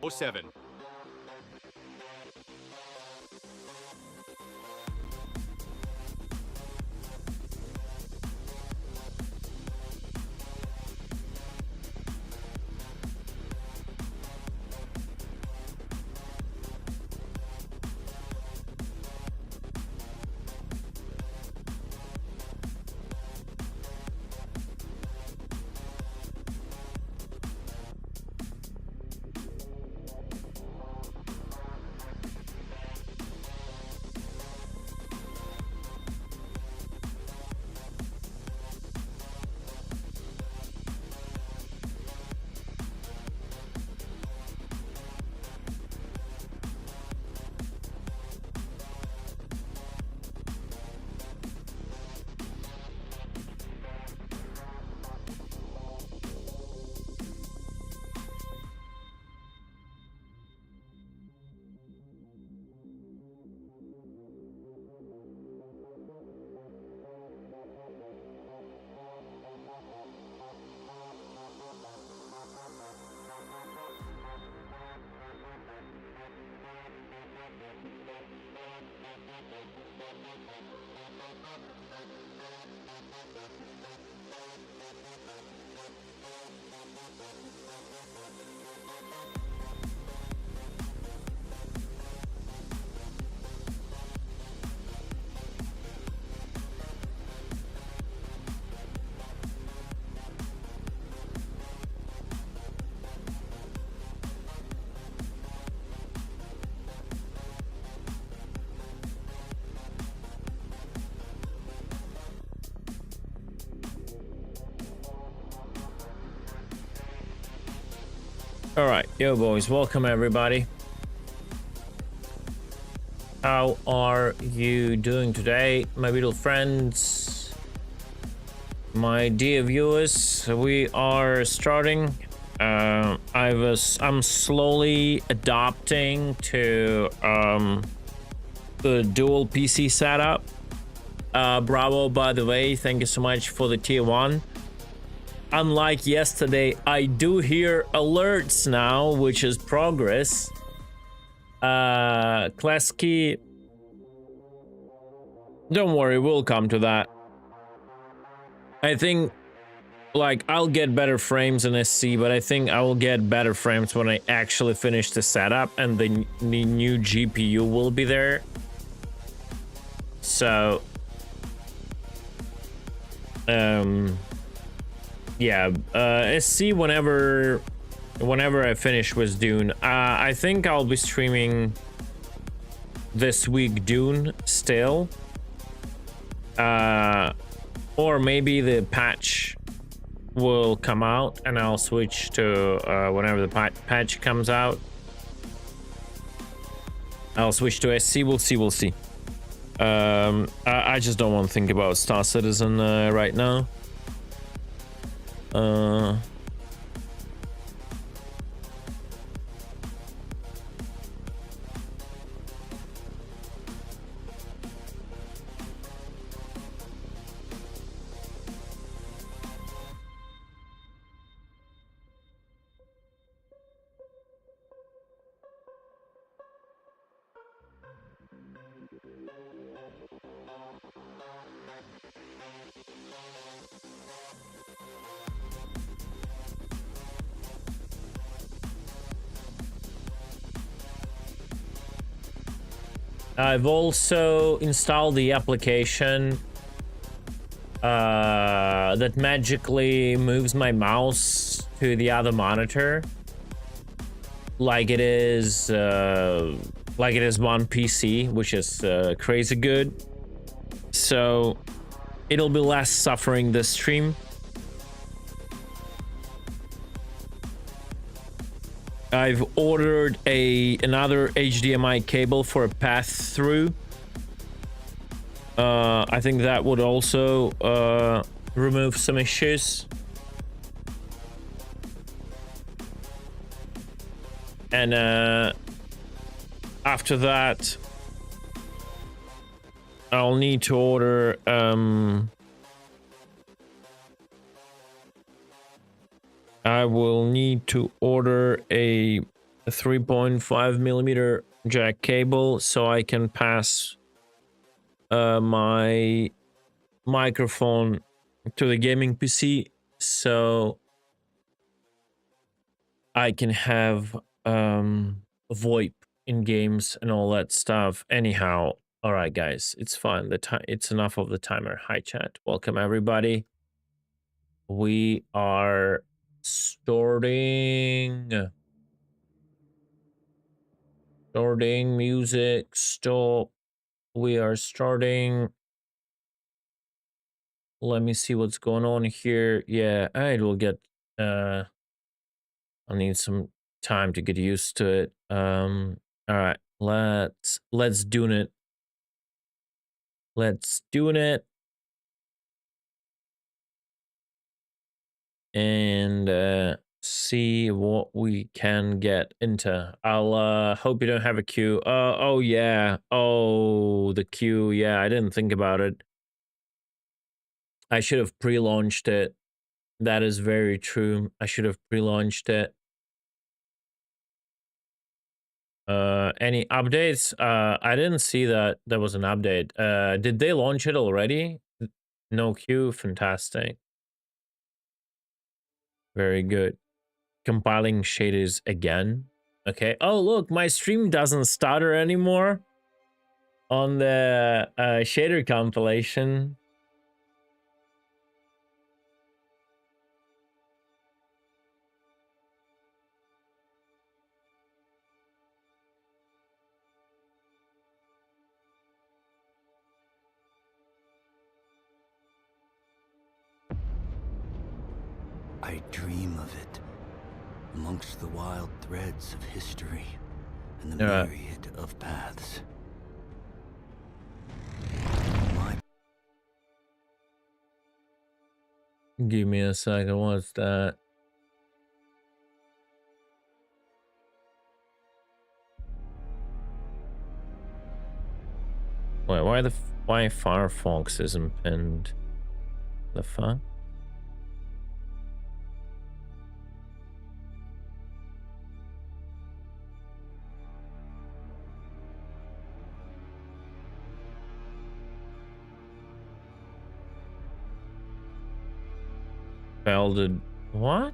07. All right, yo boys, welcome everybody. How are you doing today, my little friends, my dear viewers? We are starting. I'm slowly adapting to the dual PC setup. Bravo, by the way, thank you so much for the tier 1. Unlike yesterday, I do hear alerts now, which is progress. Class key. Don't worry, we'll come to that. I think, like, I'll get better frames in SC, but I think I will get better frames when I actually finish the setup and the new GPU will be there. So, yeah, SC whenever I finish with Dune. I think I'll be streaming this week Dune still. Or maybe the patch will come out and I'll switch to whenever the patch comes out. I'll switch to SC. We'll see. I just don't want to think about Star Citizen right now. I've also installed the application that magically moves my mouse to the other monitor, like it is one PC, which is crazy good. So it'll be less suffering this stream. I've ordered another HDMI cable for a pass-through. I think that would also remove some issues. And after that, I'll need to order I will need to order a 3.5mm jack cable so I can pass my microphone to the gaming PC, so I can have VoIP in games and all that stuff. Anyhow, all right, guys, it's fine. It's enough of the timer. Hi, chat. Welcome everybody. We are starting music. Stop. We are starting. Let me see what's going on here. Yeah, it will get I'll need some time to get used to it. All right, let's do it. Let's do it. And see what we can get into. I'll hope you don't have a queue. Oh yeah. Oh, the queue. Yeah, I didn't think about it. I should have pre-launched it. That is very true. I should have pre-launched it. Any updates? I didn't see that there was an update. Did they launch it already? No queue. Fantastic. Very good. Compiling shaders again. Okay. Oh, look, my stream doesn't stutter anymore on the shader compilation. I dream of it amongst the wild threads of history and the myriad of paths. Give me a second. What's that? Wait, why Firefox isn't pinned? The fuck? Welded what?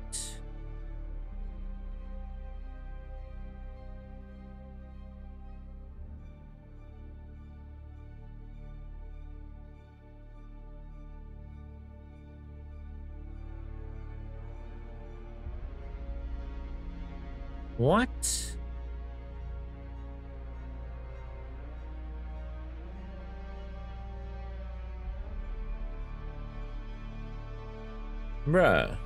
What? Bruh.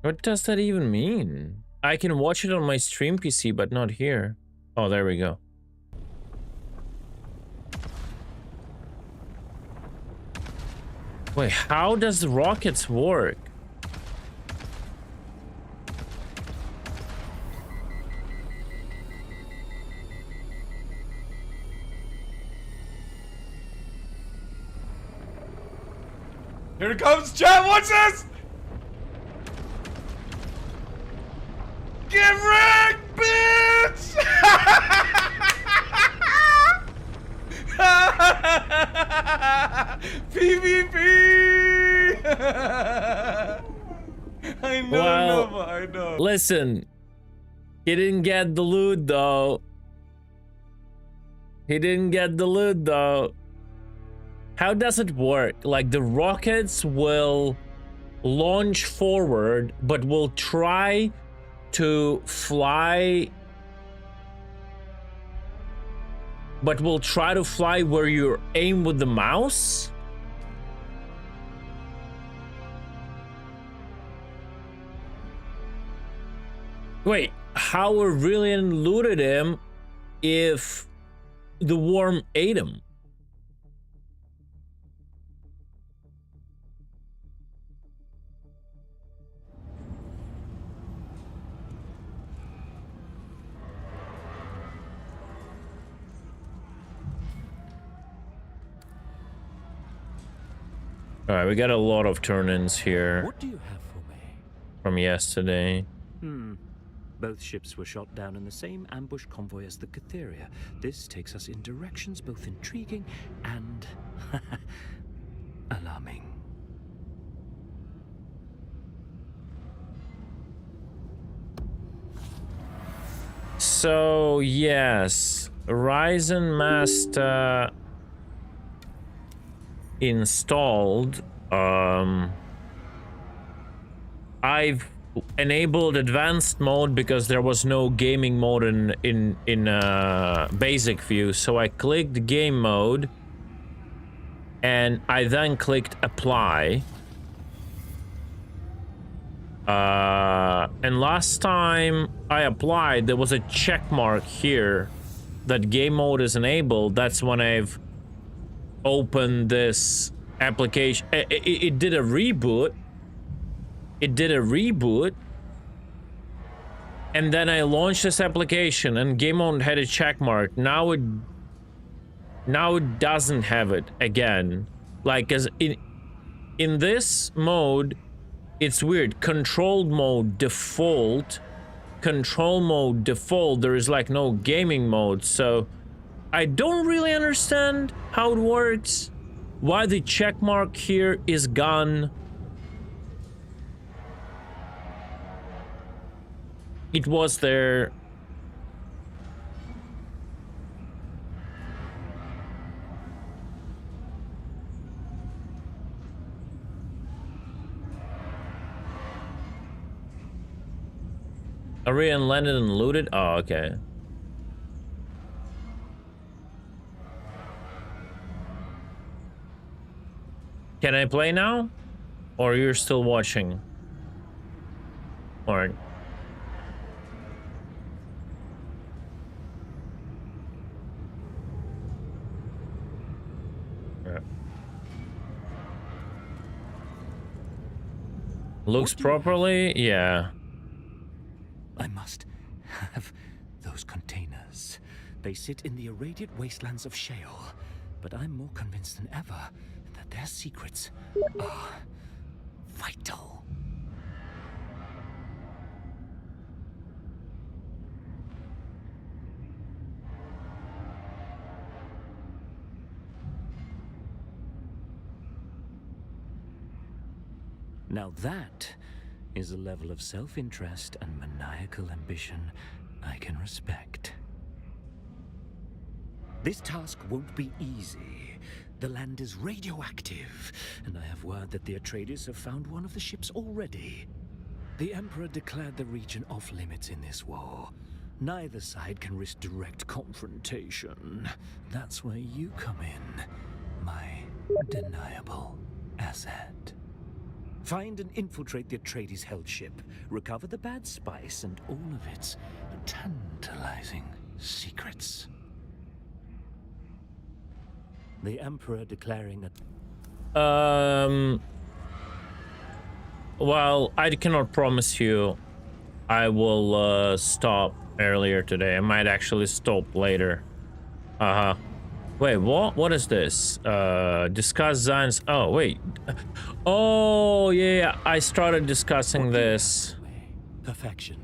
What does that even mean? I can watch it on my stream PC, but not here. Oh, there we go. Wait, how does the rockets work? Here it comes, chat. Watch this. Get wrecked, bitch! PvP! I know, Well, Nova, I know. Listen, he didn't get the loot though. He didn't get the loot though. How does it work? Like the rockets will launch forward, but will try to fly, where you aim with the mouse? Wait, how Aurelian looted him if the worm ate him? All right, we got a lot of turn-ins here What do you have for me? from yesterday. Both ships were shot down in the same ambush convoy as the Cytheria. This takes us in directions both intriguing and alarming. So, yes, Ryzen Master installed. I've enabled advanced mode because there was no gaming mode in basic view, so I clicked game mode and I then clicked apply. And last time I applied, there was a check mark here that game mode is enabled. That's when I've opened this application. It did a reboot. It did a reboot. And then I launched this application and game mode had a check mark. Now it doesn't have it again. Like, as in this mode, it's weird. Control mode default. Control mode default. There is like no gaming mode. So I don't really understand how it works. Why the check mark here is gone. It was there. Arian landed and looted? Oh, okay. Can I play now? Or you're still watching? Or... Looks What do you have? properly, yeah. I must have those containers. They sit in the irradiate wastelands of Sheol, but I'm more convinced than ever that their secrets are vital. Now that is a level of self-interest and maniacal ambition I can respect. This task won't be easy. The land is radioactive, and I have word that the Atreides have found one of the ships already. The Emperor declared the region off limits in this war. Neither side can risk direct confrontation. That's where you come in, my deniable asset. Find and infiltrate the Atreides held ship. Recover the bad spice and all of its tantalizing secrets. The Emperor declaring a... Well, I cannot promise you I will stop earlier today. I might actually stop later. Wait, what is this? Discuss Zion's... Oh, wait. Oh, yeah, I started discussing this. Perfection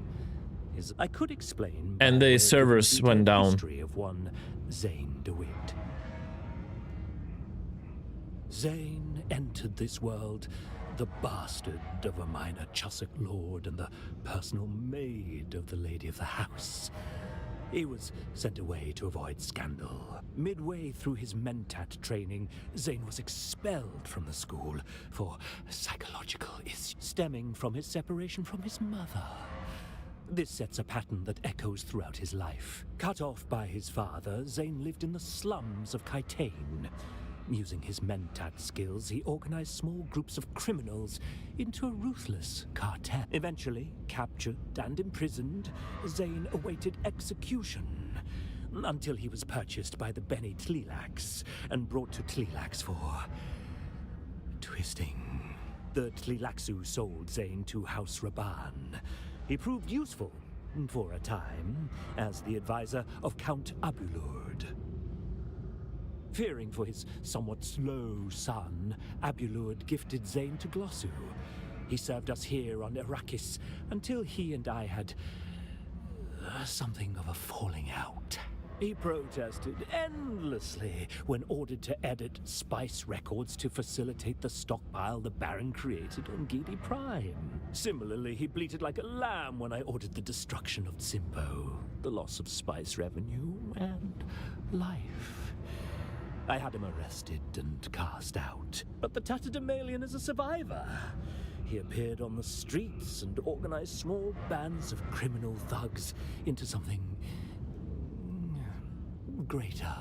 is... I could explain... And the servers went down. History of one Zane DeWitt. Zane entered this world the bastard of a minor Chussock lord and the personal maid of the lady of the house. He was sent away to avoid scandal. Midway through his Mentat training, Zane was expelled from the school for psychological issues stemming from his separation from his mother. This sets a pattern that echoes throughout his life. Cut off by his father, Zane lived in the slums of Kytane. Using his Mentat skills, he organized small groups of criminals into a ruthless cartel. Eventually, captured and imprisoned, Zane awaited execution until he was purchased by the Bene Tleilax and brought to Tleilax for twisting. The Tleilaxu sold Zane to House Raban. He proved useful for a time as the advisor of Count Abulurd. Fearing for his somewhat slow son, Abulurd gifted Zane to Glossu. He served us here on Arrakis until he and I had something of a falling out. He protested endlessly when ordered to edit spice records to facilitate the stockpile the Baron created on Gidi Prime. Similarly, he bleated like a lamb when I ordered the destruction of Zimbo, the loss of spice revenue, and life. I had him arrested and cast out, but the Tatterdemalion is a survivor. He appeared on the streets and organized small bands of criminal thugs into something greater.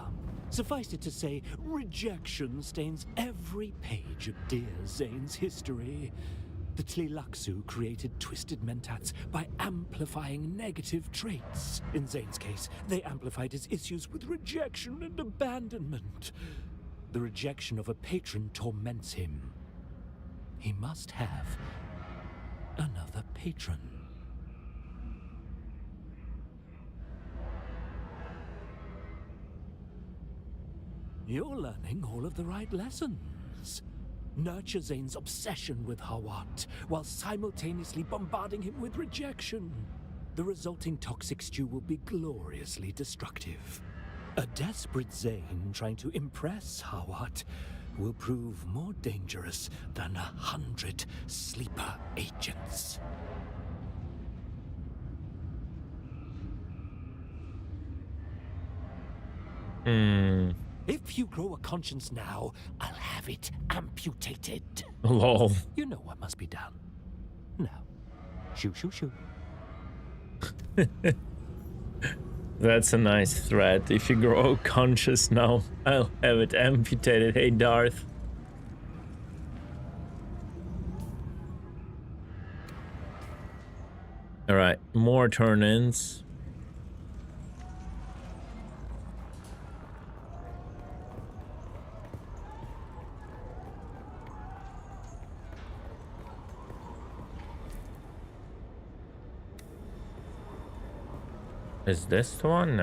Suffice it to say, rejection stains every page of dear Zane's history. The Tleilaxu created twisted mentats by amplifying negative traits. In Zane's case, they amplified his issues with rejection and abandonment. The rejection of a patron torments him. He must have another patron. You're learning all of the right lessons. Nurture Zane's obsession with Hawat, while simultaneously bombarding him with rejection. The resulting toxic stew will be gloriously destructive. A desperate Zane trying to impress Hawat will prove more dangerous than 100 sleeper agents. If you grow a conscience now, I'll have it amputated. Lol. You know what must be done. Now, shoo, shoo, shoo. That's a nice threat. If you grow conscious now, I'll have it amputated. Hey, Darth. Alright, more turn-ins. Is this the one?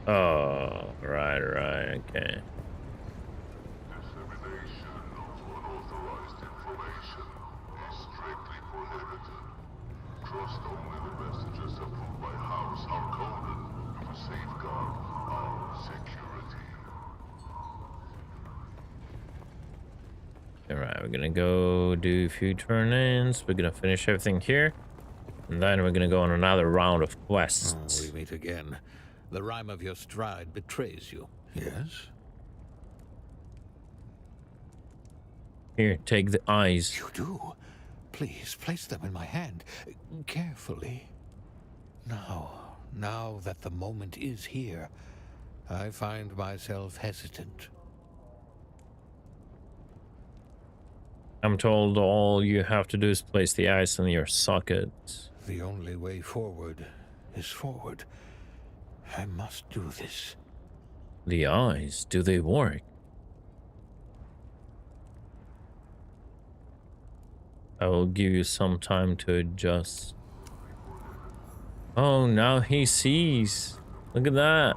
Oh, right, okay. Dissemination of unauthorized information is strictly prohibited. Trust only the messages approved by House Harkonnen to safeguard our security. Alright, we're gonna go do a few turn-ins. We're gonna finish everything here. And then we're gonna go on another round of quests. We meet again. The rhyme of your stride betrays you. Yes? Here, take the eyes. You do? Please, place them in my hand. Carefully. Now that the moment is here, I find myself hesitant. I'm told all you have to do is place the eyes in your socket. The only way forward is forward. I must do this. The eyes, do they work? I will give you some time to adjust. Oh, now he sees. Look at that.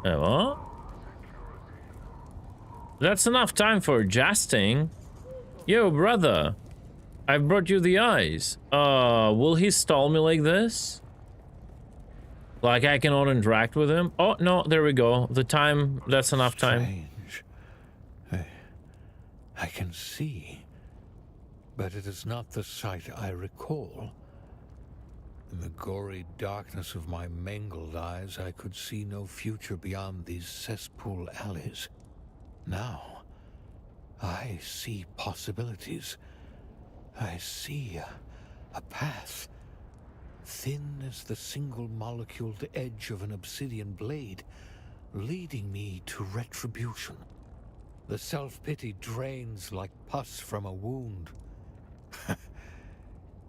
What? That's enough time for adjusting. Yo, brother. I brought you the eyes. Will he stall me like this? Like I cannot interact with him? Oh, no, there we go. The time, that's enough time. Strange. I can see, but it is not the sight I recall. In the gory darkness of my mangled eyes, I could see no future beyond these cesspool alleys. Now, I see possibilities. I see a path, thin as the single moleculed edge of an obsidian blade, leading me to retribution. The self-pity drains like pus from a wound.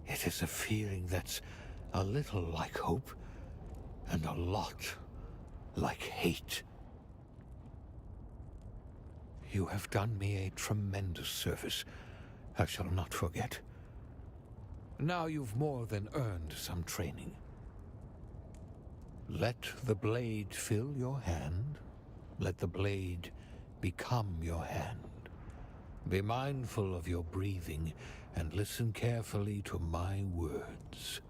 It is a feeling that's a little like hope, and a lot like hate. You have done me a tremendous service. I shall not forget. Now you've more than earned some training. Let the blade fill your hand. Let the blade become your hand. Be mindful of your breathing and listen carefully to my words.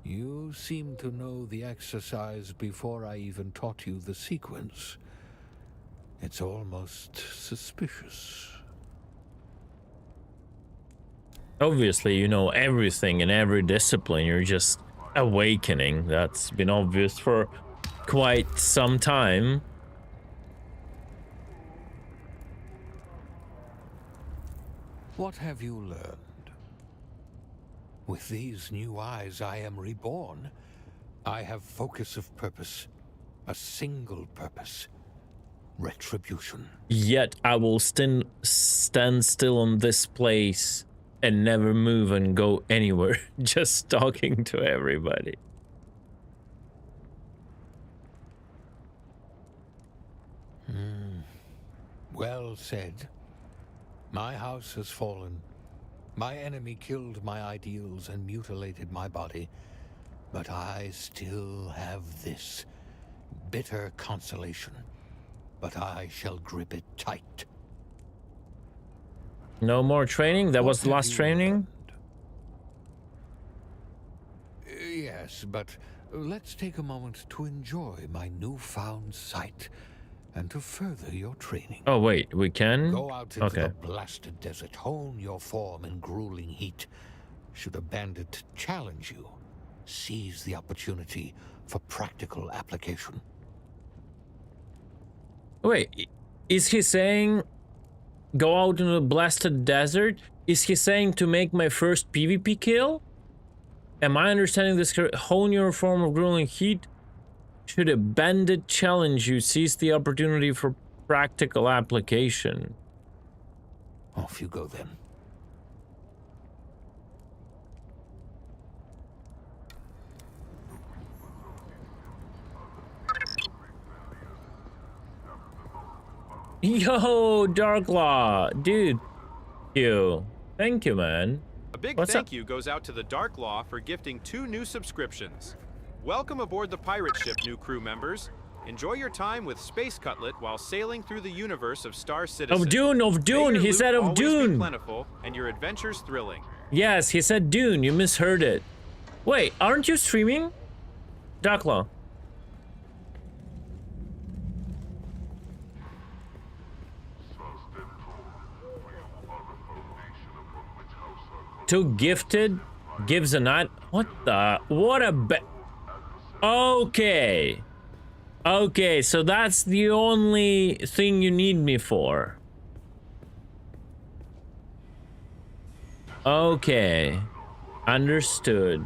You seem to know the exercise before I even taught you the sequence. It's almost suspicious. Obviously, you know everything in every discipline. You're just awakening. That's been obvious for quite some time. What have you learned? With these new eyes, I am reborn. I have focus of purpose. A single purpose. Retribution. Yet I will stand still on this place and never move and go anywhere, just talking to everybody. Well said. My house has fallen. My enemy killed my ideals and mutilated my body. But I still have this bitter consolation. But I shall grip it tight. No more training? That was the last training? Yes, but let's take a moment to enjoy my newfound sight and to further your training. Oh, wait, we can? Go out into Okay. the blasted desert, hone your form in grueling heat. Should a bandit challenge you, seize the opportunity for practical application. Wait, is he saying go out in the blasted desert? Is he saying to make my first PvP kill? Am I understanding this correct? Hone your form of grueling heat? Should a bandit challenge you, seize the opportunity for practical application? Off you go then. Yo, Darklaw, dude. You. Thank you, man. A big What's thank up? you goes out to the Dark Law for gifting 2 new subscriptions. Welcome aboard the pirate ship, new crew members. Enjoy your time with Space Cutlet while sailing through the universe of Star Citizen. Of Dune, of May Dune. your He loot said of always be Dune. plentiful and your adventures thrilling. Yes, he said Dune. You misheard it. Wait, aren't you streaming? Darklaw. Too gifted gives a night. What the? What a Okay. Okay, so that's the only thing you need me for. Okay. Understood.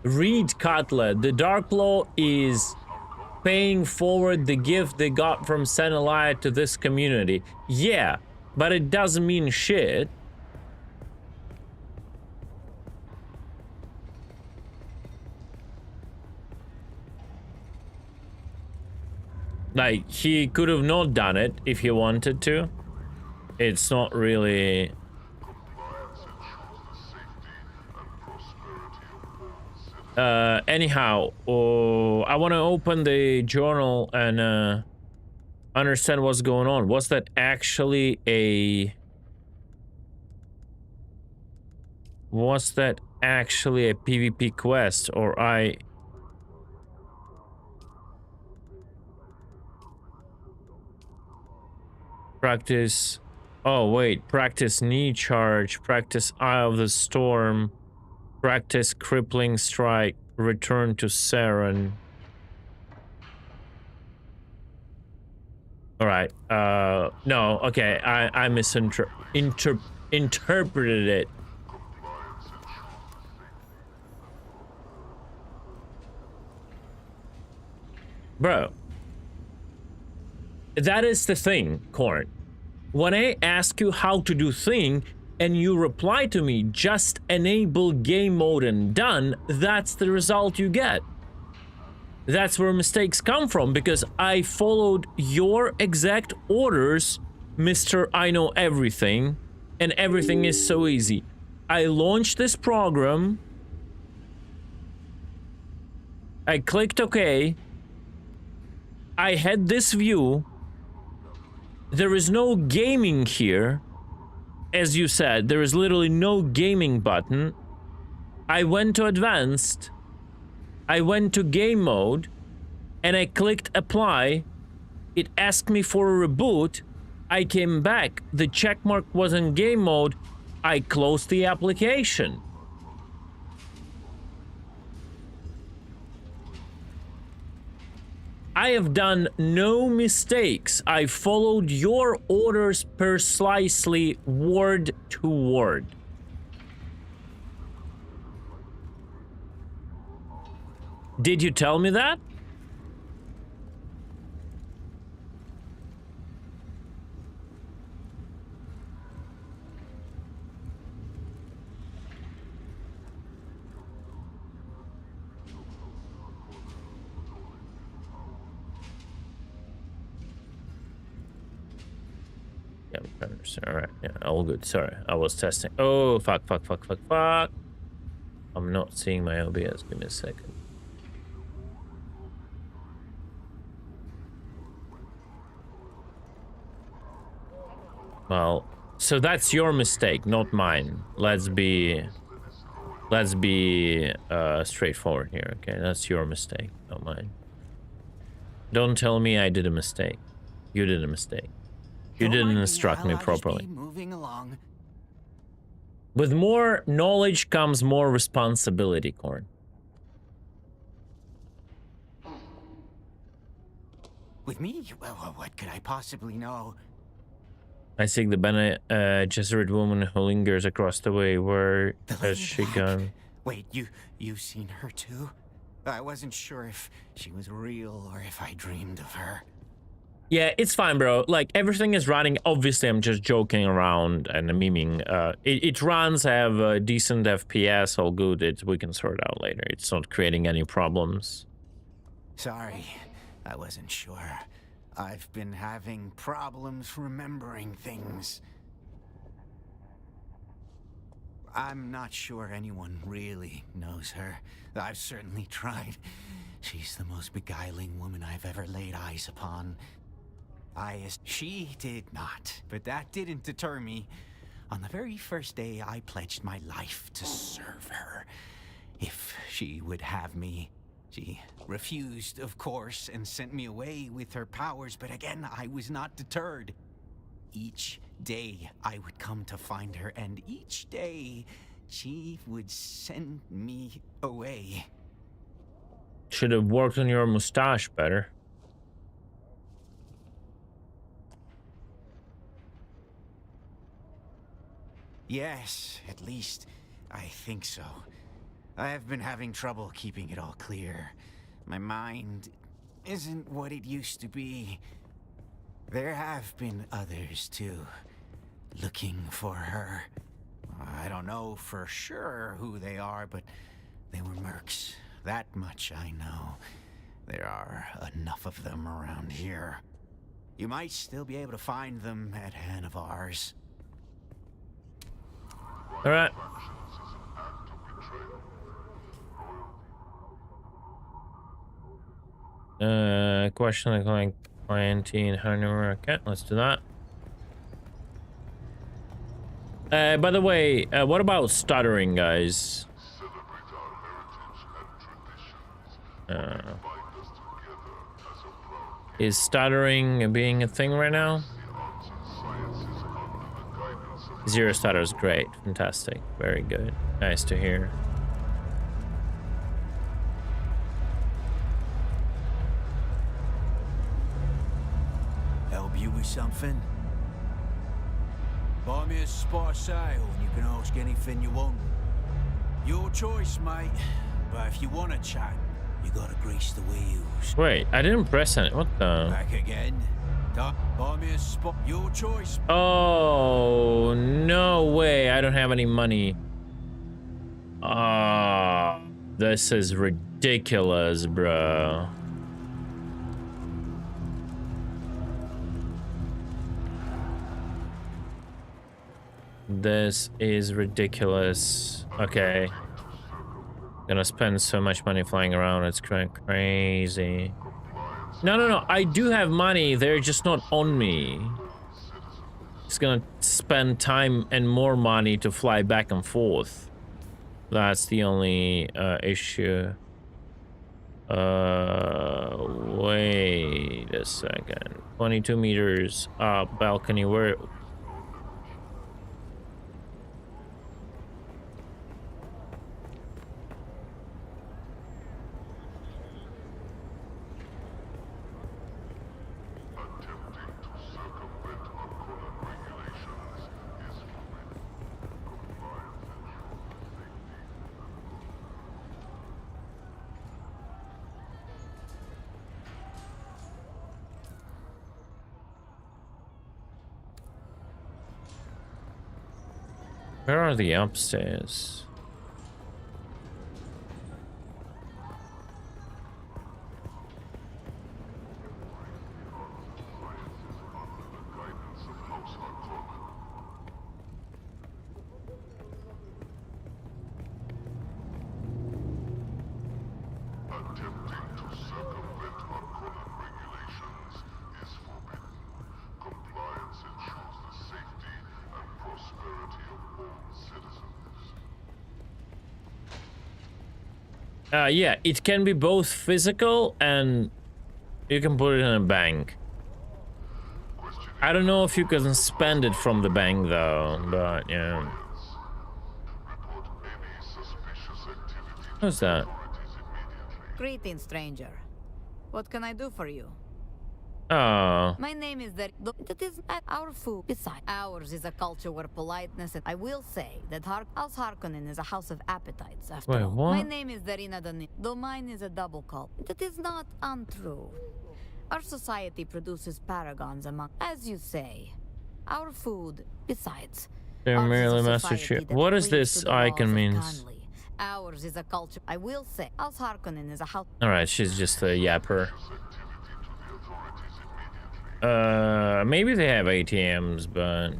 Reed Cutlet. The Dark Law is paying forward the gift they got from Senelaya to this community. Yeah, but it doesn't mean shit. Like, he could have not done it if he wanted to. It's not really... anyhow, I want to open the journal and understand what's going on. Was that actually a... Was that actually a PvP quest, or I... Practice... Oh, wait. Practice knee charge. Practice Eye of the Storm. Practice crippling strike. Return to Saren. Alright. No, okay. I interpreted it. Bro. That is the thing, Corn. When I ask you how to do thing, and you reply to me, just enable game mode and done, that's the result you get. That's where mistakes come from, because I followed your exact orders, Mr. I know everything, and everything is so easy. I launched this program, I clicked OK, I had this view, there is no gaming here. As you said, there is literally no gaming button. I went to advanced. I went to game mode. And I clicked apply. It asked me for a reboot. I came back. The checkmark was in game mode. I closed the application. I have done no mistakes. I followed your orders precisely word to word. Did you tell me that? Yeah, I'm trying to understand. All right, yeah, all good. Sorry, I was testing. Oh, fuck. I'm not seeing my OBS. Give me a second. Well, so that's your mistake, not mine. Let's be straightforward here, okay? That's your mistake, not mine. Don't tell me I did a mistake. You did a mistake. You didn't instruct me properly. Moving along. With more knowledge comes more responsibility, Corn. With me? Well, what could I possibly know? I seek the Bene Gesserit woman who lingers across the way. Where The has Lady she Black. gone? Wait, you've seen her too? I wasn't sure if she was real or if I dreamed of her. Yeah, it's fine, bro. Like, everything is running. Obviously, I'm just joking around and memeing. It runs, have a decent FPS, all good. We can sort it out later. It's not creating any problems. Sorry, I wasn't sure. I've been having problems remembering things. I'm not sure anyone really knows her. I've certainly tried. She's the most beguiling woman I've ever laid eyes upon. She did not, but that didn't deter me. On the very first day, I pledged my life to serve her. If she would have me. She refused, of course, and sent me away with her powers, but again, I was not deterred. Each day, I would come to find her, and each day, she would send me away. Should have worked on your mustache better. Yes, at least I think so. I have been having trouble keeping it all clear. My mind isn't what it used to be. There have been others, too, looking for her. I don't know for sure who they are, but they were mercs. That much I know. There are enough of them around here. You might still be able to find them at Hanavar's. All right. Question like quarantine Hanover. Okay, let's do that. By the way, what about stuttering, guys? Is stuttering being a thing right now? Zero stutters, great, fantastic, very good, nice to hear. Help you with something? Buy me a spot sale and you can ask anything you want. Your choice, mate. But if you want to chat, you gotta grease the wheels. Wait, I didn't press it. What the? Back again. Buy me a spot. Your choice. Oh, no way. I don't have any money. Ah, this is ridiculous, bro. This is ridiculous. Okay. Gonna spend so much money flying around. It's crazy. No. I do have money. They're just not on me. Just gonna spend time and more money to fly back and forth. That's the only issue. Wait a second. 22 meters up balcony. Where? Where are the upstairs? Yeah, it can be both physical and you can put it in a bank. I don't know if you can spend it from the bank though, but yeah. Who's that? Greetings, stranger. What can I do for you? Oh. My name is that is our food. Besides, ours is a culture where politeness. I will say that House Harkonnen is a house of appetites. After Wait, all, what? my name is Darina Danin, though mine is a double call. That is not untrue. Our society produces paragons among, as you say, our food. Besides, They're ours is a merely society Massachusetts. that What does cleaves this to the laws icon of means? Canley. Ours is a culture. I will say, House Harkonnen is a house. All right, she's just a yapper. Maybe they have ATMs, but...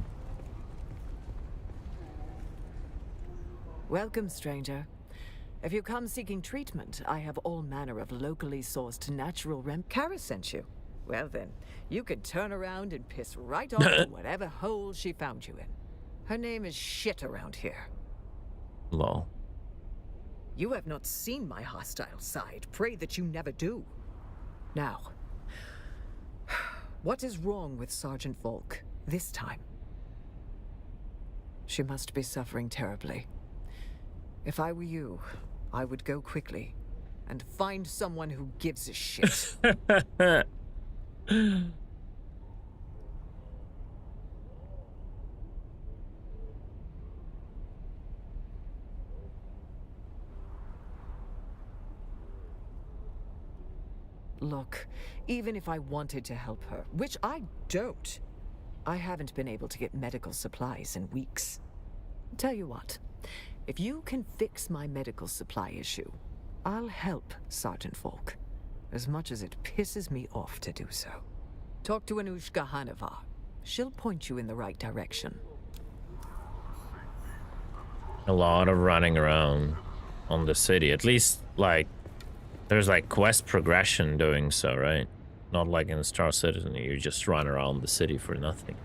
Welcome, stranger. If you come seeking treatment, I have all manner of locally sourced natural Kara sent you. Well then, you can turn around and piss right off in whatever hole she found you in. Her name is shit around here. Lol. You have not seen my hostile side. Pray that you never do. Now, what is wrong with Sergeant Volk this time? She must be suffering terribly. If I were you, I would go quickly and find someone who gives a shit. Look, even if I wanted to help her, which I don't, I haven't been able to get medical supplies in weeks. Tell you what, if you can fix my medical supply issue, I'll help Sergeant Volk, as much as it pisses me off to do so. Talk to Anushka Hanavar. She'll point you in the right direction. A lot of running around on the city. At least, like, there's like quest progression doing so, right? Not like in Star Citizen, you just run around the city for nothing.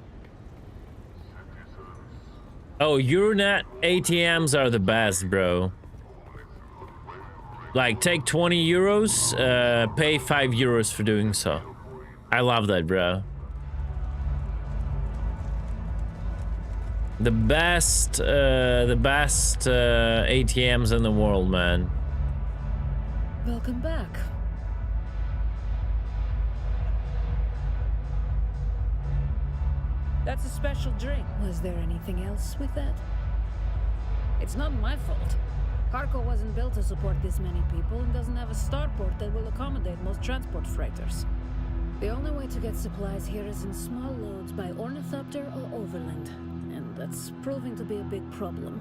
Oh, Euronet ATMs are the best, bro. Like, take 20 euros, pay 5 euros for doing so. I love that, bro. The best ATMs in the world, man. Welcome back. That's a special drink. Was there anything else with that? It's not my fault. Harko wasn't built to support this many people and doesn't have a starport that will accommodate most transport freighters. The only way to get supplies here is in small loads by ornithopter or overland, and that's proving to be a big problem.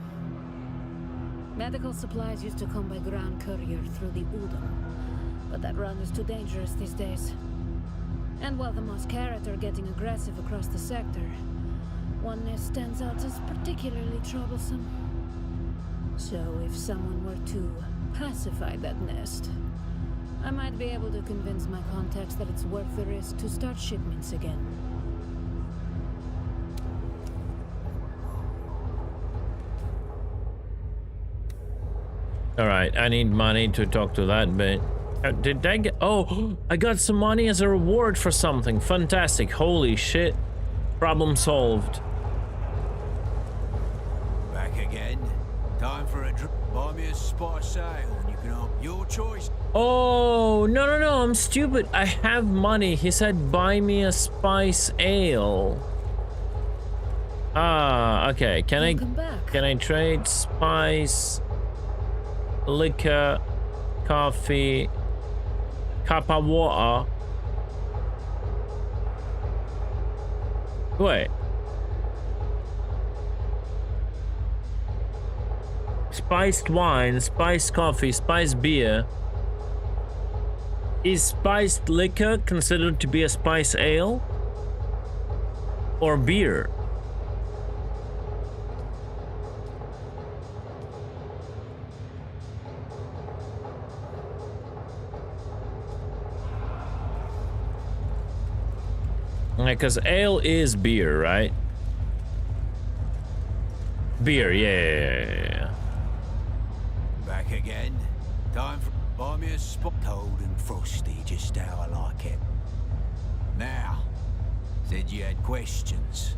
Medical supplies used to come by ground courier through the Udon, but that run is too dangerous these days. And while the Moscaret are getting aggressive across the sector, one nest stands out as particularly troublesome. So if someone were to pacify that nest, I might be able to convince my contacts that it's worth the risk to start shipments again. Alright, I need money to talk to that bit. Did I get... Oh, I got some money as a reward for something. Fantastic. Holy shit. Problem solved. Back again. Time for a buy me a spice ale and you can have your choice. Oh, no, I'm stupid. I have money. He said buy me a spice ale. Ah, okay. Can I trade spice, liquor, coffee, cup of water? Wait. Spiced wine, spiced coffee, spiced beer. Is spiced liquor considered to be a spice ale? Or beer? Because ale is beer, right? Beer, yeah. Back again. Time for buy me a spot. Cold and frosty, just how I like it. Now, said you had questions.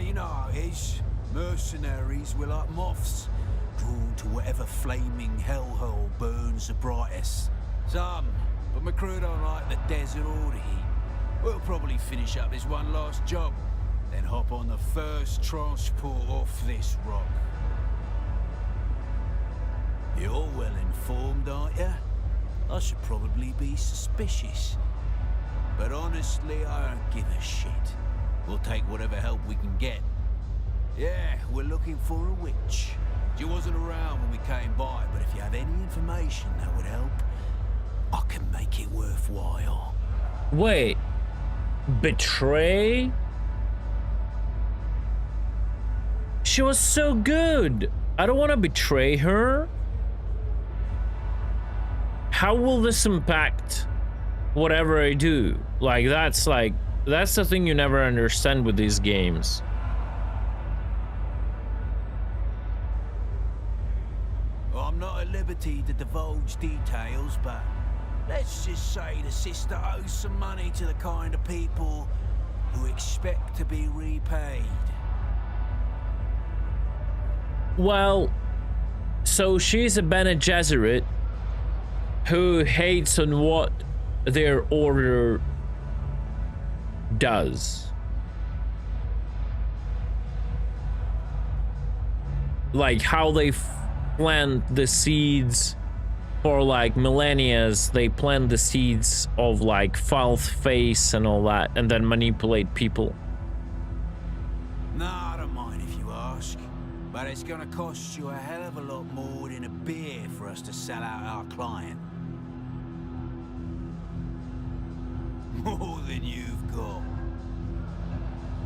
You know how it is. Mercenaries were like moths, drawn to whatever flaming hellhole burns the brightest. Some, but my crew don't like the desert or the heat. We'll probably finish up this one last job, then hop on the first transport off this rock. You're well informed, aren't you? I should probably be suspicious. But honestly, I don't give a shit. We'll take whatever help we can get. Yeah, we're looking for a witch. She wasn't around when we came by, but if you have any information that would help, I can make it worthwhile. Wait. Betray? She was so good. I don't want to betray her. How will this impact whatever I do? Like, that's the thing you never understand with these games. I'm not at liberty to divulge details, but let's just say the sister owes some money to the kind of people who expect to be repaid. Well, so she's a Bene Gesserit who hates on what their order does. Like how they plant the seeds for like millennia, they plant the seeds of like false face and all that, and then manipulate people. Nah, I don't mind if you ask, but it's gonna cost you a hell of a lot more than a beer for us to sell out our client. More than you've got.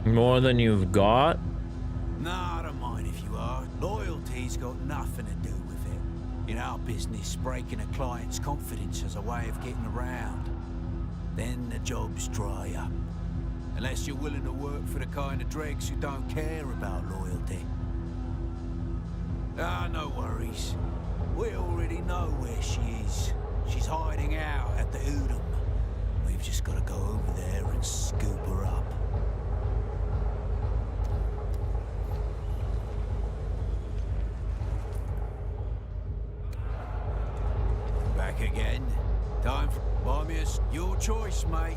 More than you've got? Nah, I don't mind if you are. Loyalty's got nothing to do with it. In our business, breaking a client's confidence is a way of getting around. Then the jobs dry up. Unless you're willing to work for the kind of dregs who don't care about loyalty. Ah, no worries. We already know where she is. She's hiding out at the Udom. We've just got to go over there and scoop her up. Back again. Time for Barmius. Your choice, mate.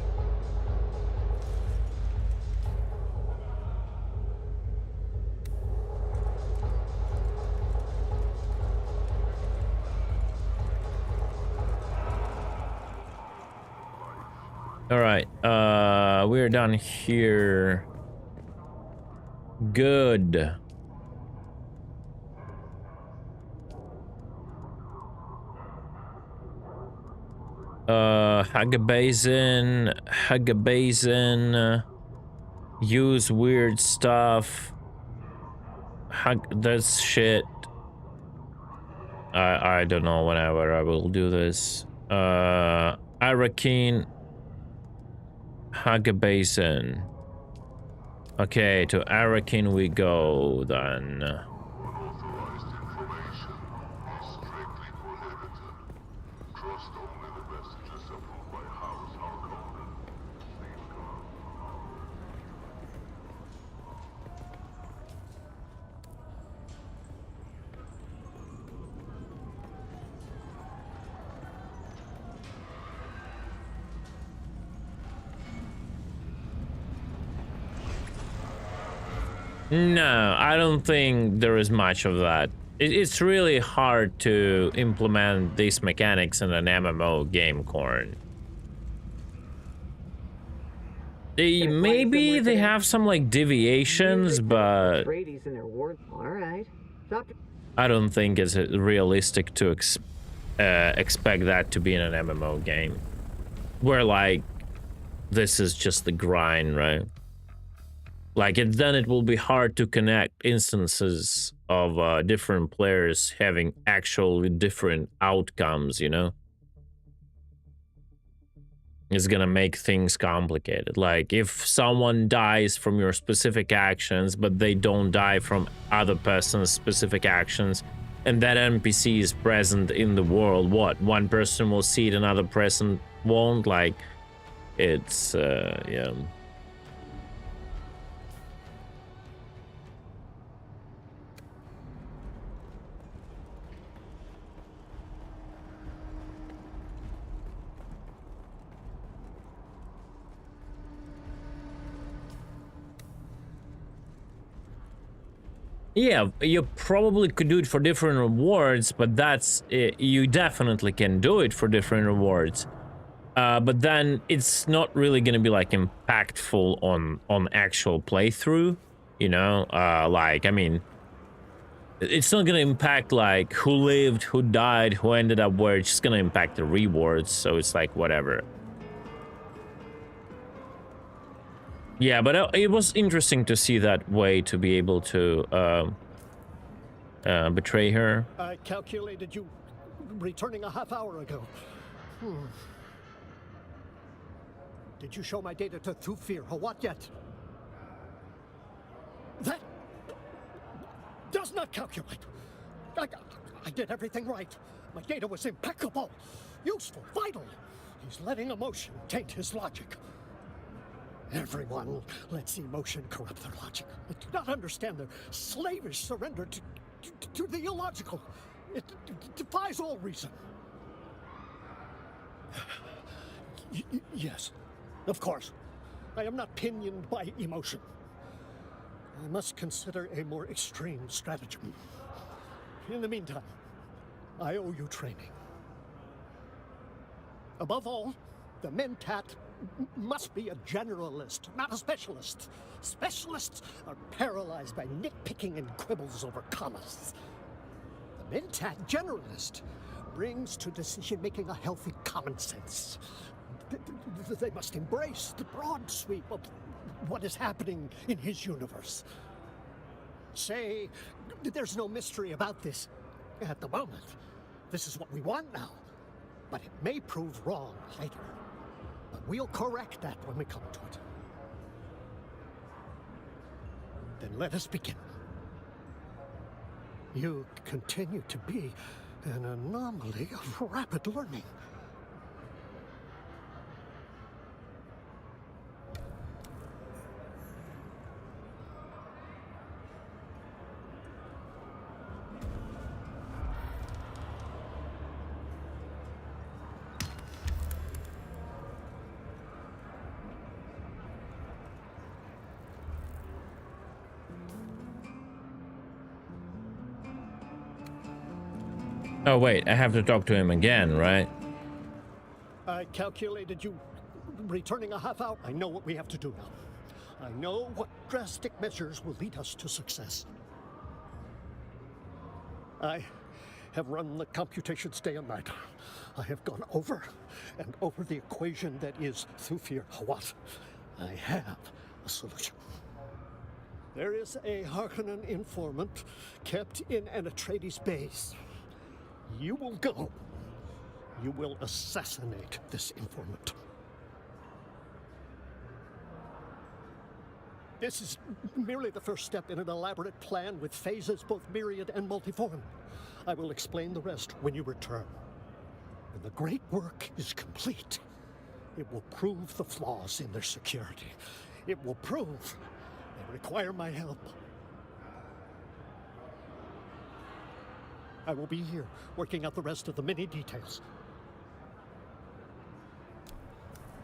All right, we're done here. Good. Hugabazin, use weird stuff. That's shit. I don't know whenever I will do this. Arakeen. Hugabazin. Okay, to Arakeen we go then. Unauthorized information is strictly prohibited. Trust only the messages approved by House Harkonnen. Safeguard. No, I don't think there is much of that. It's really hard to implement these mechanics in an MMO game, Corn. Maybe they have some like deviations, but Brady's in their ward. All right. I don't think it's realistic to expect that to be in an MMO game, where like this is just the grind, right? Like then it will be hard to connect instances of different players having actually different outcomes, you know? It's gonna make things complicated. Like if someone dies from your specific actions, but they don't die from other person's specific actions, and that NPC is present in the world, what? One person will see it, another person won't? Like, it's, yeah. Yeah, you probably could do it for different rewards, but that's you definitely can do it for different rewards. But then it's not really gonna be like impactful on actual playthrough, you know? Like, I mean, it's not gonna impact like who lived, who died, who ended up where. It's just gonna impact the rewards, so it's like whatever. Yeah, but it was interesting to see that way to be able to betray her. I calculated you returning a half hour ago. Did you show my data to Thufir or what yet? That does not calculate. I did everything right. My data was impeccable, useful, vital. He's letting emotion taint his logic. Everyone lets emotion corrupt their logic. I do not understand their slavish surrender to the illogical. It defies all reason. Yes, of course. I am not pinioned by emotion. I must consider a more extreme stratagem. In the meantime, I owe you training. Above all, the Mentat must be a generalist, not a specialist. Specialists are paralyzed by nitpicking and quibbles over commas. The Mentat generalist brings to decision-making a healthy common sense. They must embrace the broad sweep of what is happening in his universe. Say, there's no mystery about this at the moment. This is what we want now. But it may prove wrong later. But we'll correct that when we come to it. Then let us begin. You continue to be an anomaly of rapid learning. Oh wait, I have to talk to him again, right? I calculated you returning a half hour. I know what we have to do now. I know what drastic measures will lead us to success. I have run the computations day and night. I have gone over and over the equation that is Thufir Hawat. I have a solution. There is a Harkonnen informant kept in an Atreides base. You will go. You will assassinate this informant. This is merely the first step in an elaborate plan with phases both myriad and multiform. I will explain the rest when you return. When the great work is complete, it will prove the flaws in their security. It will prove they require my help. I will be here, working out the rest of the many details.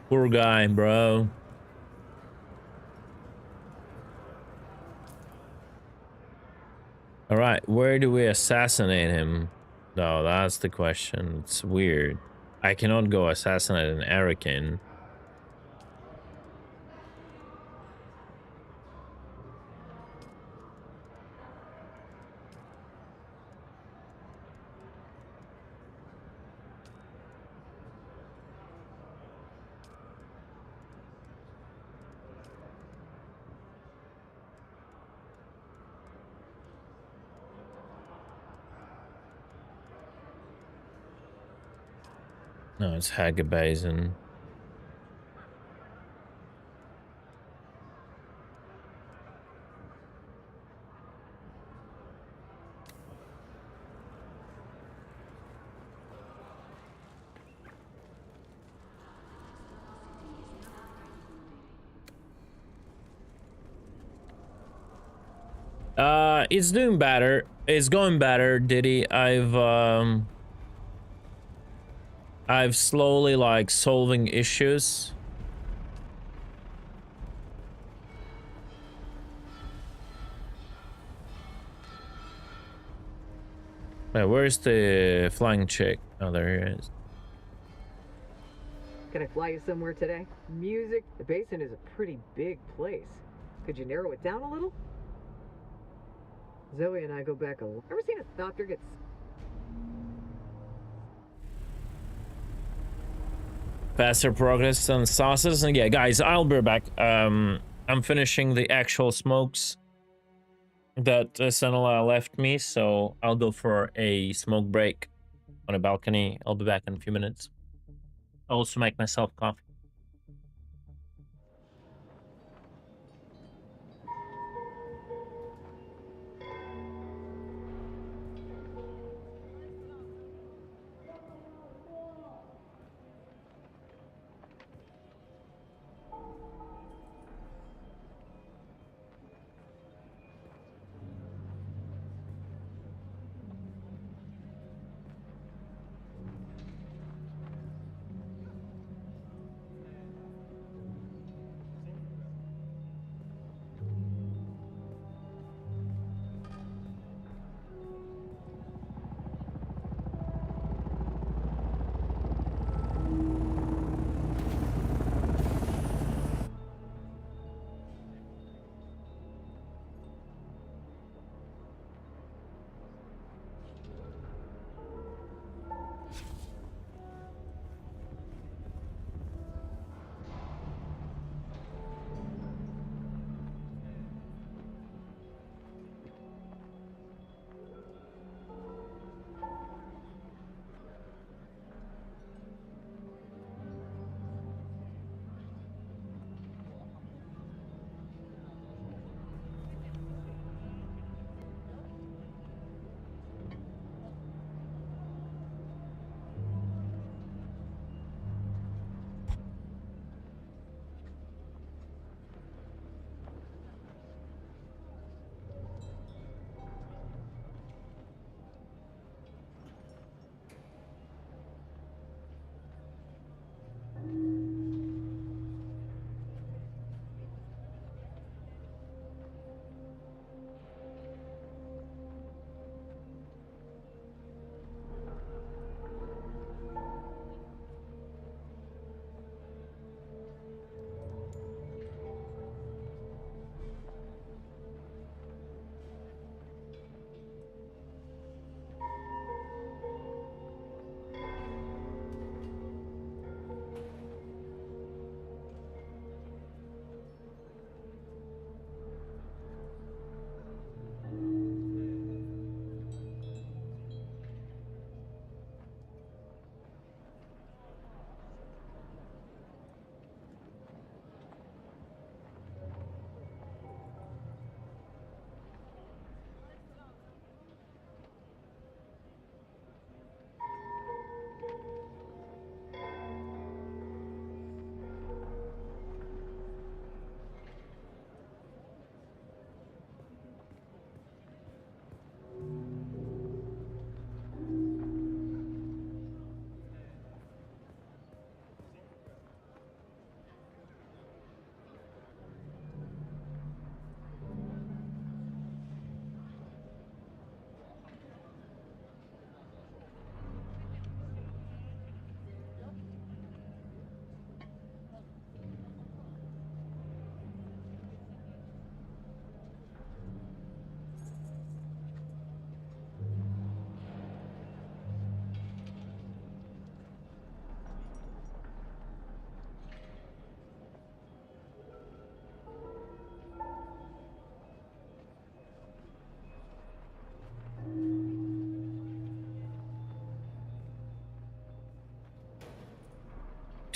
Poor guy, bro. All right, where do we assassinate him? No, that's the question. It's weird. I cannot go assassinate an Arakin. No, it's Hagabazin. It's doing better. It's going better, Diddy. I've slowly like solving issues. Wait, where's the flying chick? Oh, there he is. Can I fly you somewhere today? Music? The basin is a pretty big place. Could you narrow it down a little? Zoe and I go back a lot. Ever seen a doctor get... Faster progress on sauces? And yeah, guys, I'll be back. I'm finishing the actual smokes that Senala left me, so I'll go for a smoke break on a balcony. I'll be back in a few minutes. I'll also make myself coffee.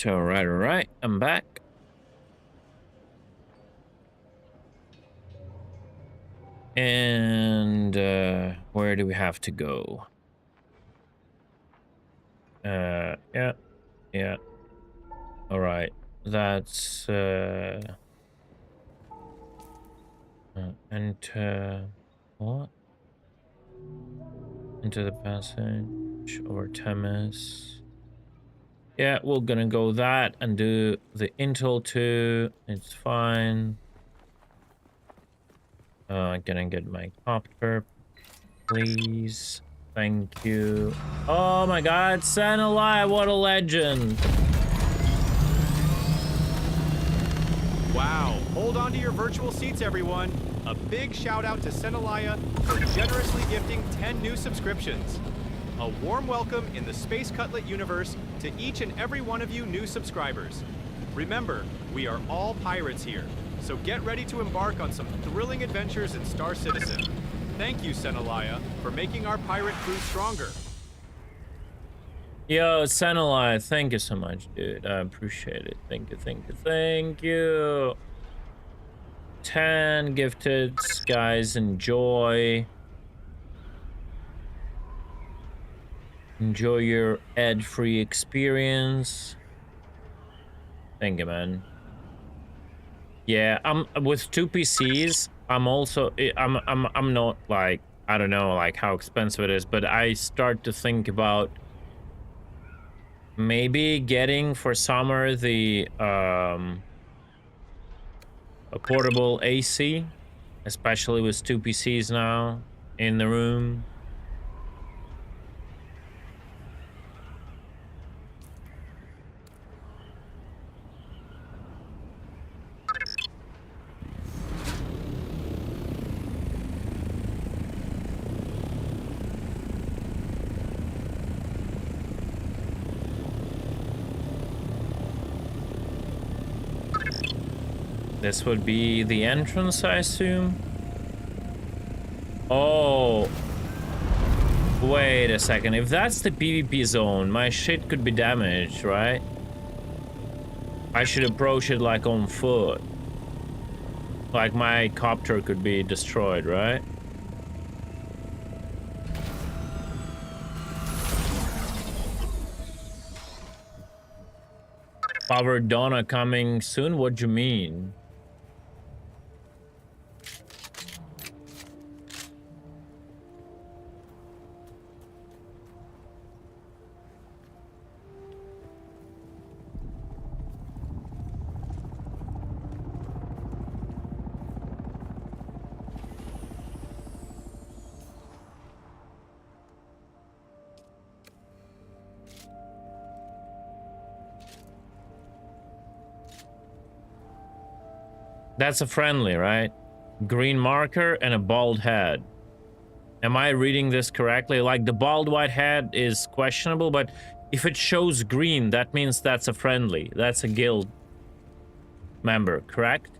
All right, I'm back. And where do we have to go? Yeah. All right, that's enter what? Into the passage over Temis. Yeah, we're gonna go that and do the Intel too. It's fine. Gonna get my copter, please. Thank you. Oh my God, Senalai, what a legend! Wow, hold on to your virtual seats, everyone. A big shout out to Senalaya for generously gifting 10 new subscriptions. A warm welcome in the Space Cutlet universe to each and every one of you new subscribers. Remember, we are all pirates here, So get ready to embark on some thrilling adventures in Star Citizen. Thank you, Senalaya, for making our pirate crew stronger. Yo, Senalaya, thank you so much, dude. I appreciate it. Thank you, thank you, thank you. 10 gifted, guys. Enjoy. Enjoy your ad-free experience. Thank you, man. Yeah, I'm with 2 PCs. I'm also I'm not like, I don't know like how expensive it is, but I start to think about maybe getting for summer the a portable AC, especially with 2 PCs now in the room. This would be the entrance, I assume. Oh. Wait a second. If that's the PvP zone, my shit could be damaged, right? I should approach it like on foot. Like my copter could be destroyed, right? Power Donna coming soon? What do you mean? That's a friendly, right? Green marker and a bald head. Am I reading this correctly? Like the bald white head is questionable, but if it shows green, that means that's a friendly. That's a guild member, correct?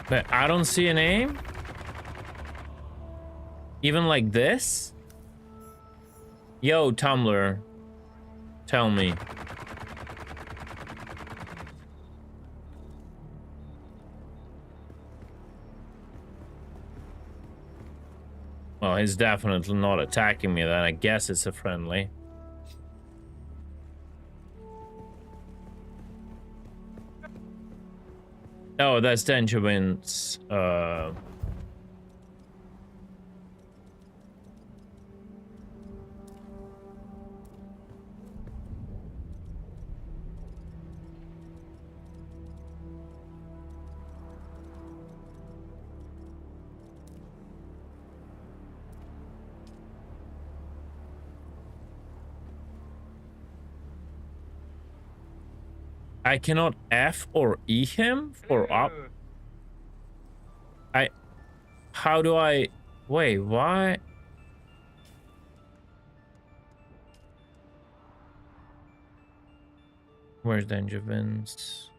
But I don't see a name. Even like this? Yo, Tumblr. Tell me. Well, he's definitely not attacking me then. I guess it's a friendly. Oh, that's Dangerwin's, I cannot F or E him for up. How do I, wait, why? Where's Danger Vince?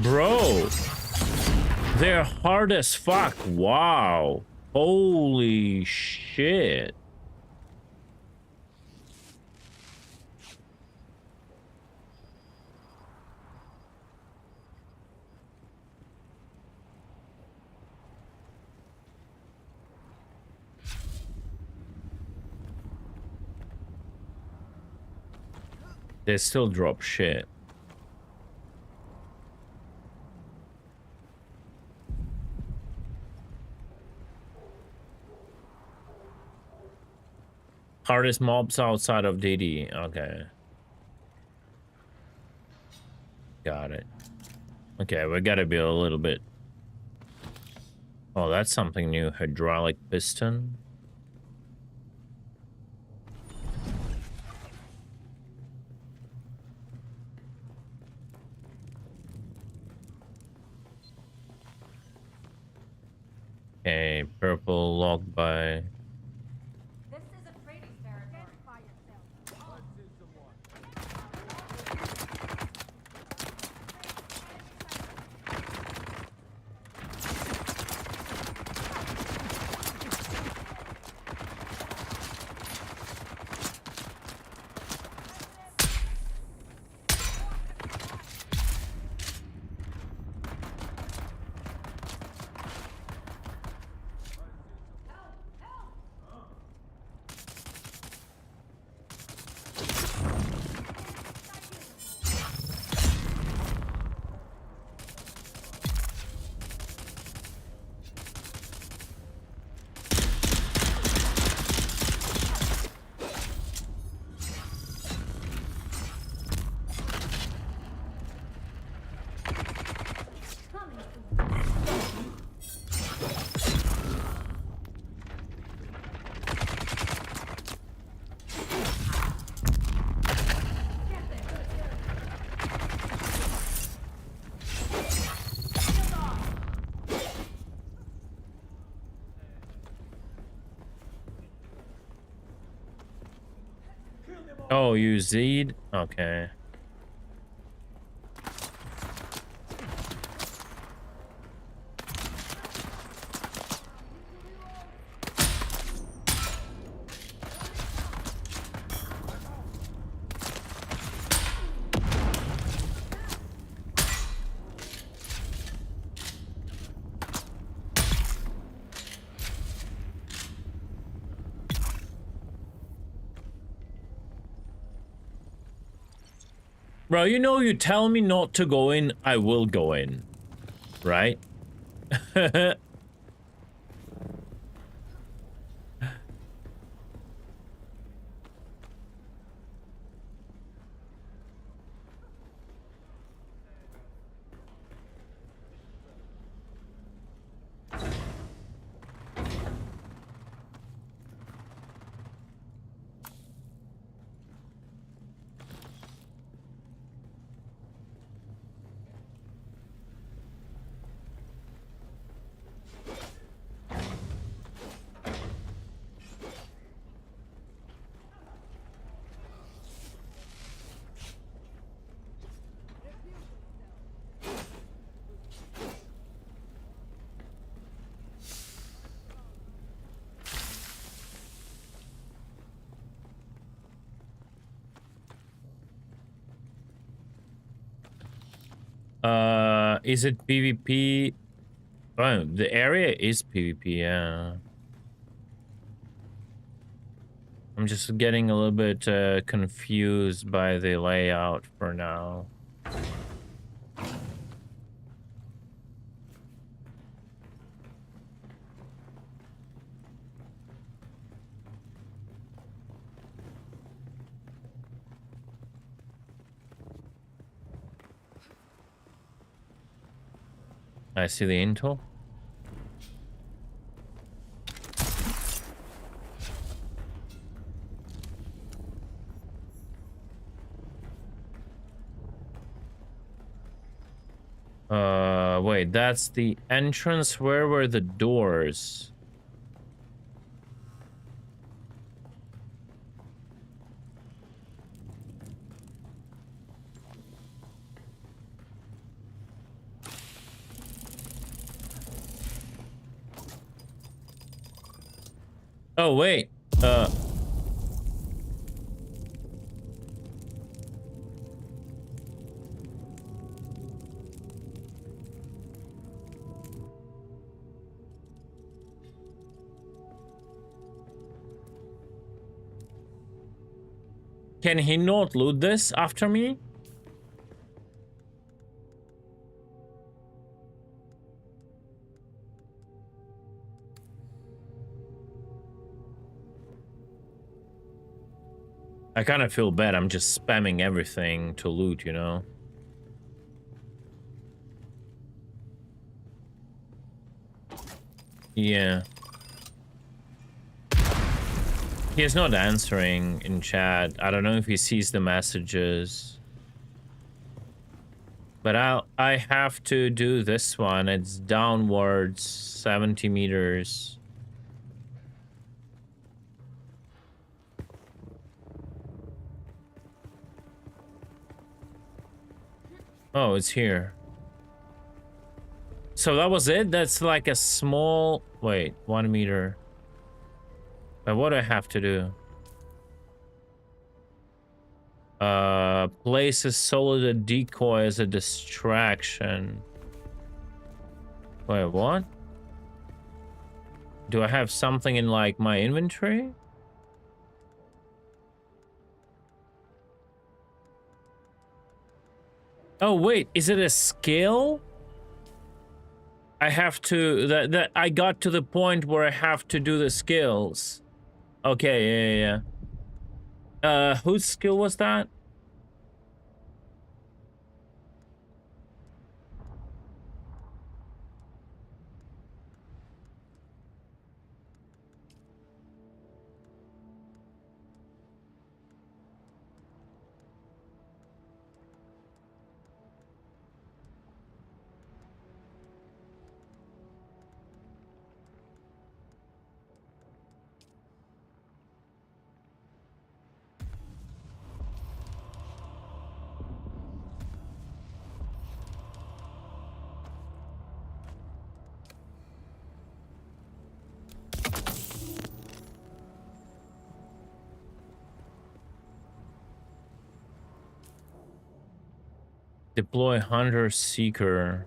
Bro, they're hard as fuck. Wow. Holy shit. They still drop shit. Hardest mobs outside of DD. Okay. Got it. Okay, we gotta be a little bit. Oh, that's something new. Hydraulic piston. Okay, purple locked by. Oh, you Z'd? Okay. Bro, you know you tell me not to go in, I will go in. Right? Is it PvP? Oh, the area is PvP, yeah. I'm just getting a little bit confused by the layout for now. I see the intel. Wait, that's the entrance. Where were the doors? Oh, wait. Can he not loot this after me? I kind of feel bad. I'm just spamming everything to loot, you know? Yeah. He is not answering in chat. I don't know if he sees the messages. But I have to do this one. It's downwards 70 meters. Oh, it's here. So that was it? That's like a small... Wait, 1 meter. But what do I have to do? Place a solid decoy as a distraction. Wait, what? Do I have something in like my inventory? Oh wait, is it a skill? I have to that I got to the point where I have to do the skills. Okay, yeah. Whose skill was that? Deploy Hunter Seeker.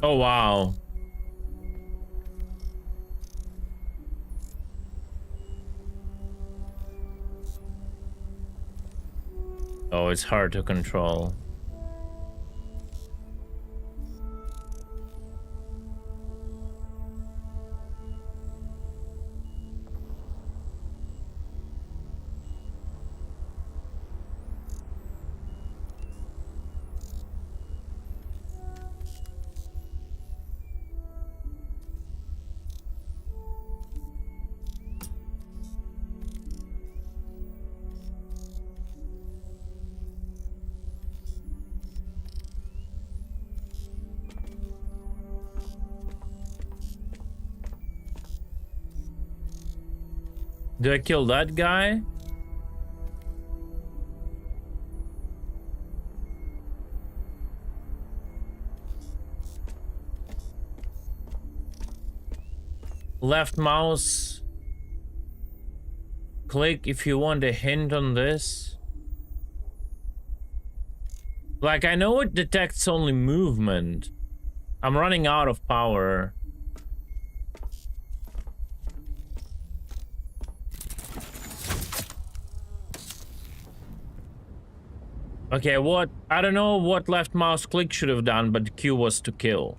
Oh, wow. Oh, it's hard to control. Did I kill that guy? Left mouse. Click if you want a hint on this. Like, I know it detects only movement. I'm running out of power. Okay, what? I don't know what left mouse click should have done, but Q was to kill.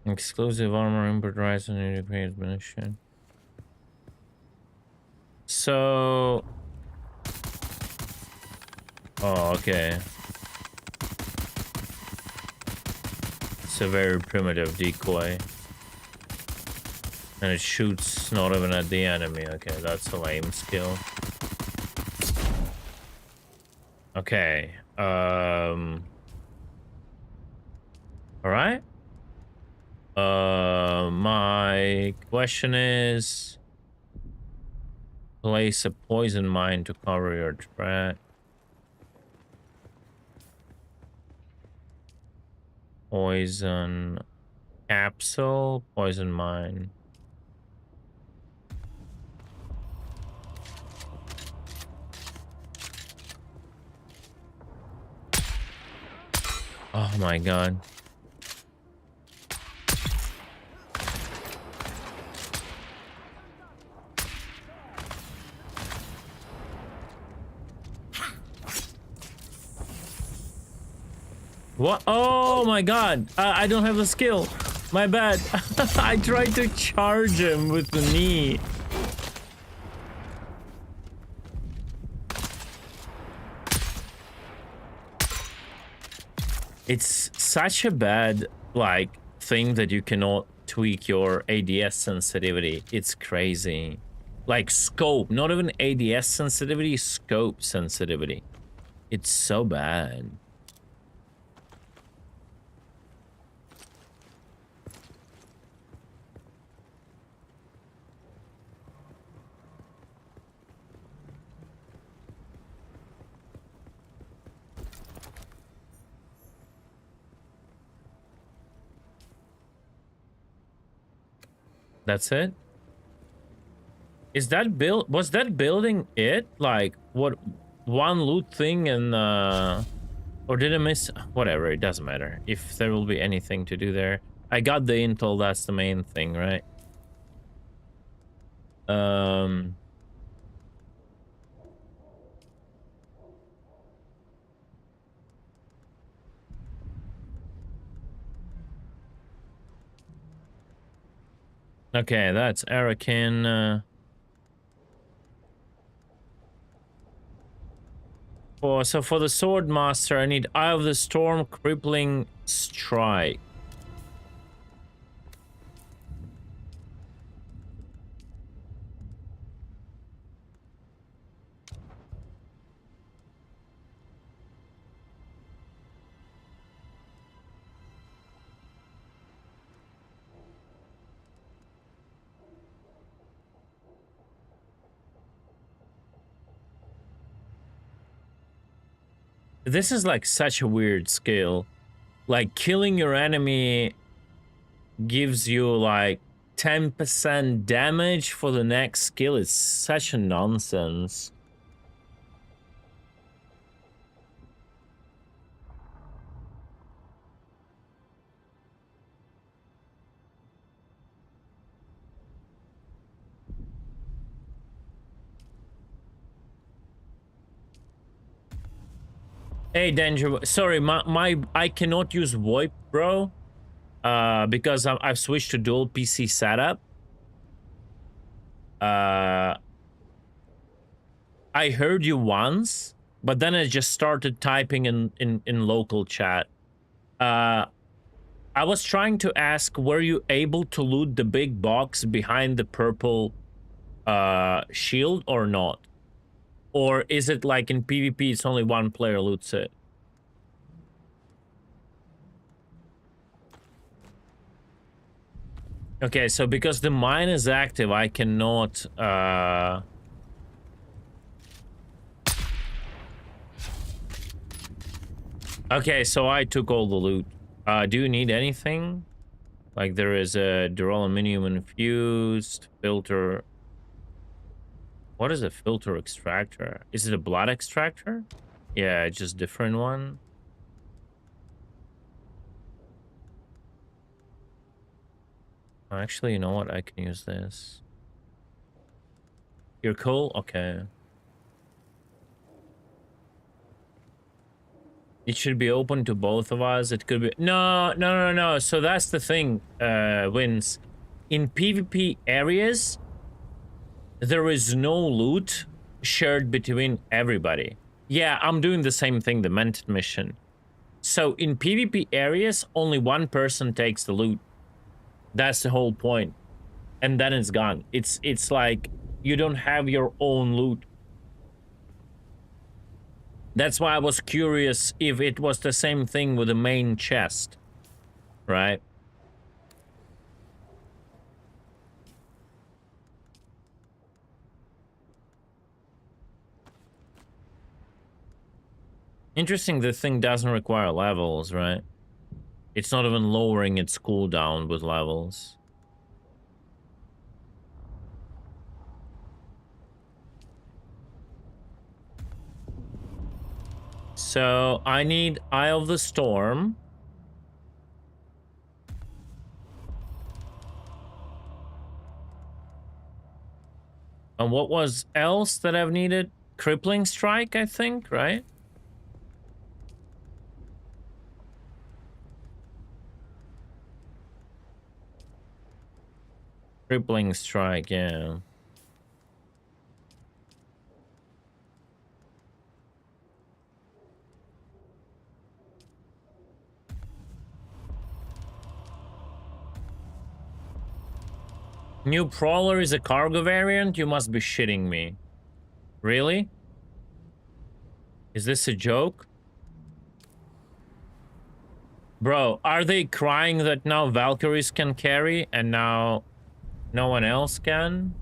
Exclusive armor input rise and repairs munition. So... Oh, okay. It's a very primitive decoy. And it shoots not even at the enemy. Okay, that's a lame skill. Okay. Alright. My question is... Place a poison mine to cover your track. Poison capsule, poison mine. Oh my god. What? Oh my god. I don't have the skill. My bad. I tried to charge him with the knee. It's such a bad, like, thing that you cannot tweak your ADS sensitivity. It's crazy. Like, scope. Not even ADS sensitivity, scope sensitivity. It's so bad. That's it? Is that build? Was that building it? Like, what? One loot thing and or did I miss? Whatever, it doesn't matter. If there will be anything to do there. I got the intel, that's the main thing, right? Okay, that's Arakin. So for the Sword Master, I need Eye of the Storm, Crippling Strike. This is like such a weird skill. Like, killing your enemy gives you like 10% damage for the next skill. It's such a nonsense. Hey, Danger. Sorry, I cannot use VoIP, bro. Because I've switched to dual PC setup. I heard you once, but then I just started typing in local chat. I was trying to ask, were you able to loot the big box behind the purple shield or not? Or is it like in PvP, it's only one player loots it? Okay, so because the mine is active, I cannot... Okay, so I took all the loot. Do you need anything? Like, there is a duraluminum infused filter... What is a filter extractor? Is it a blood extractor? Yeah, just different one. Actually, you know what? I can use this. You're cool? Okay. It should be open to both of us. It could be... No. So that's the thing, Vince. In PvP areas, there is no loot shared between everybody. Yeah, I'm doing the same thing, the Mented mission. So in PvP areas, only one person takes the loot. That's the whole point. And then it's gone. It's like you don't have your own loot. That's why I was curious if it was the same thing with the main chest, right? Interesting, the thing doesn't require levels, right? It's not even lowering its cooldown with levels. So I need Eye of the Storm. And what was else that I've needed? Crippling Strike, I think, right? Crippling Strike, yeah. New Prowler is a cargo variant? You must be shitting me. Really? Is this a joke? Bro, are they crying that now Valkyries can carry and now no one else can?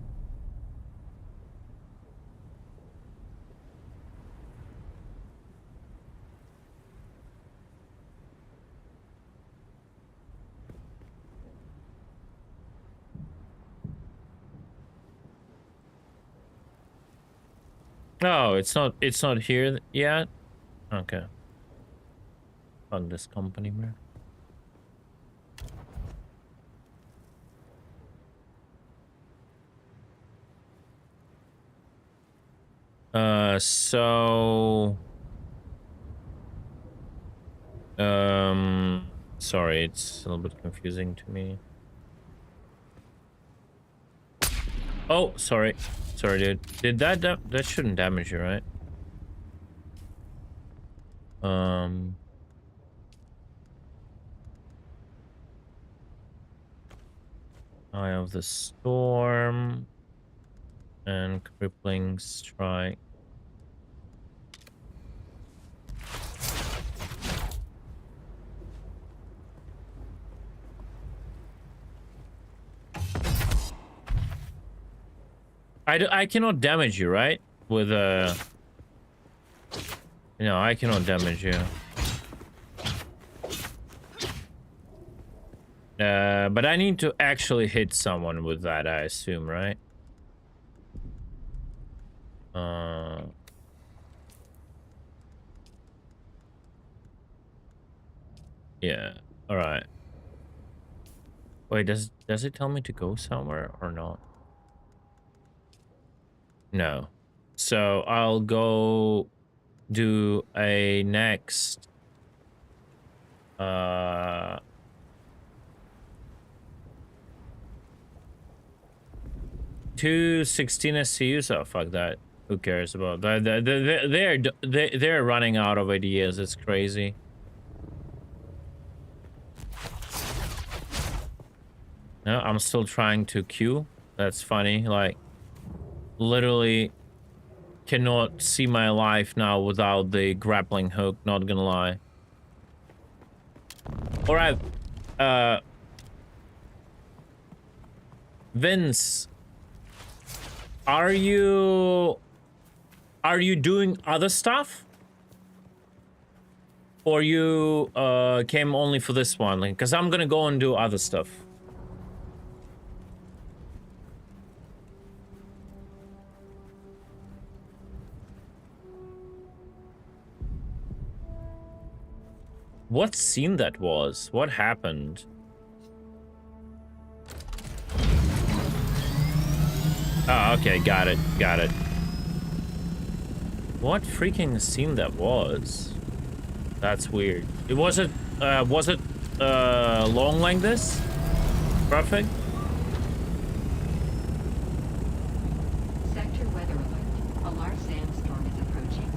No, it's not here yet. Okay. Fuck this company, man. Sorry, it's a little bit confusing to me. Oh, sorry, dude. Did that shouldn't damage you, right? Eye of the Storm and Crippling Strike. I cannot damage you, right? With a... No, I cannot damage you. But I need to actually hit someone with that, I assume, right? Yeah, alright. Wait, does it tell me to go somewhere or not? No. So I'll go do a next 216 SCUs. Oh, fuck that. Who cares about that? They're running out of ideas. It's crazy. No, I'm still trying to queue. That's funny. Like, literally cannot see my life now without the grappling hook, not gonna lie. Alright, Vince, are you doing other stuff? Or you came only for this one? Like, because I'm gonna go and do other stuff. what scene that was? What happened? Oh, okay, got it. What freaking scene that was? That's weird. Was it long like this? Perfect. Sector weather alert. A large sandstorm is approaching.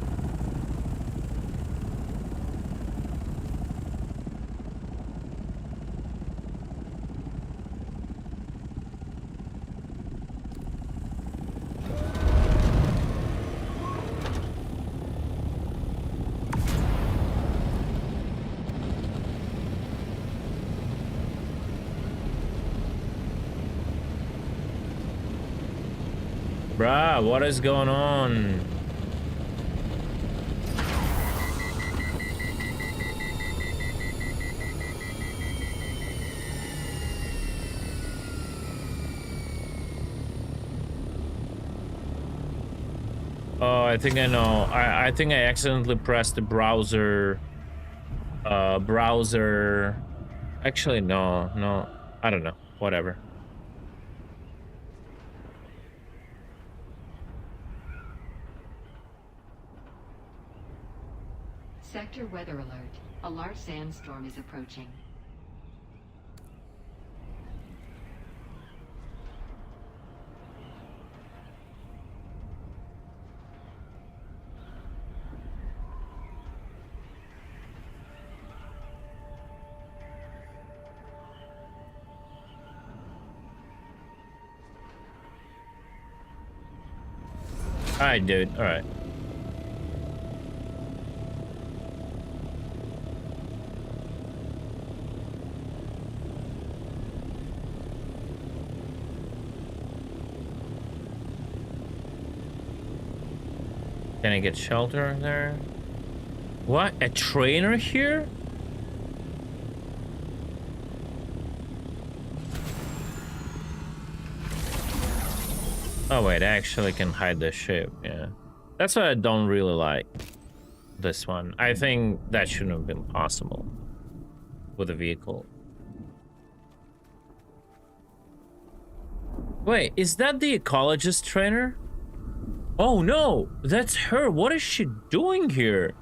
Bruh, what is going on? Oh, I think I know. I think I accidentally pressed the browser. Actually, no. I don't know. Whatever. Sector weather alert. A large sandstorm is approaching. Alright, dude. Alright. Can I get shelter there? What? A trainer here? Oh wait, I actually can hide the ship, yeah. That's why I don't really like this one. I think that shouldn't have been possible with a vehicle. Wait, is that the ecologist trainer? Oh no, that's her. What is she doing here?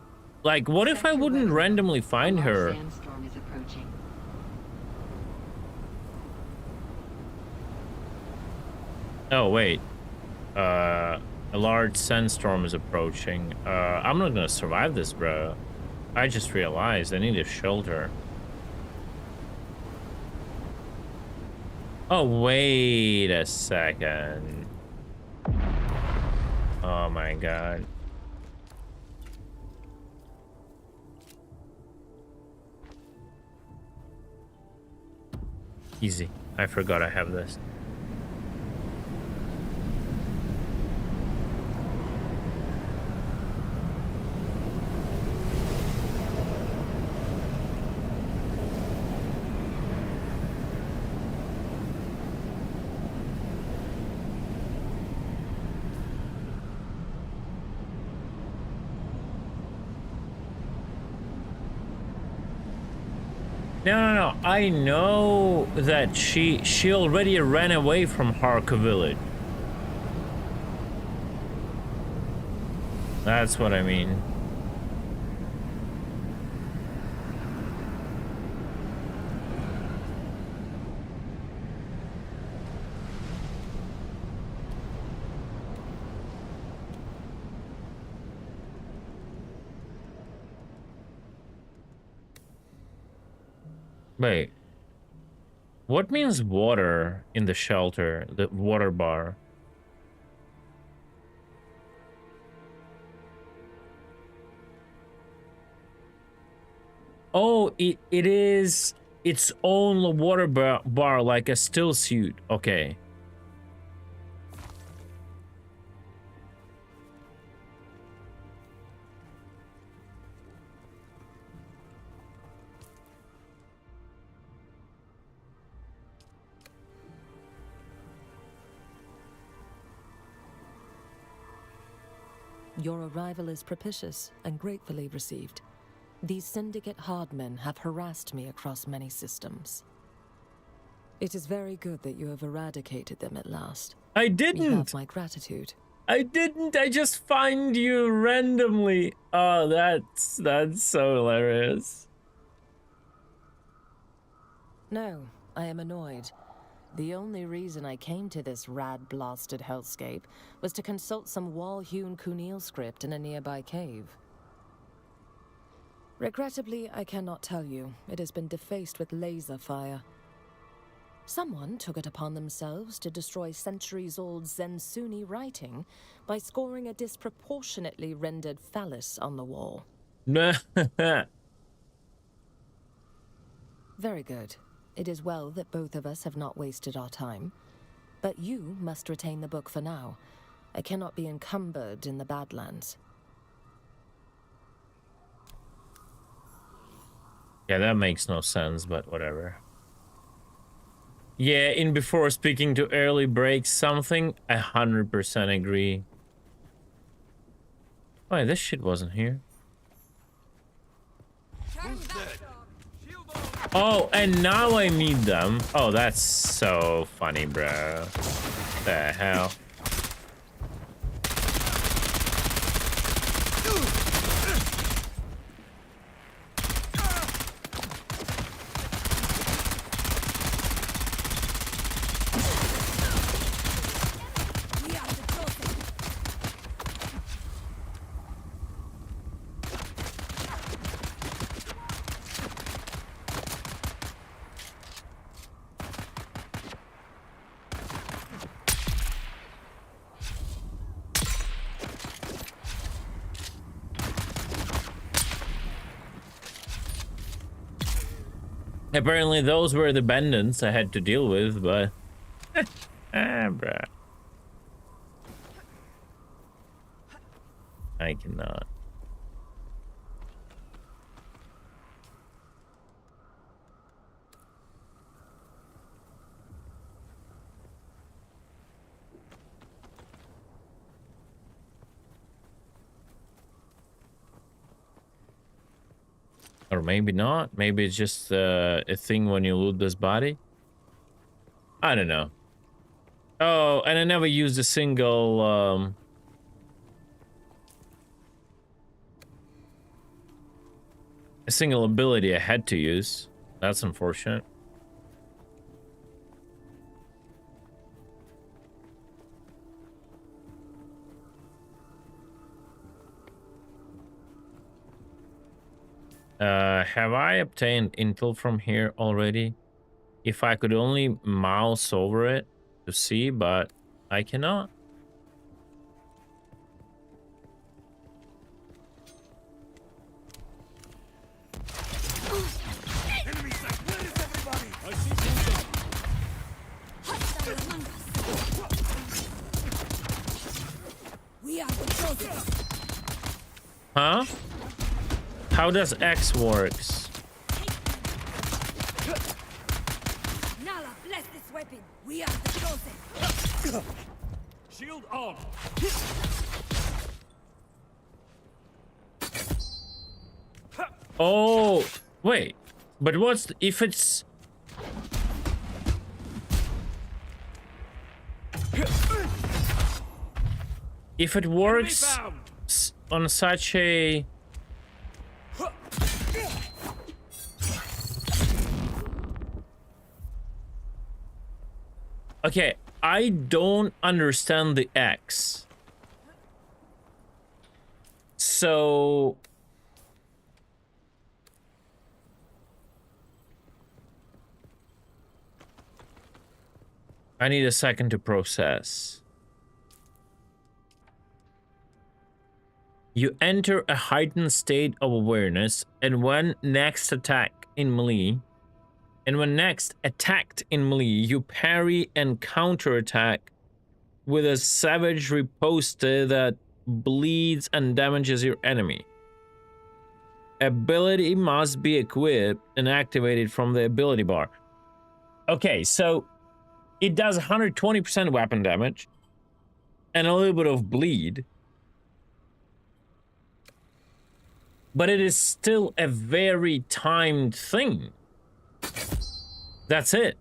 Like, what if I wouldn't randomly find her? Sandstorm is approaching. Oh wait, a large sandstorm is approaching. I'm not gonna survive this, bro. I just realized I need a shelter. Oh, wait a second. Oh my god. Easy. I forgot I have this. No. I know that she already ran away from Harka Village. That's what I mean. Wait. What means water in the shelter? The water bar. Oh, it is its own water bar like a still suit. Okay. Your arrival is propitious and gratefully received. These Syndicate Hardmen have harassed me across many systems. It is very good that you have eradicated them at last. I didn't! You have my gratitude. I didn't! I just find you randomly! Oh, that's so hilarious. No, I am annoyed. The only reason I came to this rad-blasted hellscape was to consult some wall-hewn Kunil script in a nearby cave. Regrettably, I cannot tell you. It has been defaced with laser fire. Someone took it upon themselves to destroy centuries-old Zensuni writing by scoring a disproportionately rendered phallus on the wall. Very good. It is well that both of us have not wasted our time. But you must retain the book for now. I cannot be encumbered in the Badlands. Yeah, that makes no sense, but whatever. Yeah, in before speaking to early breaks something, 100% agree. Why, this shit wasn't here. Oh, and now I need them. Oh, that's so funny, bro. The hell? Apparently those were the bandits I had to deal with, but... bruh. I cannot. Or maybe not. Maybe it's just a thing when you loot this body. I don't know. Oh, and I never used a single ability I had to use. That's unfortunate. Have I obtained intel from here already? If I could only mouse over it to see, but I cannot. Huh? How does X works? Nala, bless this weapon. We are the chosen. Shield on. Oh, wait. But what's if it's if it works on such a okay, I don't understand the X. So I need a second to process. You enter a heightened state of awareness, and when next attacked in melee, you parry and counterattack with a savage riposte that bleeds and damages your enemy. Ability must be equipped and activated from the ability bar. Okay, so it does 120% weapon damage and a little bit of bleed. but it is still a very timed thing. That's it.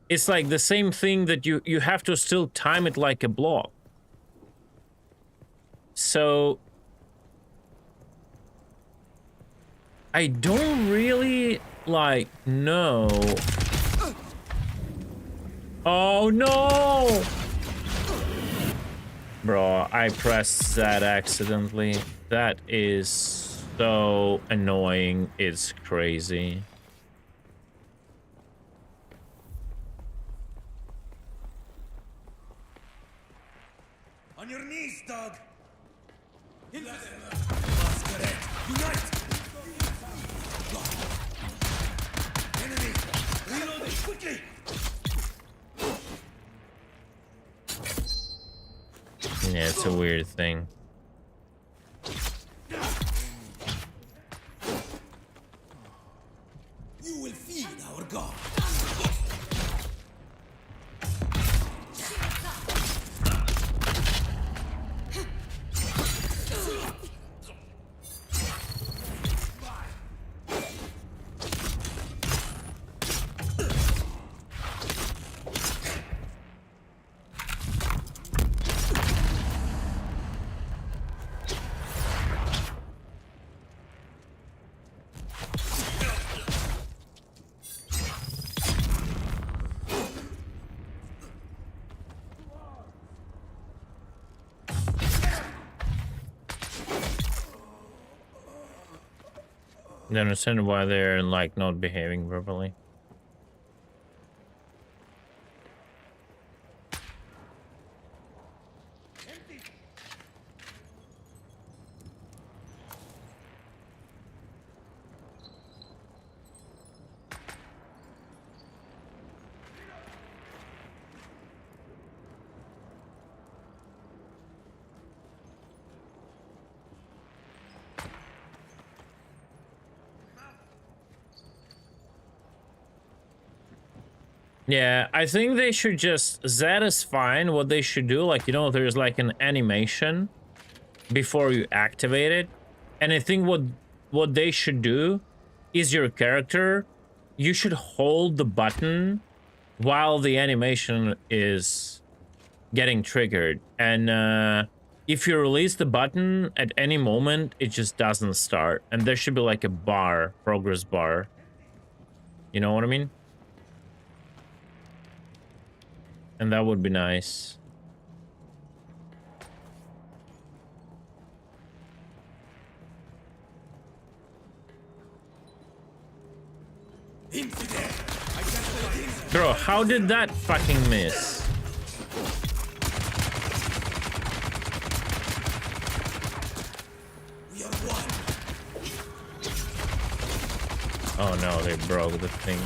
It's like the same thing that you have to still time it like a block. So I don't really like know. Oh no! Bro, I pressed that accidentally. That is so annoying. It's crazy. On your knees, dog. Masquerade, unite! Enemy, reloading quickly! Yeah, it's a weird thing. You will feed our god. I don't understand why they're like not behaving properly. Yeah, I think they should just, that is fine. What they should do, like, you know, there's like an animation before you activate it. And I think what they should do is your character, you should hold the button while the animation is getting triggered. And if you release the button at any moment, it just doesn't start. And there should be like a bar, progress bar. You know what I mean? And that would be nice. Bro, how did that fucking miss? Oh no, they broke the thing.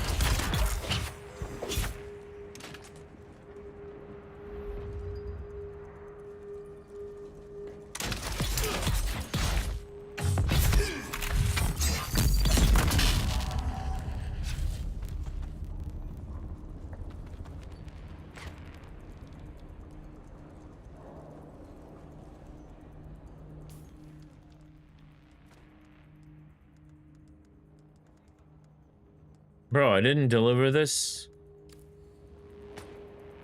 Bro, I didn't deliver this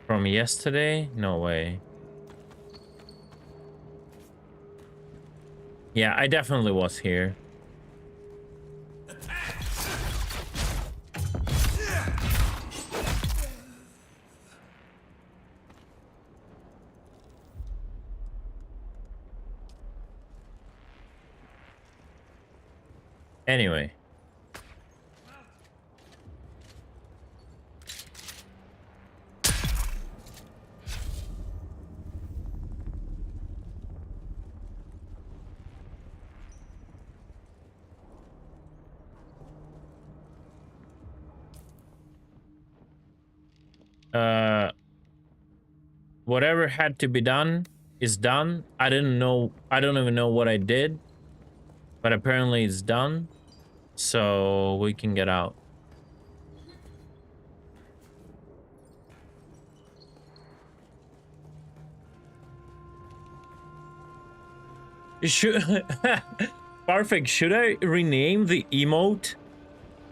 from yesterday? No way. Yeah, I definitely was here. Anyway. Whatever had to be done is done. I don't even know what I did, but apparently it's done, so we can get out. You should Perfect. Should I rename the emote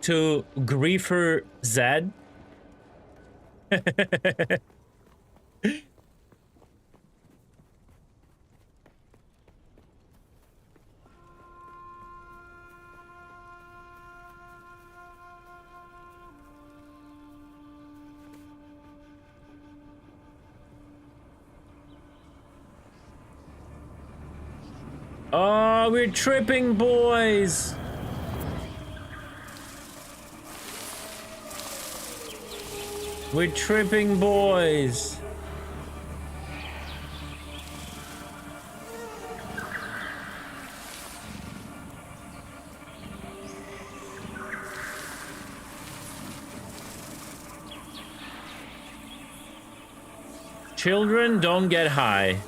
to Griefer Zed? Oh, we're tripping, boys. We're tripping, boys. Children, don't get high.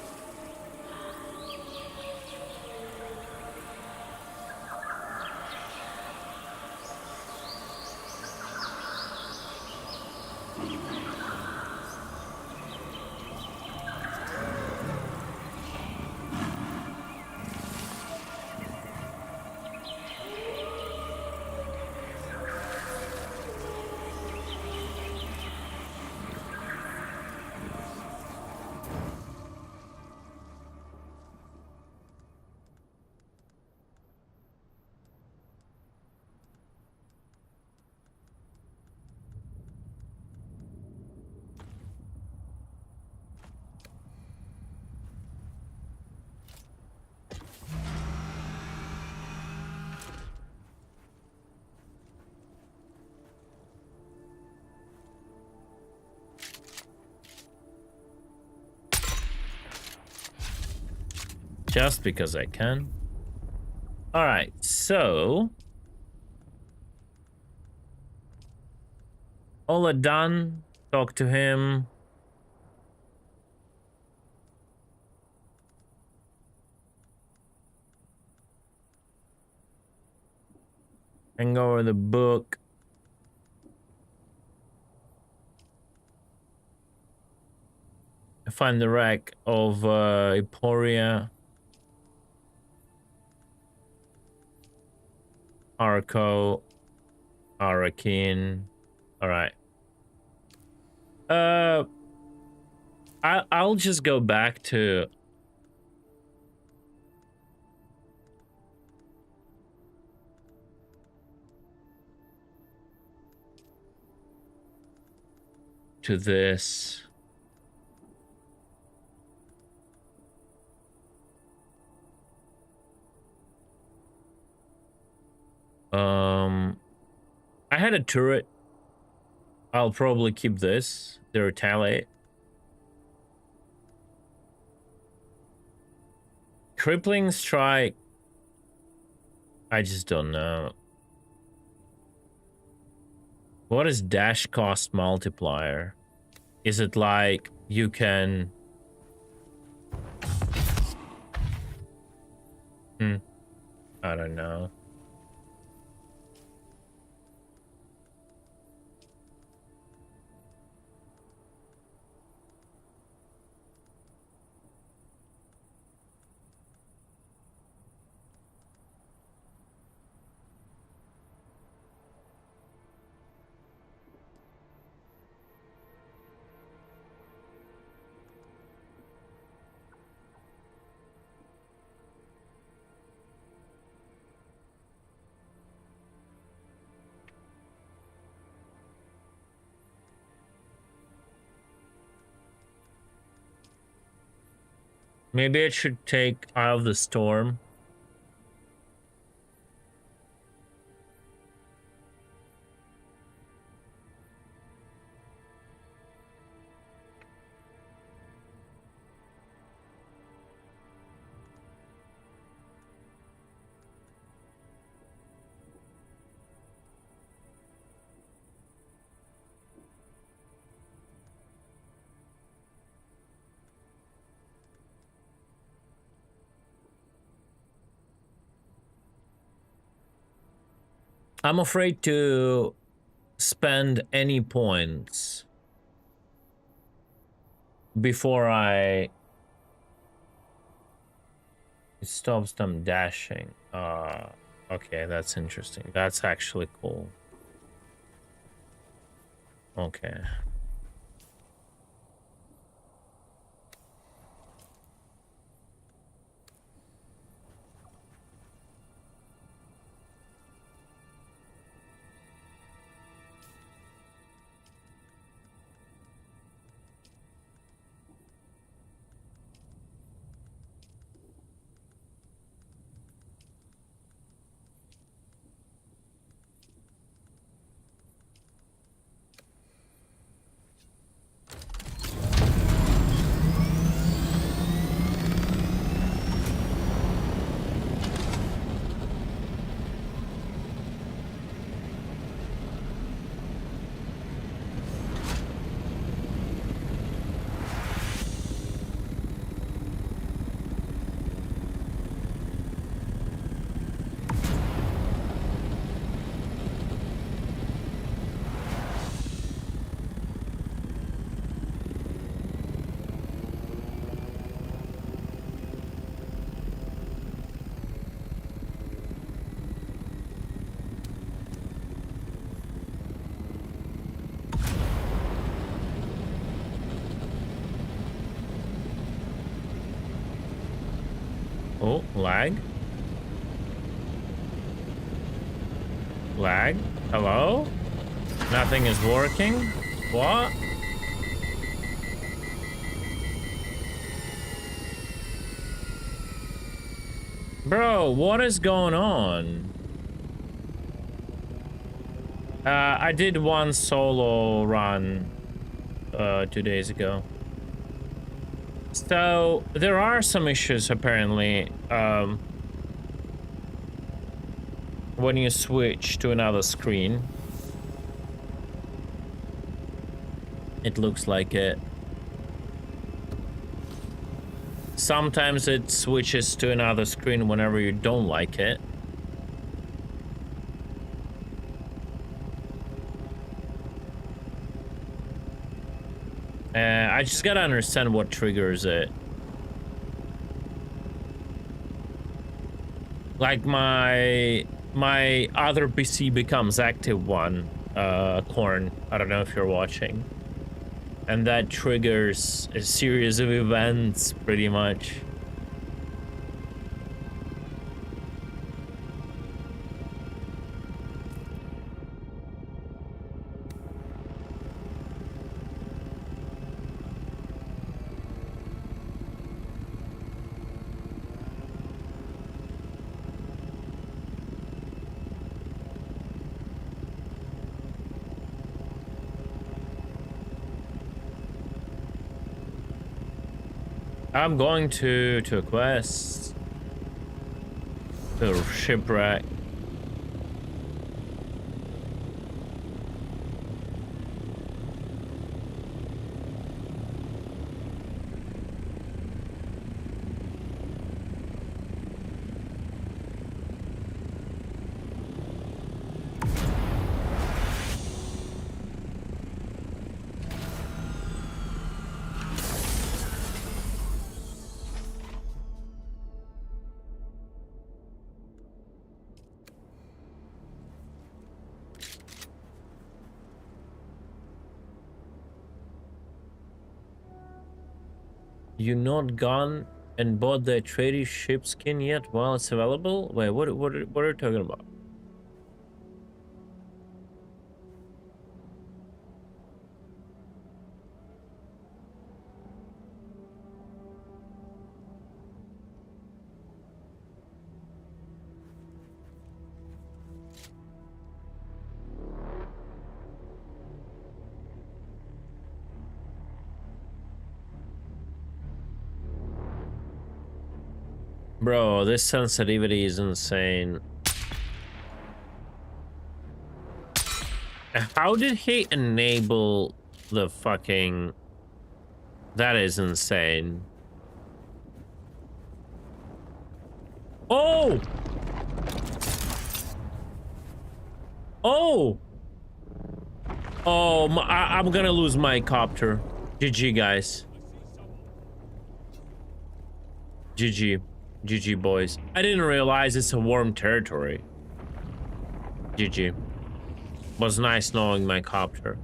Just because I can. All right, so Ola done. Talk to him. And go over the book. Find the wreck of Emporia. Arco, Arakin. All right. I'll just go back to this. I had a turret. I'll probably keep this. The retaliate. Crippling strike. I just don't know. What is dash cost multiplier? Is it like you can... I don't know. Maybe it should take Eye of the Storm. I'm afraid to spend any points before I It stops them dashing. Okay, that's interesting. That's actually cool. Okay. Oh, lag? Lag? Hello? Nothing is working? What? Bro, what is going on? I did one solo run 2 days ago. So there are some issues apparently when you switch to another screen. It looks like it. Sometimes it switches to another screen whenever you don't like it. I just gotta understand what triggers it. Like my other PC becomes active one, Corn. I don't know if you're watching. And that triggers a series of events, pretty much. I'm going to a quest. The shipwreck. You not gone and bought the Atreides ship skin yet while it's available? Wait, what are you talking about? Bro, this sensitivity is insane. How did he enable the fucking... That is insane. Oh! Oh! Oh, I'm gonna lose my copter. GG, guys. GG. GG, boys. I didn't realize it's a warm territory. GG. Was nice knowing my copter.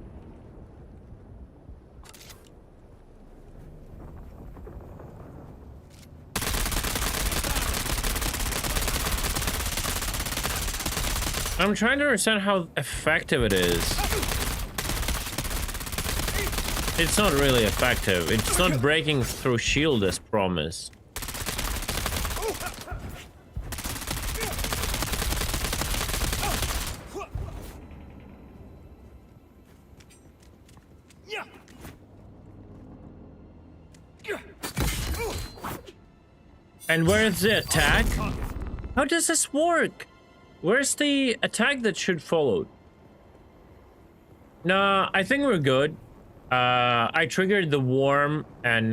I'm trying to understand how effective it is. It's not really effective. It's not breaking through shield as promised. And where's the attack? How does this work? Where's the attack that should follow? Nah, I think we're good. I triggered the worm and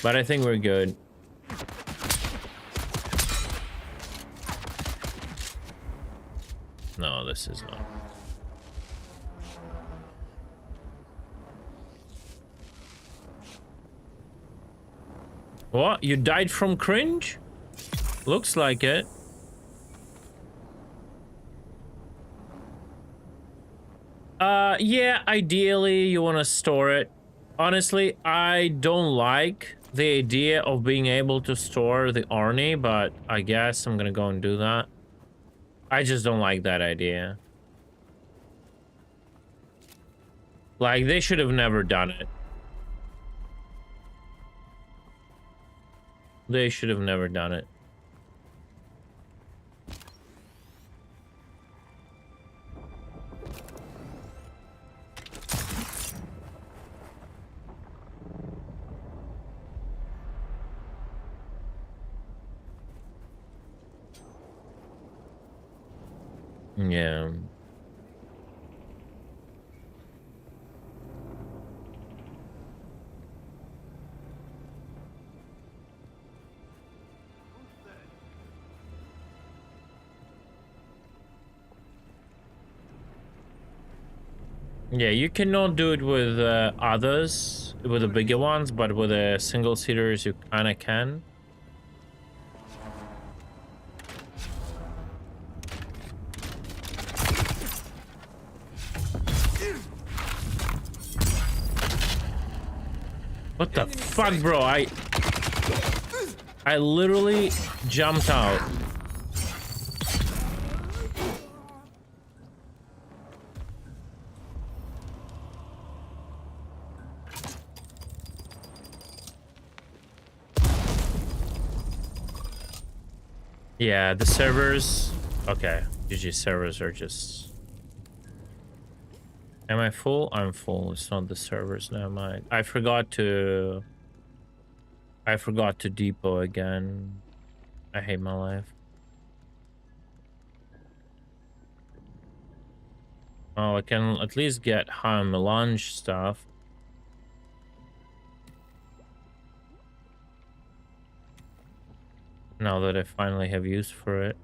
but I think we're good. No, this is not. What? You died from cringe? Looks like it. Yeah, ideally you want to store it. Honestly, I don't like the idea of being able to store the Arnie, but I guess I'm gonna go and do that. I just don't like that idea. Like, they should have never done it. They should have never done it. Yeah. Yeah, you cannot do it with others, with the bigger ones, but with the single seaters you kinda can. What the fuck, bro? I literally jumped out. Yeah, the servers. Okay, GG servers are just. Am I full? I'm full. It's not the servers. Never mind. I forgot to depot again. I hate my life. Oh, I can at least get high melange stuff. Now that I finally have use for it.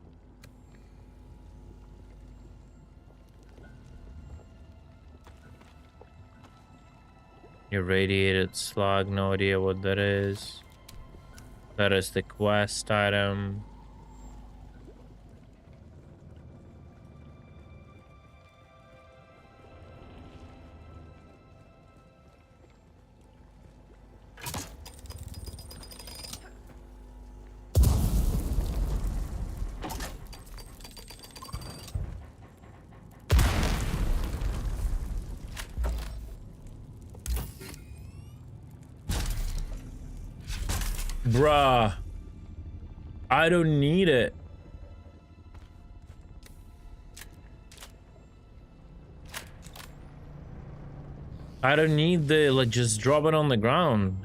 Irradiated slug, no idea what that is. That is the quest item. Bruh, I don't need it. I don't need the, like, just drop it on the ground.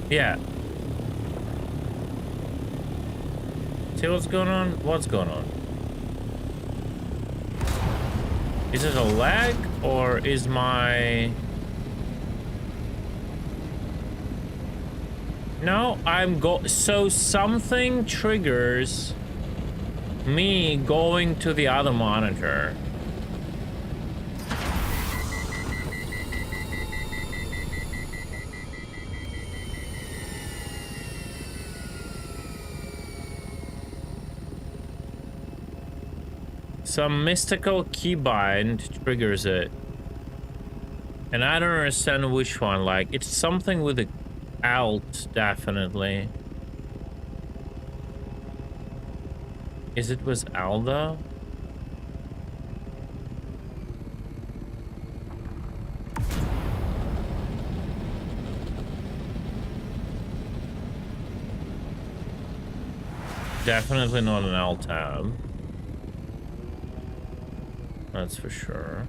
Yeah. See what's going on? What's going on? Is it a lag or is my... No, so something triggers me going to the other monitor. Some mystical keybind triggers it. And I don't understand which one. Like, it's something with the Alt, definitely. Is it was Alda? Definitely not an Alt tab. That's for sure.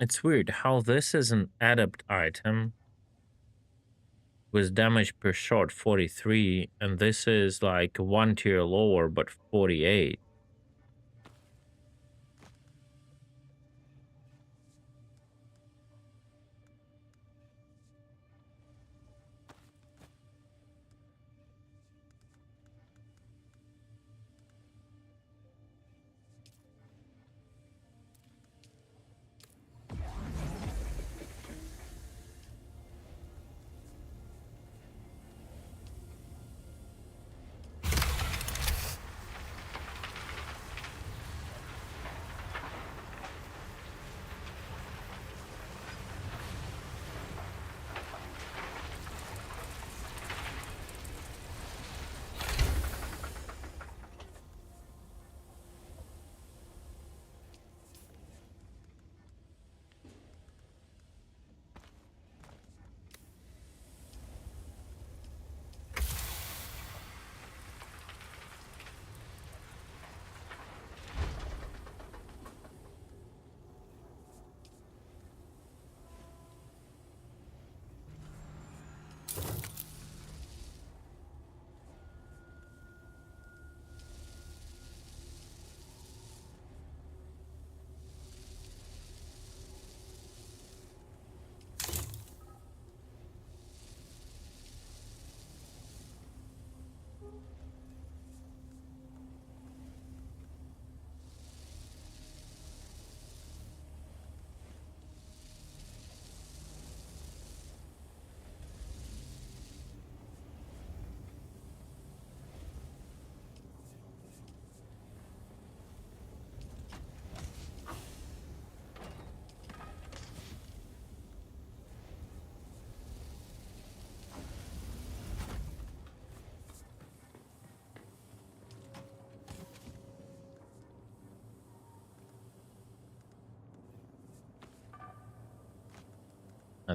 It's weird how this is an adept item with damage per shot 43, and this is like one tier lower but 48.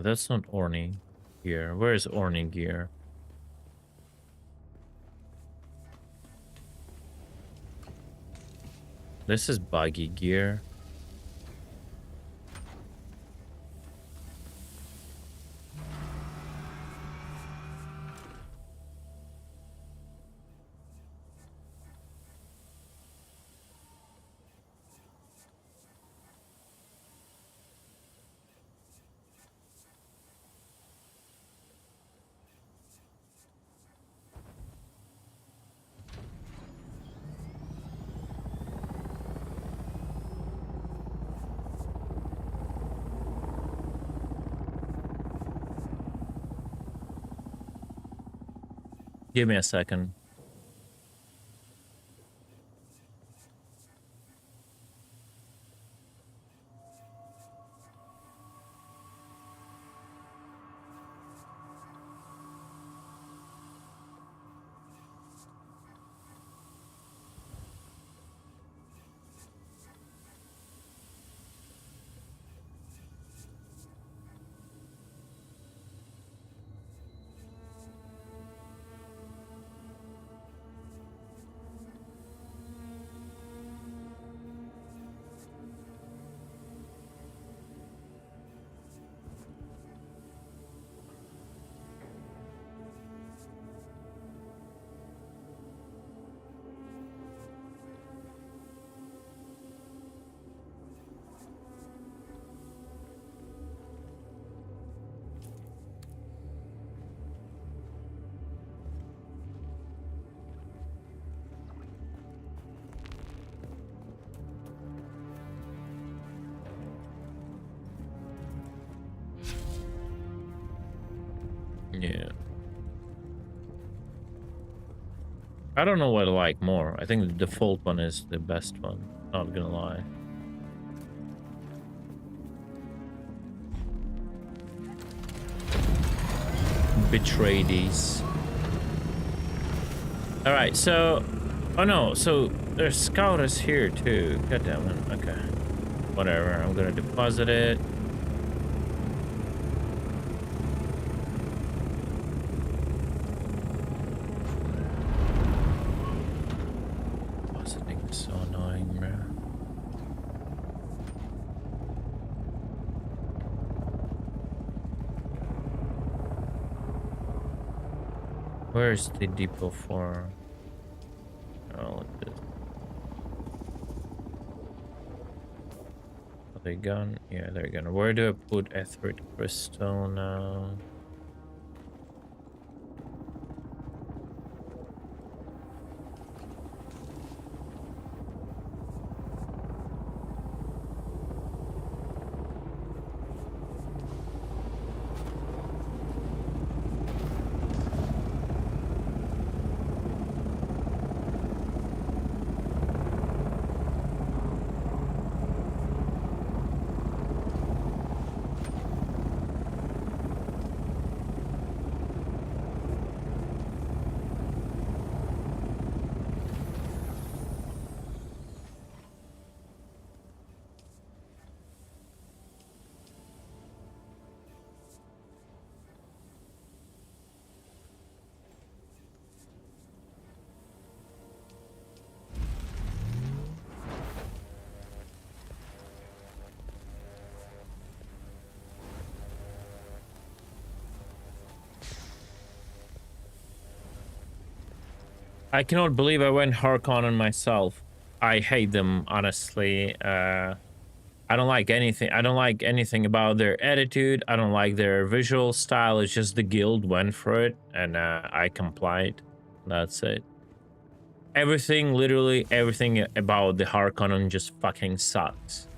That's not Orny gear. Where is Orny gear? This is buggy gear. Give me a second. Yeah. I don't know what I like more. I think the default one is the best one. Not gonna lie. Betrayed. Alright, so... Oh no, so there's scouters here too. God damn it. Okay. Whatever, I'm gonna deposit it. Depositing is so annoying, bro. Where's the depot for? Oh, look at this. Are they gone? Yeah, they're gone. Where do I put Aetheryte Crystal now? I cannot believe I went Harkonnen myself. I hate them, honestly. I don't like anything. I don't like anything about their attitude. I don't like their visual style. It's just the guild went for it, and I complied. That's it. Everything, literally everything about the Harkonnen just fucking sucks.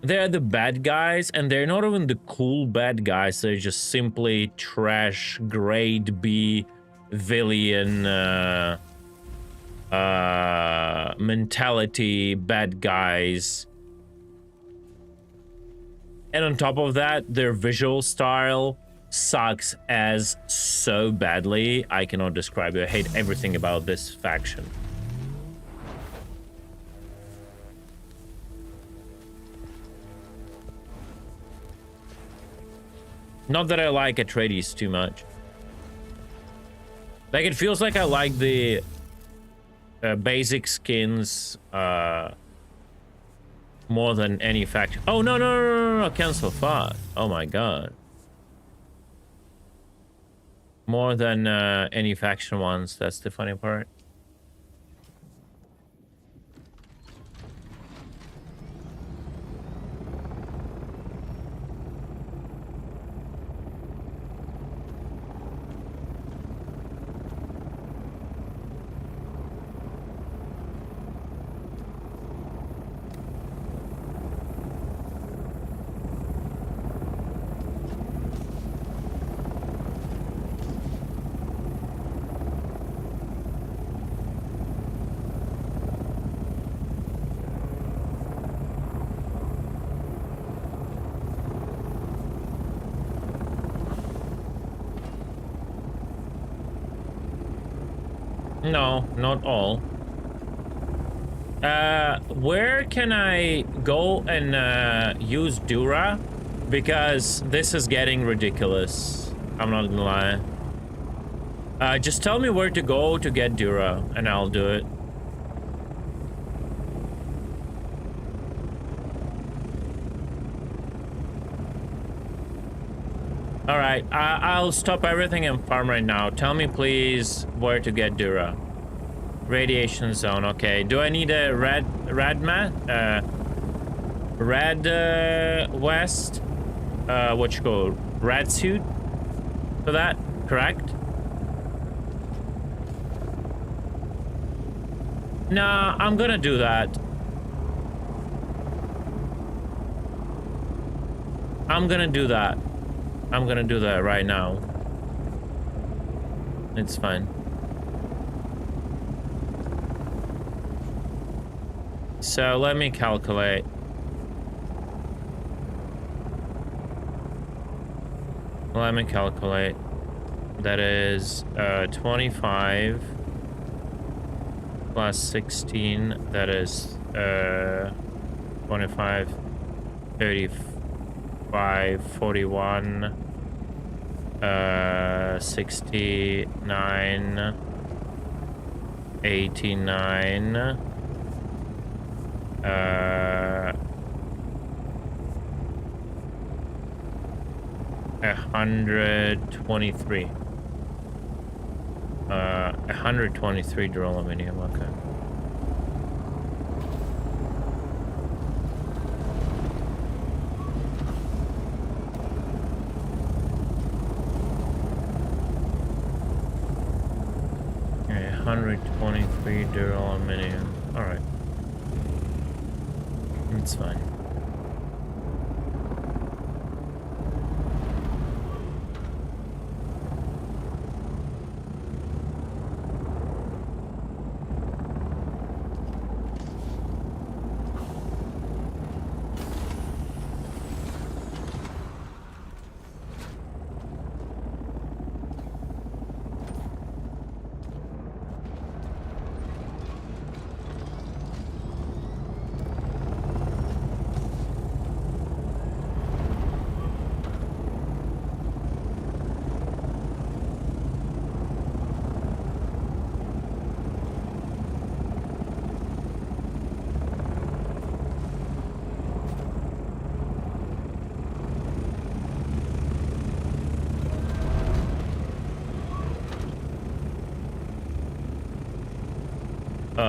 They're the bad guys, and they're not even the cool bad guys. They're just simply trash, grade B, villain mentality bad guys. And on top of that, their visual style sucks as so badly. I cannot describe it. I hate everything about this faction. Not that I like Atreides too much. Like, it feels like I like the basic skins more than any faction. Oh, no, cancel 5. Oh my god. More than any faction ones, that's the funny part. No, not all. Where can I go and use Dura? Because this is getting ridiculous. I'm not gonna lie. Just tell me where to go to get Dura, and I'll do it. Alright, I'll stop everything and farm right now. Tell me, please, where to get Dura. Radiation zone, okay. Do I need a red vest? What you call red suit for that, correct? Nah, I'm gonna do that. I'm gonna do that. I'm gonna do that right now. It's fine. So let me calculate. That is 25 plus 16. That is 25, 35, 41, 69, 89, 123. 123 duraluminum, okay. Okay, 123 duraluminum. Alright. It's fine.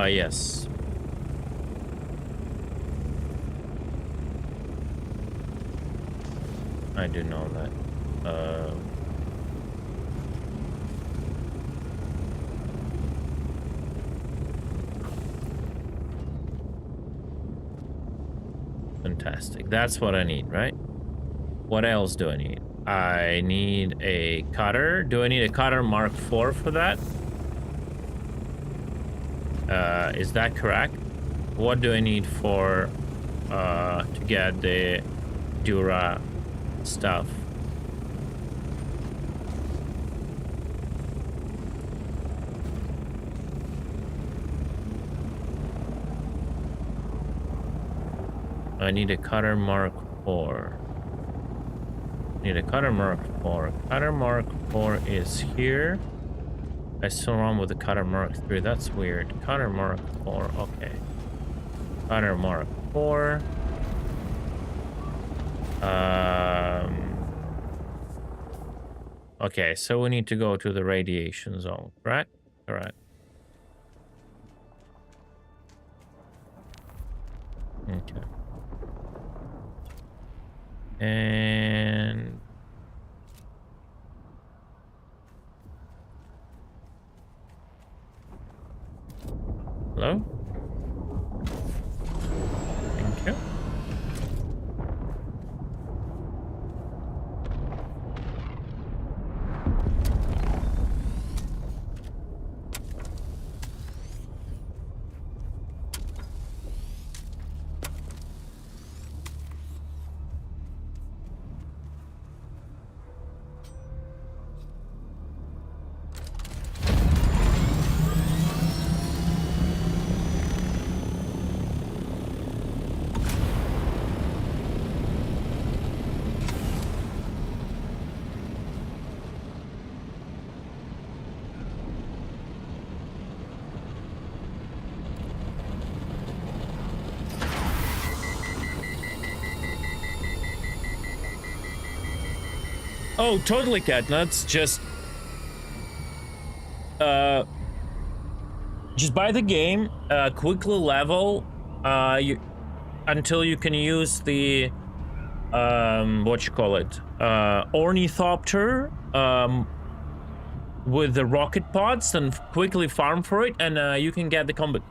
Yes. I do know that. Fantastic. That's what I need, right? What else do I need? I need a cutter. Do I need a cutter Mark IV for that? Is that correct? What do I need for to get the Dura stuff? I need a cutter Mark IV. Need a cutter Mark 4. Cutter Mark 4 is here. I still run with the cutter Mark 3. That's weird. Cutter Mark 4. Okay. Cutter Mark 4. Okay, so we need to go to the radiation zone, correct? Correct. Okay. And hello? Thank you. Oh, totally, Catnuts. Just buy the game, quickly level, until you can use the, what you call it, ornithopter, with the rocket pods, and quickly farm for it, and you can get the combat.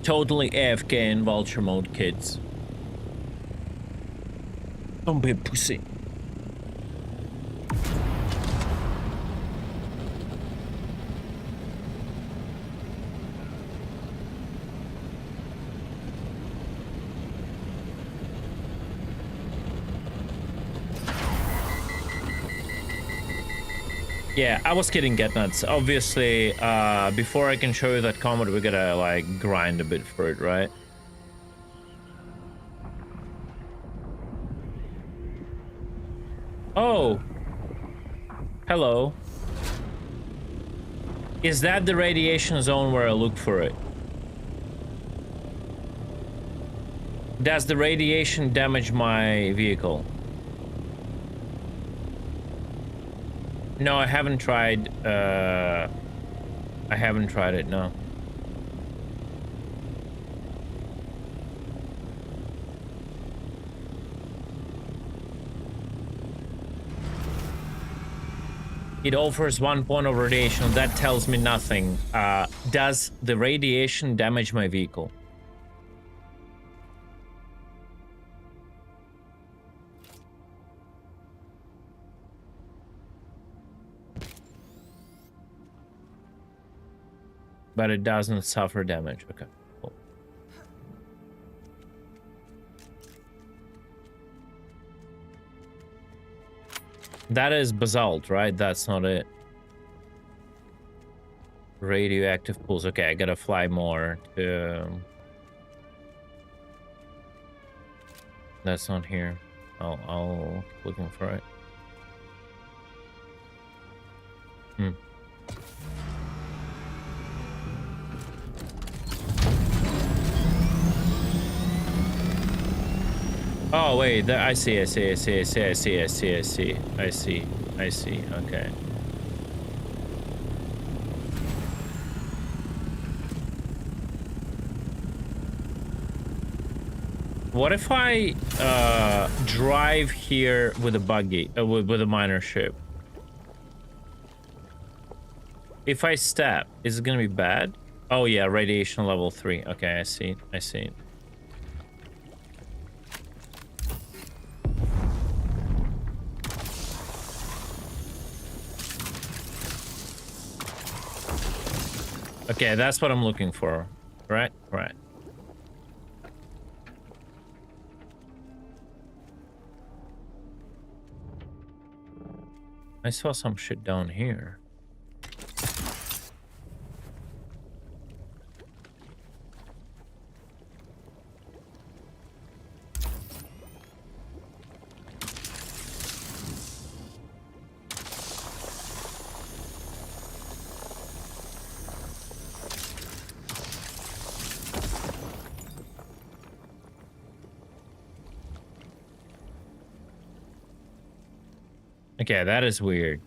Totally AFK in vulture mode, kids. Don't be a pussy. Yeah, I was kidding, Getnuts. Obviously, before I can show you that combat, we gotta, like, grind a bit for it, right? Oh! Hello. Is that the radiation zone where I look for it? Does the radiation damage my vehicle? No, I haven't tried. I haven't tried it, no. It offers 1 point of radiation. That tells me nothing. Does the radiation damage my vehicle? But it doesn't suffer damage. Okay, cool. That is basalt, right? That's not it. Radioactive pools. Okay, I gotta fly more to... That's not here. I'll keep looking for it. Oh wait, I see. I see. Okay. What if I drive here with a buggy, with a miner ship? If I step, is it gonna be bad? Oh yeah, radiation level 3. Okay, I see. Okay, that's what I'm looking for. Right? Right. I saw some shit down here. Okay, that is weird.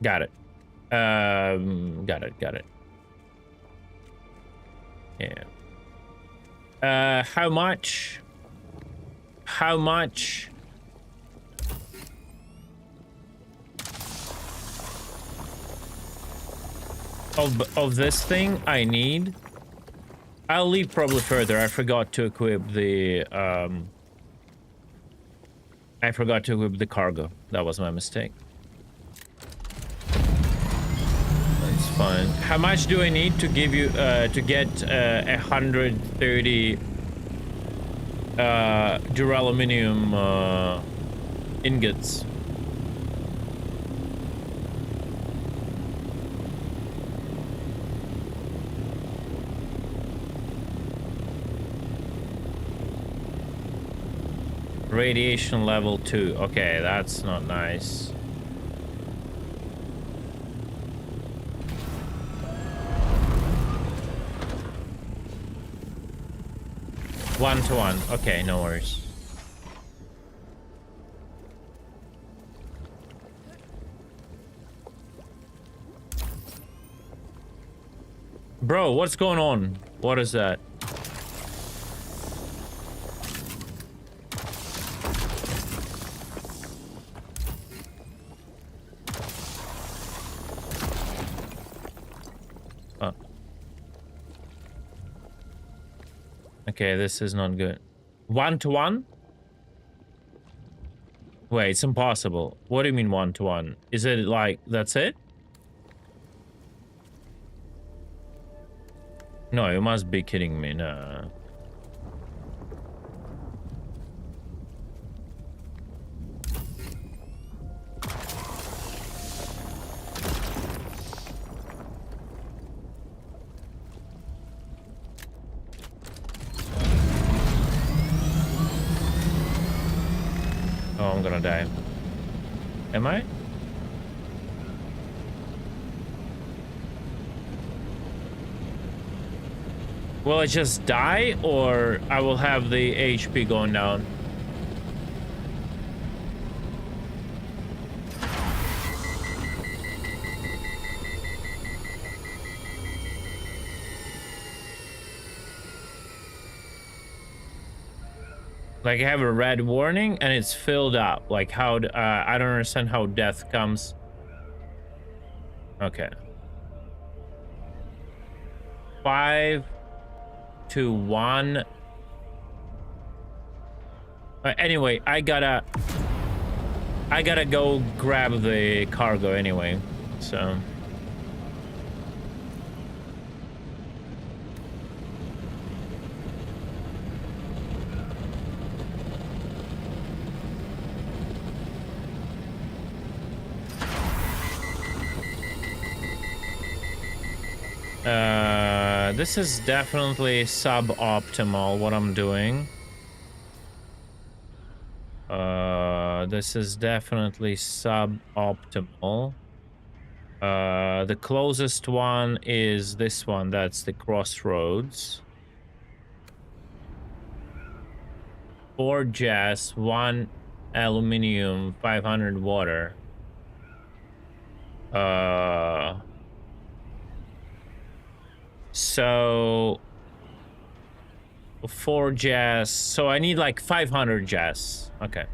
Got it. Got it. Yeah. How much of this thing I need? I'll leave probably further. I forgot to equip the cargo. That was my mistake. That's fine. How much do I need to give you to get 130 duraluminum ingots? Radiation level 2. Okay, that's not nice. One to one. Okay, no worries. Bro, what's going on? What is that? Okay, this is not good. 1 to 1? Wait, it's impossible. What do you mean 1 to 1? Is it like, that's it? No, you must be kidding me. No. Oh, I'm gonna die. Am I? Will I just die, or I will have the HP going down? Like, I have a red warning and it's filled up. Like, how I don't understand how death comes. Okay. 5 to 1. Anyway, I gotta go grab the cargo anyway, so. This is definitely suboptimal what I'm doing. This is definitely suboptimal. The closest one is this one, that's the crossroads. 4 gas, 1 aluminium, 500 water. So 4 jazz. So I need like 500 jazz. Okay.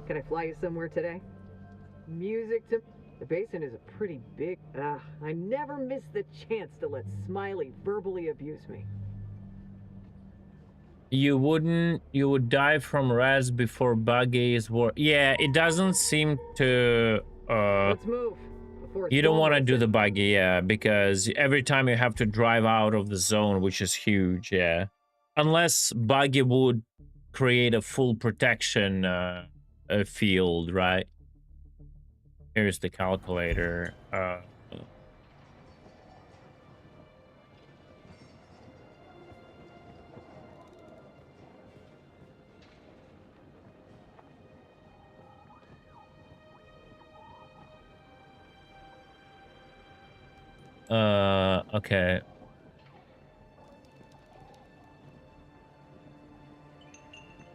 Can I fly you somewhere today? Music to... The basin is a pretty big... I never miss the chance to let Smiley verbally abuse me. You would die from res before buggies were... Yeah, it doesn't seem to... Let's move. You don't want to do the buggy, yeah, because every time you have to drive out of the zone, which is huge, yeah. Unless buggy would create a full protection field, right? Here's the calculator. Okay.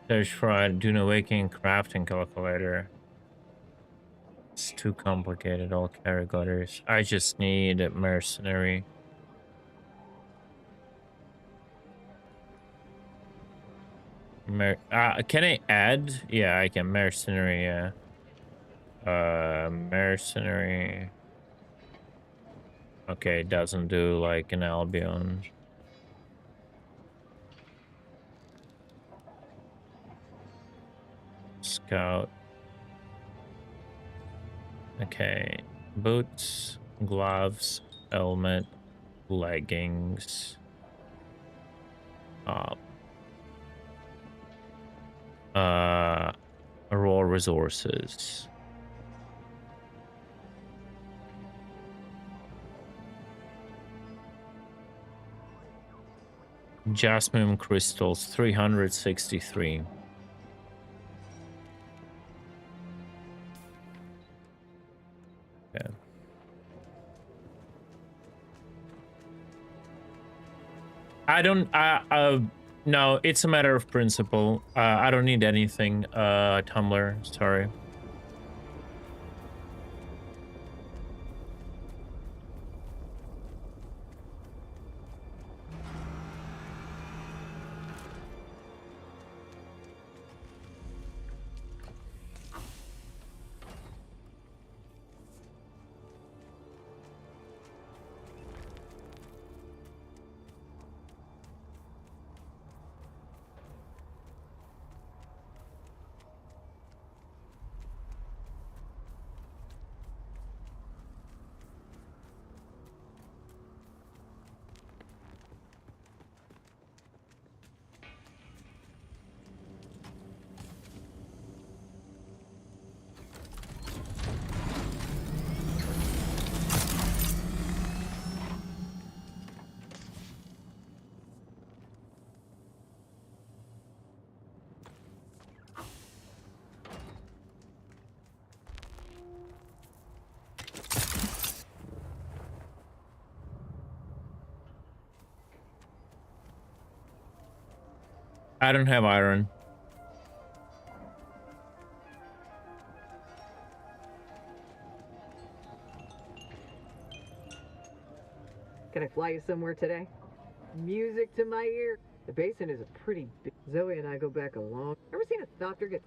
Search for a Dune Awakening crafting calculator. It's too complicated, all carry gutters. I just need a mercenary. Can I add? Yeah, I can. Mercenary, yeah. Mercenary. Okay, it doesn't do like an Albion. Scout. Okay, boots. Gloves, helmet, leggings. Raw resources. Jasmine crystals, 363. Okay. No, it's a matter of principle. I don't need anything, Tumblr, sorry. I don't have iron. Can I fly you somewhere today? Music to my ear. The basin is a pretty big... Zoe and I go back a long... Ever seen a doctor get...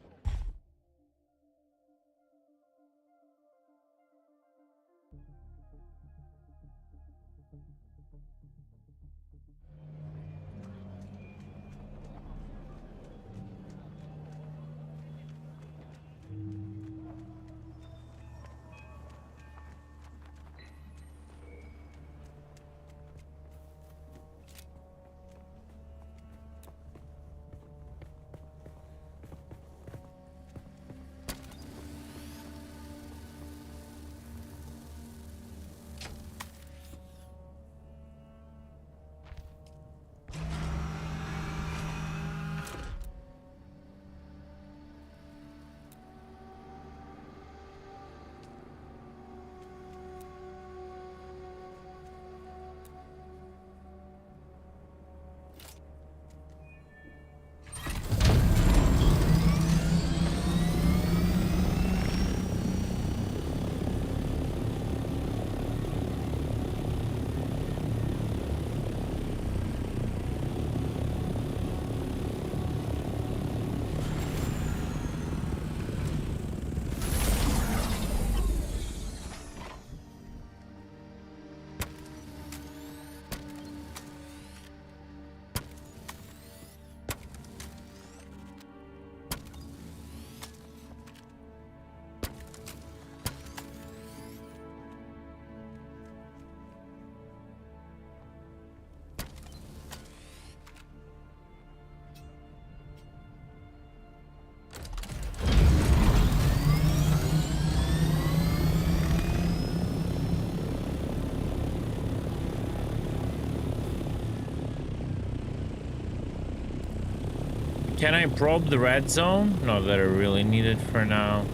Can I probe the red zone? Not that I really need it for now.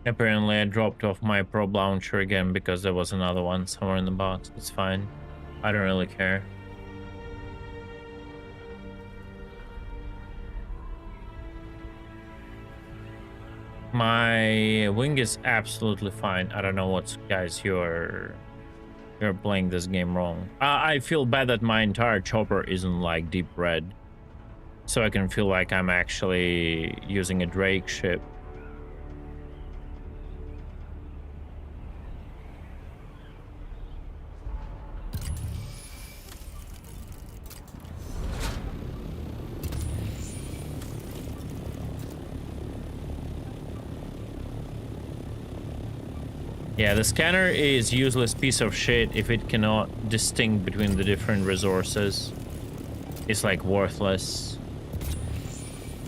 Apparently I dropped off my probe launcher again because there was another one somewhere in the box. It's fine. I don't really care. My wing is absolutely fine. I don't know what's, guys, you're playing this game wrong. I feel bad that my entire chopper isn't like deep red, so I can feel like I'm actually using a Drake ship. Yeah, the scanner is useless piece of shit if it cannot distinguish between the different resources. It's like worthless.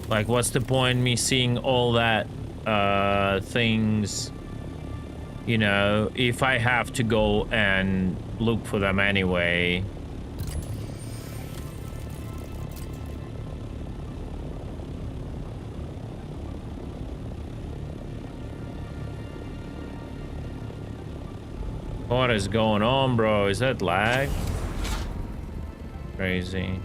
Like, what's the point me seeing all that things, you know, if I have to go and look for them anyway? What is going on, bro? Is that lag? Crazy.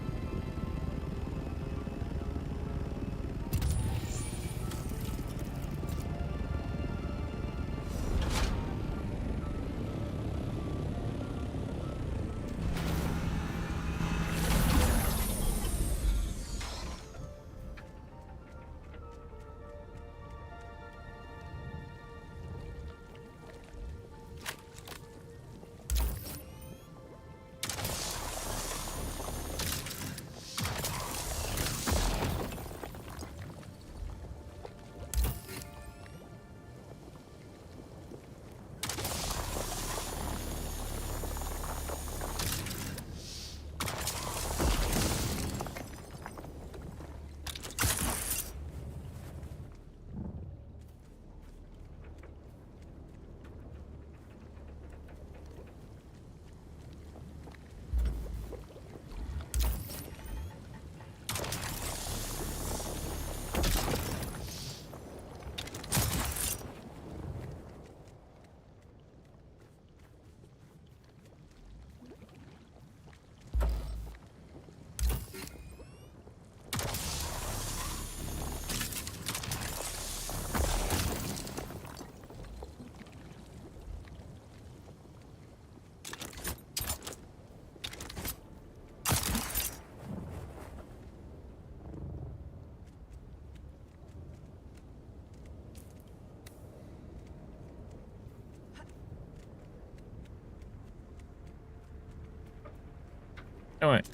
Oh wait.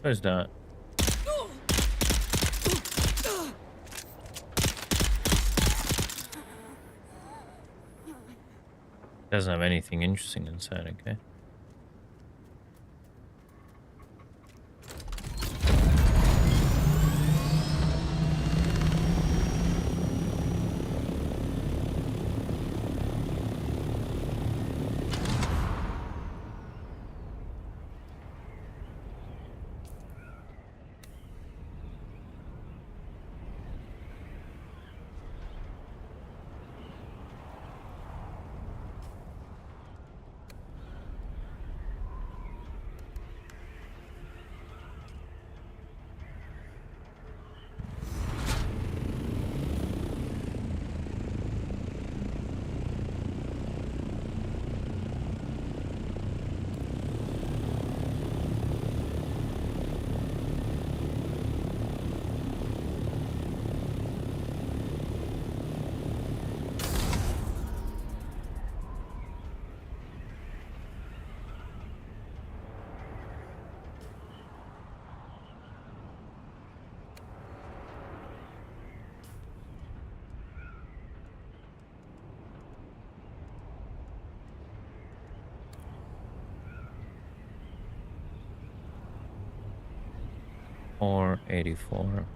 Where's that? Doesn't have anything interesting inside, okay? Or 84.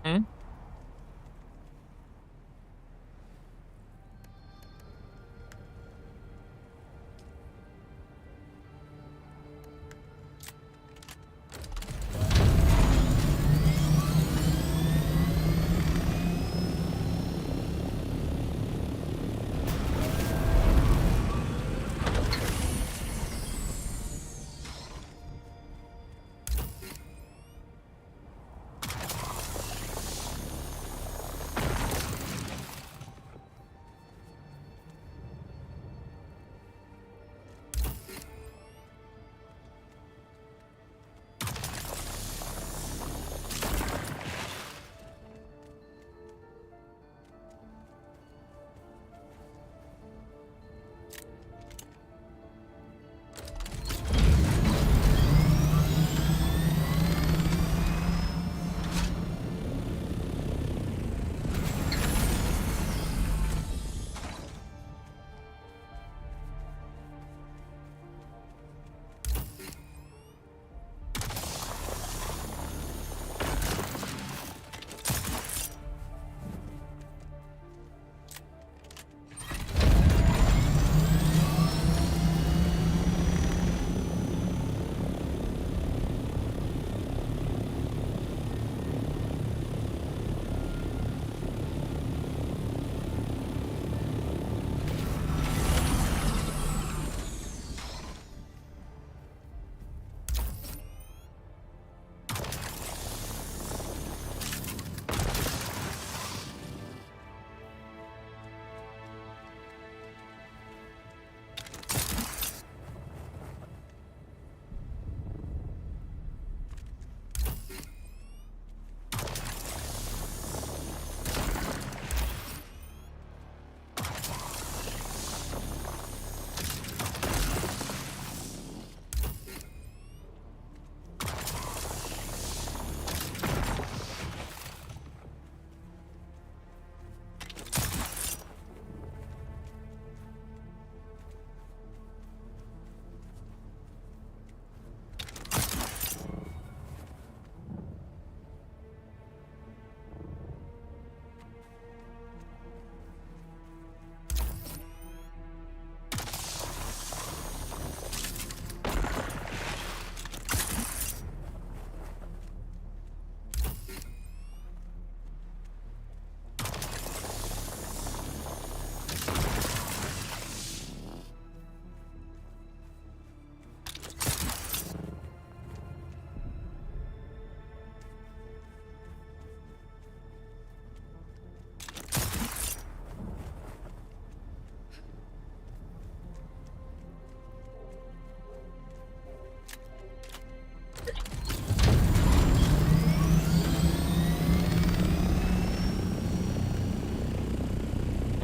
Hmm?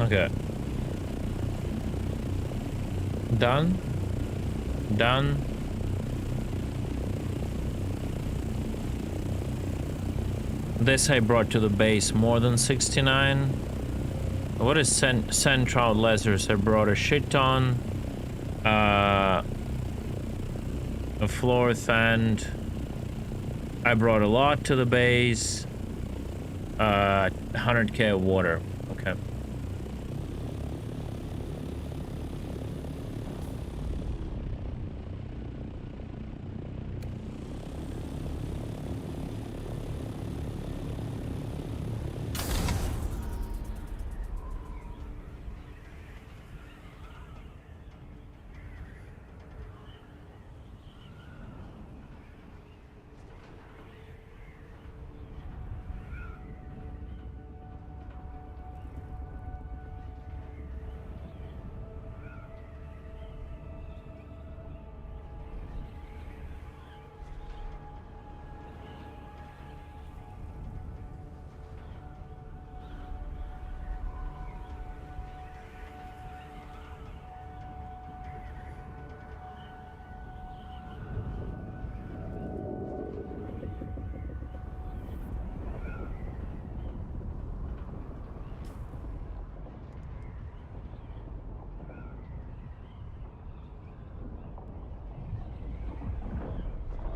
Okay. Done. Done. This I brought to the base more than 69. What is central lasers? I brought a shit ton. A floor and I brought a lot to the base. 100k of water. Okay.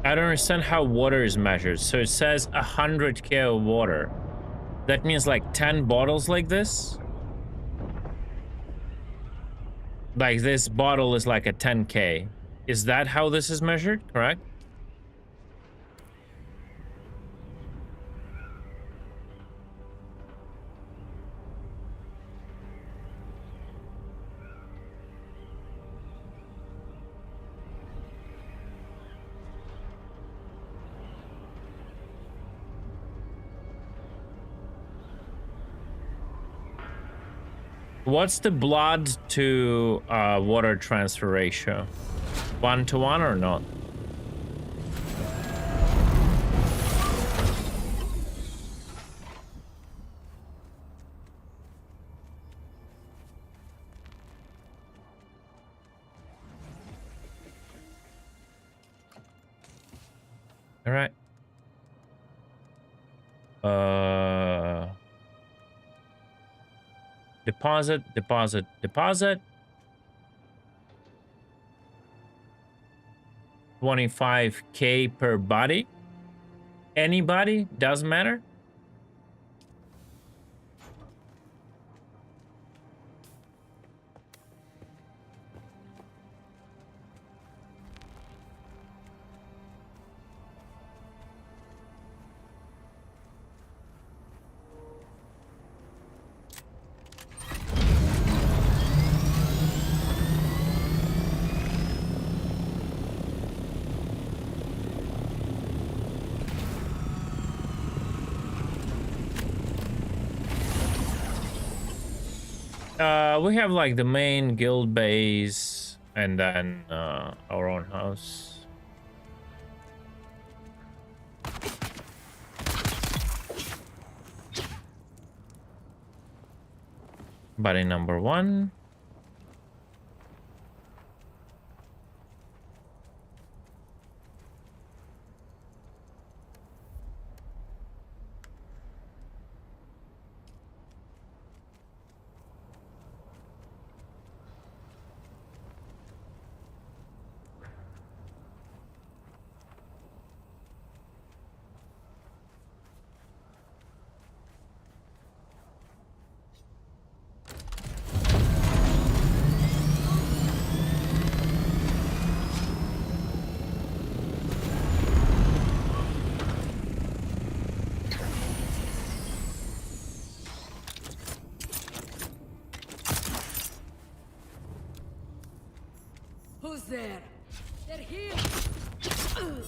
I don't understand how water is measured. So it says 100k of water. That means like 10 bottles like this. Like this bottle is like a 10K. Is that how this is measured? Correct? What's the blood to water transfer ratio? 1-to-1 or not? All right. Deposit, deposit, deposit. 25K per body. Anybody, doesn't matter. We have like the main guild base and then our own house. Body number 1. Who's there? They're here! Who?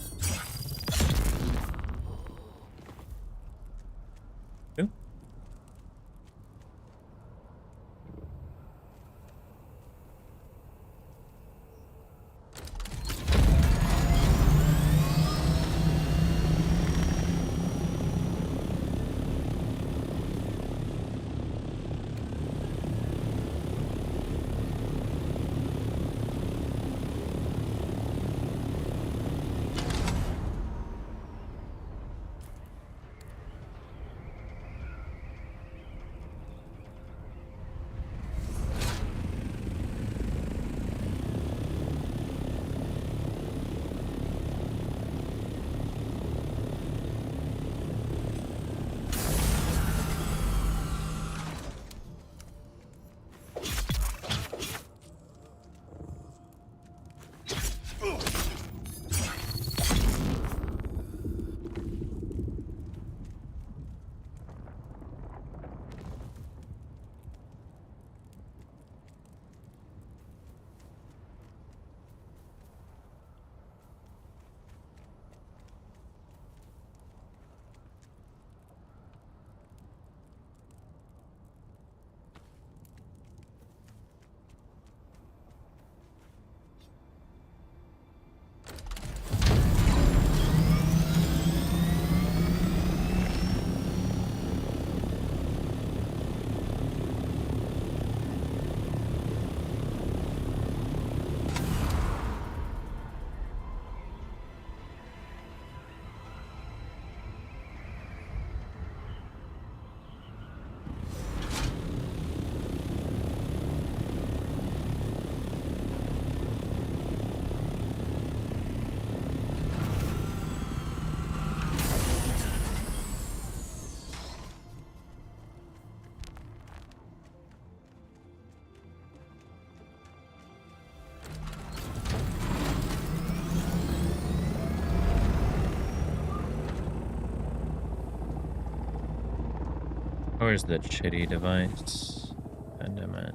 Where's that shitty device? God damn it.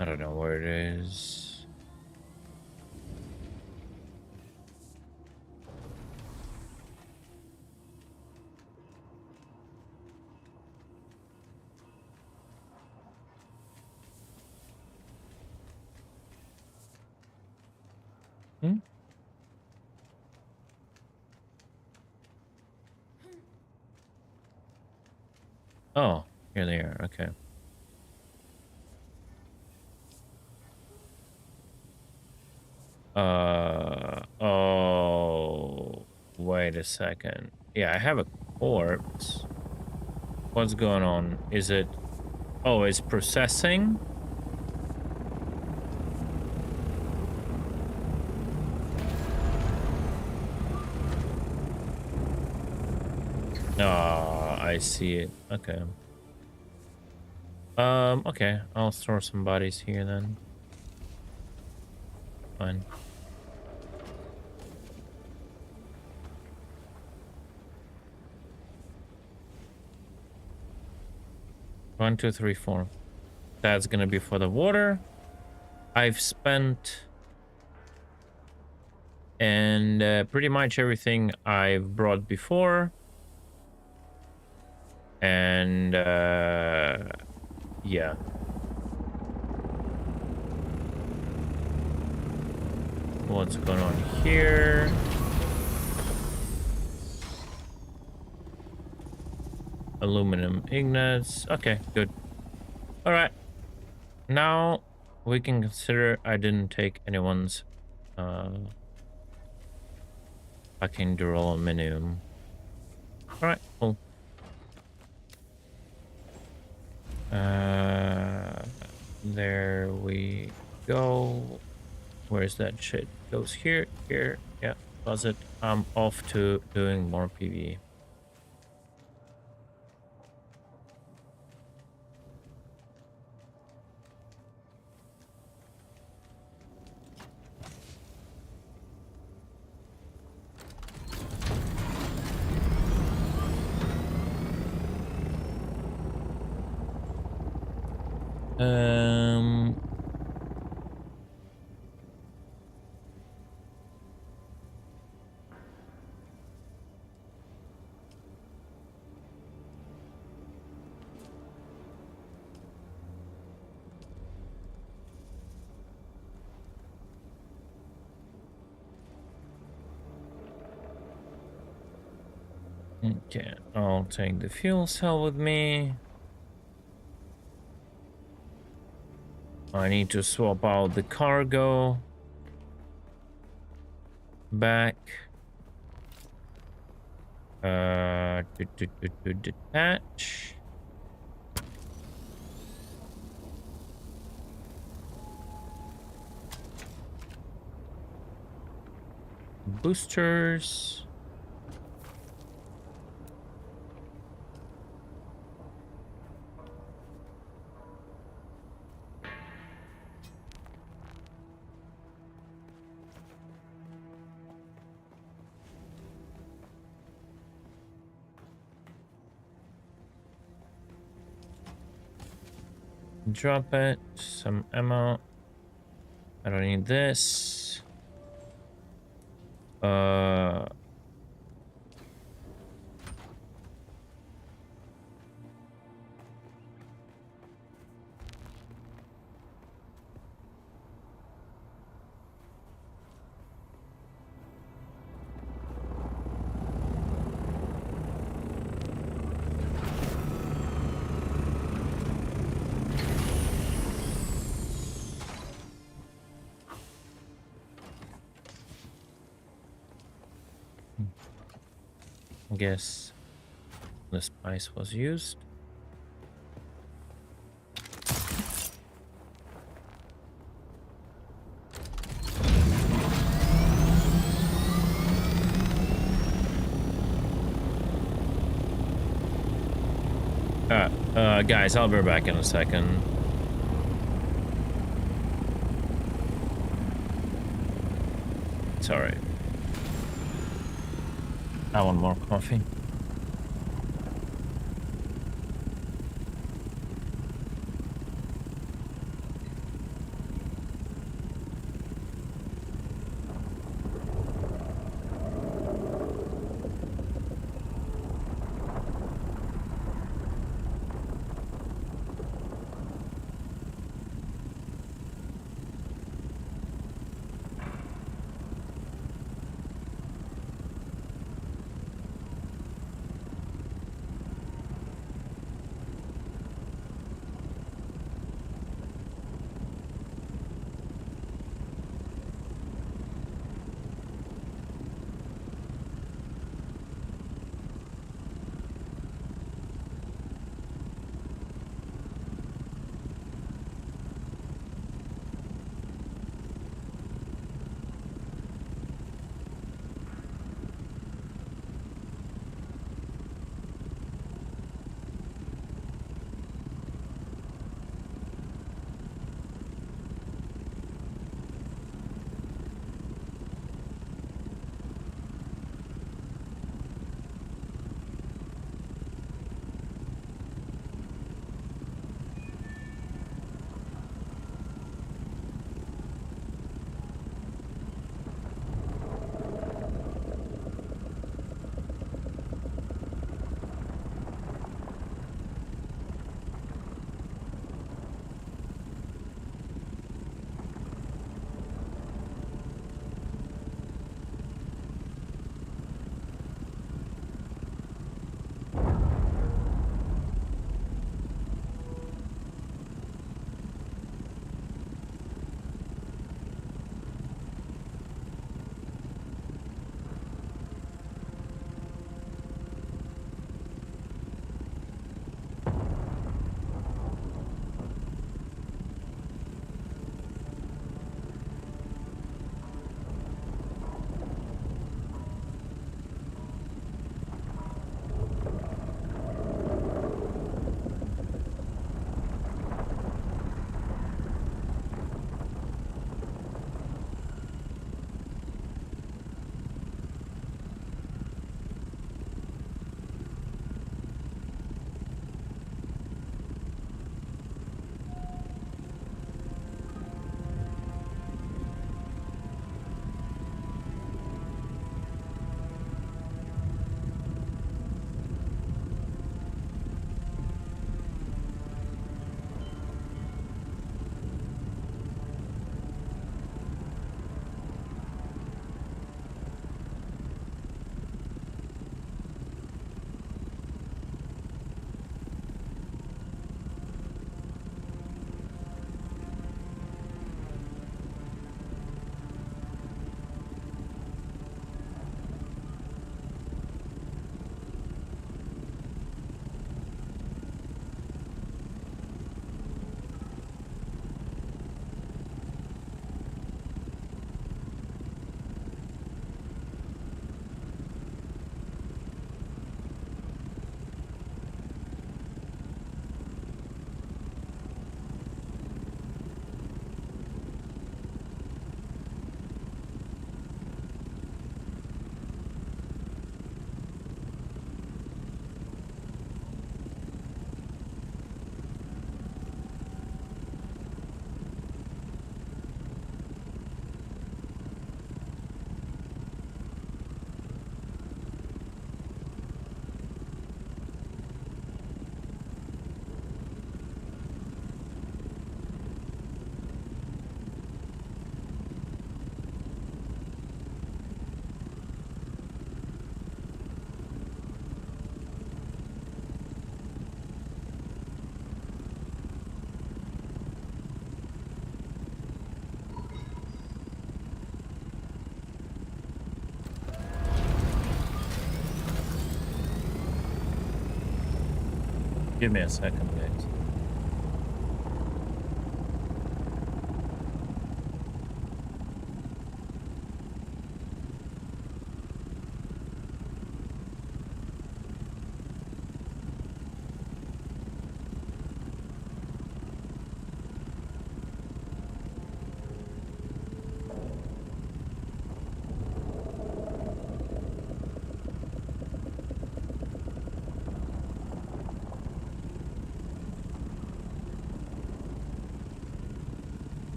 I don't know where it is. Hmm? Oh, here they are. Okay. Oh, wait a second. Yeah, I have a corpse. What's going on? Is it... Oh, it's processing? Ah, I see it. Okay. Okay. I'll throw some bodies here then. Fine. One, two, three, four. That's gonna be for the water. I've spent... And pretty much everything I've brought before. And yeah. What's going on here? Aluminum ingots. Okay, good. All right. Now we can consider I didn't take anyone's fucking duraluminum. All right, cool. There we go. Where's that shit? Goes here, here. Yeah, closet. I'm off to doing more PvE. Okay, I'll take the fuel cell with me. I need to swap out the cargo back. Detach. Boosters. Drop it. Some ammo. I don't need this. I guess the spice was used. Guys, I'll be back in a second. It's alright. I want more coffee. Give me a second, guys.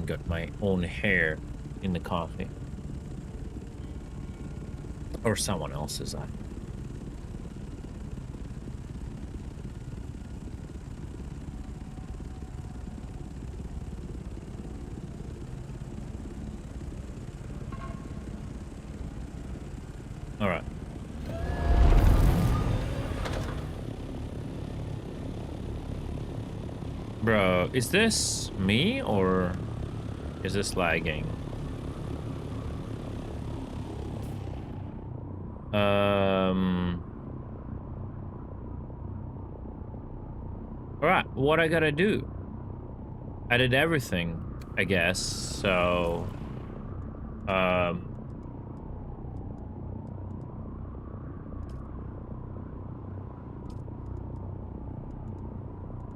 Got my own hair in the coffee. Or someone else's eye. All right. Bro, is this me or is this lagging? Alright, what I gotta do? I did everything, I guess, so...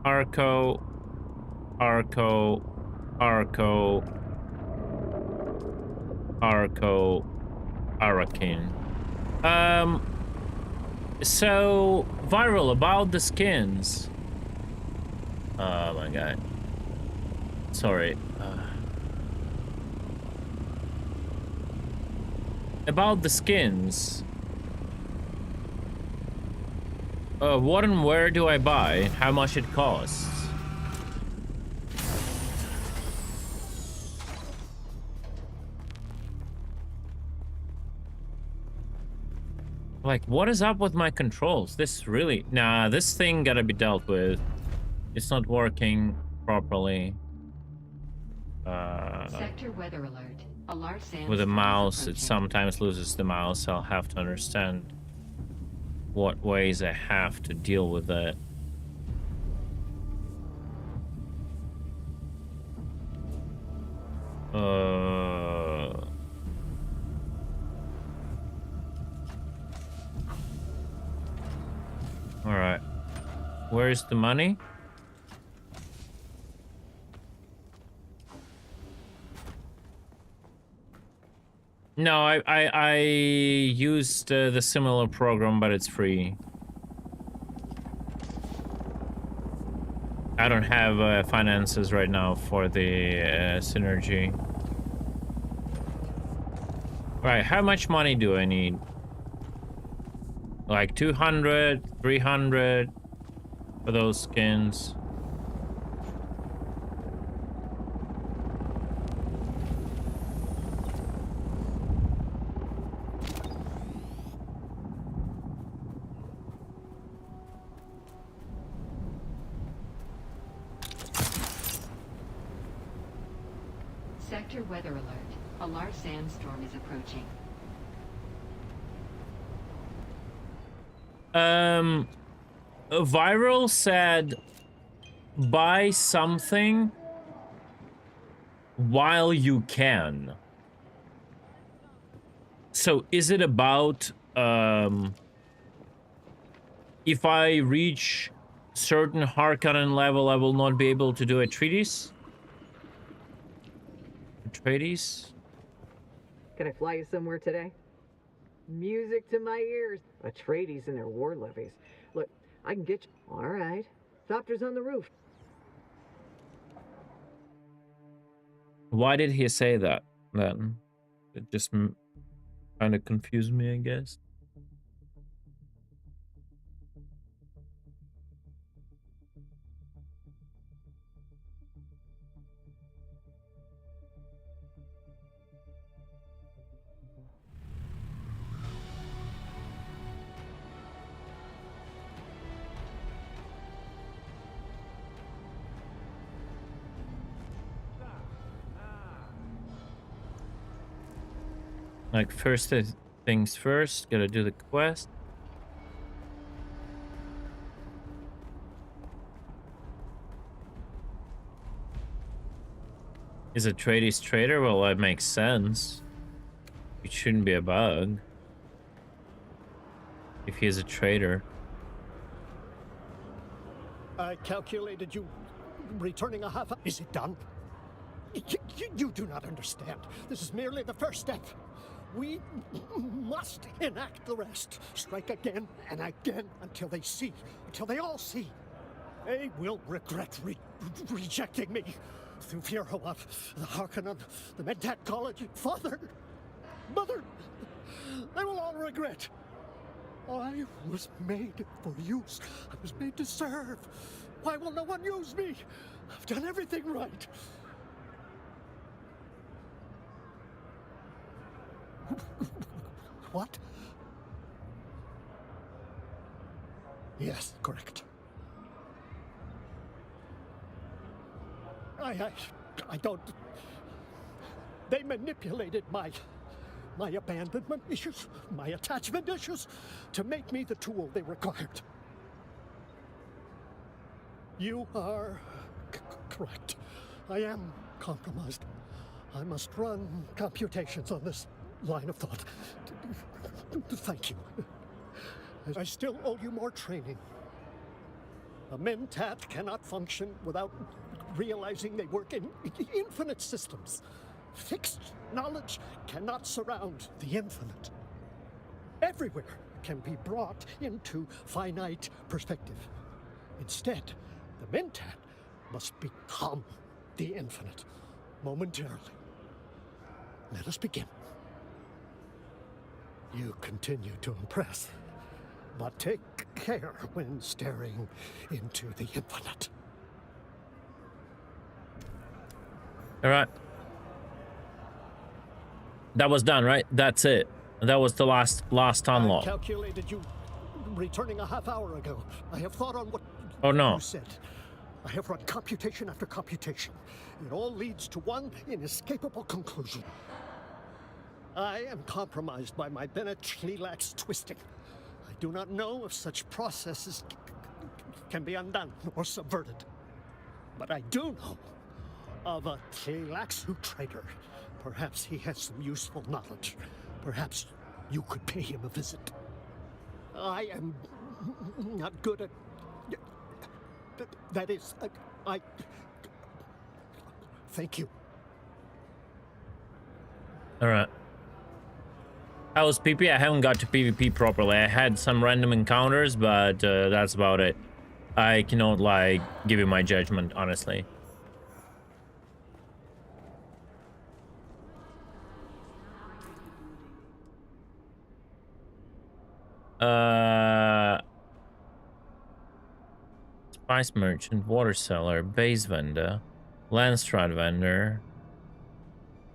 Arco... Arakin. So, Viral, about the skins. Oh my god. Sorry. About the skins. What and where do I buy? How much it costs? Like, what is up with my controls? This really... Nah, this thing gotta be dealt with. It's not working properly. Sector weather alert. A large sandstorm With a mouse, is it approaching. sometimes loses the mouse. I'll have to understand what ways I have to deal with that. Alright. Where's the money? No, I used the similar program, but it's free. I don't have finances right now for the synergy. Right, how much money do I need? Like 200, 300 for those skins. Sector weather alert. A large sandstorm is approaching. Viral said buy something while you can. So is it about if I reach certain Harkonnen level I will not be able to do a treatise? Atreides? Can I fly you somewhere today? Music to my ears. Atreides and their war levies. Look, I can get you. All right. Thopter's on the roof. Why did he say that then? It just kind of confused me, I guess. Like, first things first, gotta do the quest. Is Atreides traitor? Well, that makes sense. It shouldn't be a bug. If he is a traitor. I calculated you returning a half. Is it done? You do not understand. This is merely the first step. We must enact the rest. Strike again and again until they see, until they all see. They will regret rejecting me. Through Firhawat, the Harkonnen, the Mentat College, Father, Mother, they will all regret. I was made for use. I was made to serve. Why will no one use me? I've done everything right. What? Yes, correct. I don't. They manipulated my abandonment issues, my attachment issues, to make me the tool they required. You are correct. I am compromised. I must run computations on this line of thought. Thank you. I still owe you more training. A Mentat cannot function without realizing they work in infinite systems. Fixed knowledge cannot surround the infinite. Everywhere can be brought into finite perspective. Instead, the Mentat must become the infinite momentarily. Let us begin. You continue to impress, but take care when staring into the infinite. All right. That was done, right? That's it. That was the last unlock. I calculated you returning a half hour ago. I have thought on what you said. I have run computation after computation. It all leads to one inescapable conclusion. I am compromised by my Bennett Tleilax twisting. I do not know if such processes can be undone or subverted. But I do know of a Tleilaxu traitor. Perhaps he has some useful knowledge. Perhaps you could pay him a visit. I am not good at... That is, I... Thank you. All right. How was PvP? I haven't got to PvP properly. I had some random encounters, but that's about it. I cannot, like, give you my judgment, honestly. Spice merchant, water seller, base vendor, Landstrat vendor,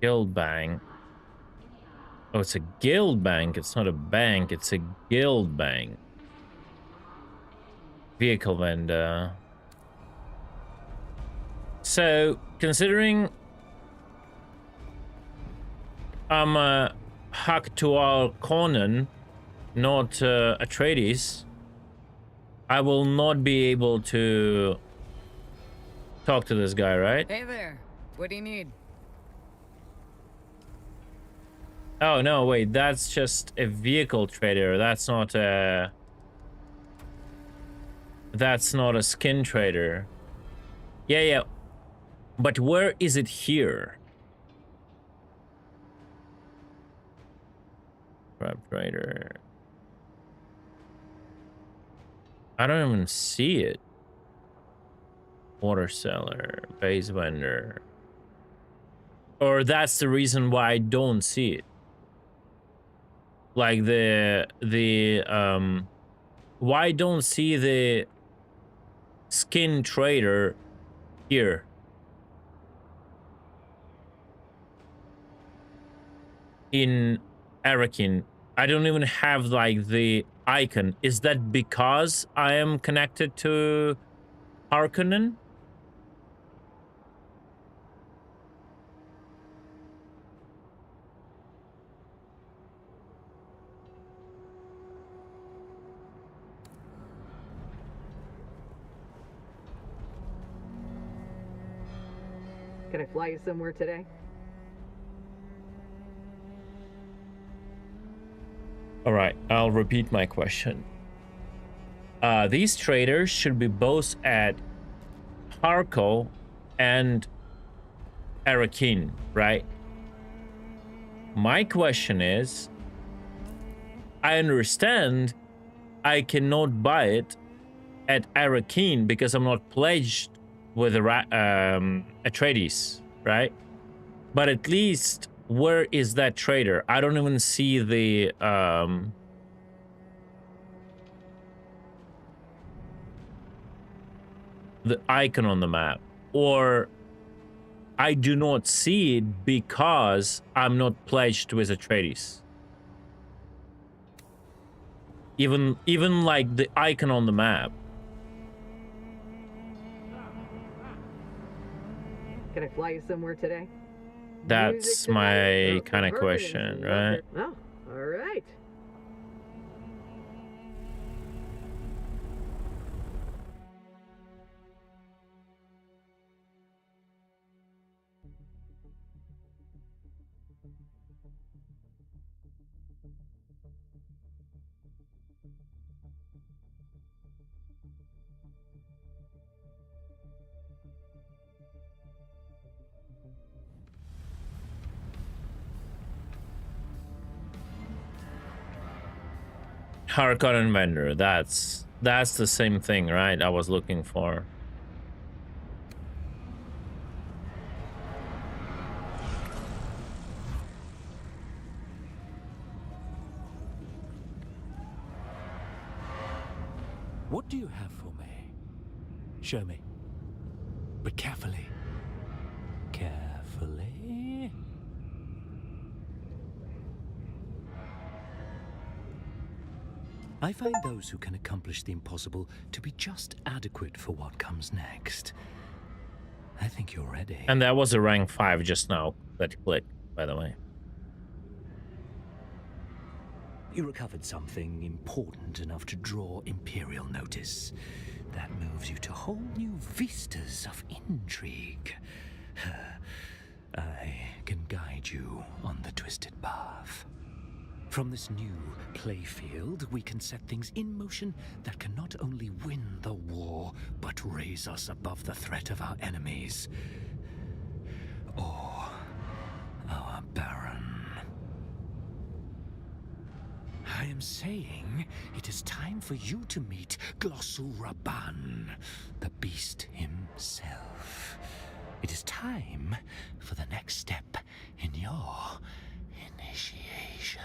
guild bank. Oh, it's a guild bank. It's not a bank. It's a guild bank. Vehicle vendor. So, considering I'm a Hak-Tual Conan, not Atreides, I will not be able to talk to this guy, right? Hey there. What do you need? Oh, no, wait. That's just a vehicle trader. That's not a... That's not a skin trader. Yeah, yeah. But where is it here? Crab trader. I don't even see it. Water seller, base vendor. Or that's the reason why I don't see it. Like why I don't see the skin trader here? In Arakin, I don't even have like the icon. Is that because I am connected to Harkonnen? Can I fly you somewhere today? All right, I'll repeat my question. These traders should be both at Harko and Arakin, right? My question is, I understand I cannot buy it at Arakin because I'm not pledged with Atreides, right? But at least, where is that trader? I don't even see the icon on the map, or I do not see it because I'm not pledged with Atreides. Even like the icon on the map. Can I fly you somewhere today? That's my kind of question, right? Oh, all right. Harkonnen vendor, that's the same thing, right? I was looking for. What do you have for me? Show me. But carefully. Carefully. I find those who can accomplish the impossible to be just adequate for what comes next. I think you're ready. And that was a rank 5 just now that clicked, by the way. You recovered something important enough to draw Imperial notice. That moves you to whole new vistas of intrigue. I can guide you on the twisted path. From this new playfield, we can set things in motion that can not only win the war, but raise us above the threat of our enemies. Or our Baron. I am saying it is time for you to meet Glossu Rabban, the beast himself. It is time for the next step in your initiation.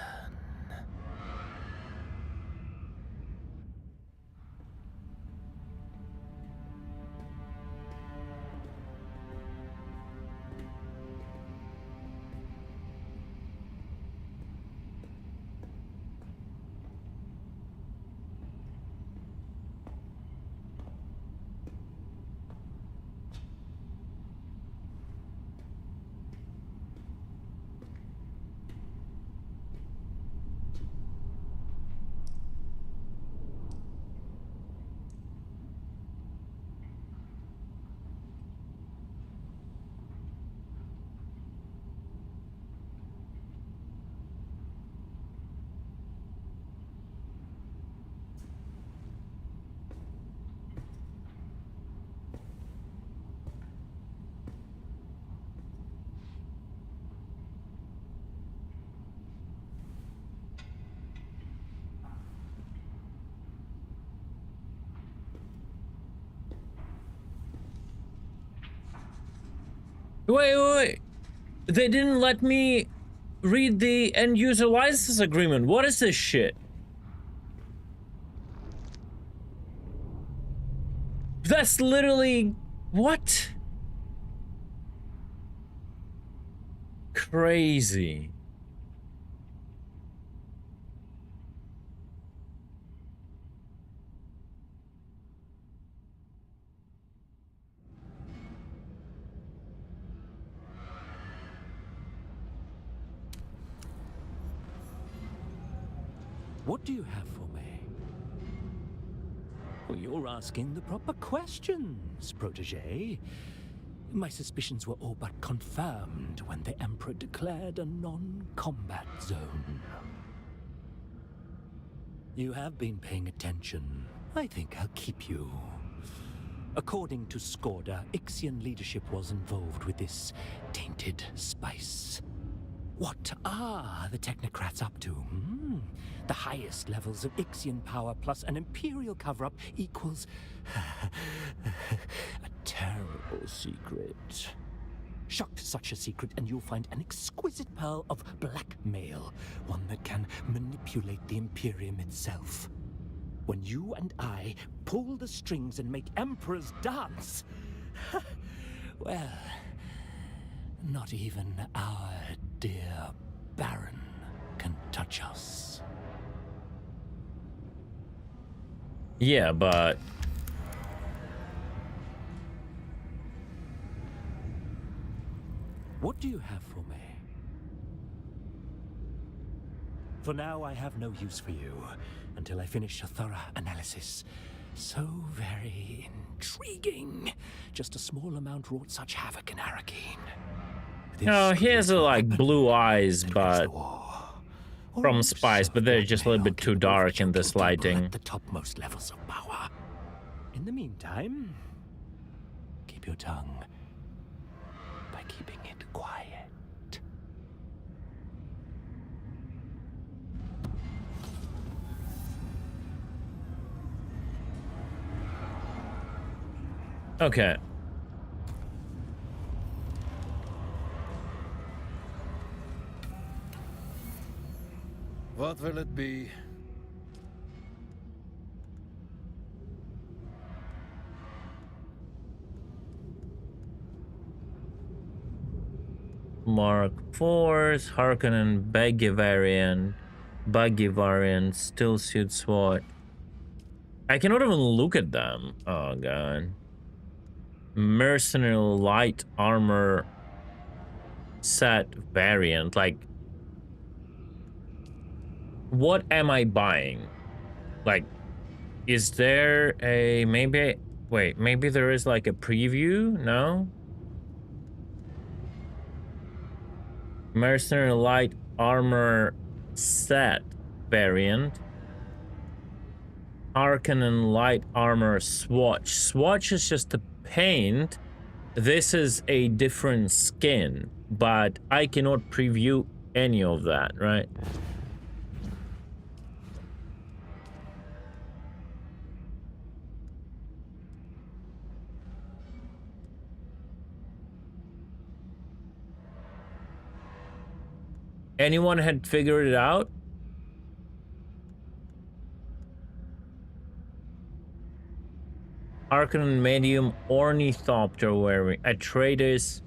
Wait. They didn't let me read the end user license agreement. What is this shit? That's literally... what? Crazy. What do you have for me? Well, you're asking the proper questions, protege. My suspicions were all but confirmed when the Emperor declared a non-combat zone. You have been paying attention. I think I'll keep you. According to Skorda, Ixian leadership was involved with this tainted spice. What are the technocrats up to? The highest levels of Ixian power plus an Imperial cover-up equals a terrible secret. Shock such a secret and you'll find an exquisite pearl of blackmail, one that can manipulate the Imperium itself. When you and I pull the strings and make emperors dance, well, not even our dear Baron can touch us. Yeah, but... What do you have for me? For now, I have no use for you until I finish a thorough analysis. So very intriguing. Just a small amount wrought such havoc in Arakeen. No, he has like blue eyes, but from Spice, but they're just a little bit too dark in this lighting. At the topmost levels of power. In the meantime, keep your tongue by keeping it quiet. Okay. What will it be? Mark 4s, Harkonnen Buggy variant, still suit SWAT. I cannot even look at them. Oh god. Mercenary light armor set variant. Like, what am I buying? Like, is there a wait, maybe there is like a preview? No? Mercenary light armor set variant. Harkonnen light armor swatch. Swatch is just a paint. This is a different skin, but I cannot preview any of that, right? Anyone had figured it out? Harkonnen medium ornithopter wearing. Atreides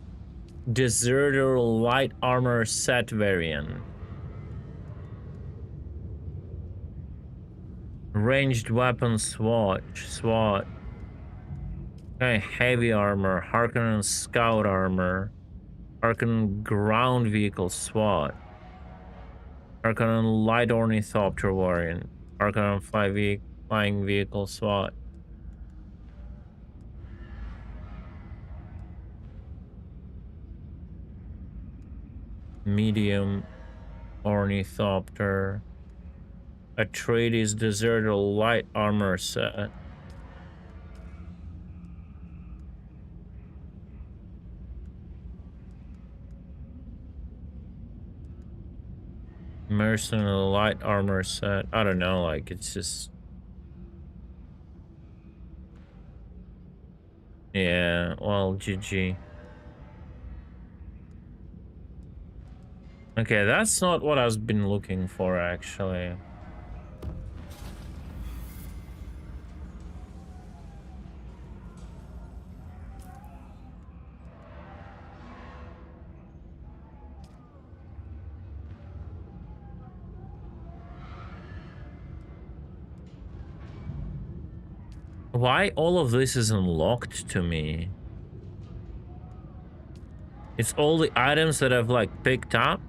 deserter light armor set variant. Ranged weapon SWAT. Okay, heavy armor. Harkonnen scout armor. Harkonnen ground vehicle SWAT. Harkonnen light ornithopter variant. Harkonnen flying vehicle SWAT. Medium ornithopter. Atreides deserter light armor set. Mercenary light armor set. I don't know, like, it's just... Yeah, well, GG. Okay, that's not what I've been looking for, actually. Why all of this is unlocked to me? It's all the items that I've like picked up?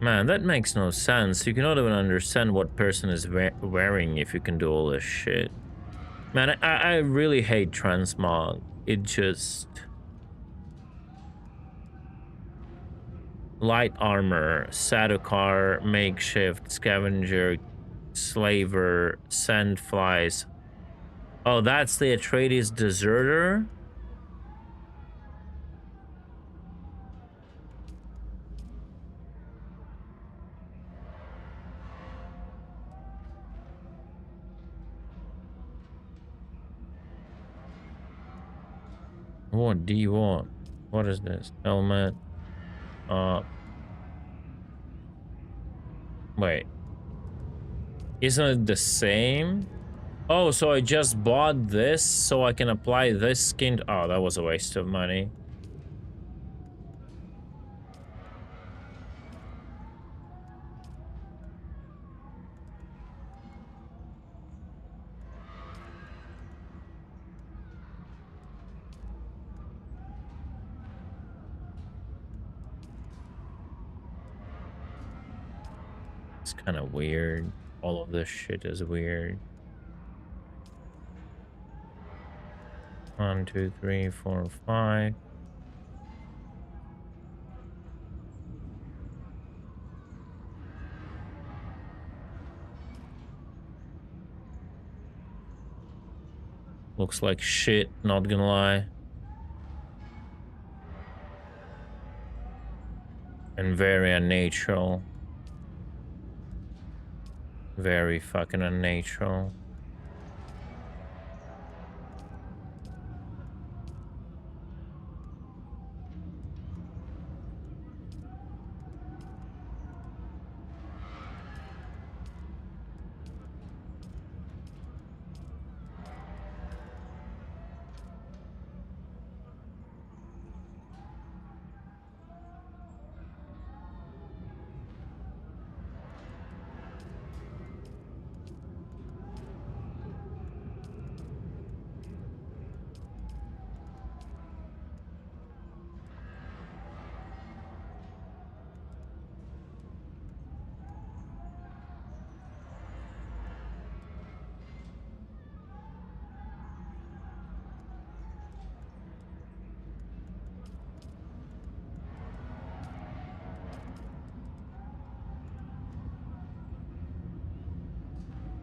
Man, that makes no sense. You cannot even understand what person is wearing if you can do all this shit. Man, I really hate transmog. It just... Light armor, Sadokar, makeshift, scavenger, slaver, sandflies. Oh, that's the Atreides deserter? What do you want? What is this? Helmet. Wait. Isn't it the same? Oh, so I just bought this so I can apply this skin. Oh, that was a waste of money. It's kind of weird. All of this shit is weird. 1, 2, 3, 4, 5. Looks like shit, not gonna lie. And very unnatural. Very fucking unnatural.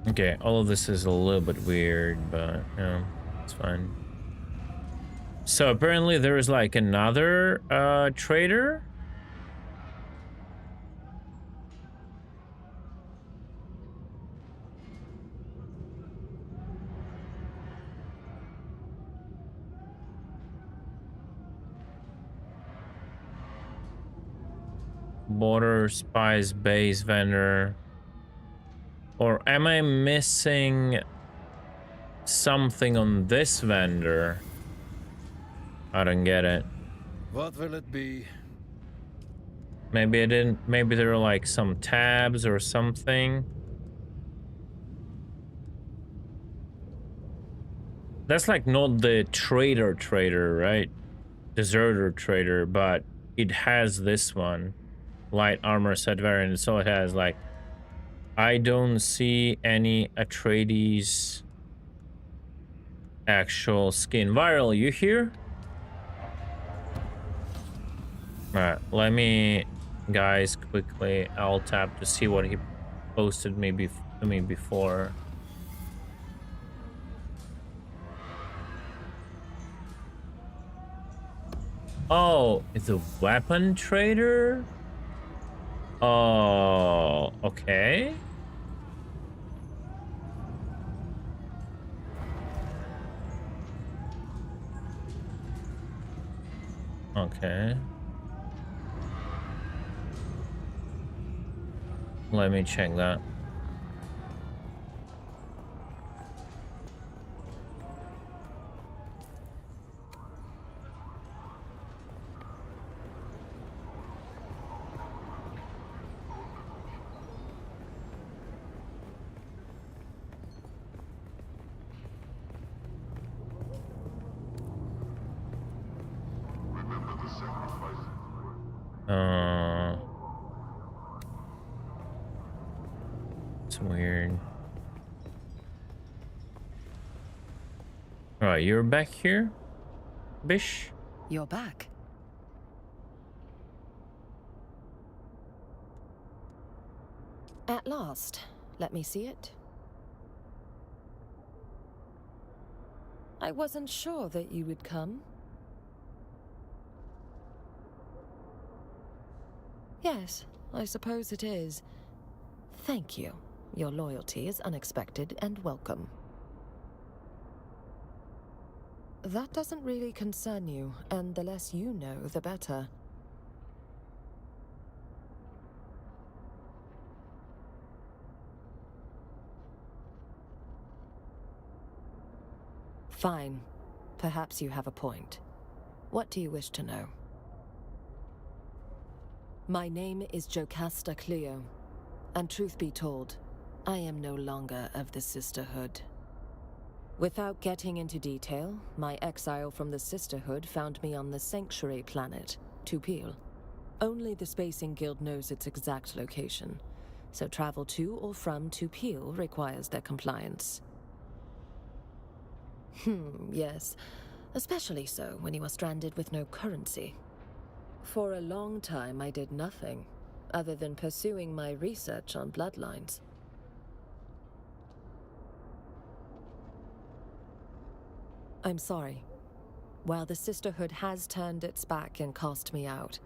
Okay, all of this is a little bit weird, but you know, it's fine. So apparently there is like another trader. Border spies base vendor. Or am I missing something on this vendor? I don't get it. What will it be? Maybe I didn't. Maybe there are like some tabs or something. That's like not the trader, right? Deserter trader, but it has this one. Light armor set variant. So it has like, I don't see any Atreides actual skin. Viral, you here? Alright, let me, guys, quickly, I'll tap to see what he posted to me before. Oh, it's a weapon trader? Oh, okay. Okay. Let me check that. It's weird. Alright, you're back here, Bish? You're back. At last. Let me see it. I wasn't sure that you would come. Yes, I suppose it is. Thank you. Your loyalty is unexpected and welcome. That doesn't really concern you, and the less you know, the better. Fine. Perhaps you have a point. What do you wish to know? My name is Jocasta Cleo, and truth be told, I am no longer of the Sisterhood. Without getting into detail, my exile from the Sisterhood found me on the Sanctuary planet, Tupil. Only the Spacing Guild knows its exact location, so travel to or from Tupil requires their compliance. Yes, especially so when you are stranded with no currency. For a long time I did nothing, other than pursuing my research on bloodlines. I'm sorry. While the Sisterhood has turned its back and cast me out,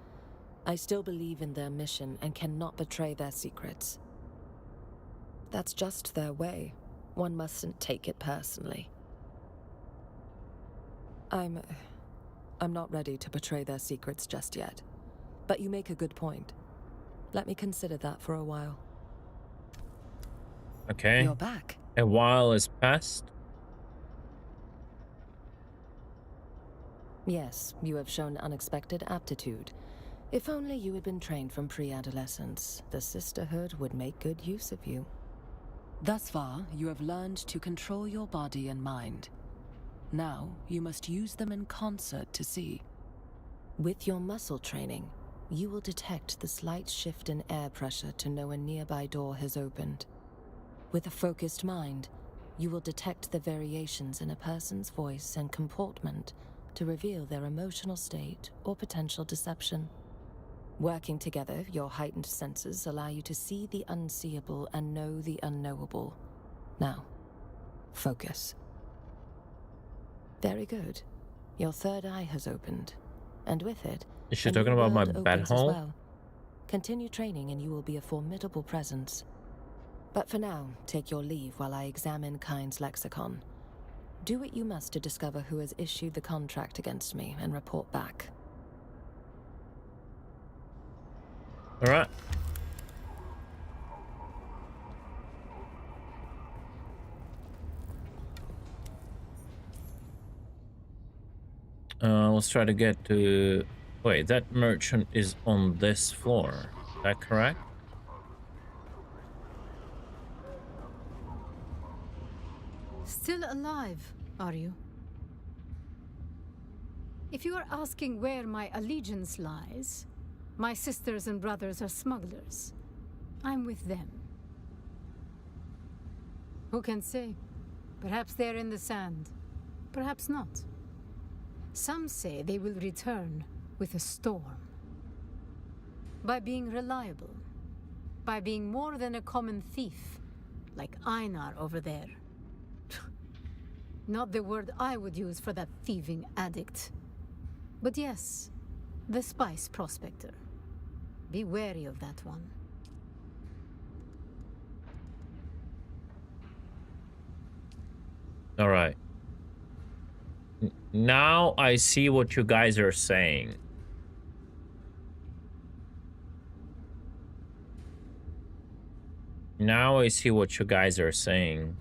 I still believe in their mission and cannot betray their secrets. That's just their way. One mustn't take it personally. I'm not ready to betray their secrets just yet. But you make a good point. Let me consider that for a while. Okay. You're back. A while has passed. Yes, you have shown unexpected aptitude. If only you had been trained from pre-adolescence, the Sisterhood would make good use of you. Thus far, you have learned to control your body and mind. Now, you must use them in concert to see. With your muscle training, you will detect the slight shift in air pressure to know a nearby door has opened. With a focused mind, you will detect the variations in a person's voice and comportment to reveal their emotional state or potential deception. Working together, your heightened senses allow you to see the unseeable and know the unknowable. Now, focus. Very good. Your third eye has opened, and with it, is she a talking new about my world bad opens as hole? well. Continue training and you will be a formidable presence. But for now, take your leave while I examine Kyne's lexicon. Do what you must to discover who has issued the contract against me and report back. All right. Let's try to get to... Wait, that merchant is on this floor. Is that correct? Still alive, are you? If you are asking where my allegiance lies, my sisters and brothers are smugglers. I'm with them. Who can say? Perhaps they're in the sand. Perhaps not. Some say they will return with a storm. By being reliable. By being more than a common thief, like Einar over there. Not the word I would use for that thieving addict. But yes, the spice prospector. Be wary of that one. All right. Now I see what you guys are saying. Now I see what you guys are saying.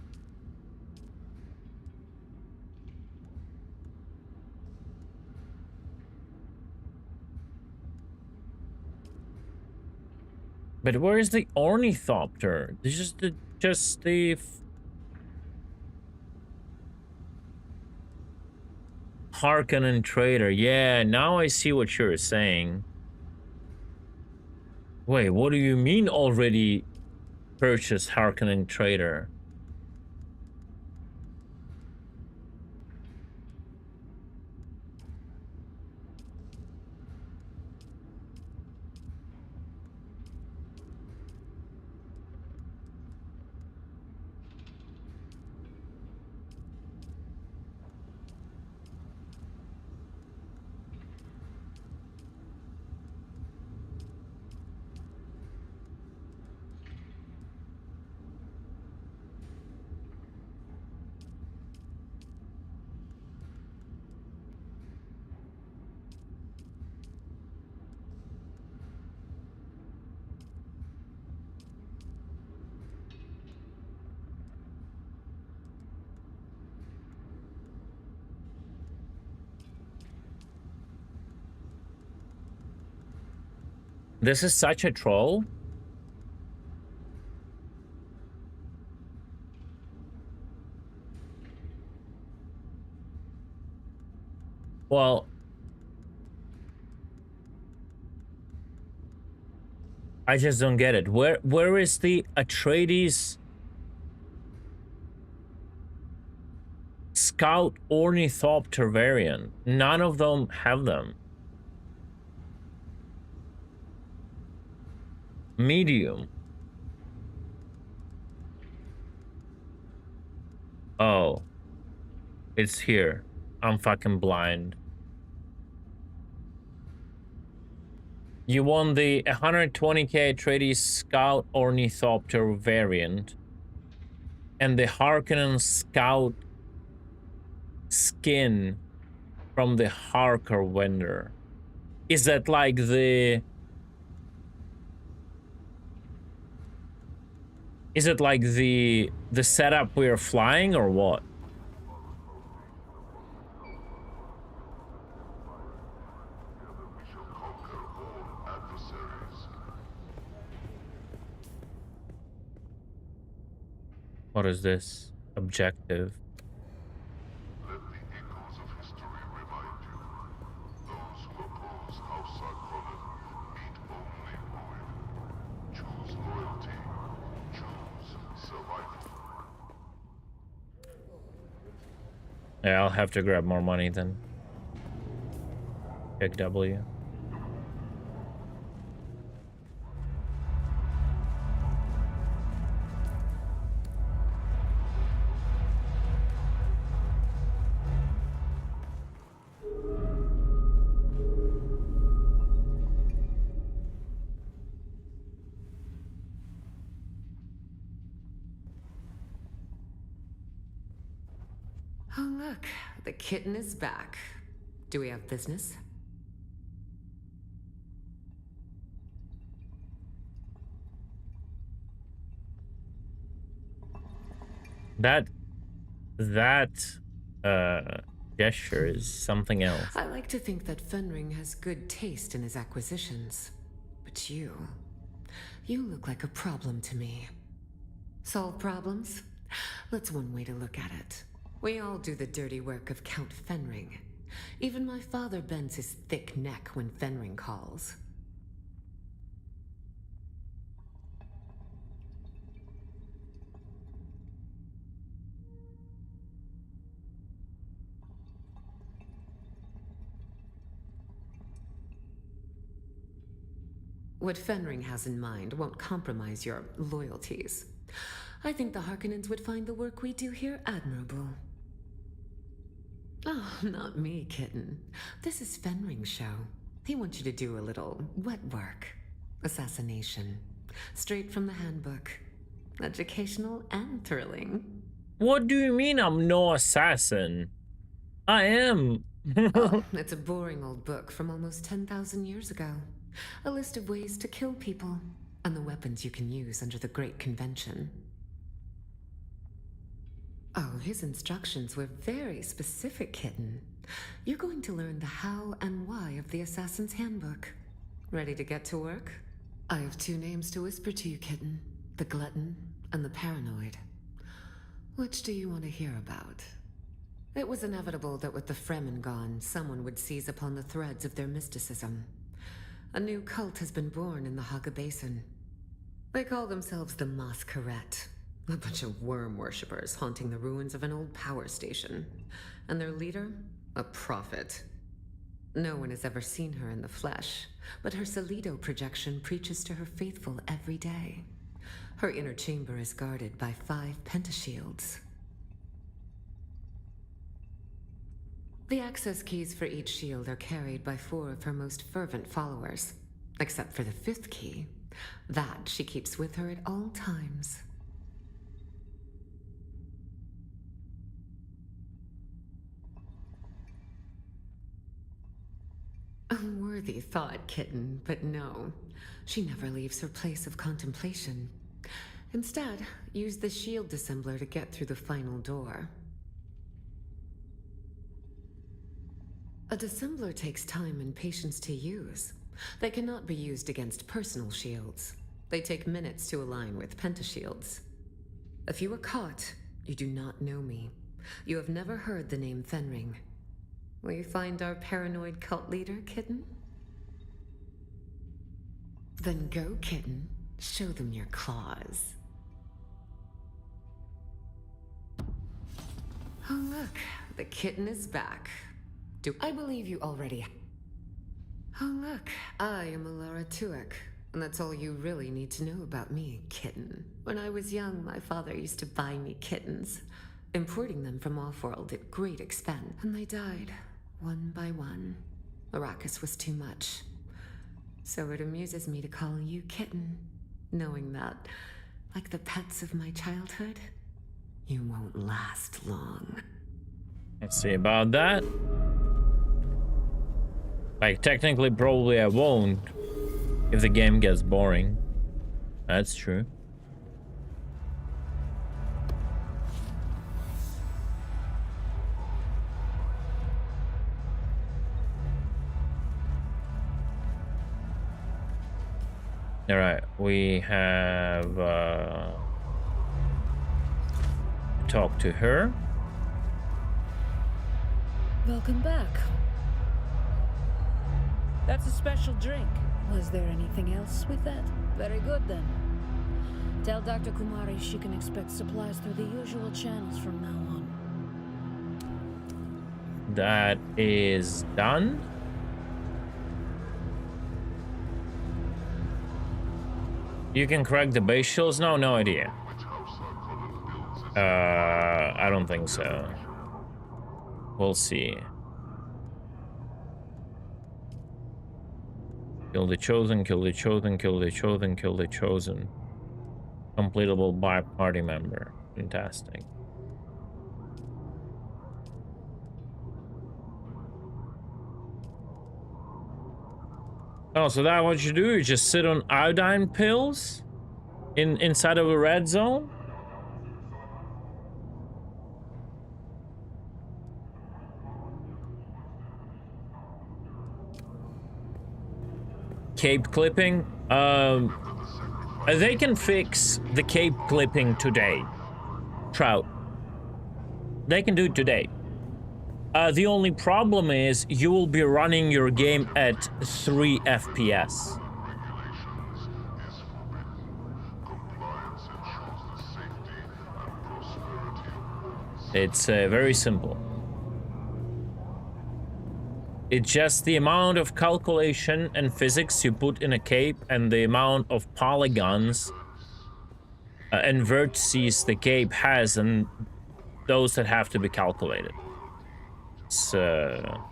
But where is the ornithopter? This is just the Harkonnen trader. Yeah, now I see what you're saying. Wait, what do you mean already purchased Harkonnen trader? This is such a troll. Well, I just don't get it. Where is the Atreides Scout Ornithopter variant? None of them have them. Medium. Oh. It's here. I'm fucking blind. You won the 120k Atreides Scout Ornithopter variant and the Harkonnen Scout skin from the Harker vendor. Is that like the... Is it like the setup we're flying or what? What is this? Objective. Let the echoes of history remind you. Those who oppose House Harkonnen meet only ruin. Choose loyalty. Choose survival. Yeah, I'll have to grab more money then. Pick W. Oh, look, the kitten is back. Do we have business? That gesture is something else. I like to think that Fenring has good taste in his acquisitions. But you look like a problem to me. Solve problems? That's one way to look at it. We all do the dirty work of Count Fenring. Even my father bends his thick neck when Fenring calls. What Fenring has in mind won't compromise your loyalties. I think the Harkonnens would find the work we do here admirable. Oh, not me, kitten. This is Fenring's show. He wants you to do a little wet work. Assassination. Straight from the handbook. Educational and thrilling. What do you mean I'm no assassin? I am. Oh, it's a boring old book from almost 10,000 years ago. A list of ways to kill people, and the weapons you can use under the Great Convention. Oh, his instructions were very specific, kitten. You're going to learn the how and why of the Assassin's Handbook. Ready to get to work? I have two names to whisper to you, kitten. The Glutton and the Paranoid. Which do you want to hear about? It was inevitable that with the Fremen gone, someone would seize upon the threads of their mysticism. A new cult has been born in the Haga Basin. They call themselves the Masquerette. A bunch of worm worshippers haunting the ruins of an old power station. And their leader? A prophet. No one has ever seen her in the flesh, but her Solido projection preaches to her faithful every day. Her inner chamber is guarded by 5 pentashields. The access keys for each shield are carried by 4 of her most fervent followers, except for the 5th key. That she keeps with her at all times. A worthy thought, kitten, but no. She never leaves her place of contemplation. Instead, use the shield dissembler to get through the final door. A dissembler takes time and patience to use, They cannot be used against personal shields. They take minutes to align with pentashields. If you were caught, you do not know me. You have never heard the name Fenring. Will you find our paranoid cult leader, Kitten? Then go, Kitten. Show them your claws. Oh, look. The kitten is back. I believe you already... Oh, look. I am Alara Tuek. And that's all you really need to know about me, Kitten. When I was young, my father used to buy me kittens, importing them from Offworld at great expense. And they died, one by one. Arrakis was too much. So it amuses me to call you Kitten, knowing that, like the pets of my childhood, you won't last long. Let's see about that. Like, technically, probably I won't if the game gets boring. That's true. All right, we have talk to her. Welcome back. That's a special drink. Was there anything else with that? Very good then. Tell Dr. Kumari she can expect supplies through the usual channels from now on. That is done. You can crack the base shields? No, no idea. I don't think so. We'll see. Kill the Chosen, kill the Chosen, kill the Chosen, kill the Chosen. Completable by party member. Fantastic. Oh, so that what you do? You just sit on iodine pills inside of a red zone? Cape clipping? They can fix the cape clipping today. Trout. They can do it today. The only problem is you will be running your game at 3 FPS. It's very simple. It's just the amount of calculation and physics you put in a cape and the amount of polygons and vertices the cape has, and those that have to be calculated. So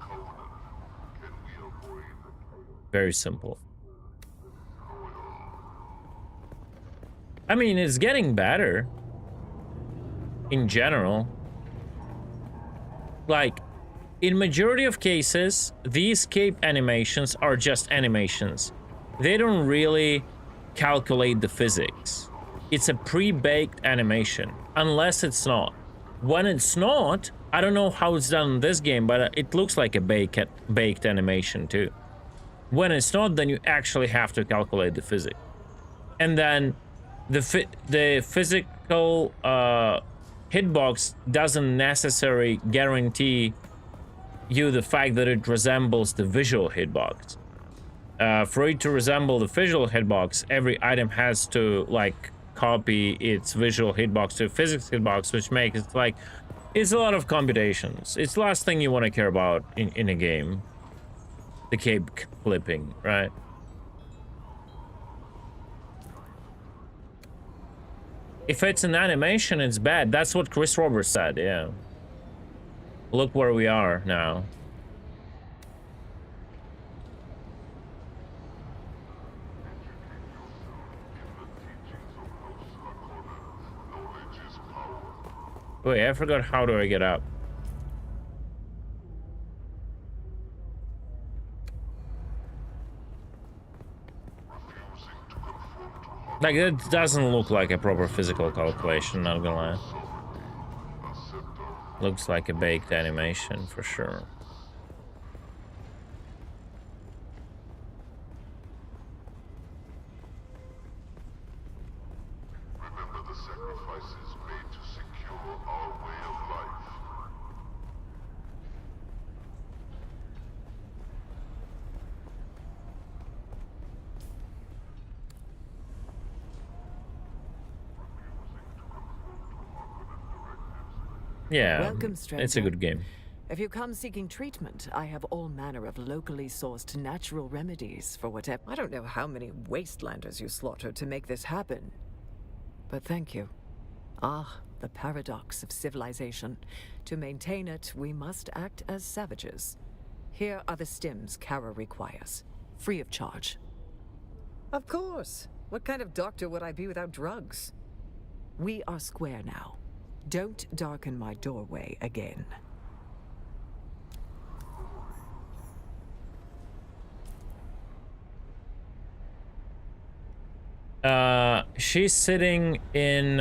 very simple. I mean, it's getting better in general. Like, in majority of cases, these cape animations are just animations. They don't really calculate the physics. It's a pre-baked animation, unless it's not. When it's not, I don't know how it's done in this game, but it looks like a baked animation too. When it's not, then you actually have to calculate the physics. And then the physical hitbox doesn't necessarily guarantee you the fact that it resembles the visual hitbox. For it to resemble the visual hitbox, every item has to like copy its visual hitbox to a physics hitbox, which makes it like it's a lot of computations. It's the last thing you want to care about in a game. The cape clipping, right? If it's an animation, it's bad. That's what Chris Roberts said, yeah. Look where we are now. Wait, I forgot how do I get up? Like, it doesn't look like a proper physical calculation, not gonna lie. Looks like a baked animation for sure. Yeah, Welcome, stranger. it's a good game. If you come seeking treatment, I have all manner of locally sourced natural remedies for whatever. I don't know how many wastelanders you slaughtered to make this happen, but thank you. Ah, the paradox of civilization. To maintain it, we must act as savages. Here are the stims Kara requires, free of charge. Of course. What kind of doctor would I be without drugs? We are square now. Don't darken my doorway again. She's sitting in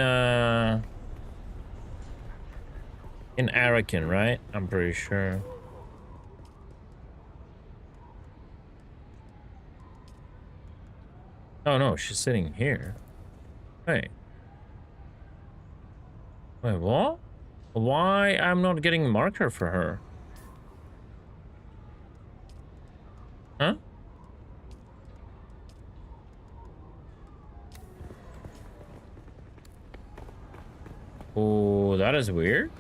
Arakin, right? I'm pretty sure. Oh no, she's sitting here. Wait. Wait, what? Why I'm not getting a marker for her? Huh? Oh, that is weird.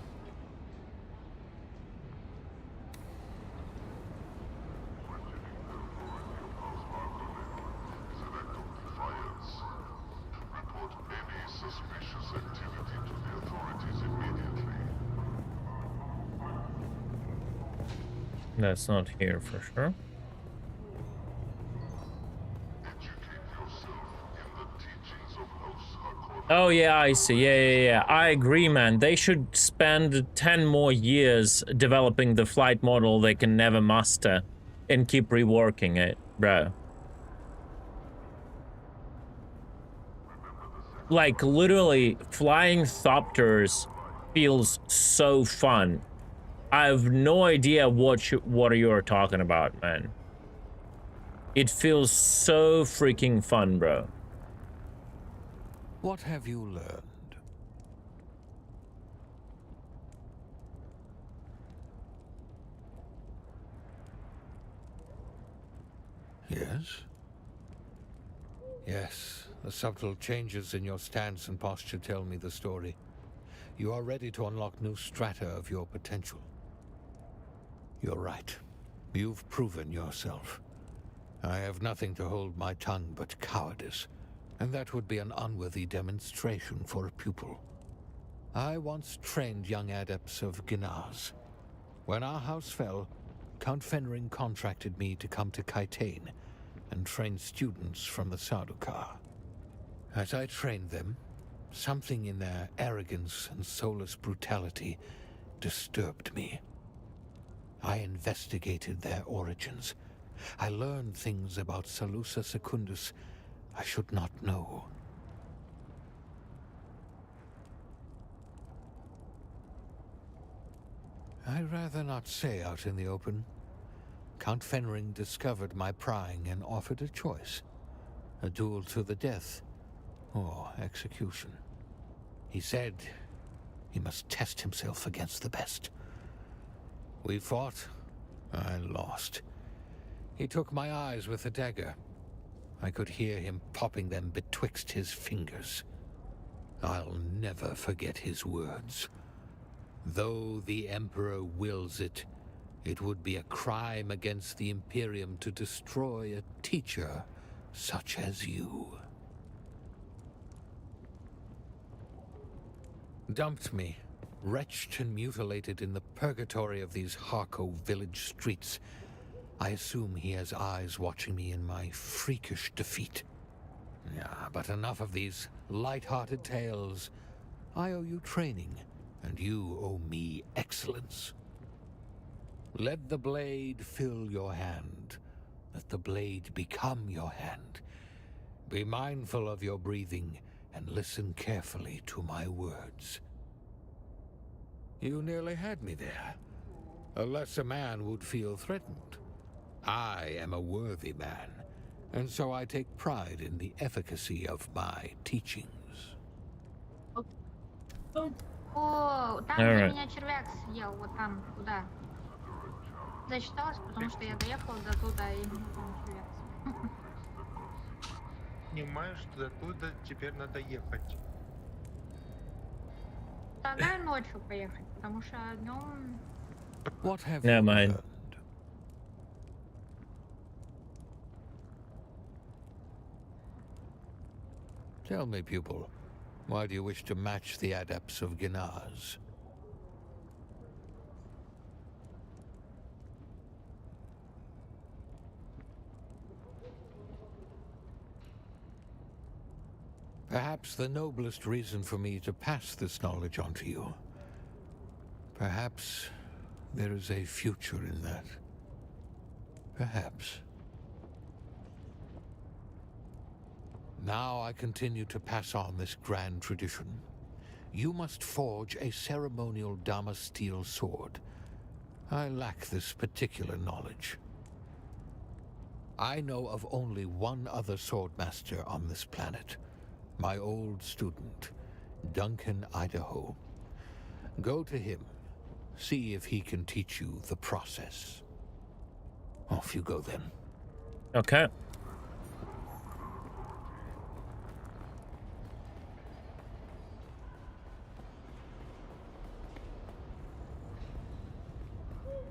That's not here for sure. Oh yeah, I see. Yeah. I agree, man. They should spend 10 more years developing the flight model they can never master and keep reworking it, bro. Like, literally, flying Thopters feels so fun. I have no idea what you're talking about, man. It feels so freaking fun, bro. What have you learned? Yes? Yes, the subtle changes in your stance and posture tell me the story. You are ready to unlock new strata of your potential. You're right. You've proven yourself. I have nothing to hold my tongue but cowardice, and that would be an unworthy demonstration for a pupil. I once trained young adepts of Ginaz. When our house fell, Count Fenring contracted me to come to Kytane and train students from the Sardaukar. As I trained them, something in their arrogance and soulless brutality disturbed me. I investigated their origins. I learned things about Salusa Secundus I should not know. I'd rather not say out in the open. Count Fenring discovered my prying and offered a choice. A duel to the death, or execution. He said he must test himself against the best. We fought. I lost. He took my eyes with a dagger. I could hear him popping them betwixt his fingers. I'll never forget his words. Though the Emperor wills it, it would be a crime against the Imperium to destroy a teacher such as you. Dumped me, wretched and mutilated in the purgatory of these Harko village streets. I assume he has eyes watching me in my freakish defeat. Yeah, but enough of these light-hearted tales. I owe you training, and you owe me excellence. Let the blade fill your hand. Let the blade become your hand. Be mindful of your breathing, and listen carefully to my words. You nearly had me there. A lesser man would feel threatened. I am a worthy man, and so I take pride in the efficacy of my teachings. О, там, где меня червяк съел, вот там, туда. Зачиталась, потому что я доехала до туда и там червяк съел. Понимаю, что до туда теперь надо ехать. Давай ночью поехать. потому что днем... What have Never you mind. learned? Tell me, pupil, why do you wish to match the adepts of Ginaz? Perhaps the noblest reason for me to pass this knowledge on to you. Perhaps there is a future in that. Perhaps. Now I continue to pass on this grand tradition. You must forge a ceremonial Damasteel sword. I lack this particular knowledge. I know of only one other swordmaster on this planet. My old student, Duncan Idaho. Go to him. See if he can teach you the process. Off you go then. Okay.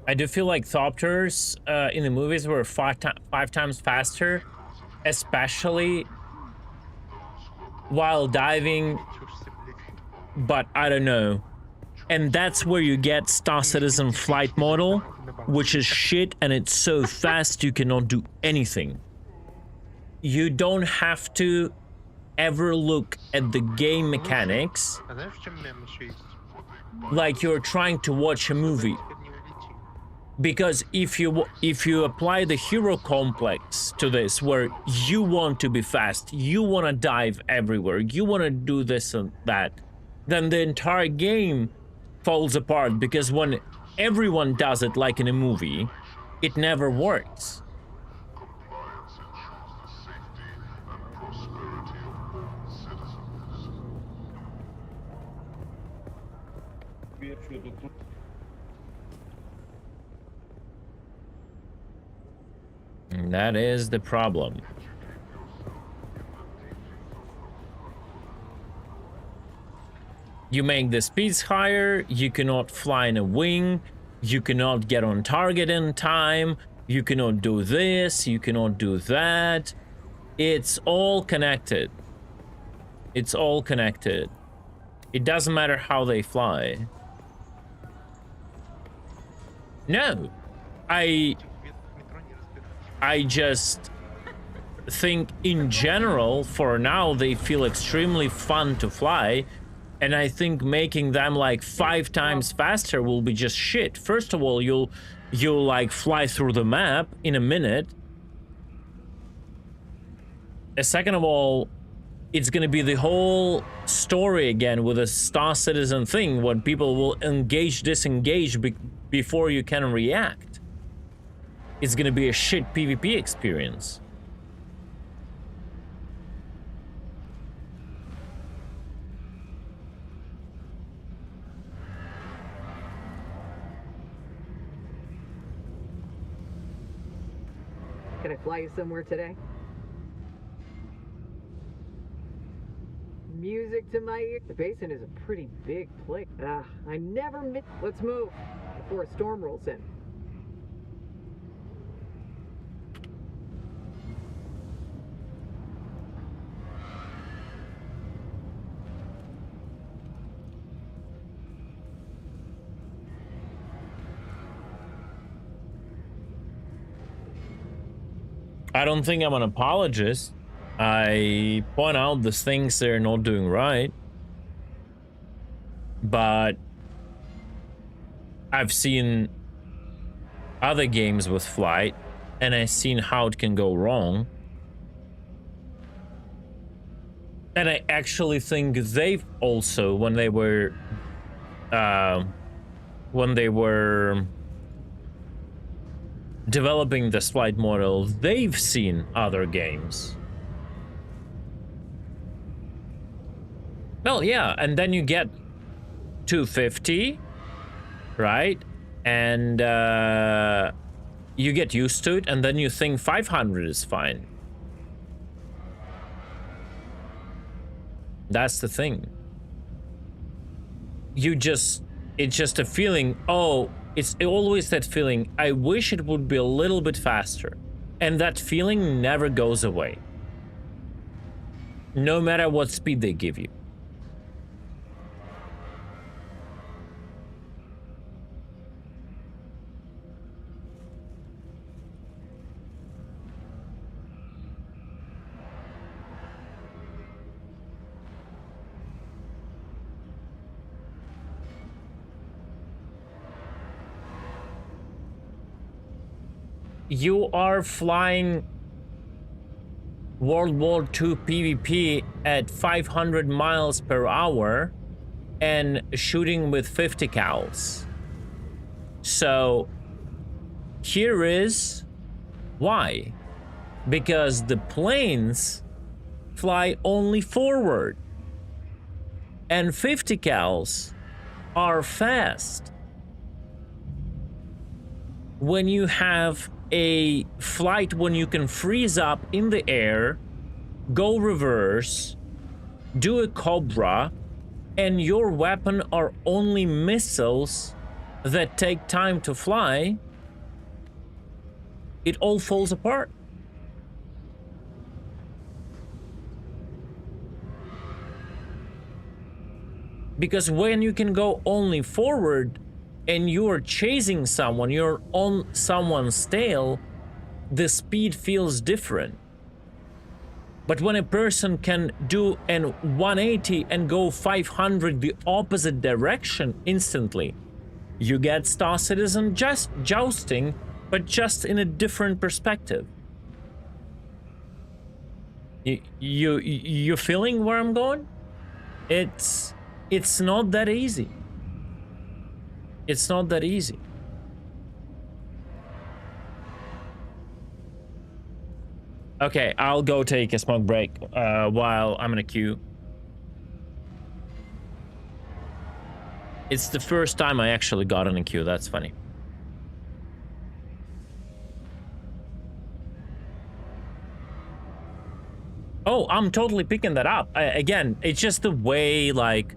I do feel like Thopters in the movies were five times faster, especially while diving, but I don't know. And that's where you get Star Citizen flight model, which is shit, and it's so fast you cannot do anything. You don't have to ever look at the game mechanics like you're trying to watch a movie. Because if you apply the hero complex to this, where you want to be fast, you want to dive everywhere, you want to do this and that, then the entire game falls apart, because when everyone does it like in a movie, it never works. And that is the problem. You make the speeds higher, you cannot fly in a wing, you cannot get on target in time, you cannot do this, you cannot do that. It's all connected. It's all connected. It doesn't matter how they fly. No, I just think in general, for now, they feel extremely fun to fly. And I think making them like 5 times faster will be just shit. First of all, you'll like fly through the map in a minute. And second of all, it's gonna be the whole story again with a Star Citizen thing, when people will engage, disengage before you can react. It's gonna be a shit PvP experience. Can I fly you somewhere today? Music to my ear. The basin is a pretty big place. I never miss. Let's move before a storm rolls in. I don't think I'm an apologist. I point out the things they're not doing right. But I've seen other games with flight, and I've seen how it can go wrong. And I actually think they've also, when they were developing this flight model, they've seen other games. Well, yeah, and then you get 250, right? And you get used to it, and then you think 500 is fine. That's the thing. You just It's just a feeling, oh, it's always that feeling, I wish it would be a little bit faster. And that feeling never goes away. No matter what speed they give you. You are flying World War II PvP at 500 miles per hour and shooting with 50 cals. So here is why. Because the planes fly only forward and 50 cals are fast. When you have a flight when you can freeze up in the air, go reverse, do a Cobra, and your weapon are only missiles that take time to fly, it all falls apart. Because when you can go only forward, and you're chasing someone, you're on someone's tail, the speed feels different. But when a person can do an 180 and go 500 the opposite direction instantly, you get Star Citizen just jousting, but just in a different perspective. You feeling where I'm going? It's not that easy. It's not that easy. Okay, I'll go take a smoke break while I'm in a queue. It's the first time I actually got in a queue, that's funny. Oh, I'm totally picking that up. Again, it's just the way, like,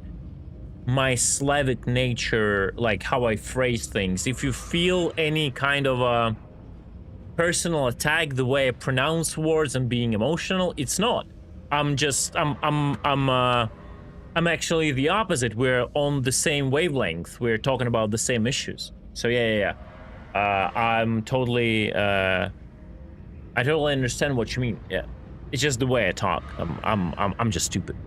my Slavic nature, like how I phrase things. If you feel any kind of a personal attack, the way I pronounce words and being emotional, it's not. I'm actually the opposite. We're on the same wavelength. We're talking about the same issues. So yeah. I'm totally, I totally understand what you mean. Yeah, it's just the way I talk. I'm just stupid.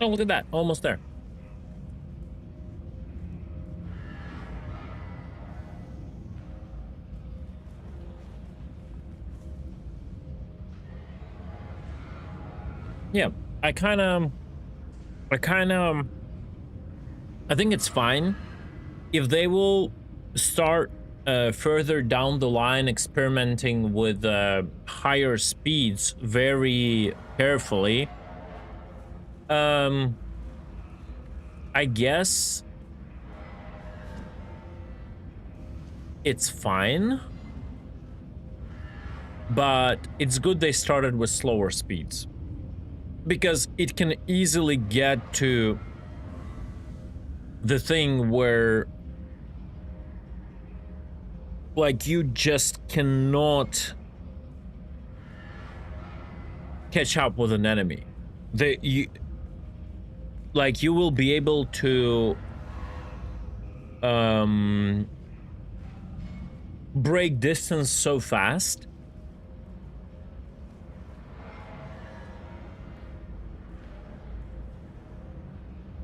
Oh, look at that. Almost there. Yeah, I think it's fine if they will start further down the line experimenting with higher speeds very carefully. I guess it's fine, but it's good they started with slower speeds, because it can easily get to the thing where like you just cannot catch up with an enemy. You will be able to break distance so fast.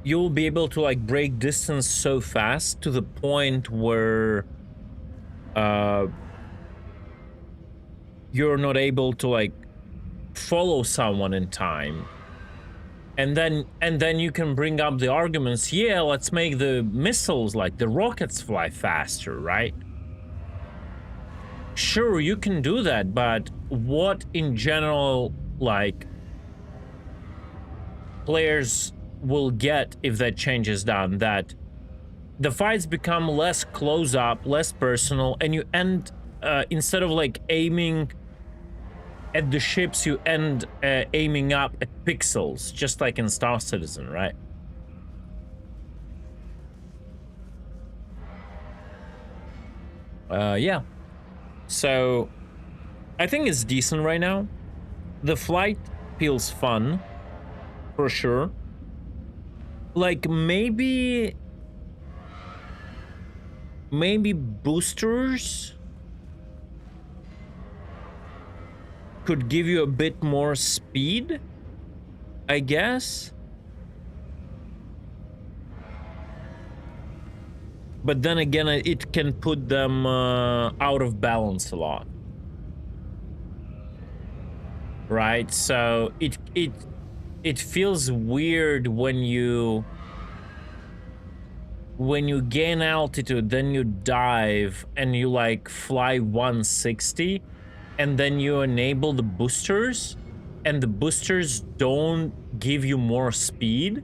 You'll be able to like break distance so fast to the point where you're not able to like follow someone in time. And then you can bring up the arguments, yeah, let's make the missiles, like the rockets, fly faster, right? Sure, you can do that, but what in general, like, players will get if that change is done, that the fights become less close up, less personal, and you end, instead of like aiming at the ships, you end aiming up at pixels, just like in Star Citizen, right? Yeah. So, I think it's decent right now. The flight feels fun, for sure. Like, maybe boosters could give you a bit more speed, I guess. But then again, it can put them out of balance a lot. Right? So it feels weird when you gain altitude, then you dive and you like fly 160, and then you enable the boosters, and the boosters don't give you more speed.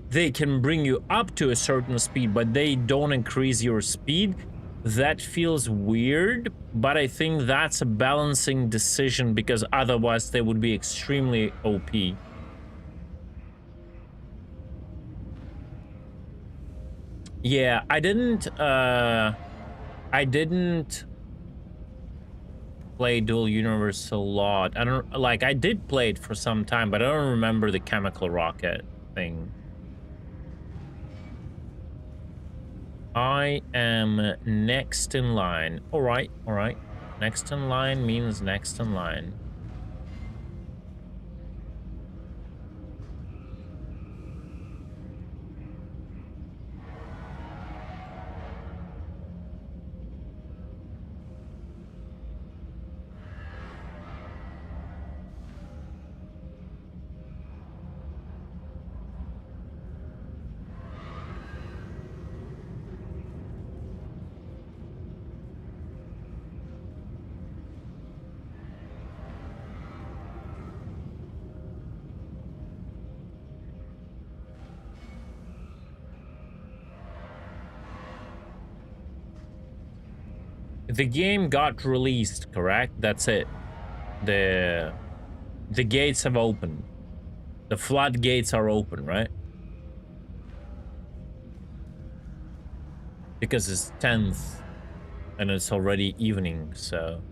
They can bring you up to a certain speed, but they don't increase your speed. That feels weird, but I think that's a balancing decision, because otherwise they would be extremely OP. Yeah, I didn't play Dual Universe a lot. I did play it for some time, but I don't remember the chemical rocket thing. I am next in line. All right. Next in line means next in line. The game got released, correct? That's it. The gates have opened. The floodgates are open, right? Because it's 10th and it's already evening, so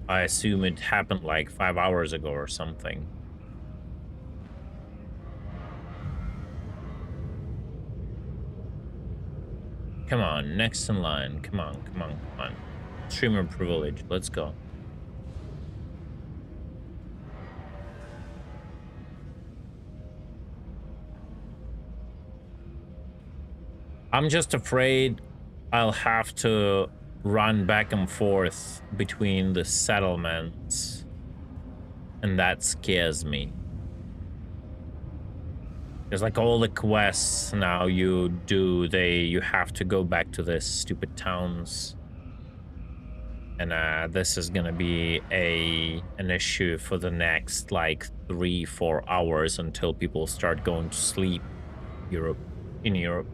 I assume it happened like 5 hours ago or something. Come on, next in line. Come on. Streamer privilege, let's go. I'm just afraid I'll have to run back and forth between the settlements, and that scares me. There's like all the quests now you do, you have to go back to the stupid towns. And this is gonna be an issue for the next like 3-4 hours until people start going to sleep in Europe.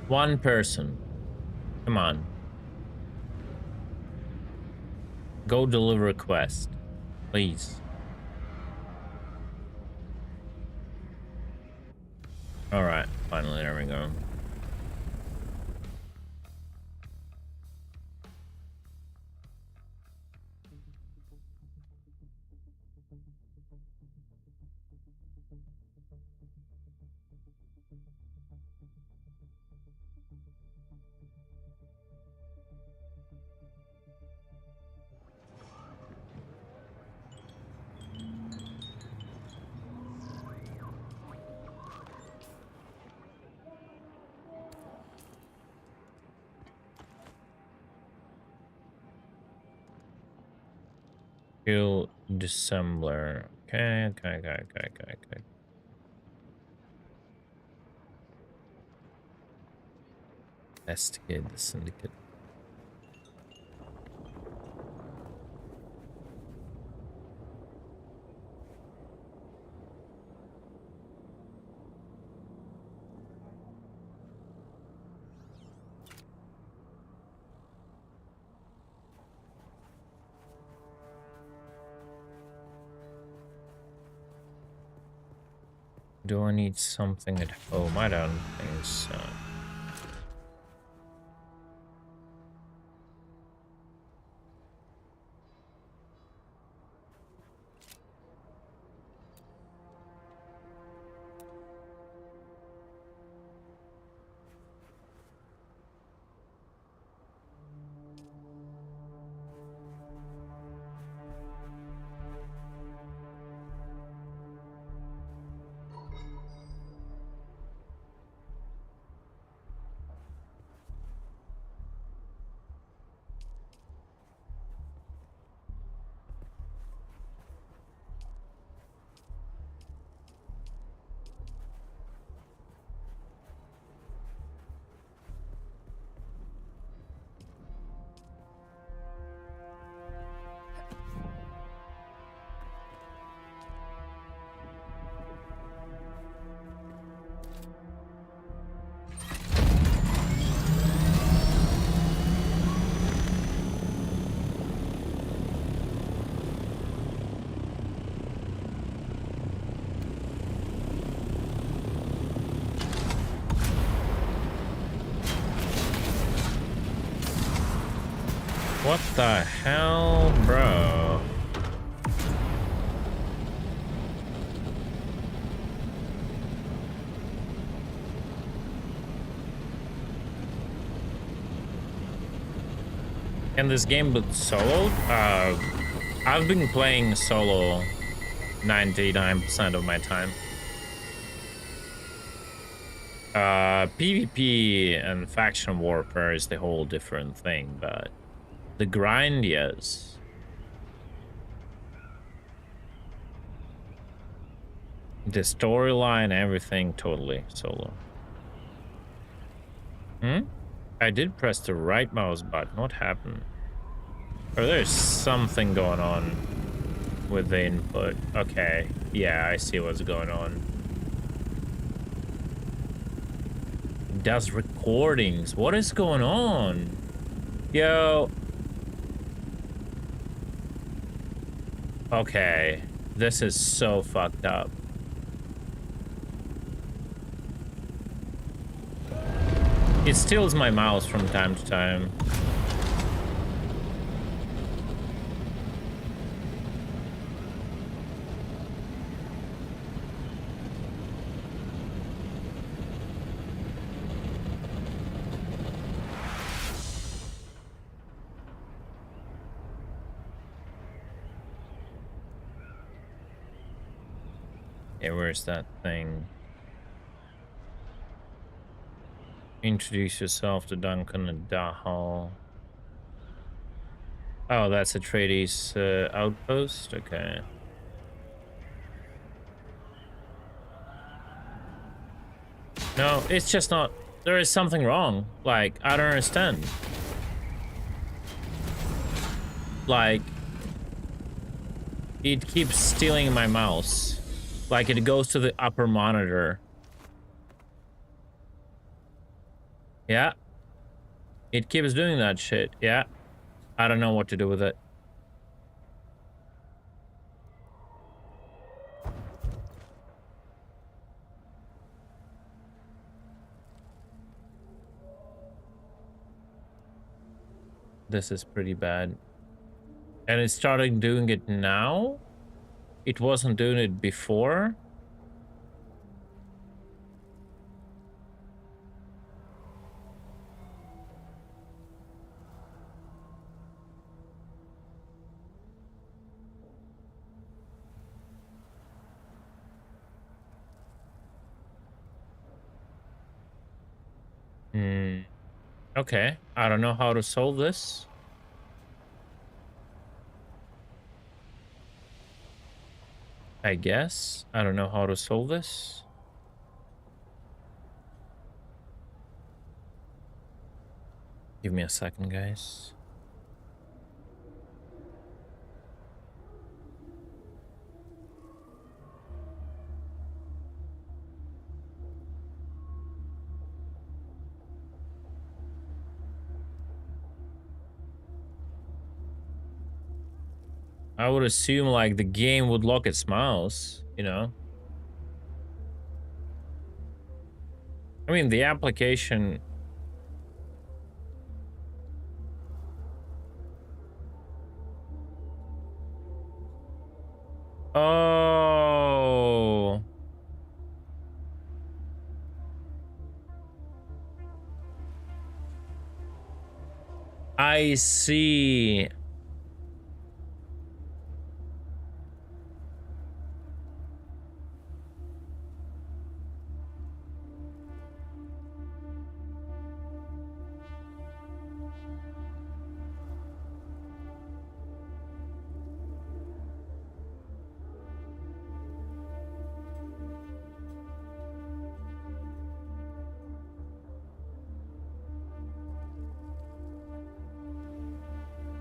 One person. Come on. Go deliver a quest. Please. Alright, finally, there we go. Kill dissembler. Okay. Investigate the syndicate. Do I need something at home? I don't think so. What the hell, bro? Can this game be solo? I've been playing solo 99% of my time. PvP and faction warfare is the whole different thing, but the grind, yes. The storyline, everything, totally solo. I did press the right mouse button. What happened? Or there's something going on with the input. Okay, yeah, I see what's going on. It does recordings. What is going on? Yo. Okay, this is so fucked up. It steals my mouse from time to time. Okay, where's that thing? Introduce yourself to Duncan and Dahal. Oh, that's Atreides outpost? Okay. No, it's just not... There is something wrong. Like, I don't understand. Like... It keeps stealing my mouse. Like, it goes to the upper monitor. Yeah. It keeps doing that shit. Yeah. I don't know what to do with it. This is pretty bad. And it's starting doing it now? It wasn't doing it before? Okay, I don't know how to solve this. I guess. I don't know how to solve this. Give me a second, guys. I would assume like the game would lock its mouse, you know? I mean, the application... Oh... I see.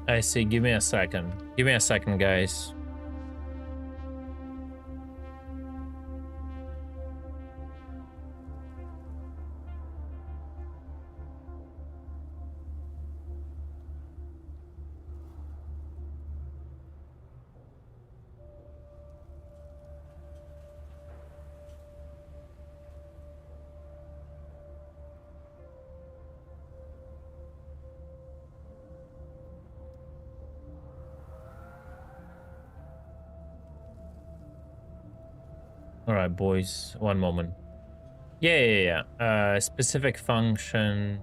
I see. Give me a second. Give me a second, guys. All right, boys, one moment. Yeah. Specific function.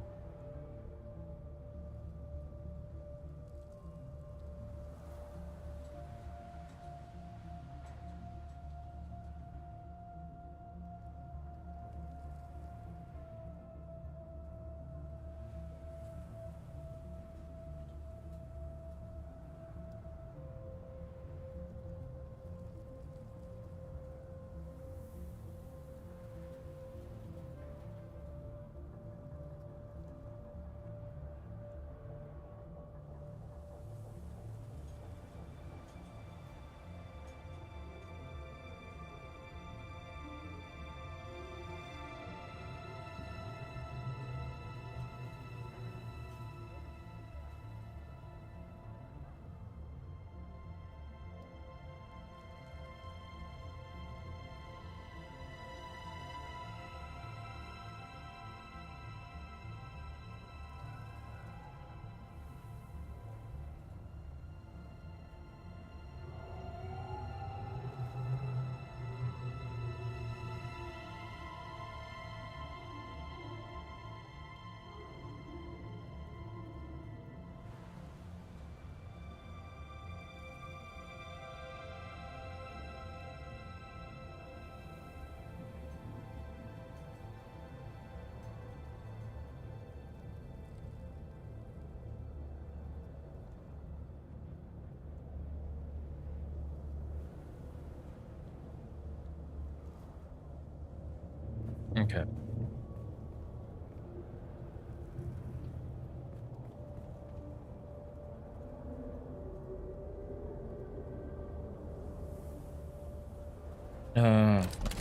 Okay.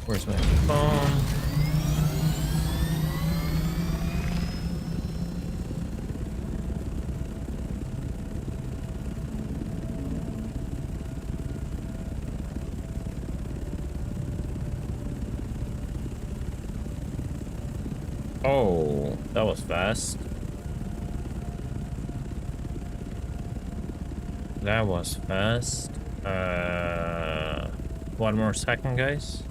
Where's my phone? Oh, that was fast. That was fast. 1 more second, guys.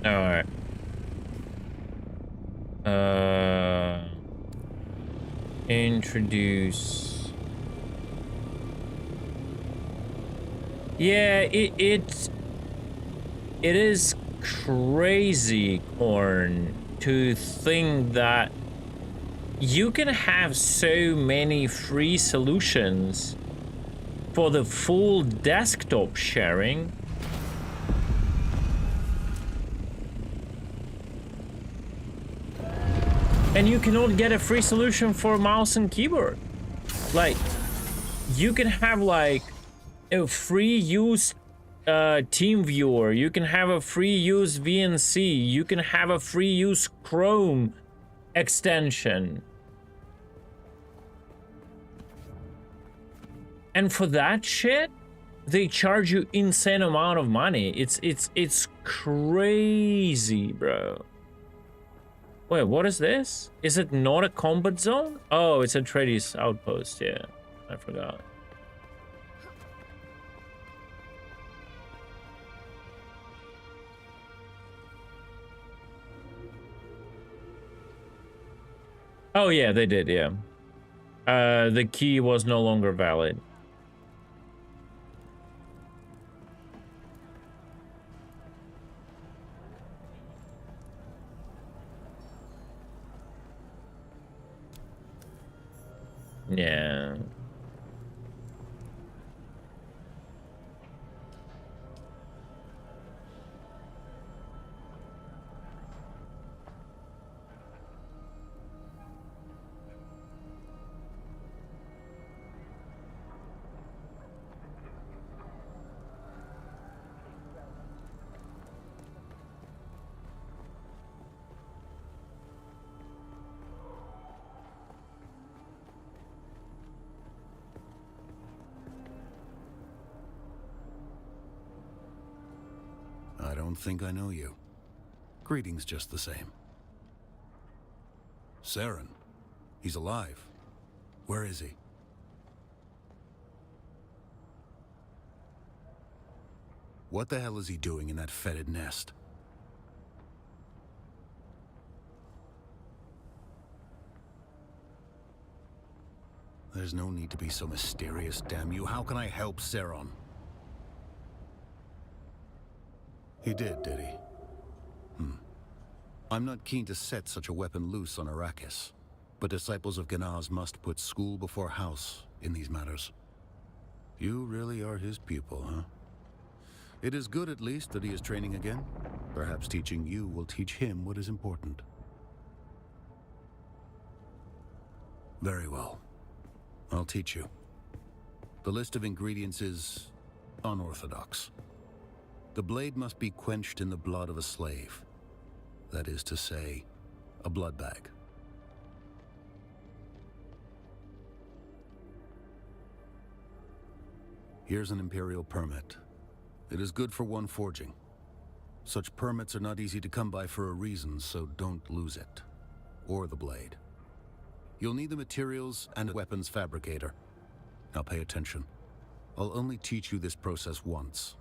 Alright. Introduce. Yeah, it is crazy, Corn, to think that you can have so many free solutions for the full desktop sharing. And you cannot get a free solution for mouse and keyboard. Like, you can have like a free use team viewer, you can have a free use VNC, you can have a free use Chrome extension. And for that shit, they charge you insane amount of money. It's crazy, bro. Wait, what is this? Is it not a combat zone? Oh, it's a Atreides outpost. Yeah, I forgot. Oh yeah, they did. Yeah, the key was no longer valid. Yeah. I don't think I know you. Greetings just the same. Saren. He's alive. Where is he? What the hell is he doing in that fetid nest? There's no need to be so mysterious, damn you. How can I help Saren? He did he? I'm not keen to set such a weapon loose on Arrakis, but disciples of Ganaz must put school before house in these matters. You really are his pupil, huh? It is good at least that he is training again. Perhaps teaching you will teach him what is important. Very well. I'll teach you. The list of ingredients is unorthodox. The blade must be quenched in the blood of a slave. That is to say, a blood bag. Here's an Imperial permit. It is good for one forging. Such permits are not easy to come by for a reason, so don't lose it. Or the blade. You'll need the materials and a weapons fabricator. Now pay attention. I'll only teach you this process once.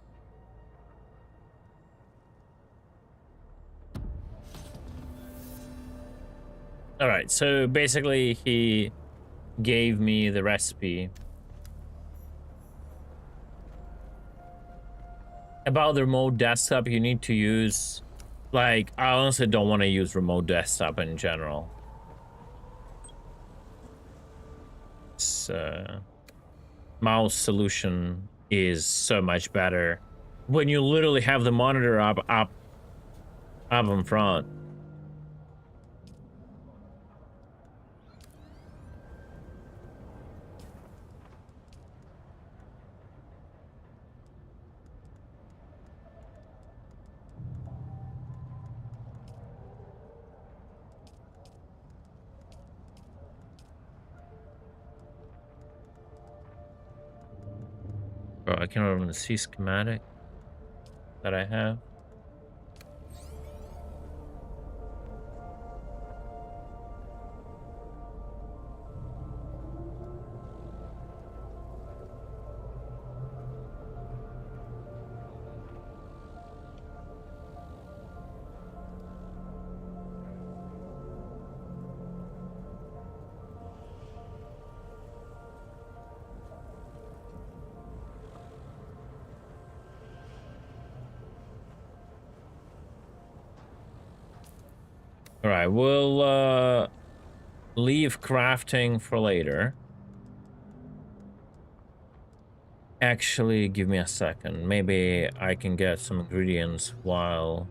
All right, so basically he gave me the recipe. About the remote desktop, you need to use, like, I honestly don't want to use remote desktop in general. So, mouse solution is so much better when you literally have the monitor up in front. Bro, I can't remember the C schematic that I have. All right, we'll leave crafting for later. Actually, give me a second. Maybe I can get some ingredients while...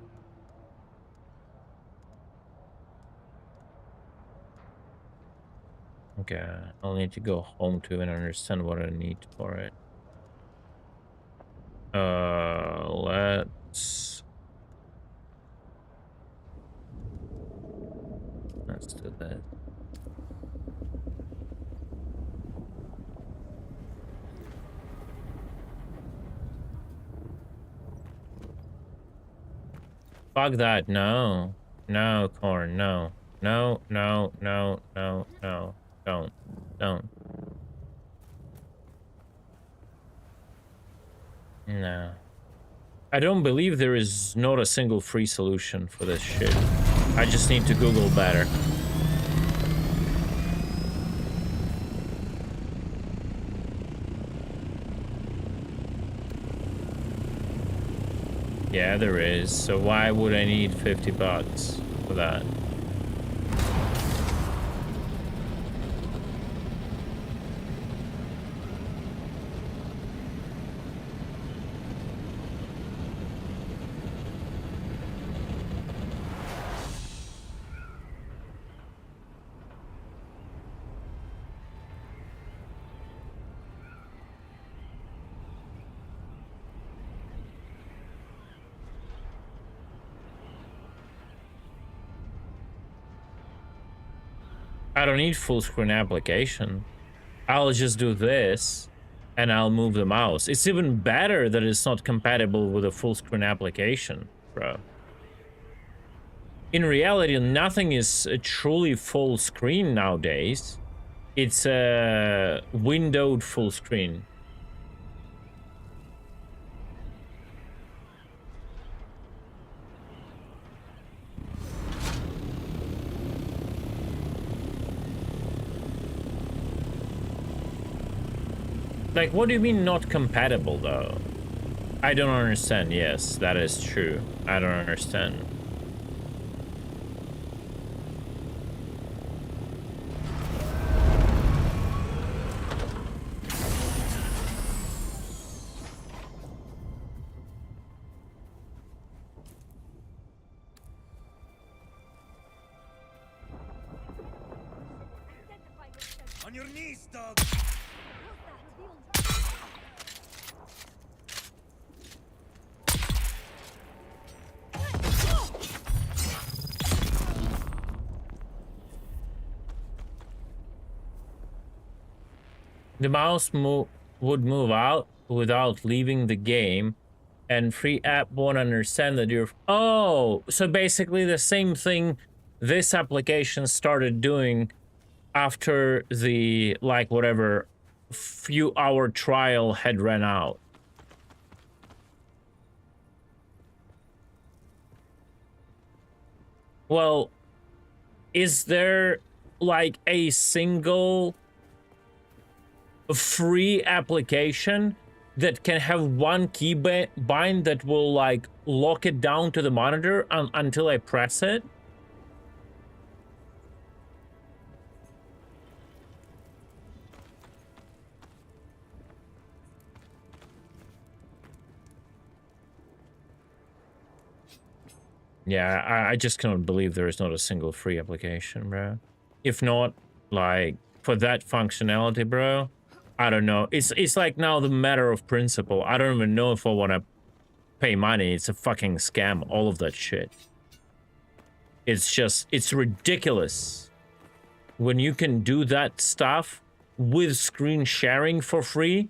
Okay, I'll need to go home to and understand what I need for it. Let's do that. Fuck that. No. No, Corn. No. No, no, no, no, no. Don't. Don't. No. I don't believe there is not a single free solution for this shit. I just need to Google better. Yeah, there is. So why would I need 50 bucks for that? I don't need full screen application. I'll just do this and I'll move the mouse. It's even better that it's not compatible with a full screen application, bro. In reality, nothing is truly full screen nowadays. It's a windowed full screen. Like, what do you mean not compatible, though? I don't understand. Yes, that is true. I don't understand. On your knees, dog! The mouse would move out without leaving the game, and free app won't understand that you're... Oh, so basically the same thing this application started doing after the, like, whatever, few-hour trial had ran out. Well, is there, like, a single free application that can have one key bind that will, like, lock it down to the monitor until I press it? Yeah, I just cannot believe there is not a single free application, bro. If not, like, for that functionality, bro, I don't know. It's like now the matter of principle. I don't even know if I want to pay money. It's a fucking scam, all of that shit. It's just, it's ridiculous. When you can do that stuff with screen sharing for free,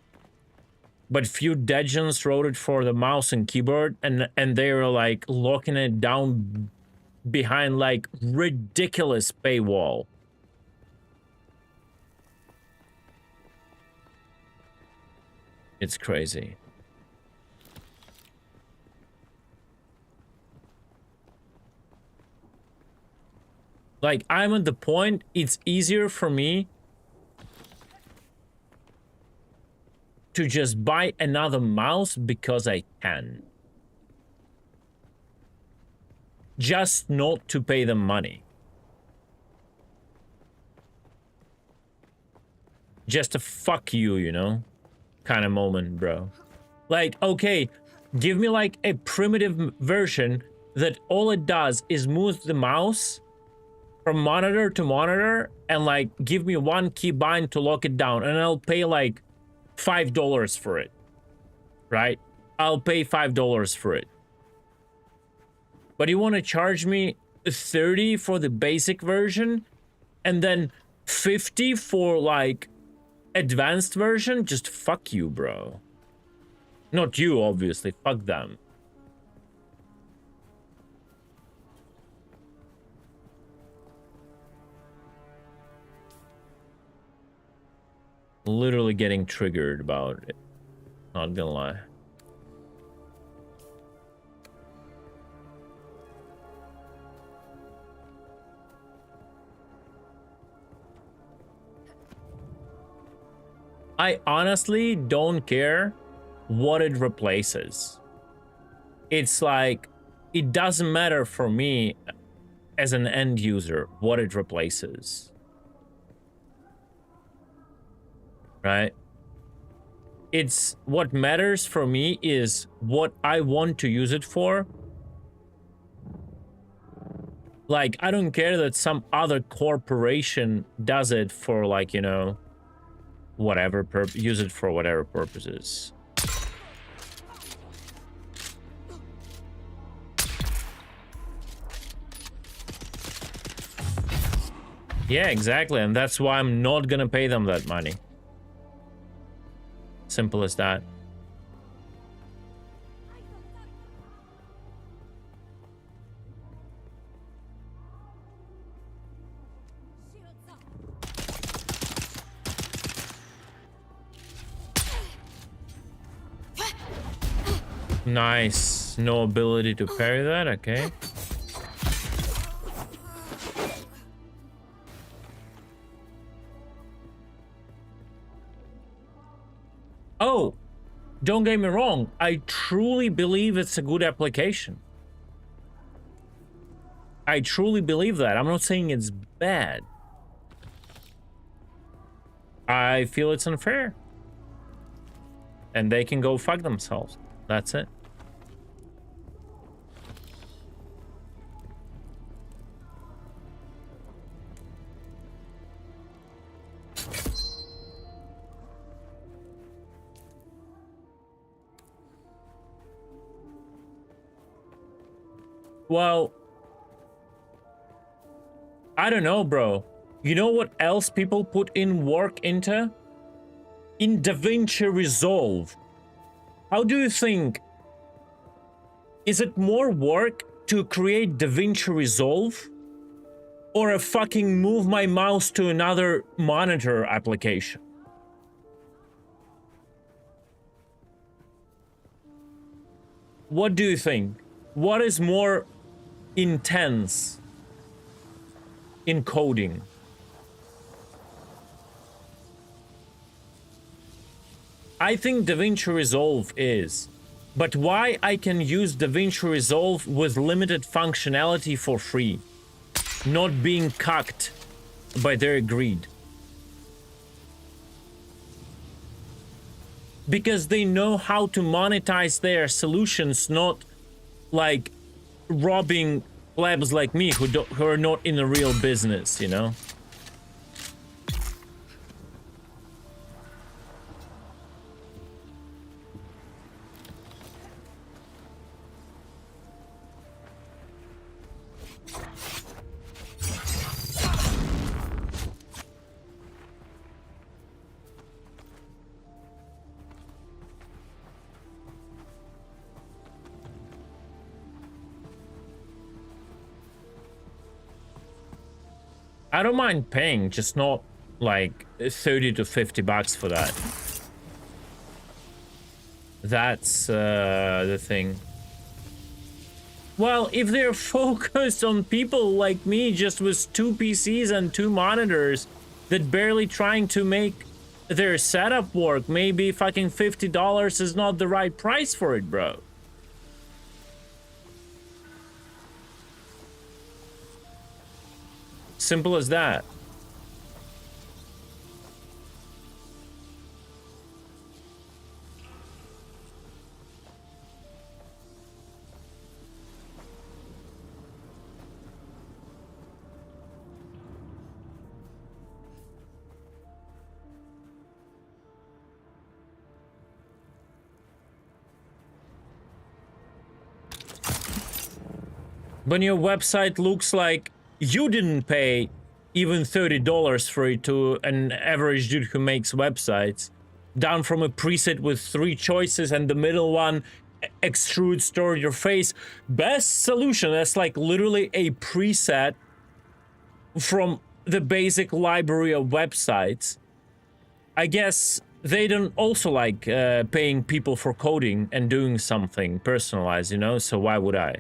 but few degens wrote it for the mouse and keyboard, and they're like locking it down behind like ridiculous paywall. It's crazy. Like, I'm at the point, it's easier for me to just buy another mouse because I can. Just not to pay them money. Just a fuck you, you know? Kind of moment, bro. Like, okay, give me like a primitive version that all it does is move the mouse from monitor to monitor and like give me one key bind to lock it down, and I'll pay like $5 for it, right? I'll pay $5 for it. But you want to charge me $30 for the basic version and then $50 for like advanced version? Just fuck you, bro. Not you, obviously. Fuck them. literally getting triggered about it. Not gonna lie. I honestly don't care what it replaces. It's like, it doesn't matter for me as an end user what it replaces. Right? It's what matters for me is what I want to use it for. Like, I don't care that some other corporation does it for, like, you know, whatever use it for whatever purposes. Yeah, exactly, and that's why I'm not gonna pay them that money. Simple as that. Nice. No ability to parry that, okay. Oh, don't get me wrong. I truly believe it's a good application. I truly believe that. I'm not saying it's bad. I feel it's unfair. And they can go fuck themselves. That's it. Well, I don't know, bro. You know what else people put in work into? In DaVinci Resolve. How do you think? Is it more work to create DaVinci Resolve? Or a fucking move my mouse to another monitor application? What do you think? What is more intense in coding? I think DaVinci Resolve is, but why I can use DaVinci Resolve with limited functionality for free, not being cucked by their greed. Because they know how to monetize their solutions, not like robbing plebs like me who are not in a real business, you know? I don't mind paying, just not like 30 to 50 bucks for that. That's the thing. Well, if they're focused on people like me just with 2 PCs and 2 monitors that barely trying to make their setup work, maybe fucking $50 is not the right price for it, bro. Simple as that. When your website looks like you didn't pay even $30 for it to an average dude who makes websites, down from a preset with 3 choices and the middle one extrude store your face. Best solution, that's like literally a preset from the basic library of websites. I guess they don't also like paying people for coding and doing something personalized, you know, so why would I?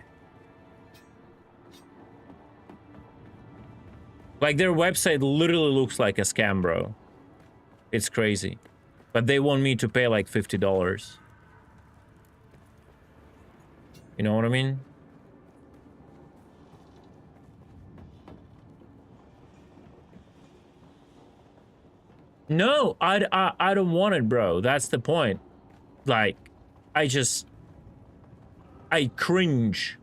Like, their website literally looks like a scam, bro. It's crazy. But they want me to pay like $50. You know what I mean? No, I don't want it, bro. That's the point. Like, I cringe.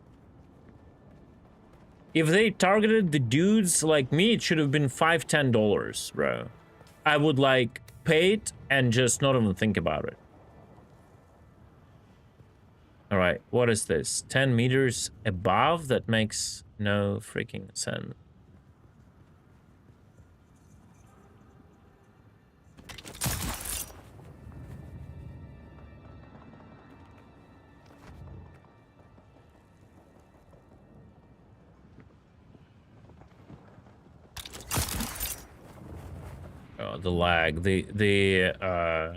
If they targeted the dudes like me, it should have been $5, $10, bro. I would like pay it and just not even think about it. All right, what is this? 10 meters above? That makes no freaking sense. Oh, the lag. The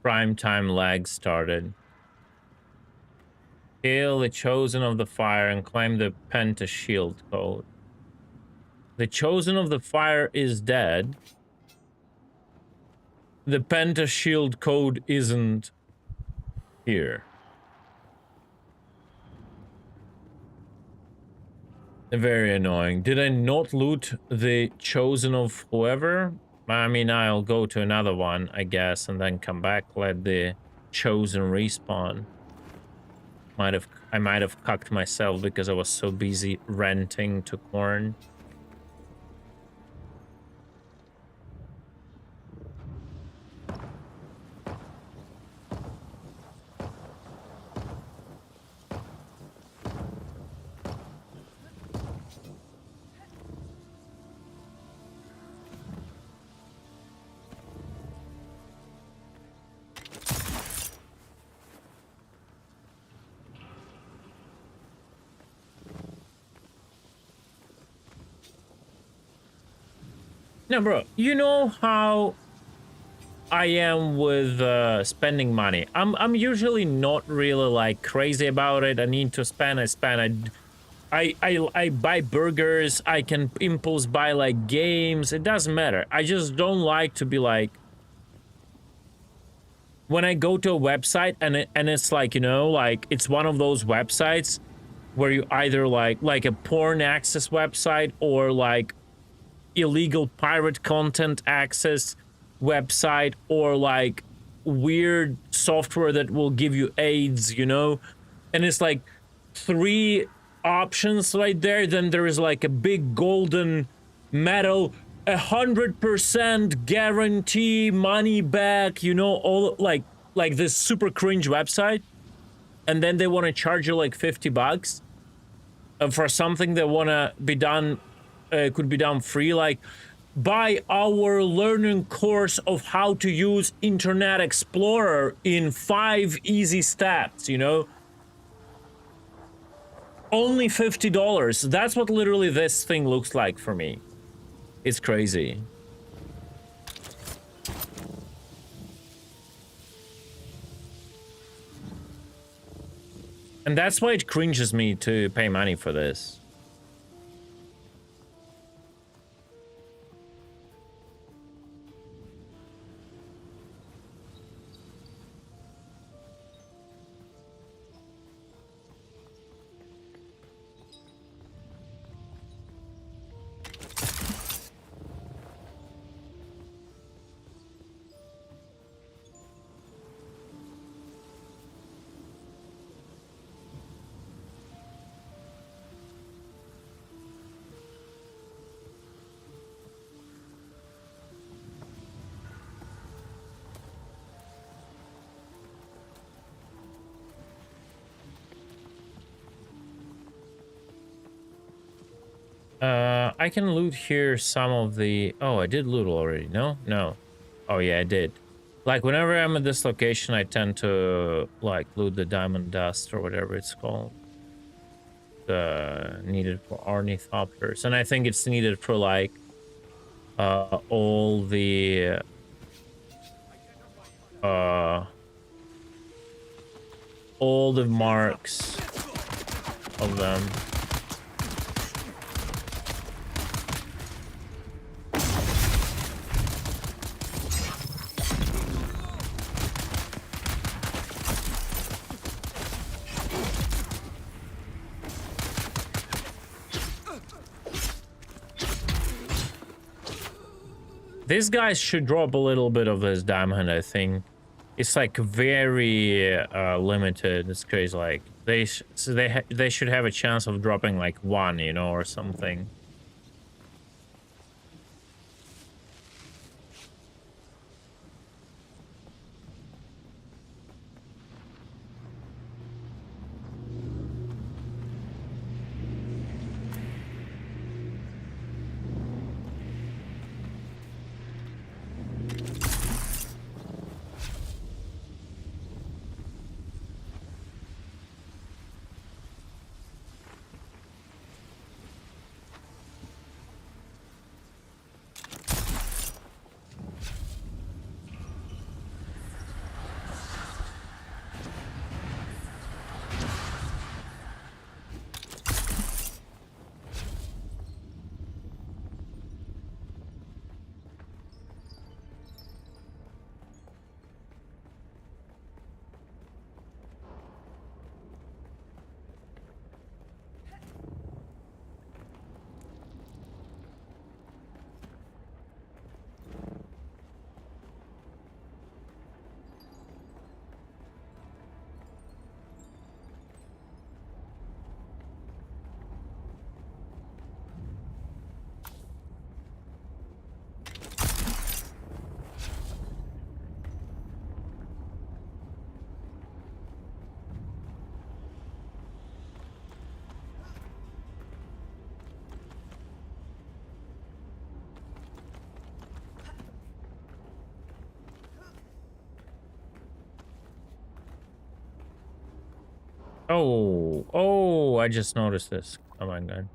prime time lag started. Kill the Chosen of the Fire and claim the Penta Shield code. The Chosen of the Fire is dead. The Penta Shield code isn't here. Very annoying. Did I not loot the Chosen of whoever? I mean, I'll go to another one, I guess, and then come back, let the Chosen respawn. I might have cucked myself because I was so busy renting to Corn. No, bro, you know how I am with spending money. I'm usually not really like crazy about it. I need to spend, I spend. I buy burgers. I can impulse buy like games. It doesn't matter. I just don't like to be like, when I go to a website and it's like, you know, like it's one of those websites where you either like a porn access website or like illegal pirate content access website or like weird software that will give you AIDS, you know, and it's like 3 options right there. Then there is like a big golden medal, 100% guarantee, money back, you know, all like this super cringe website, and then they want to charge you like $50 for something that want to be done. Could be done free, like buy our learning course of how to use Internet Explorer in 5 easy steps, you know, only $50. That's what literally this thing looks like for me. It's crazy. And that's why it cringes me to pay money for this. I can loot here some of the... Oh, I did loot already. No? No. Oh, yeah, I did. Like, whenever I'm at this location, I tend to, like, loot the diamond dust or whatever it's called. Needed for ornithopters. And I think it's needed for, like, all the all the marks of them. These guys should drop a little bit of this diamond, I think. It's like very limited. It's crazy. Like they should have a chance of dropping like 1, you know, or something. Oh, I just noticed this. Oh my god.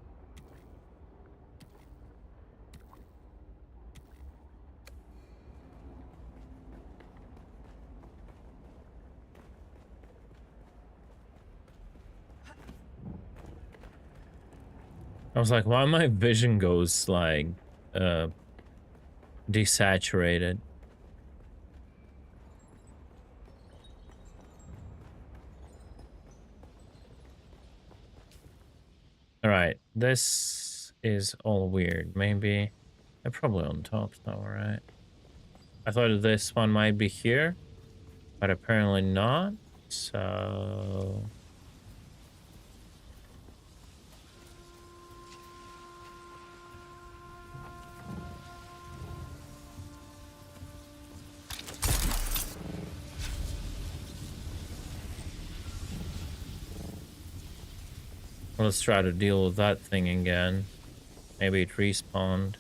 I was like, why my vision goes like desaturated? Alright, this is all weird. Maybe they're probably on top now, right? I thought this one might be here, but apparently not. So let's try to deal with that thing again. Maybe it respawned.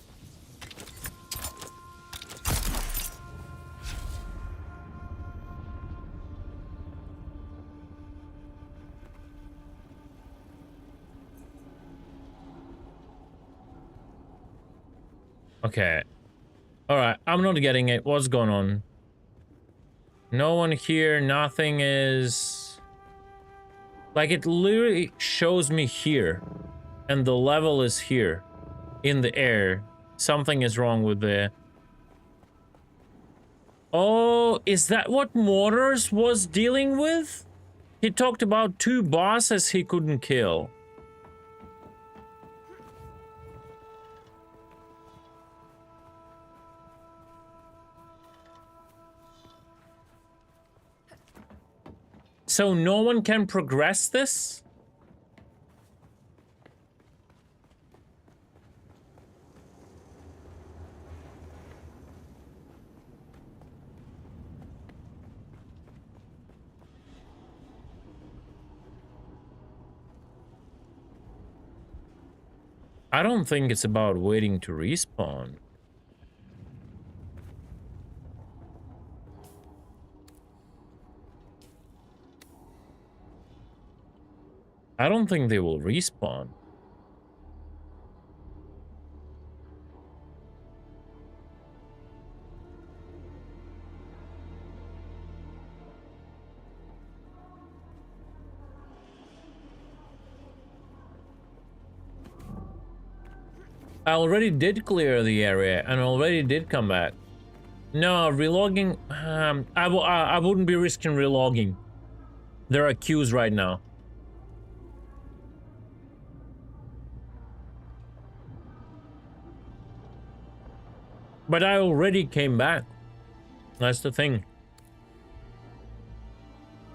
Okay. Alright, I'm not getting it. What's going on? No one here, nothing is... Like, it literally shows me here. And the level is here. In the air. Something is wrong with the... Oh, is that what Mortars was dealing with? He talked about 2 bosses he couldn't kill. So no one can progress this? I don't think it's about waiting to respawn. I don't think they will respawn. I already did clear the area and already did come back. No, relogging. I wouldn't be risking relogging. There are queues right now. But I already came back. That's the thing.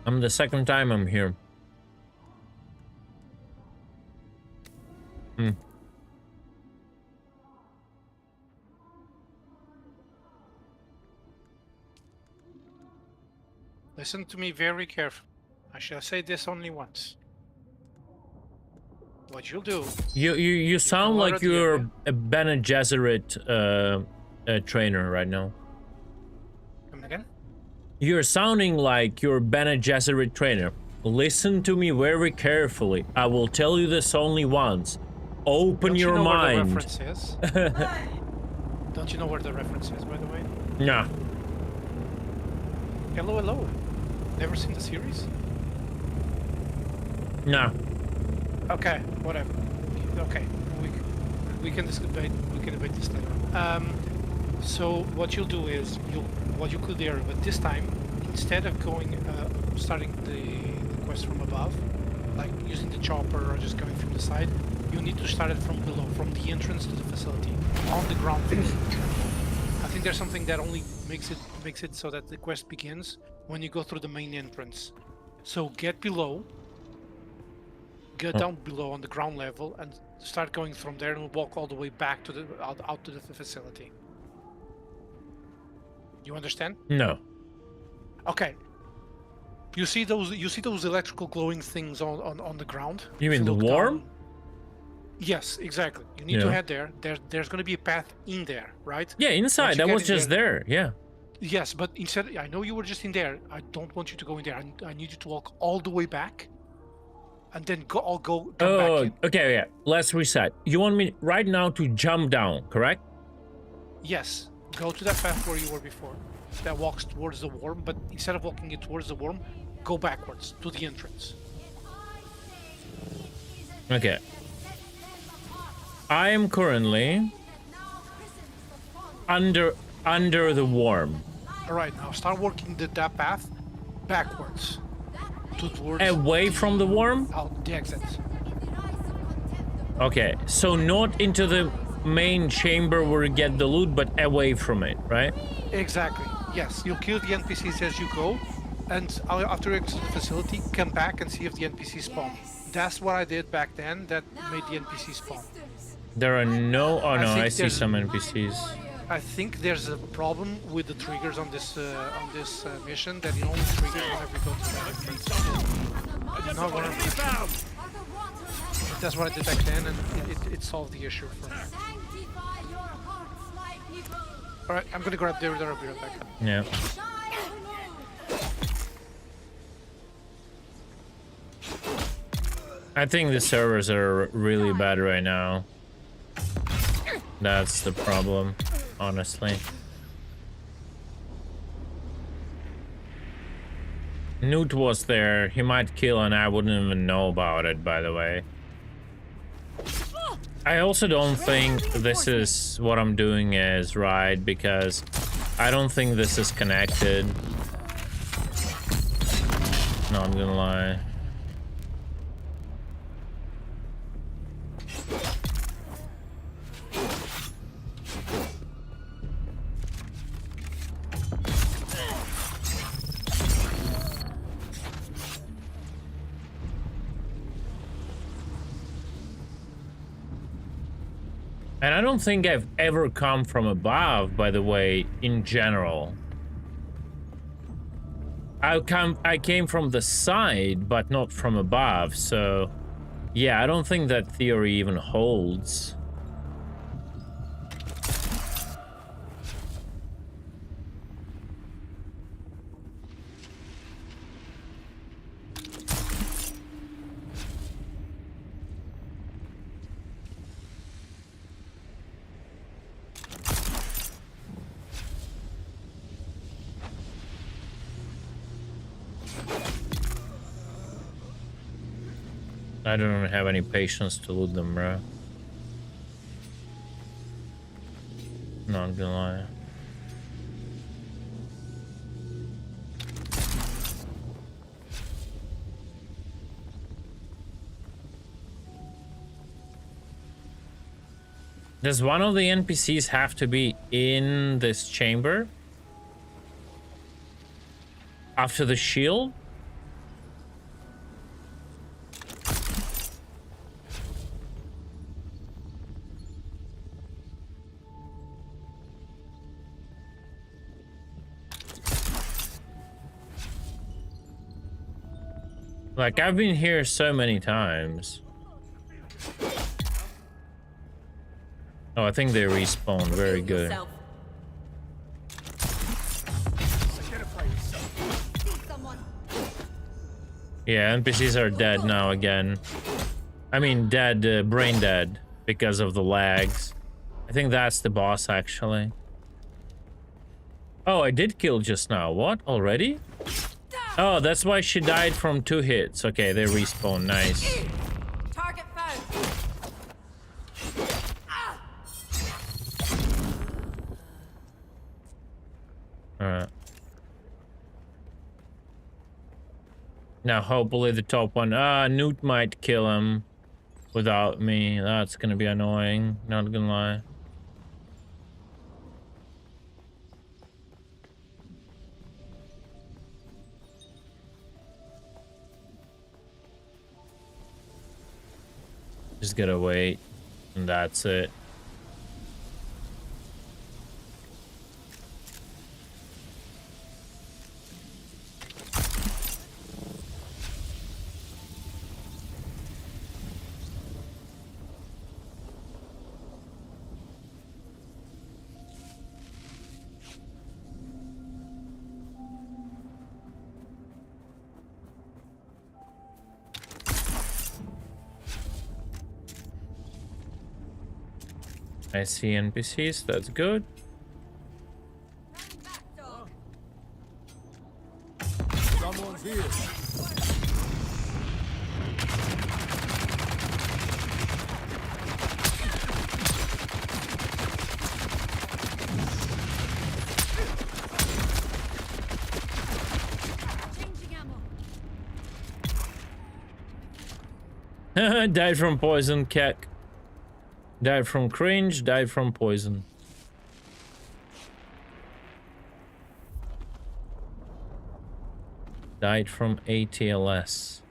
I'm the second time I'm here. Listen to me very carefully. I shall say this only once. What you'll do... You sound like you're a Bene Gesserit trainer right now. Come again? You're sounding like you're a Bene Gesserit trainer. Listen to me very carefully. I will tell you this only once. Open your mind. Where the reference is? Don't you know where the reference is, by the way? No. Hello, hello. Never seen the series? No. Okay, whatever. Okay, we can debate this later. So what you'll do is what you could there, but this time instead of going starting the quest from above, like using the chopper or just going from the side, you need to start it from below, from the entrance to the facility, on the ground floor. I think there's something that only makes it so that the quest begins when you go through the main entrance. So get below. Get down below on the ground level and start going from there, and we'll walk all the way back to the out to the facility. You understand? No. Okay. You see those electrical glowing things on the ground? You mean the worm? Down, yes, exactly. You need to head there. There's going to be a path in there, right? Yeah, inside. That was just there. Yeah. Yes, but instead, I know you were just in there. I don't want you to go in there. I need you to walk all the way back. And then come back in. Okay, yeah. Let's reset. You want me right now to jump down, correct? Yes. Go to that path where you were before. That walks towards the worm, but instead of walking it towards the worm, go backwards to the entrance. Okay. I am currently under the worm. All right, now start working that path backwards. Away from the worm? Out the exit. Okay, so not into the main chamber where you get the loot, but away from it, right? Exactly. Yes, you'll kill the NPCs as you go, and after you exit the facility, come back and see if the NPCs spawn. That's what I did back then that made the NPCs spawn. There are no... Oh no, I see some NPCs. I think there's a problem with the triggers on this mission, that it only triggers whenever you go to that entrance. I do not want to... That's what I did back then, and it solved the issue for me. Alright, I'm gonna grab there, I'll be right back. Yeah. I think the servers are really bad right now. That's the problem, honestly. Newt was there. He might kill and I wouldn't even know about it, by the way. I also don't think this is what I'm doing is right, because I don't think this is connected. Not gonna lie. And I don't think I've ever come from above, by the way, in general. I came from the side, but not from above, so... Yeah, I don't think that theory even holds. I don't have any patience to loot them, bro. Not gonna lie. Does one of the NPCs have to be in this chamber? After the shield? Like, I've been here so many times. Oh, I think they respawn. Very good. Yeah, NPCs are dead now again. I mean, dead, brain dead, because of the lags. I think that's the boss, actually. Oh, I did kill just now. What? Already? Oh, that's why she died from 2 hits. Okay, they respawn. Nice. Target found. Alright. Now, hopefully the top one. Newt might kill him without me. That's gonna be annoying. Not gonna lie. Just gotta wait, and that's it. I see NPCs, that's good. Someone's here. Died from poison, Keck. Died from cringe, died from poison. Died from ATLS.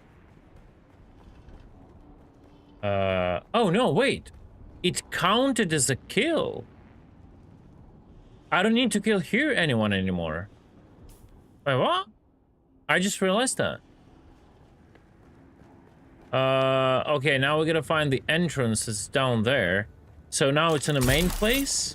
Oh no, wait. It counted as a kill. I don't need to kill here anyone anymore. Wait, what? I just realized that. Okay, now we're gonna find the entrance. It's down there. So now it's in the main place?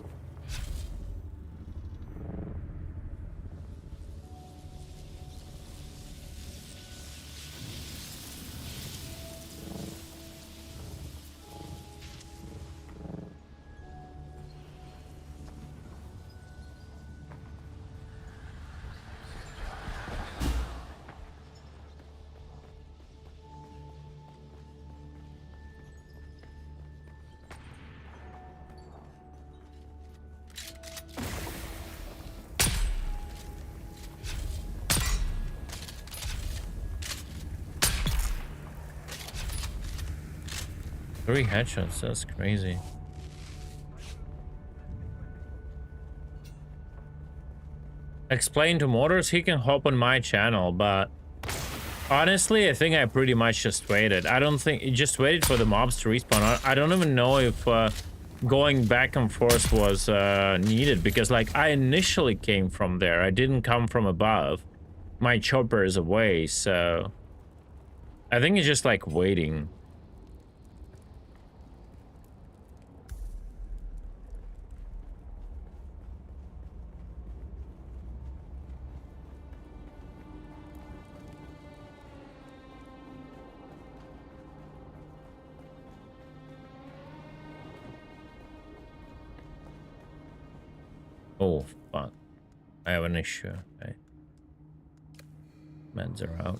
Three headshots, that's crazy. Explain to Motors, he can hop on my channel, but honestly, I think I pretty much just waited. I don't think, just waited for the mobs to respawn. I don't even know if going back and forth was needed, because like I initially came from there. I didn't come from above. My chopper is away, so I think it's just like waiting. Oh, fuck. I have an issue. Okay. Meds are out.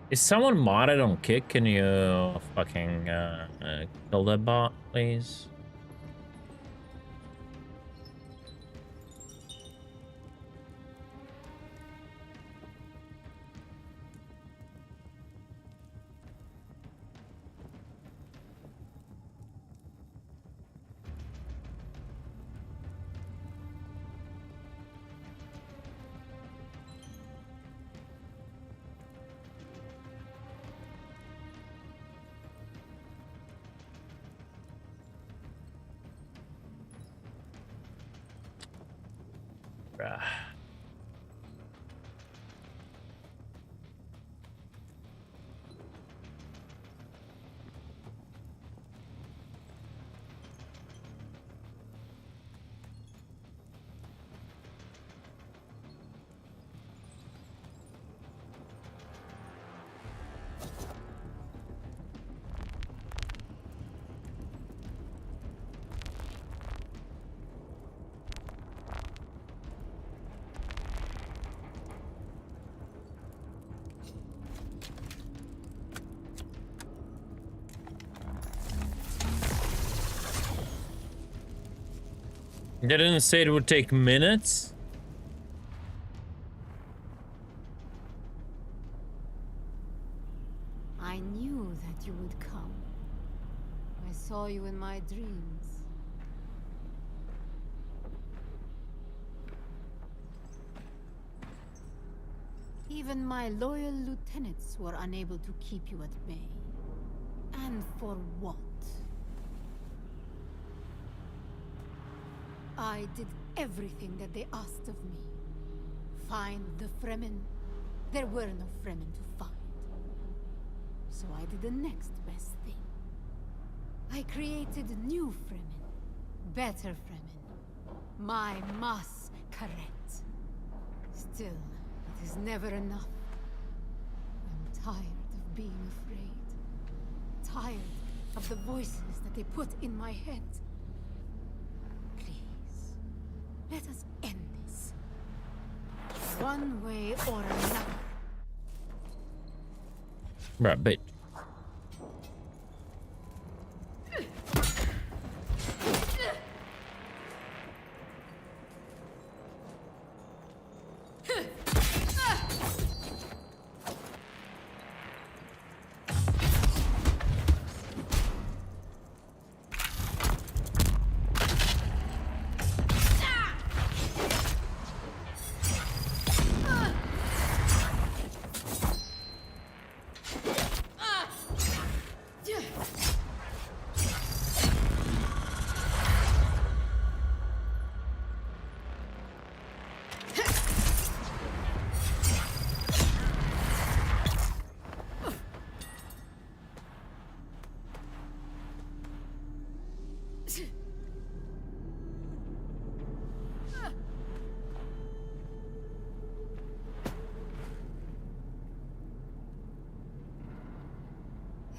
Is someone modded on Kick? Can you fucking kill that bot, please? They didn't say it would take minutes? I knew that you would come. I saw you in my dreams. Even my loyal lieutenants were unable to keep you at bay. And for what? I did everything that they asked of me. Find the Fremen. There were no Fremen to find. So I did the next best thing. I created new Fremen. Better Fremen. My Mas Karet. Still, it is never enough. I'm tired of being afraid. Tired of the voices that they put in my head. Let us end this. One way or another. Right, bitch.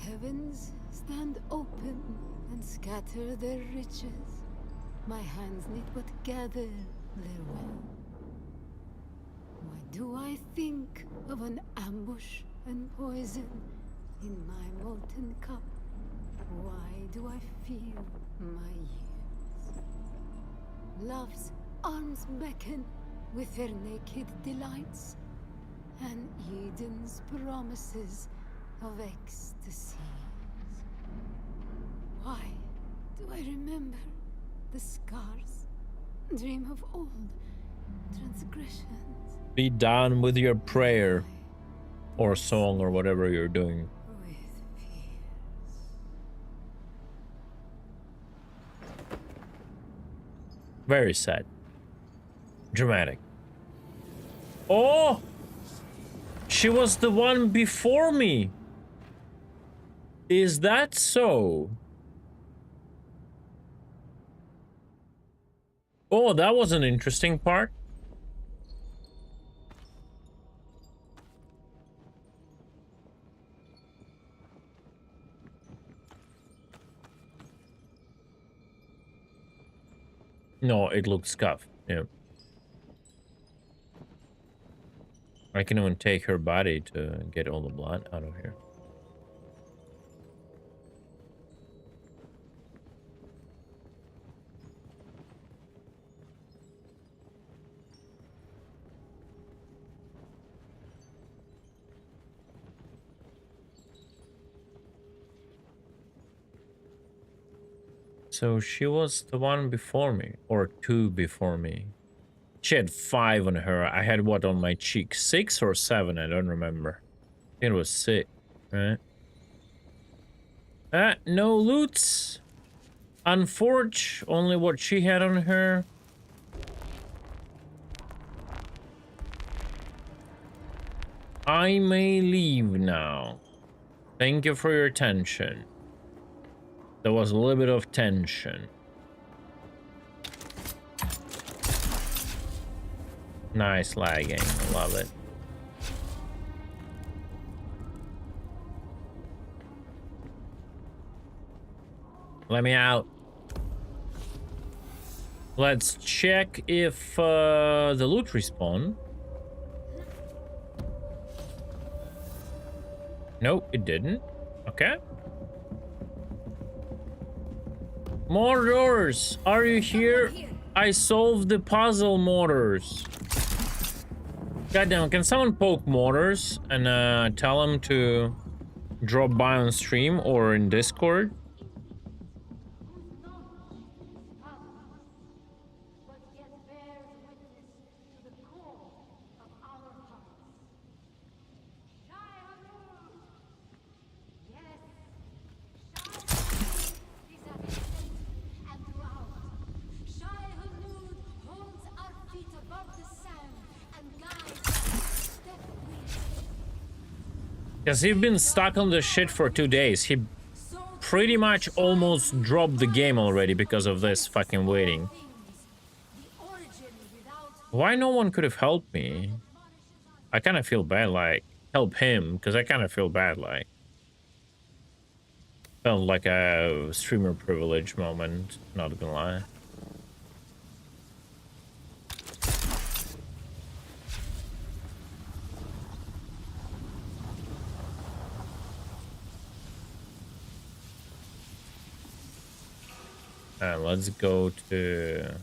Heavens stand open and scatter their riches. My hands need but gather their wealth. Why do I think of an ambush and poison in my molten cup? Why do I feel my years? Love's arms beckon with their naked delights, and Eden's promises of ecstasies. Why do I remember the scars, dream of old transgressions? Be done with your prayer or song or whatever you're doing. Very sad. Dramatic. Oh! She was the one before me. Is that so? Oh, that was an interesting part. No, it looks scuffed. Yeah. I can even take her body to get all the blood out of here. So she was the one before me, or two before me. She had 5 on her. I had what on my cheek? 6 or 7? I don't remember. I think it was 6, right? No loots. Unforge, only what she had on her. I may leave now. Thank you for your attention. There was a little bit of tension. Nice lagging, love it. Let me out. Let's check if the loot respawn. Nope, it didn't. Okay. More doors. Are you here? I solved the puzzle, Mortars. Goddamn, can someone poke Mortars and tell him to drop by on stream or in Discord? Because he's been stuck on the shit for 2 days. He pretty much almost dropped the game already because of this fucking waiting. Why no one could have helped me? I kind of feel bad, like, help him, because I kind of feel bad, like. Felt like a streamer privilege moment, not gonna lie. Let's go to...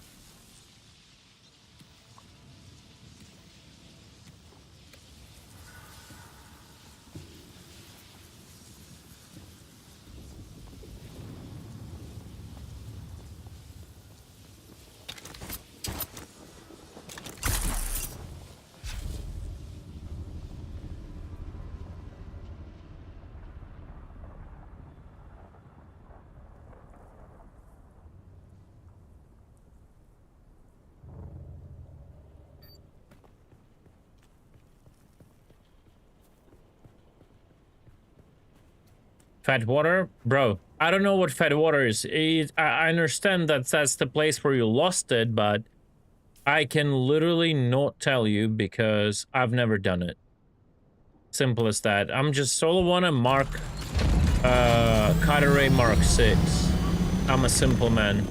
Fat water? Bro, I don't know what fat water is. I understand that that's the place where you lost it, but I can literally not tell you because I've never done it. Simple as that. I'm just solo wanna mark Carteret Mark 6. I'm a simple man.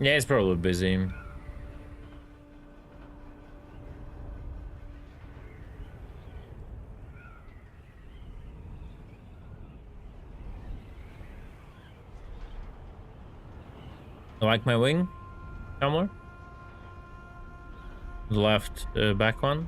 Yeah, it's probably busy. You like my wing? Somewhere? The left back one?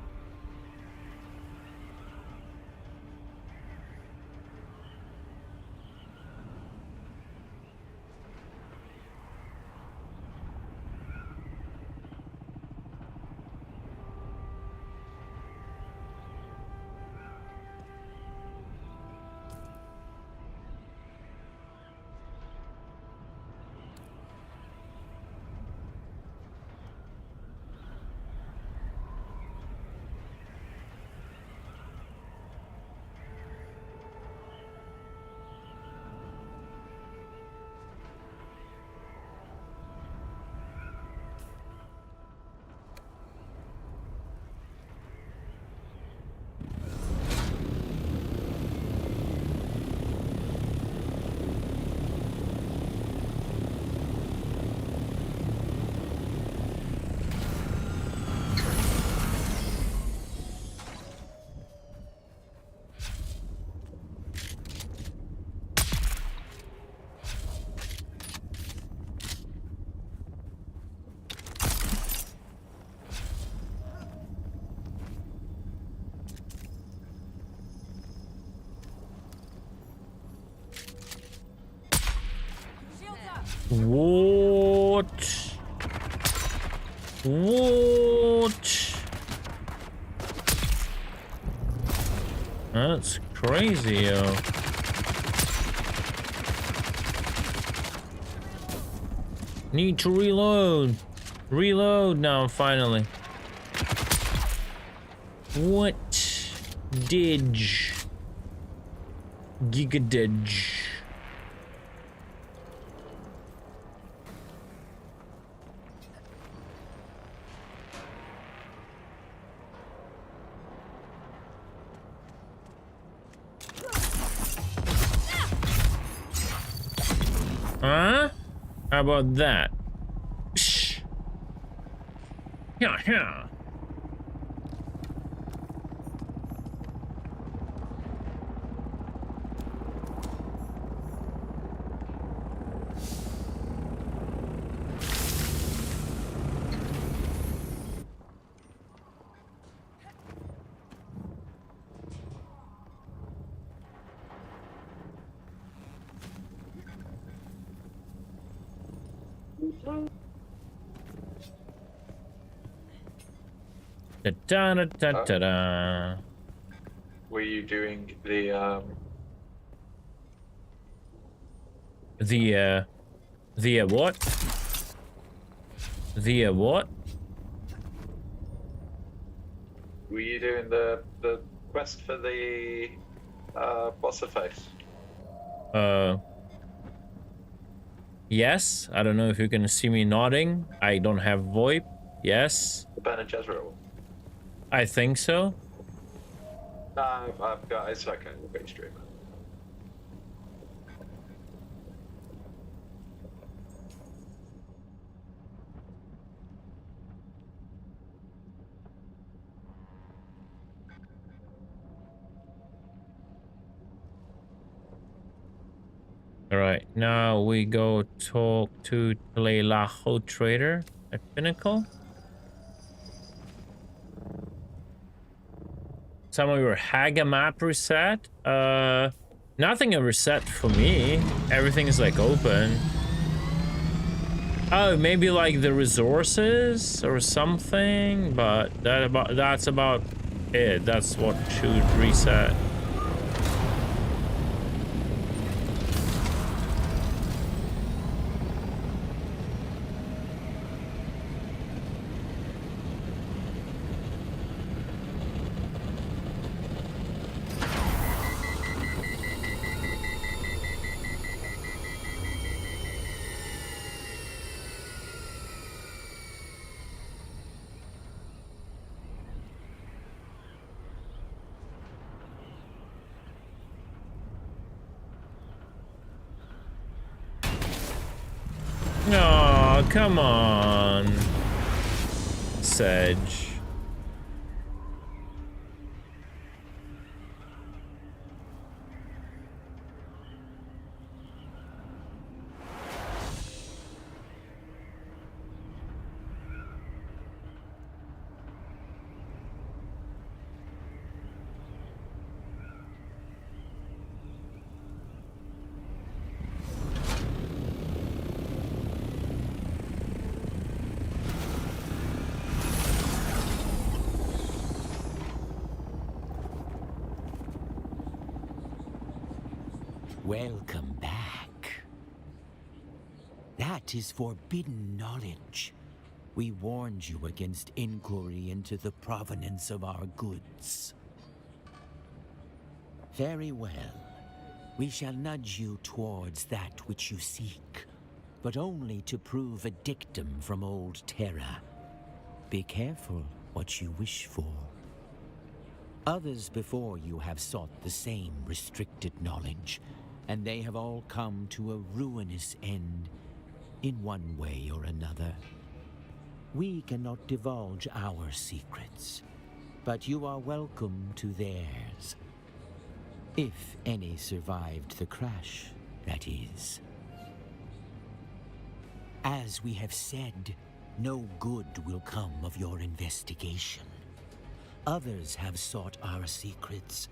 What? What? That's crazy, yo. Need to reload. Reload now, finally. What? Didge. Gigadidge. Huh? How about that? Psh. Yeah, yeah. Da da da da da. Were you doing the what? The what? Were you doing the quest for the boss of face? Yes. I don't know if you can see me nodding. I don't have VoIP. Yes. The Bene Gesserit. I think so. I've got. It's okay. We'll go stream it. All right, now we go talk to Leilaho Trader at Pinnacle. Some of your Haga map reset. Nothing a reset for me. Everything is like open. Oh, maybe like the resources or something, but that's about it. That's what should reset. Oh, come on, Sedge. Welcome back. That is forbidden knowledge. We warned you against inquiry into the provenance of our goods. Very well. We shall nudge you towards that which you seek, but only to prove a dictum from old Terra. Be careful what you wish for. Others before you have sought the same restricted knowledge, and they have all come to a ruinous end in one way or another. We cannot divulge our secrets, but you are welcome to theirs. If any survived the crash, that is. As we have said, no good will come of your investigation. Others have sought our secrets,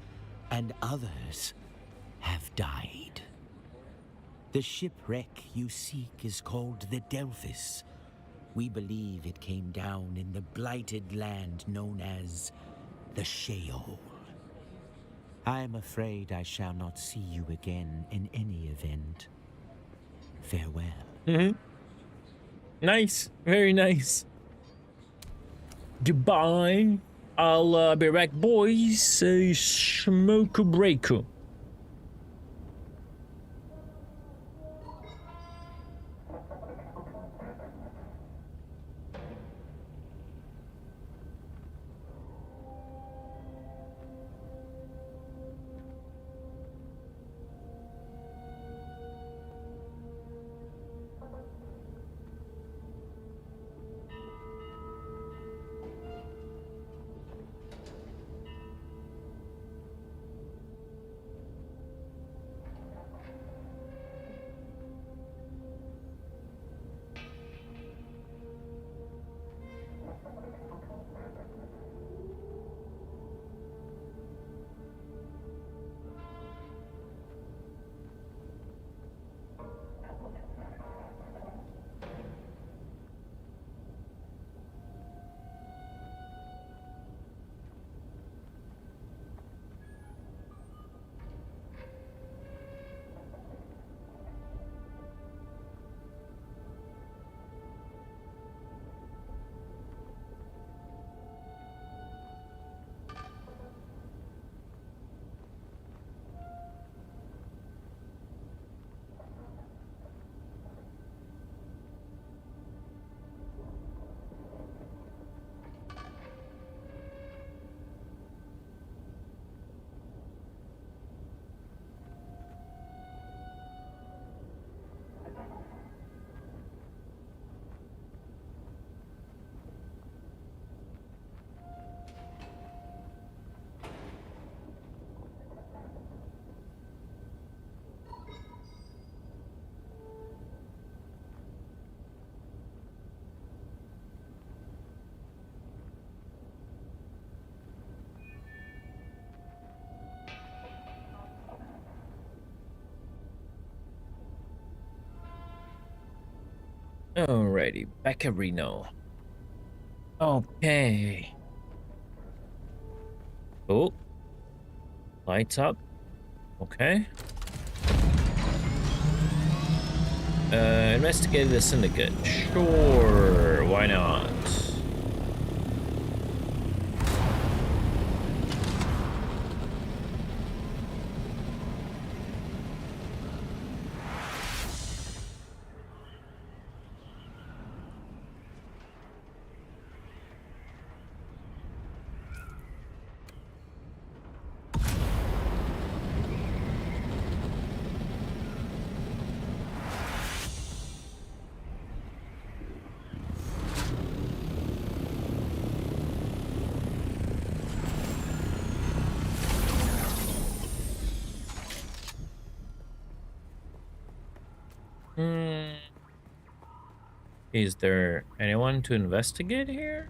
and others have died. The shipwreck you seek is called the Delphis. We believe it came down in the blighted land known as the Sheol. I'm afraid I shall not see you again in any event. Farewell. Mm-hmm. Nice. Very nice. Goodbye. I'll be back, boys. Smoke a breaker. Alrighty, Beccarino. Okay. Oh. Lights up. Okay. Investigate the syndicate. Sure, why not? Is there anyone to investigate here?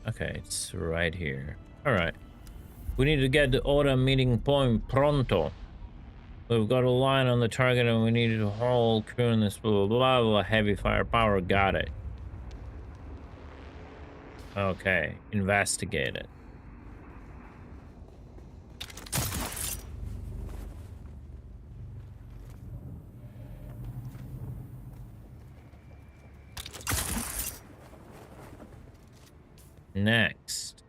Okay, it's right here. All right, we need to get the order meeting point pronto. We've got a line on the target and we need to hold crew in this blah blah blah. Heavy firepower, got it. Okay, investigate it. Next.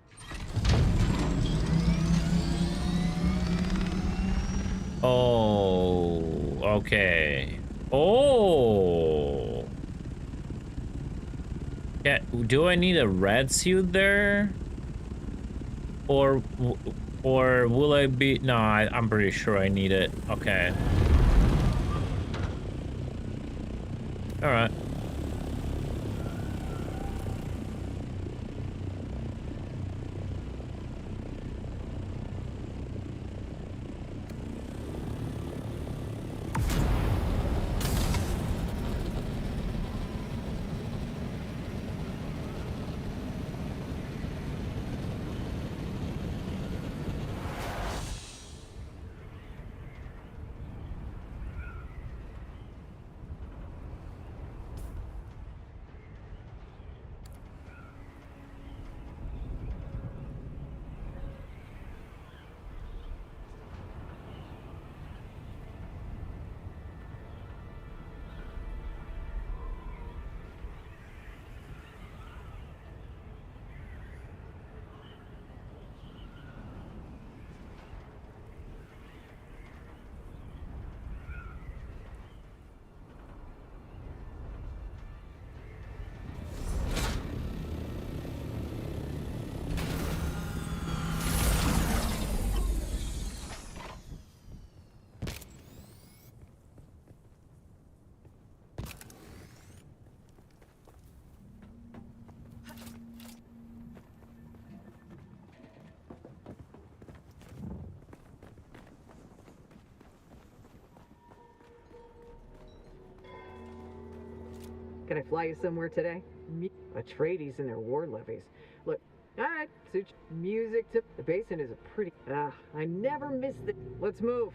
Oh, okay. Oh. Yeah, do I need a red suit there? Or will I be... No, I'm pretty sure I need it. Okay. All right. Can I fly you somewhere today? Atreides and their war levies. Look, all right, suit music to the basin is a pretty. I never miss the. Let's move.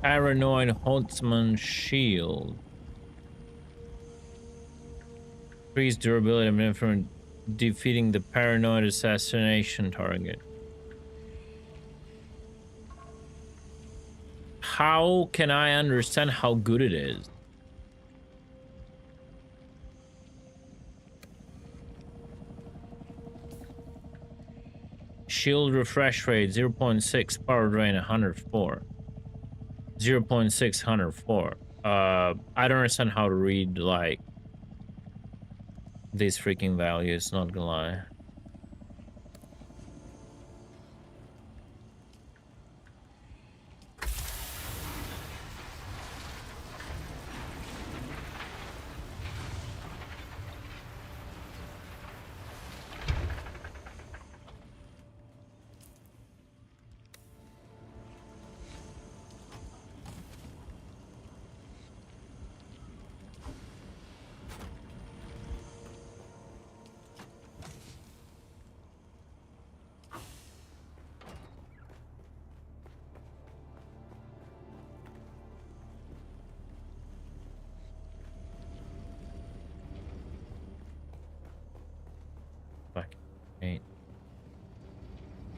Paranoid Huntsman Shield. Increased durability from defeating the paranoid assassination target. How can I understand how good it is? Shield refresh rate 0.6, power drain 104. 0.6, 104. I don't understand how to read like these freaking values, not gonna lie.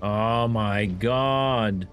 Oh my god.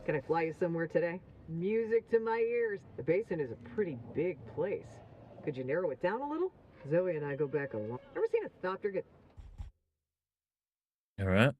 Can I fly you somewhere today? Music to my ears. The basin is a pretty big place. Could you narrow it down a little? Zoe and I go back a long. Ever seen a doctor get... All right.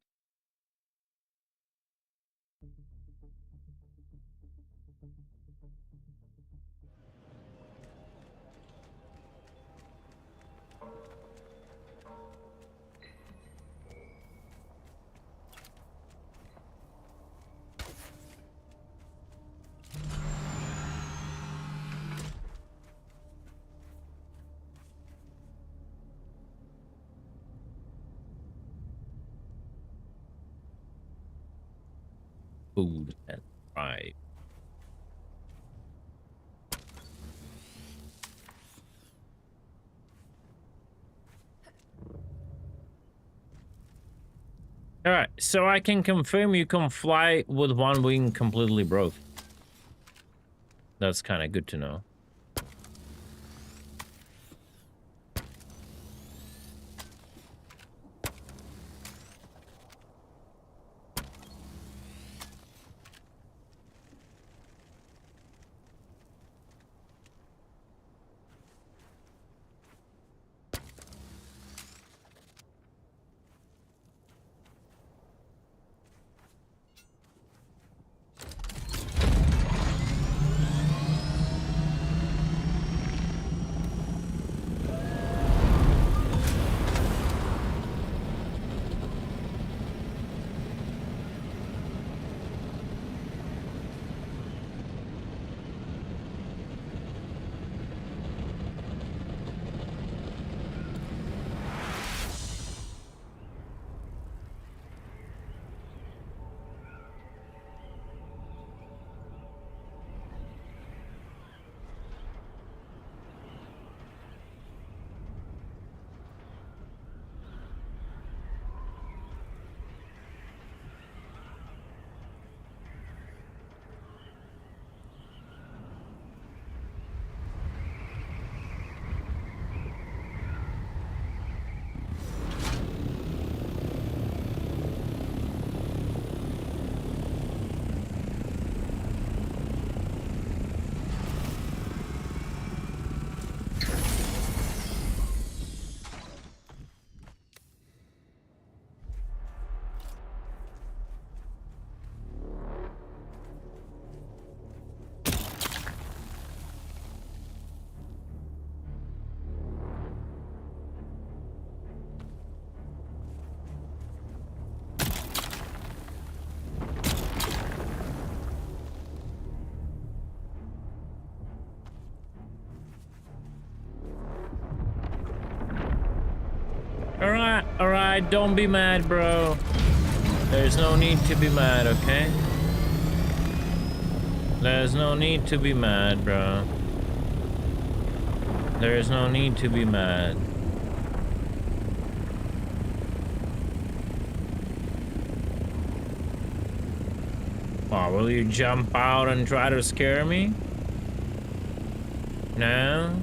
food and drive. Alright, so I can confirm you can fly with one wing completely broke. That's kind of good to know. Alright, don't be mad, bro. There's no need to be mad, okay? There's no need to be mad, bro. There's no need to be mad. Oh, will you jump out and try to scare me? No?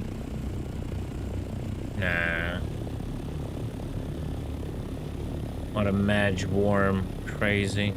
Nah. What a mage worm. Crazy.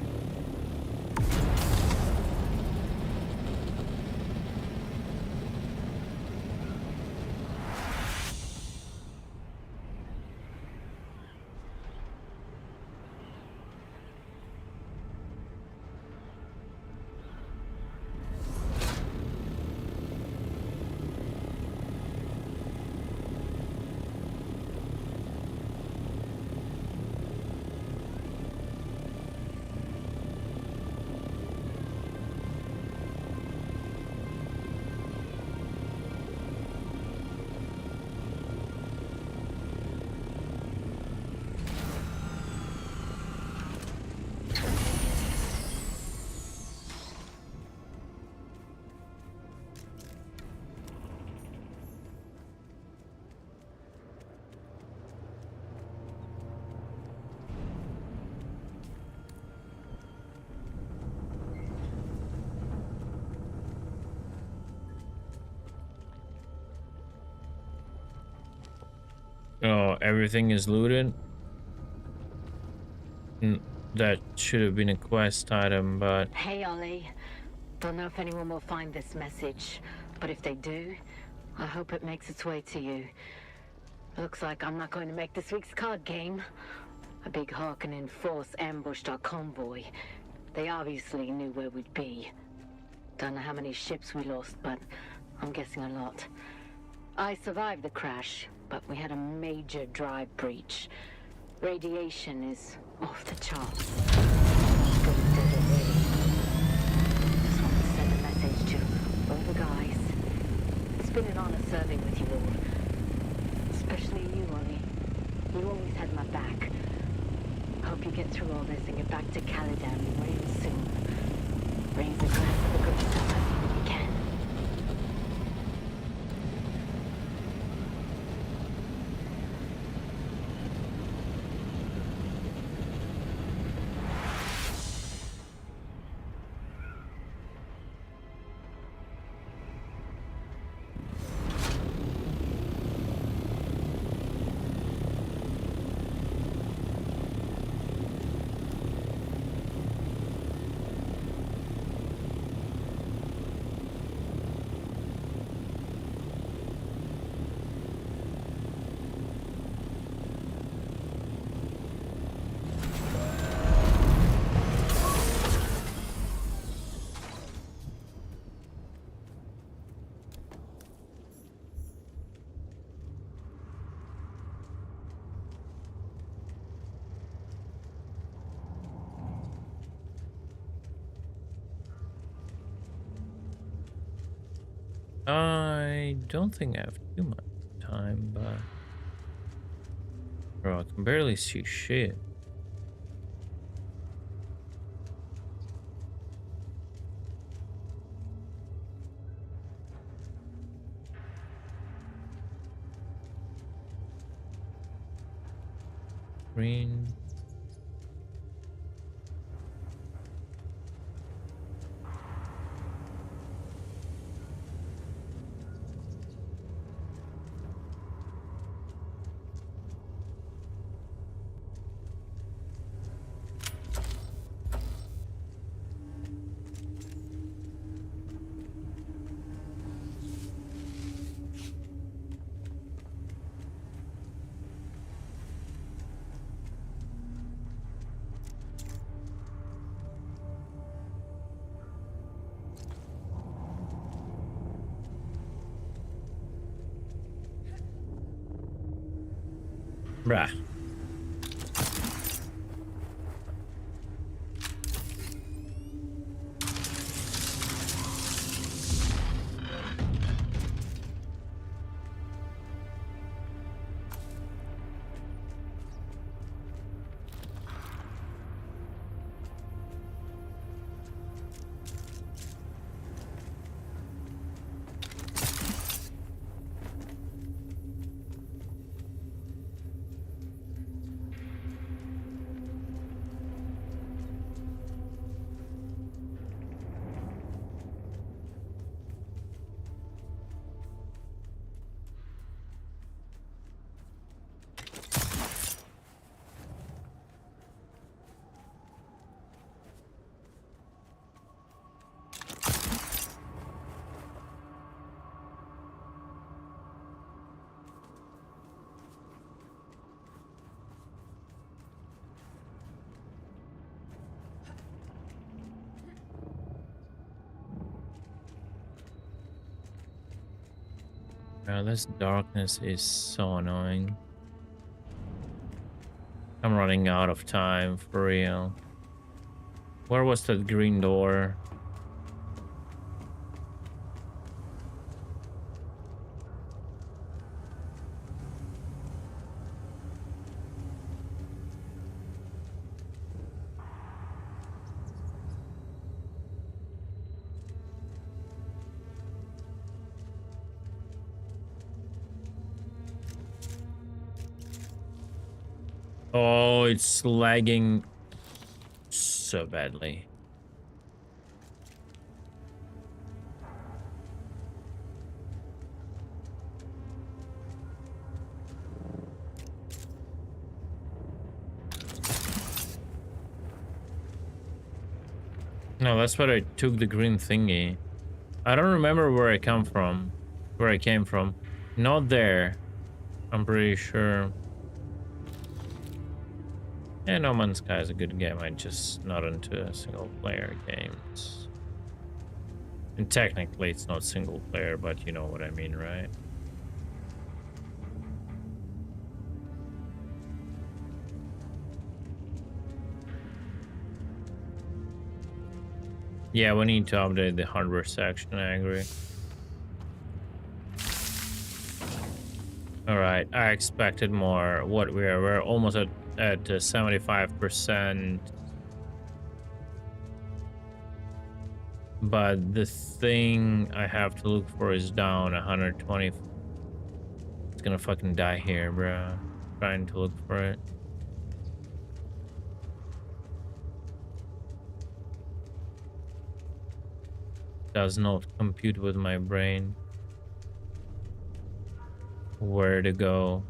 Oh, everything is looted? That should have been a quest item, but... Hey, Ollie. Don't know if anyone will find this message, but if they do, I hope it makes its way to you. Looks like I'm not going to make this week's card game. A big Harkonnen force ambushed our convoy. They obviously knew where we'd be. Don't know how many ships we lost, but I'm guessing a lot. I survived the crash, but we had a major drive breach. Radiation is off the charts. Just want to send a message to all the guys. It's been an honor serving with you all. Especially you, Ollie. You always had my back. Hope you get through all this and get back to Caladan real soon. Raise a glass of the good stuff when you can. I don't think I have too much time, but bro, I can barely see shit. Green. Bruh. Now this darkness is so annoying. I'm running out of time for real. Where was that green door? Oh, it's lagging so badly. No, that's where I took the green thingy. I don't remember where I came from. Not there. I'm pretty sure. Yeah, No Man's Sky is a good game. I'm just not into single player games. And technically it's not single player, but you know what I mean, right? Yeah, we need to update the hardware section, I agree. Alright, I expected more. What we're almost at 75%. But the thing I have to look for is down 120. It's gonna fucking die here, bro. Trying to look for it. Does not compute with my brain. Where to go?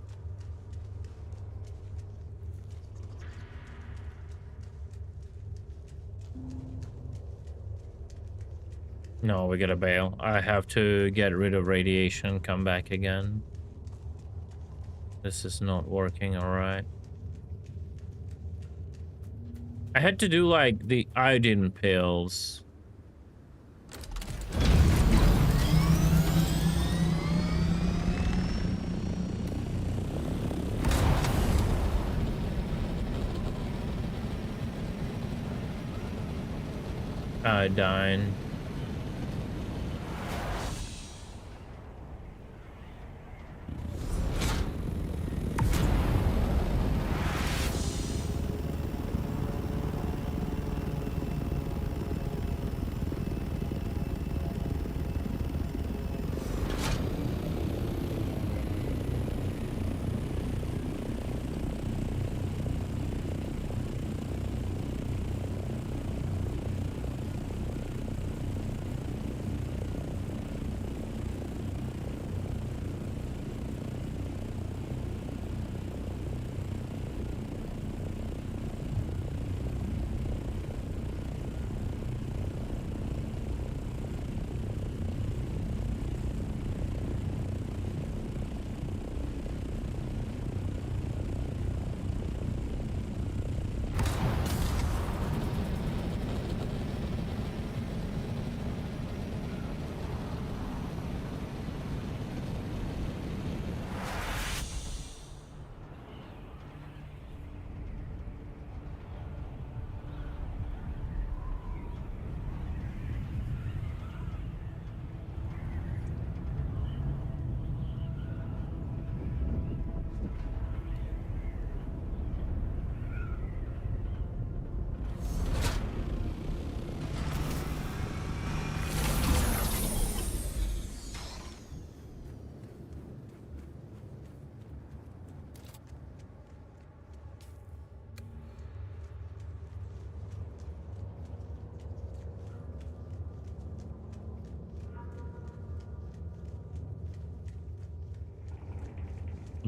No, we gotta bail. I have to get rid of radiation, come back again. This is not working, alright. I had to do like the iodine pills. Iodine.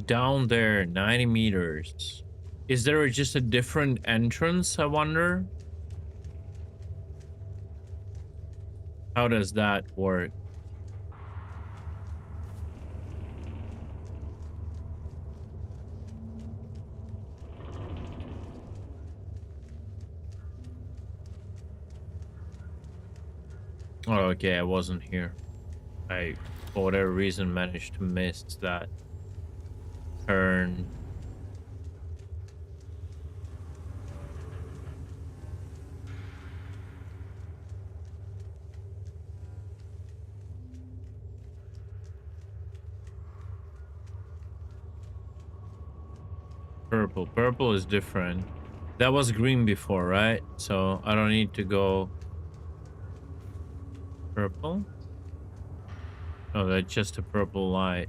Down there, 90 meters. Is there just a different entrance, I wonder? How does that work? Oh, okay, I wasn't here. I, for whatever reason, managed to miss that turn. Purple. Purple is different. That was green before, right? So I don't need to go purple. Oh, that's just a purple light.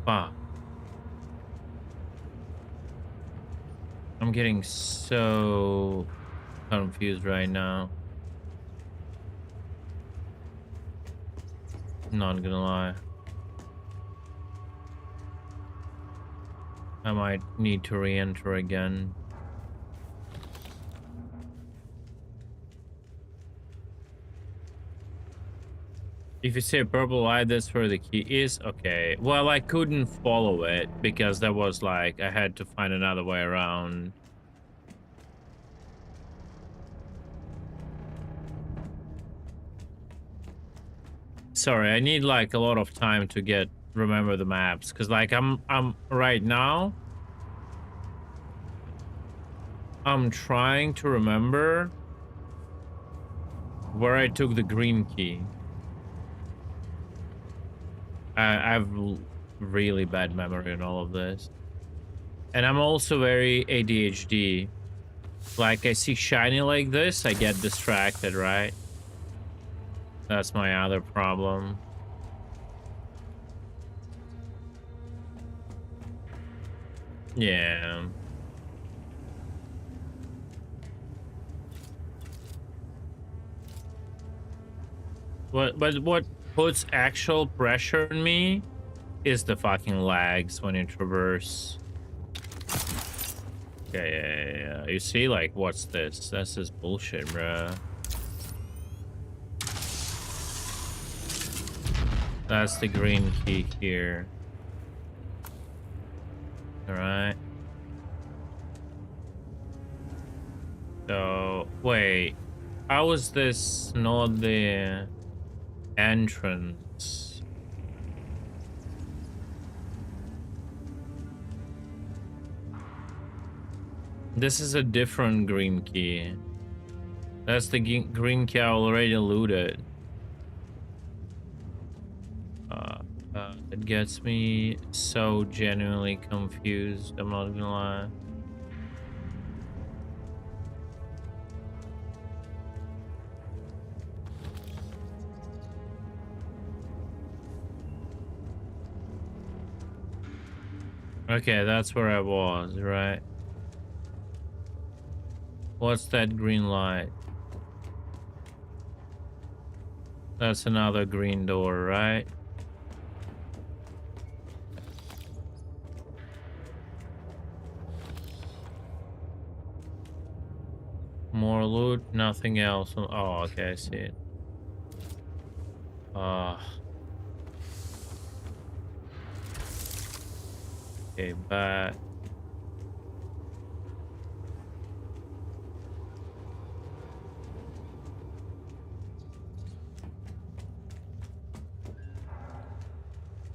Fuck. I'm getting so confused right now. Not gonna lie. I might need to re-enter again. If you say purple light, that's where the key is. Okay. Well, I couldn't follow it because that was like I had to find another way around. Sorry, I need like a lot of time to remember the maps, because like I'm right now I'm trying to remember where I took the green key. I have really bad memory in all of this. And I'm also very ADHD. Like, I see shiny like this, I get distracted, right? That's my other problem. Yeah. But what puts actual pressure on me is the fucking lags when you traverse. Yeah. You see, like, what's this? This is bullshit, bruh. That's the green key here. Alright. So, wait. How is this not the entrance? This is a different green key. That's the green key I already looted. It gets me so genuinely confused, I'm not gonna lie. Okay, that's where I was, right? What's that green light? That's another green door, right? More loot, nothing else. Oh, okay, I see it. Okay, back.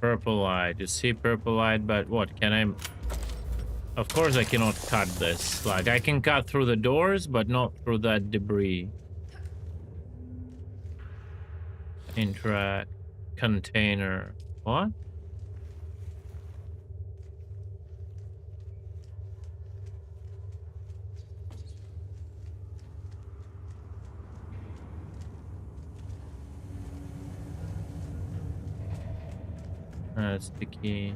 Purple light. You see purple light, but what can I... Of course I cannot cut this. Like, I can cut through the doors, but not through that debris. Interact. Container. What? That's the key.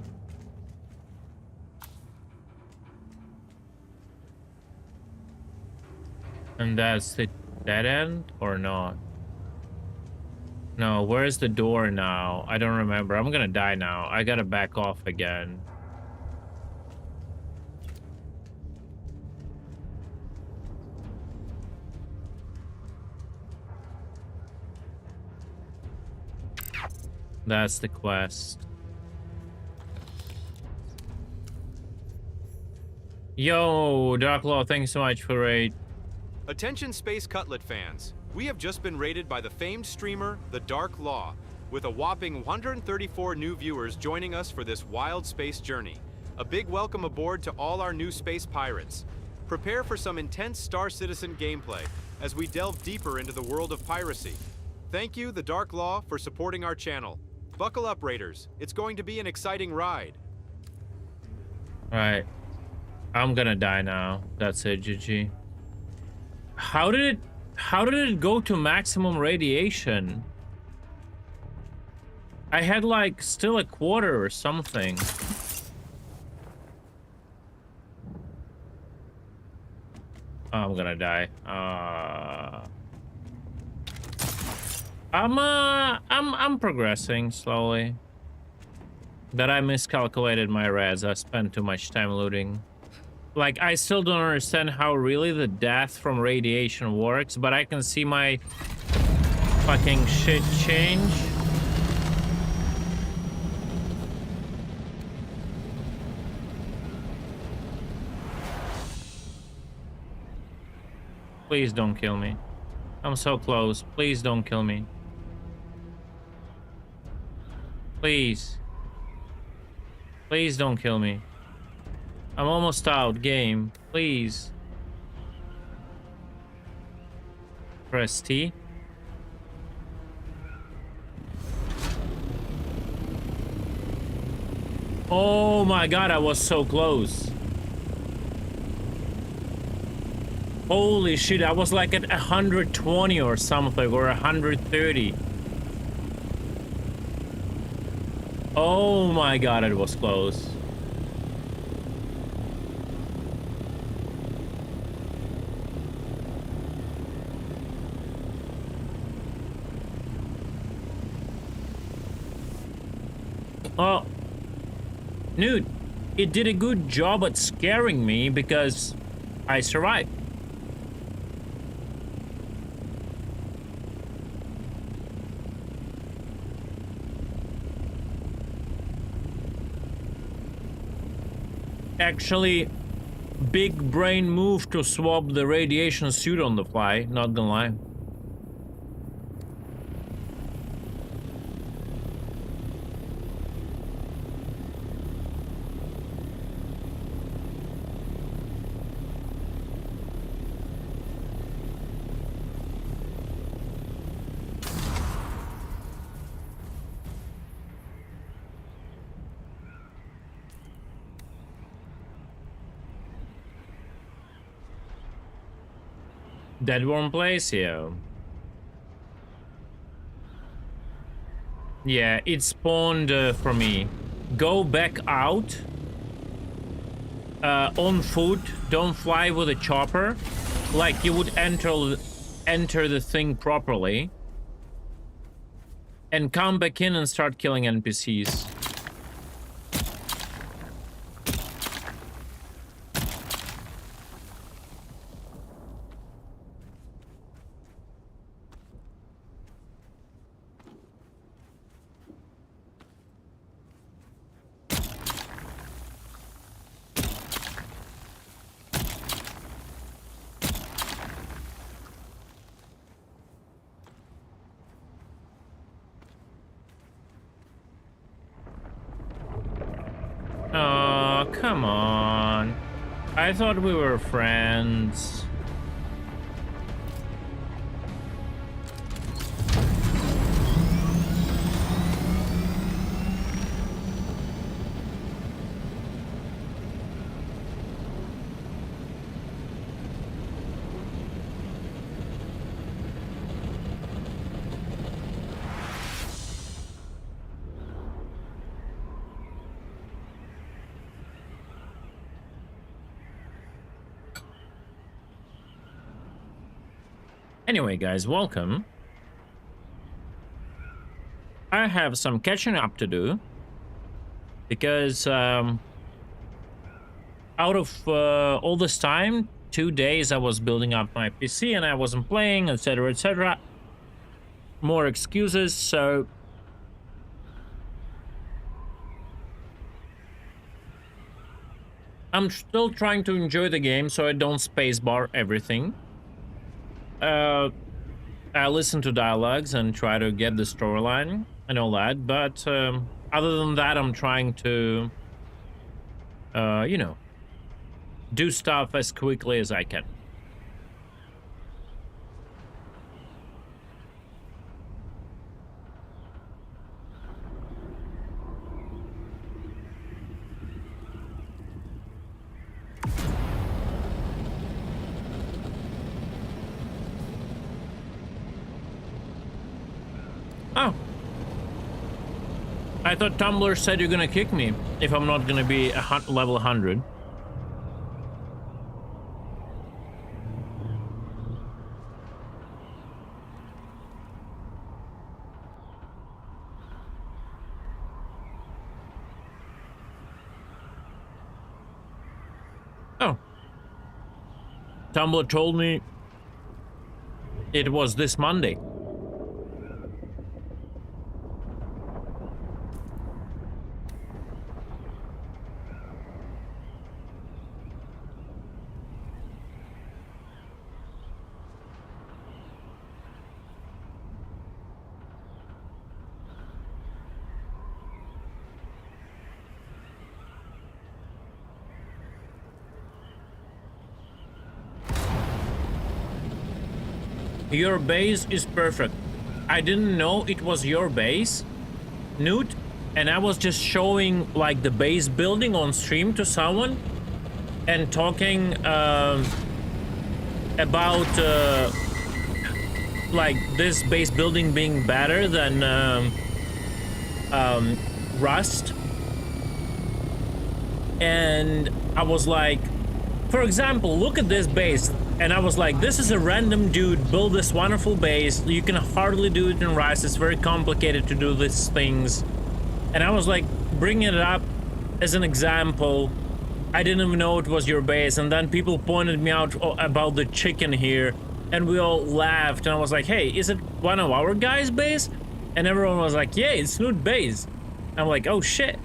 And that's the dead end or not? No, where's the door now? I don't remember. I'm gonna die now. I gotta back off again. That's the quest. Yo, Dark Law, thanks so much for raid. Attention Space Cutlet fans. We have just been raided by the famed streamer, The Dark Law, with a whopping 134 new viewers joining us for this wild space journey. A big welcome aboard to all our new space pirates. Prepare for some intense Star Citizen gameplay as we delve deeper into the world of piracy. Thank you, The Dark Law, for supporting our channel. Buckle up, Raiders. It's going to be an exciting ride. Alright. I'm gonna die now. That's it, GG. How did it go to maximum radiation? I had like still a quarter or something. Oh, I'm gonna die. I'm progressing slowly. But I miscalculated my res. I spent too much time looting. Like, I still don't understand how really the death from radiation works, but I can see my fucking shit change. Please don't kill me. I'm so close. Please don't kill me. Please. Please don't kill me. I'm almost out, game. Please. Press T. Oh my god, I was so close. Holy shit, I was like at 120 or something, or 130. Oh my god, it was close. Oh, Newt, it did a good job at scaring me because I survived. Actually, big brain move to swap the radiation suit on the fly, not gonna lie. Dead Worm place here. Yeah, it spawned for me. Go back out. On foot. Don't fly with a chopper. Like you would enter the thing properly. And come back in and start killing NPCs. Oh, come on. I thought we were friends. Anyway, guys, welcome. I have some catching up to do because out of all this time, 2 days I was building up my PC and I wasn't playing, etc., etc. More excuses, so I'm still trying to enjoy the game so I don't spacebar everything. I listen to dialogues and try to get the storyline and all that, but other than that, I'm trying to, you know, do stuff as quickly as I can. Oh. I thought Tumblr said you're gonna kick me if I'm not gonna be level 100. Oh. Tumblr told me it was this Monday. Your base is perfect. I didn't know it was your base. Newt, and I was just showing like the base building on stream to someone and talking about like this base building being better than Rust. And I was like, for example, look at this base. And I was like, this is a random dude build this wonderful base. You can hardly do it in Rust. It's very complicated to do these things. And I was like, bringing it up as an example. I didn't even know it was your base. And then people pointed me out about the chicken here. And we all laughed. And I was like, hey, is it one of our guys' base? And everyone was like, yeah, it's Snoot base. I'm like, oh shit.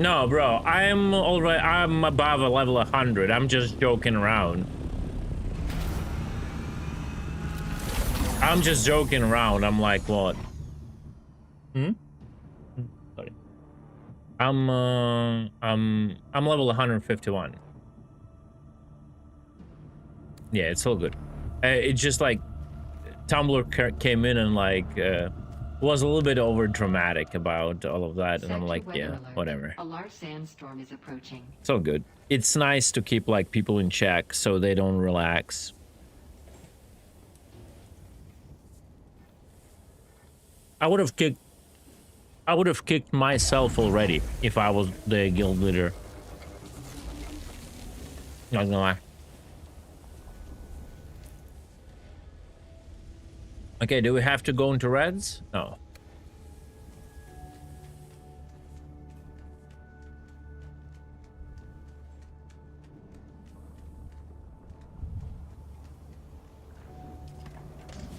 No, bro, I'm above a level 100. I'm just joking around. I'm just joking around. I'm like, what? Sorry. I'm level 151. Yeah, it's all good. It's just like Tumblr came in and like was a little bit over dramatic about all of that, and I'm like, yeah, whatever. A large sandstorm is approaching. It's all good. It's nice to keep like people in check so they don't relax. I would have kicked myself already if I was the guild leader. Not gonna lie. Okay, do we have to go into reds? No.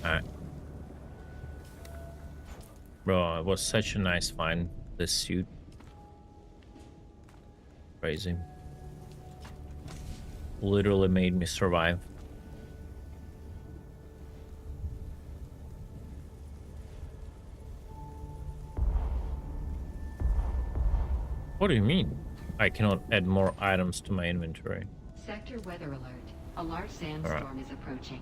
Alright. Bro, it was such a nice find, this suit. Crazy. Literally made me survive. What do you mean? I cannot add more items to my inventory. Sector weather alert. A large sandstorm is approaching.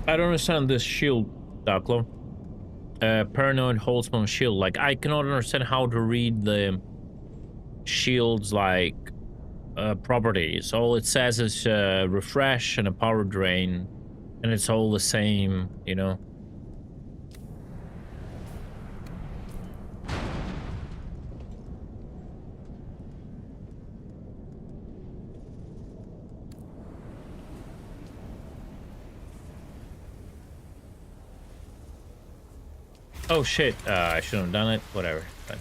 I don't understand this shield, Daklo. Paranoid Holtzman shield. Like, I cannot understand how to read the shield's, like, properties. All it says is refresh and a power drain. And it's all the same, you know? Oh shit, I shouldn't have done it. Whatever. But...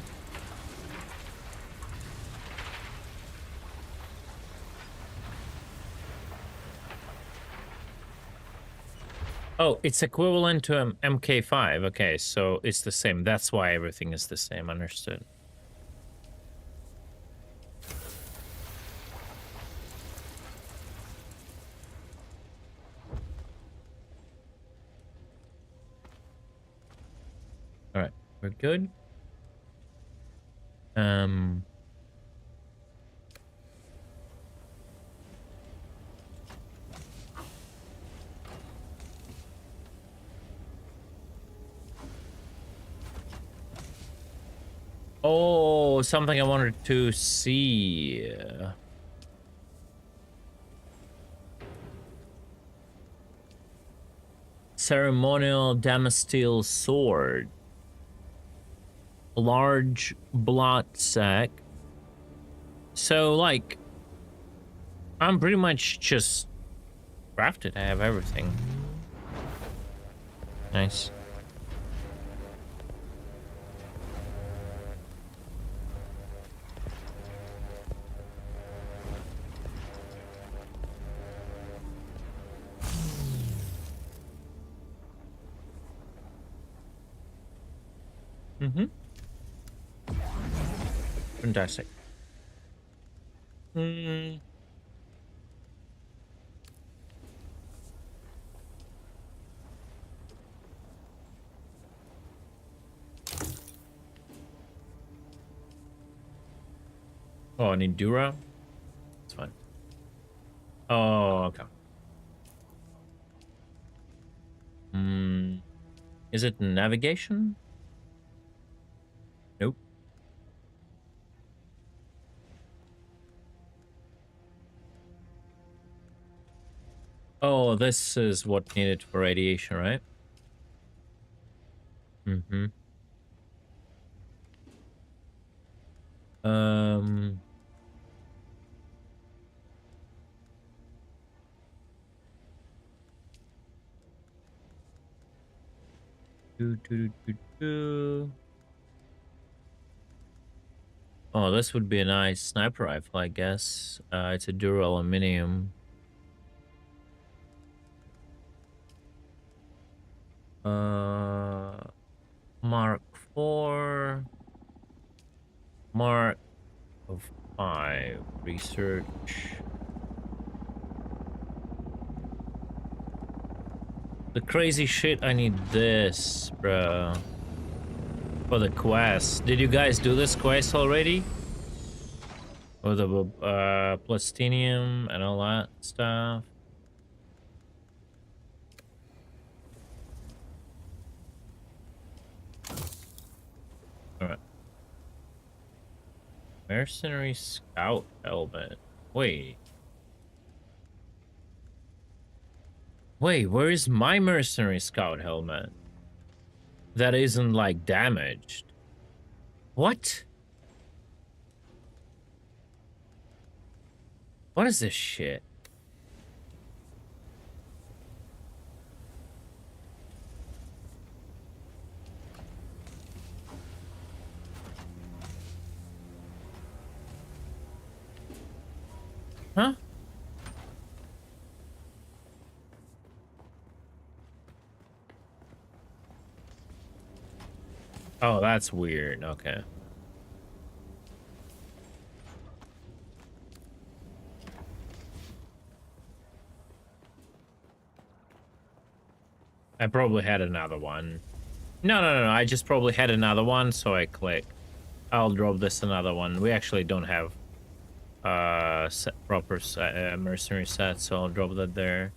Oh, it's equivalent to MK5. Okay, so it's the same. That's why everything is the same. Understood. All right, we're good. Oh, something I wanted to see. Ceremonial Damasteel sword. Large blood sack. So, like, I'm pretty much just crafted. I have everything. Nice. Mm-hmm. Fantastic. Hmm. Oh, an Endura? It's fine. Oh, okay. Hmm. Is it navigation? Nope. Oh, this is what needed for radiation, right? Mm-hmm. Oh, this would be a nice sniper rifle, I guess. It's a Dura Aluminium. Mark 4. Mark of 5. Research. The crazy shit, I need this, bro. For the quest. Did you guys do this quest already? Or the plastinium and all that stuff? Alright. Mercenary Scout helmet. Wait. Wait, where is my Mercenary Scout helmet? That isn't, like, damaged. What? What is this shit? Huh? Oh, that's weird. Okay. I probably had another one. No. I just probably had another one, so I click. I'll drop this another one. We actually don't have proper mercenary set, so I'll drop that there.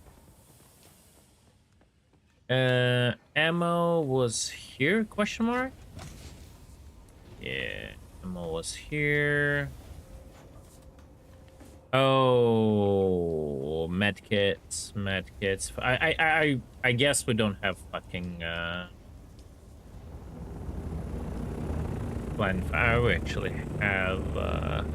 Ammo was here? Question mark? Yeah, ammo was here. Oh, medkits. I guess we don't have fucking plan fire. We actually have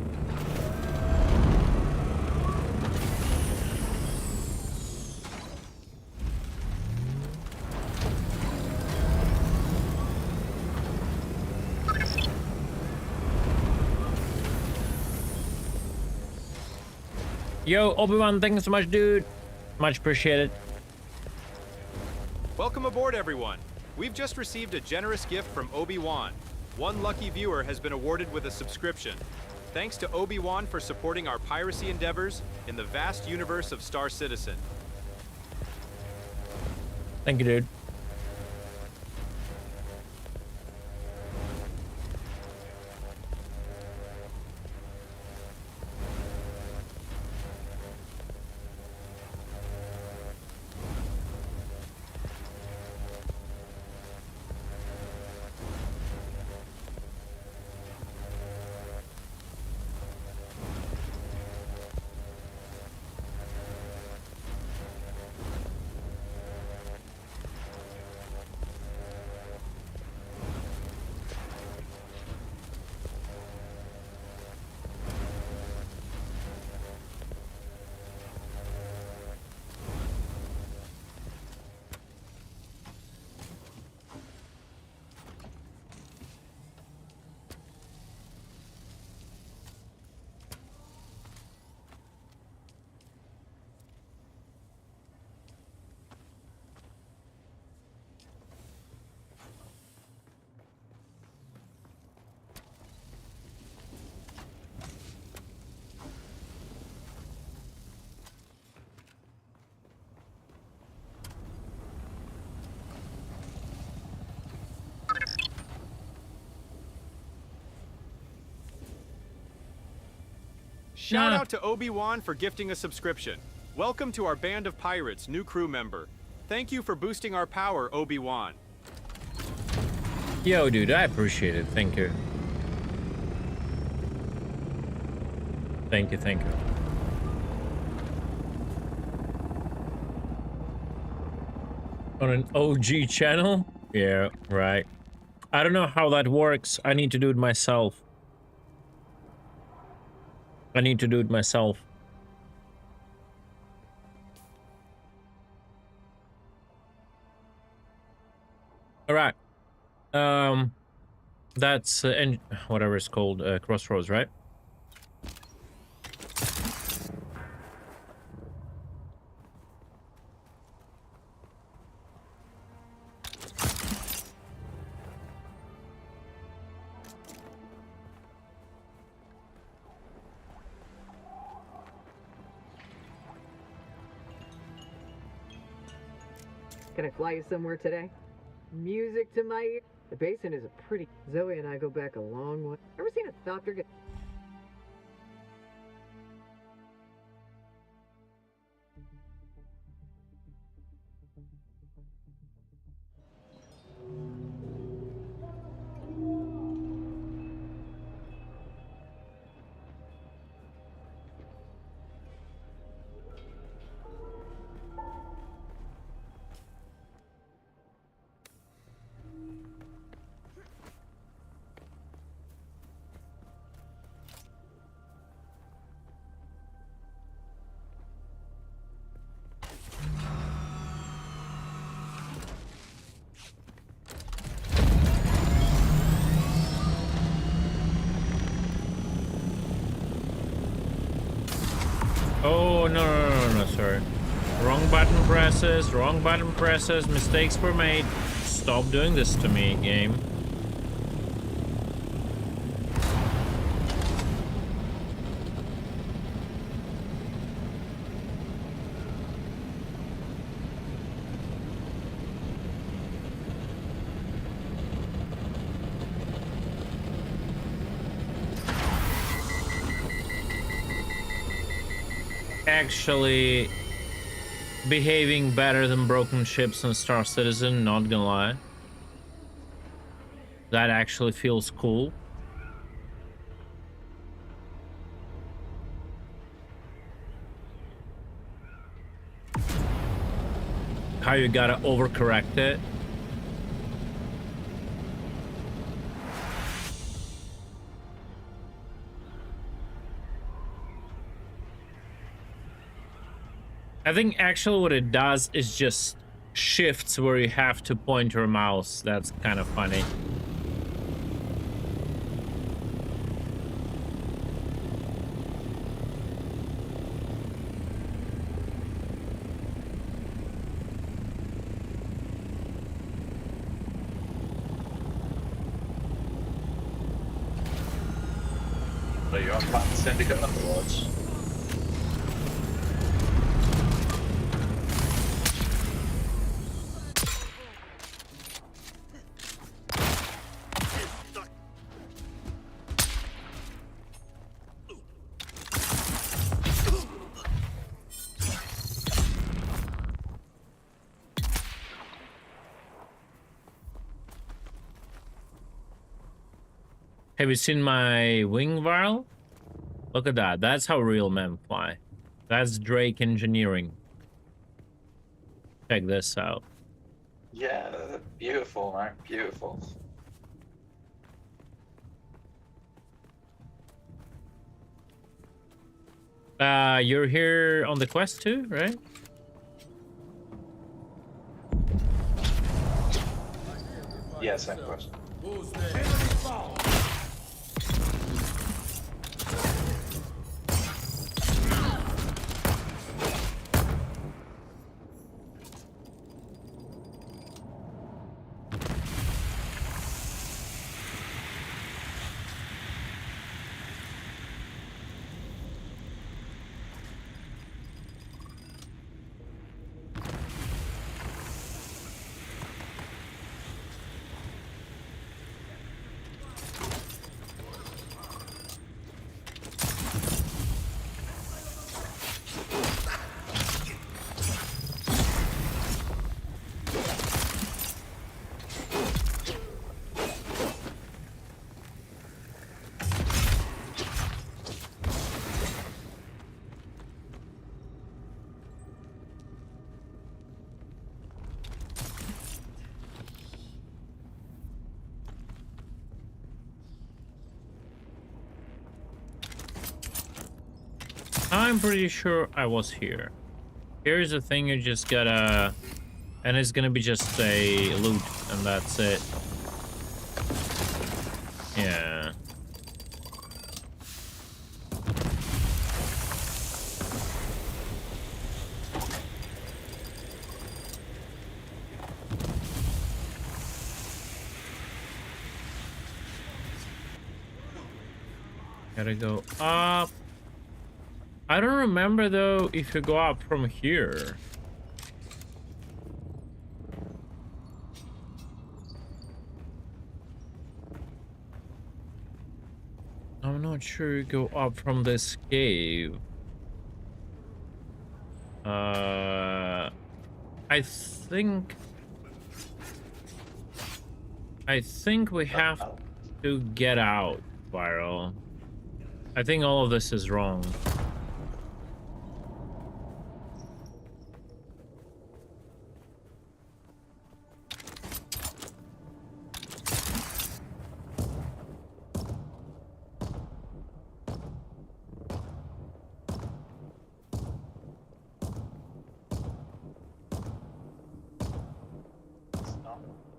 Yo, Obi-Wan, thank you so much, dude. Much appreciated. Welcome aboard, everyone. We've just received a generous gift from Obi-Wan. One lucky viewer has been awarded with a subscription. Thanks to Obi-Wan for supporting our piracy endeavors in the vast universe of Star Citizen. Thank you, dude. Shout out to Obi-Wan for gifting a subscription. Welcome to our band of pirates, new crew member. Thank you for boosting our power, Obi-Wan. Yo, dude, I appreciate it. Thank you. Thank you, thank you. On an OG channel? Yeah, right. I don't know how that works. I need to do it myself. All right. That's whatever it's called, Crossroads, right? Can I fly you somewhere today? Music to my ear. The basin is a pretty... Zoe and I go back a long way. Ever seen a doctor get... Oh, no, sorry. Wrong button presses, mistakes were made. Stop doing this to me, game. Actually behaving better than broken ships and Star Citizen, not gonna lie. That actually feels cool. How you gotta overcorrect it. I think actually what it does is just shifts where you have to point your mouse. That's kind of funny. Are you on Platinum Syndicate Underlords? Have you seen my wing viral? Look at that. That's how real men fly. That's Drake engineering. Check this out. Yeah, beautiful, man. Beautiful. You're here on the quest too, right? Yeah, same quest. I'm pretty sure I was here. Here's the thing, you just gotta... And it's gonna be just a loot, and that's it. Yeah. Gotta go up. I don't remember though if you go up from here. I'm not sure you go up from this cave. I think we have to get out, Viral. I think all of this is wrong.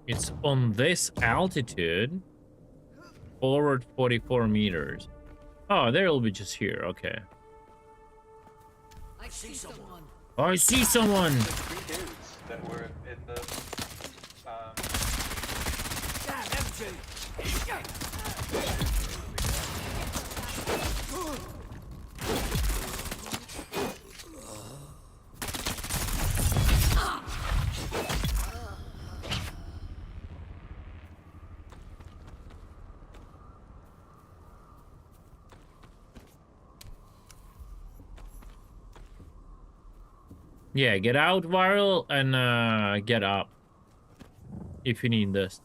It's on this altitude. Forward 44 meters. Oh, they'll be just here. Okay. I see someone. Oh, I see someone. Three dudes that were in the. Damn, empty. Yeah, get out, Viral, and get up. If you need this.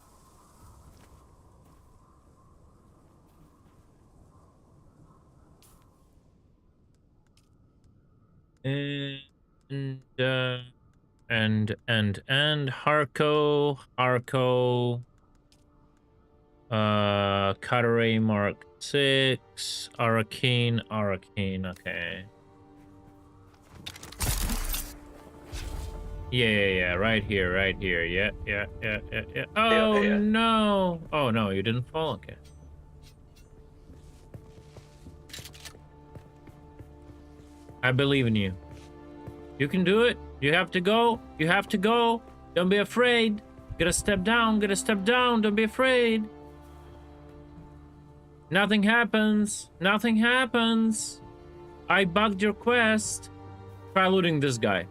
And Harco, Cutteray Mark 6, Arcane, okay. Yeah, right here, yeah. Oh, no. Oh, no, you didn't fall, okay. I believe in you. You can do it. You have to go. Don't be afraid. Gotta step down, don't be afraid. Nothing happens. I bugged your quest. Try looting this guy.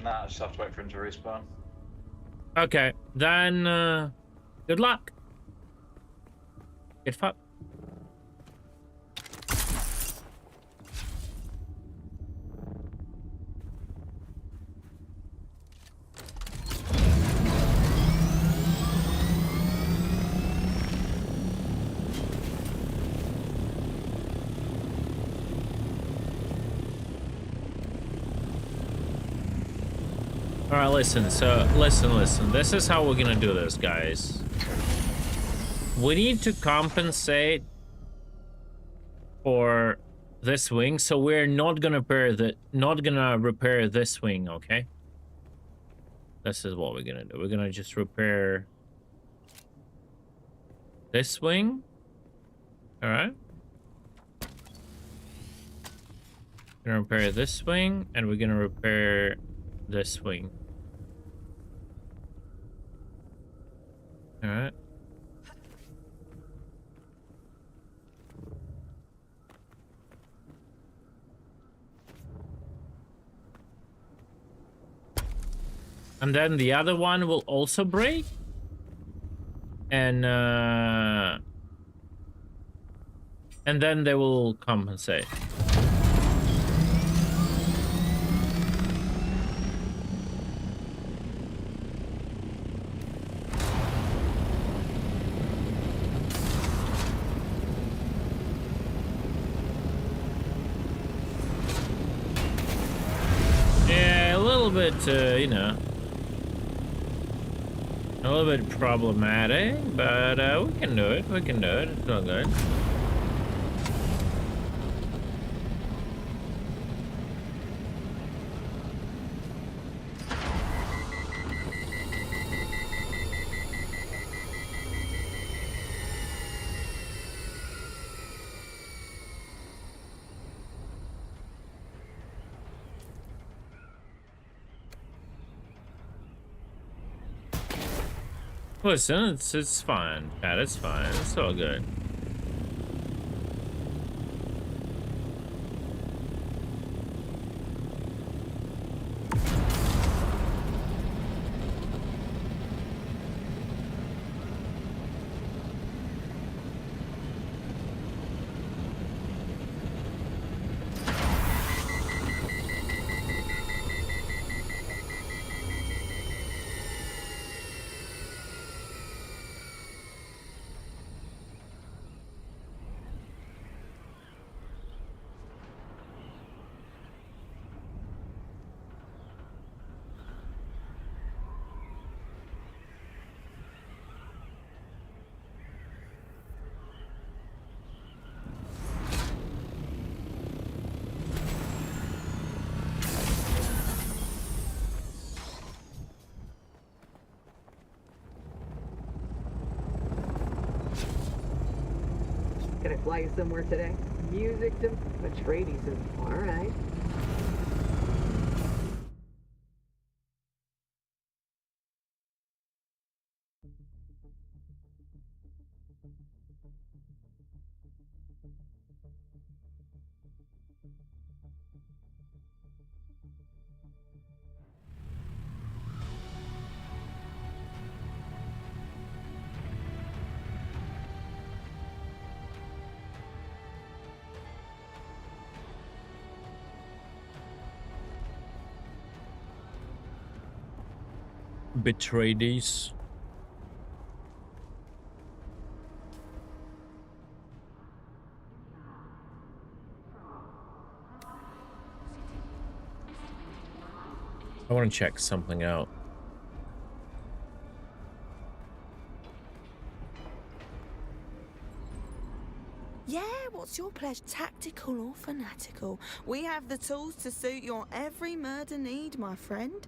Nah, I just have to wait for him to respawn. Okay, then, good luck. Get fucked. Alright, listen, listen. This is how we're gonna do this, guys. We need to compensate for this wing, so we're not gonna repair this wing, okay? This is what we're gonna do. We're gonna just repair this wing. Alright. We're gonna repair this wing, and we're gonna repair this wing. All right. And then the other one will also break. And then they will compensate. Bit, you know, A little bit problematic, but we can do it. We can do it. It's all good. Listen, it's fine, Pat. It's fine. It's all good. Gonna fly you somewhere today? Music to Atreides is alright. Betrayed. I want to check something out. Yeah, what's your pledge? Tactical or fanatical? We have the tools to suit your every murder need, my friend.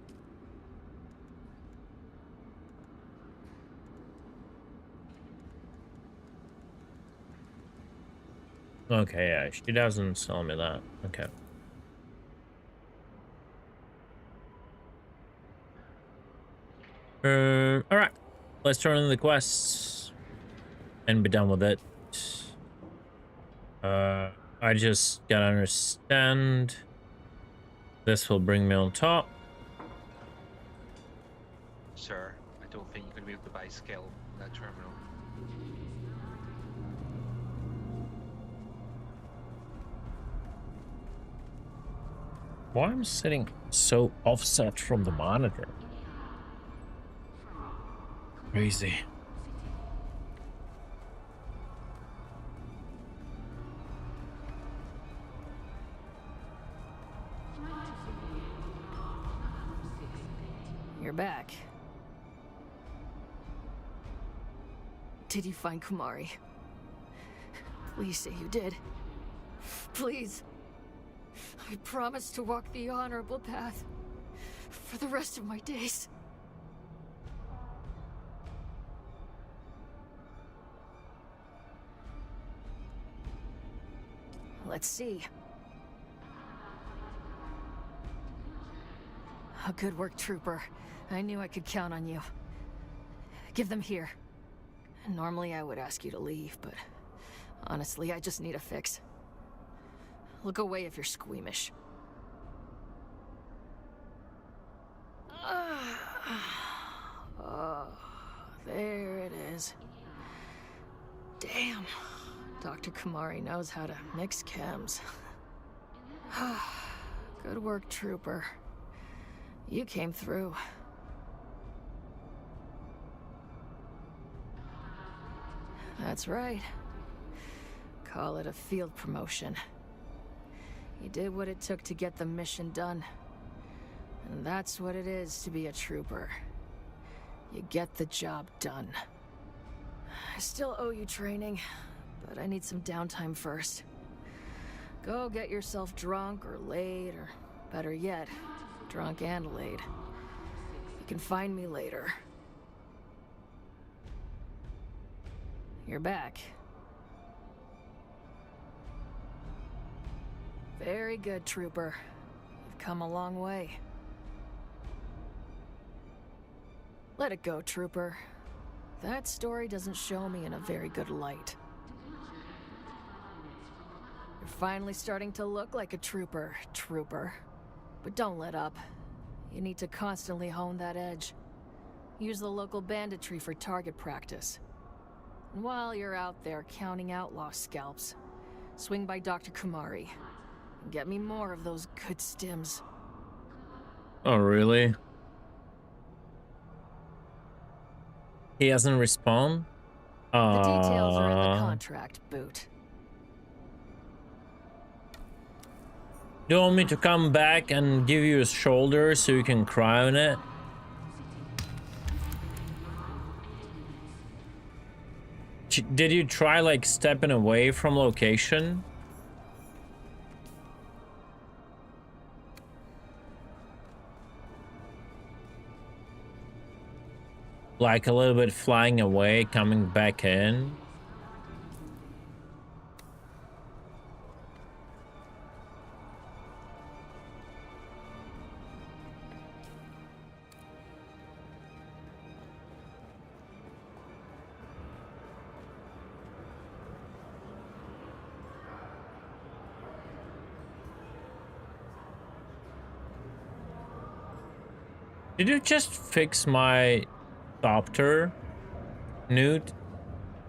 Okay, yeah, she doesn't tell me that. Okay. All right, let's turn in the quests and be done with it. I just gotta understand. This will bring me on top. Sir, I don't think you're gonna be able to buy skill in that terminal. Why am I sitting so offset from the monitor? Crazy. You're back. Did you find Kumari? Please say you did. Please. I promise to walk the honorable path for the rest of my days. Let's see. A good work, Trooper. I knew I could count on you. Give them here. Normally I would ask you to leave, but honestly, I just need a fix. Look away if you're squeamish. Oh, there it is. Damn. Dr. Kumari knows how to mix chems. Good work, Trooper. You came through. That's right. Call it a field promotion. You did what it took to get the mission done. And that's what it is to be a trooper. you get the job done. I still owe you training, but I need some downtime first. Go get yourself drunk or laid, or better yet, drunk and laid. You can find me later. You're back. Very good, Trooper. You've come a long way. Let it go, Trooper. That story doesn't show me in a very good light. You're finally starting to look like a trooper, But don't let up. You need to constantly hone that edge. Use the local banditry for target practice. And while you're out there counting outlaw scalps, swing by Dr. Kumari. And get me more of those good stims. Oh, really? He hasn't respawned? The details are in the contract, Boot. Do you want me to come back and give you a shoulder so you can cry on it? Did you try like stepping away from location? Like a little bit flying away, coming back in? Did you just fix my Thopter, Newt,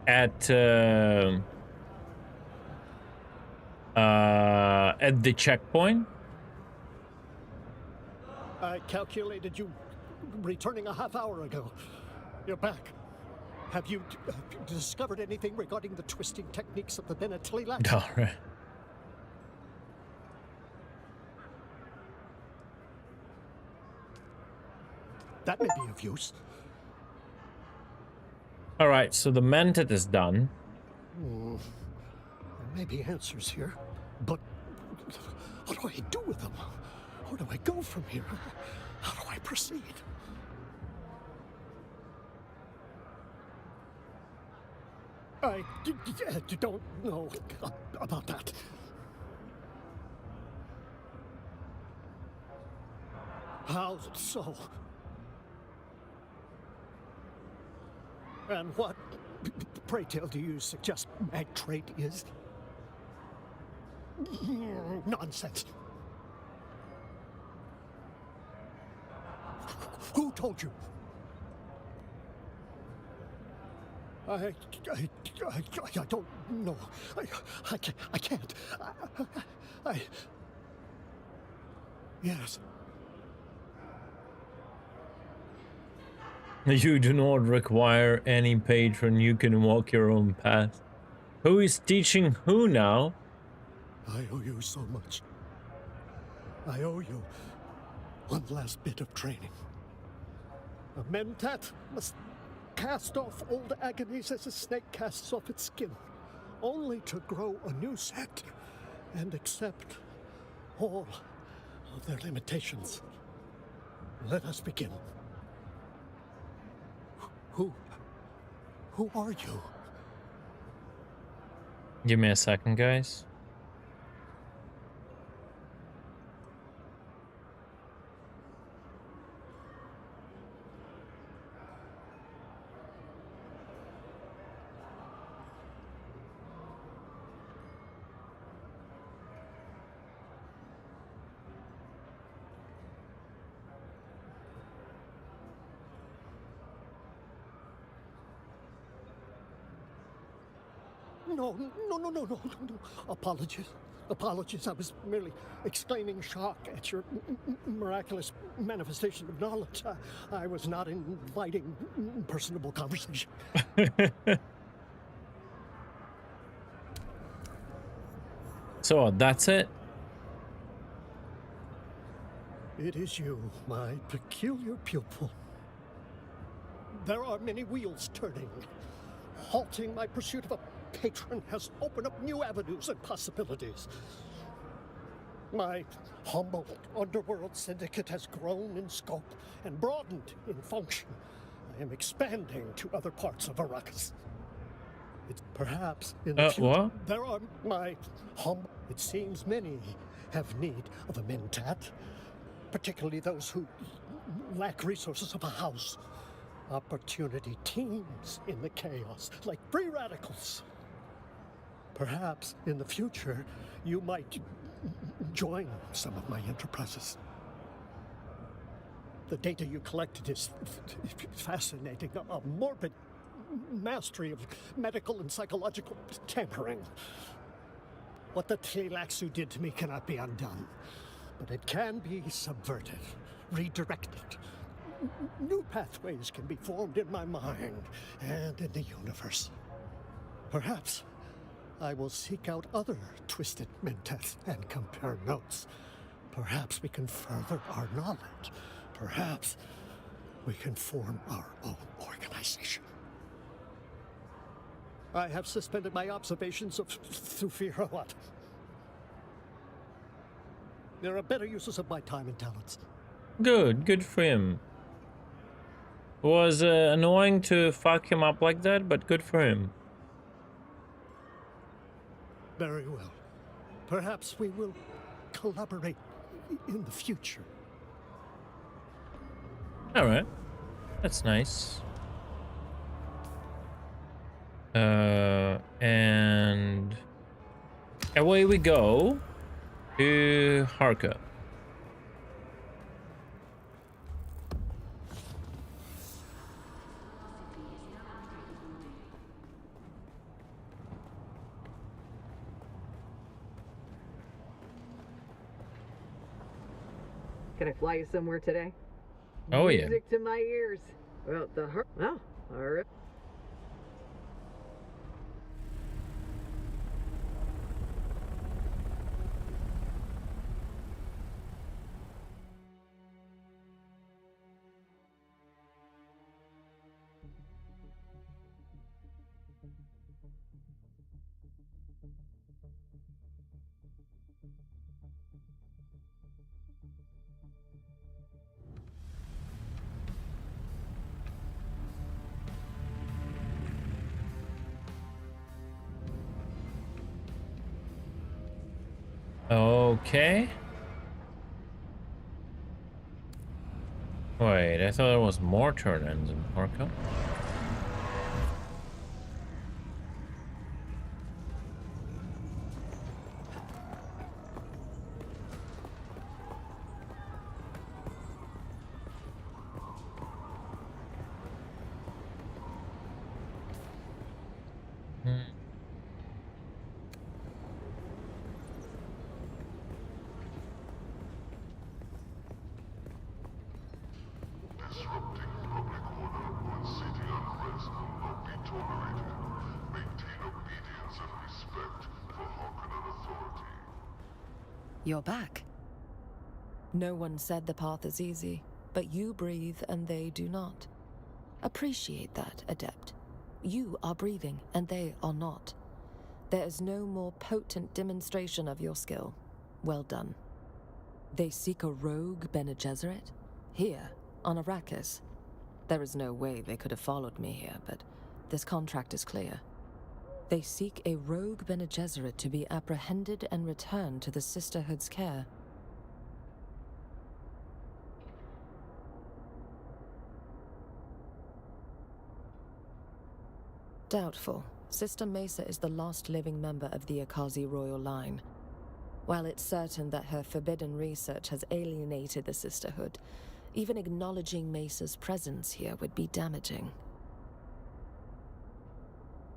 at the checkpoint? I calculated you returning a half hour ago. You're back. Have you discovered anything regarding the twisting techniques of the Benetlilac? All right. That may be of use. All right, so the Mentat is done. There may be answers here, but what do I do with them? Where do I go from here? How do I proceed? I don't know about that. How so? And what, pray tell, do you suggest mag trait is? Nonsense. Who told you? I don't know. I can't. Yes. You do not require any patron. You can walk your own path. Who is teaching who now? I owe you so much. I owe you one last bit of training. A Mentat must cast off old agonies as a snake casts off its skin, only to grow a new set and accept all of their limitations. Let us begin. Who are you? Give me a second, guys. No. Apologies. I was merely exclaiming shock at your miraculous manifestation of knowledge. I was not inviting personable conversation. So that's it? It is you, my peculiar pupil. There are many wheels turning. Halting my pursuit of a patron has opened up new avenues and possibilities. My humble underworld syndicate has grown in scope and broadened in function. I am expanding to other parts of Arrakis. It's perhaps in the future. What? There are my humble. It seems many have need of a mentat, particularly those who lack resources of a house. Opportunity teems in the chaos, like free radicals. Perhaps in the future, you might join some of my enterprises. The data you collected is fascinating. A morbid mastery of medical and psychological tampering. What the Tleilaxu did to me cannot be undone, but it can be subverted, redirected. New pathways can be formed in my mind and in the universe. Perhaps I will seek out other twisted mentats and compare notes. Perhaps we can further our knowledge. Perhaps we can form our own organization. I have suspended my observations of Thufir. There are better uses of my time and talents. Good for him. It was annoying to fuck him up like that, but good for him. Very well. Perhaps we will collaborate in the future. All right, that's nice. And away we go to Harka. Can I fly you somewhere today? Oh yeah. Music to my ears. Well, oh, all right. Okay. Wait, I thought there was more turn ends in Harka. Disrupting public order and city unrest will not be tolerated. Maintain obedience and respect for Harkonnen authority. You're back. No one said the path is easy, but you breathe and they do not. Appreciate that, Adept. You are breathing and they are not. There is no more potent demonstration of your skill. Well done. They seek a rogue Bene Gesserit? Here, on Arrakis. There is no way they could have followed me here, but this contract is clear. They seek a rogue Bene Gesserit to be apprehended and returned to the Sisterhood's care. Doubtful. Sister Mesa is the last living member of the Akazi royal line. While it's certain that her forbidden research has alienated the Sisterhood, even acknowledging Mesa's presence here would be damaging.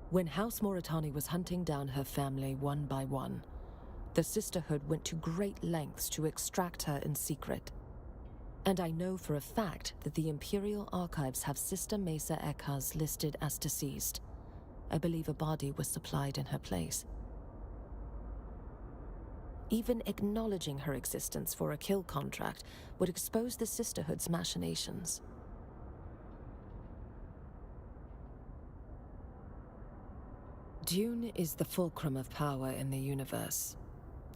When House Moritani was hunting down her family one by one, the Sisterhood went to great lengths to extract her in secret. And I know for a fact that the Imperial Archives have Sister Mesa Ekaz listed as deceased. I believe a body was supplied in her place. Even acknowledging her existence for a kill contract would expose the Sisterhood's machinations. Dune is the fulcrum of power in the universe.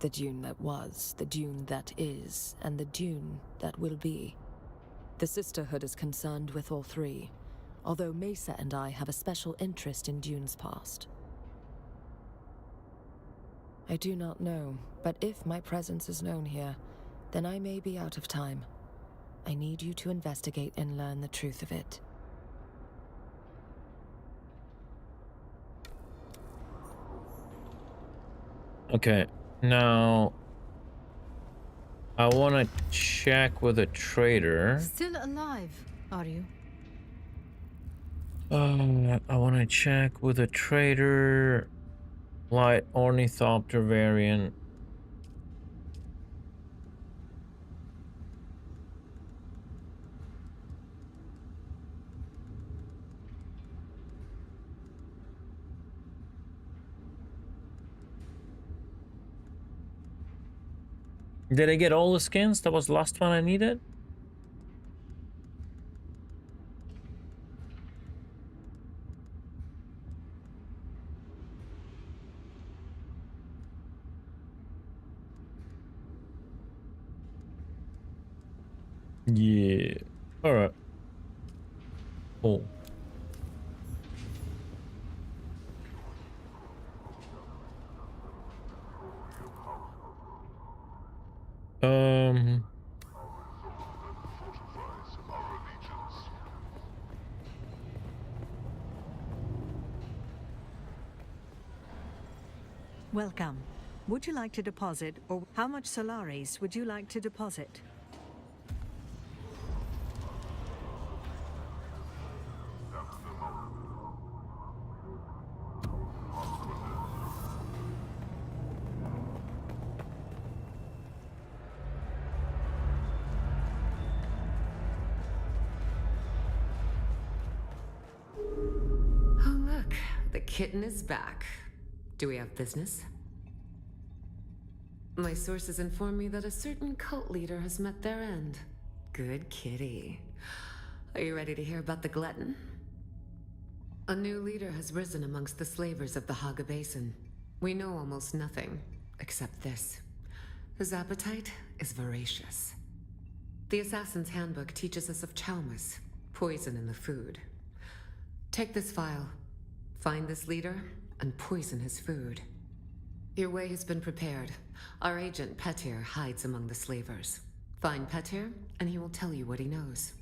The Dune that was, the Dune that is, and the Dune that will be. The Sisterhood is concerned with all three, although Mesa and I have a special interest in Dune's past. I do not know, but if my presence is known here, then I may be out of time. I need you to investigate and learn the truth of it. Okay, now I want to check with a trader. Still alive, are you? I want to check with a trader. Light ornithopter variant. Did I get all the skins? That was the last one I needed? Yeah. Alright. Cool. Welcome. Would you like to deposit, or how much Solaris would you like to deposit? Oh, look, the kitten is back. Do we have business? My sources inform me that a certain cult leader has met their end. Good kitty. Are you ready to hear about the glutton? A new leader has risen amongst the slavers of the Haga Basin. We know almost nothing, except this. His appetite is voracious. The Assassin's Handbook teaches us of Chalmus, poison in the food. Take this file, find this leader, and poison his food. Your way has been prepared. Our agent, Petir, hides among the slavers. Find Petir, and he will tell you what he knows.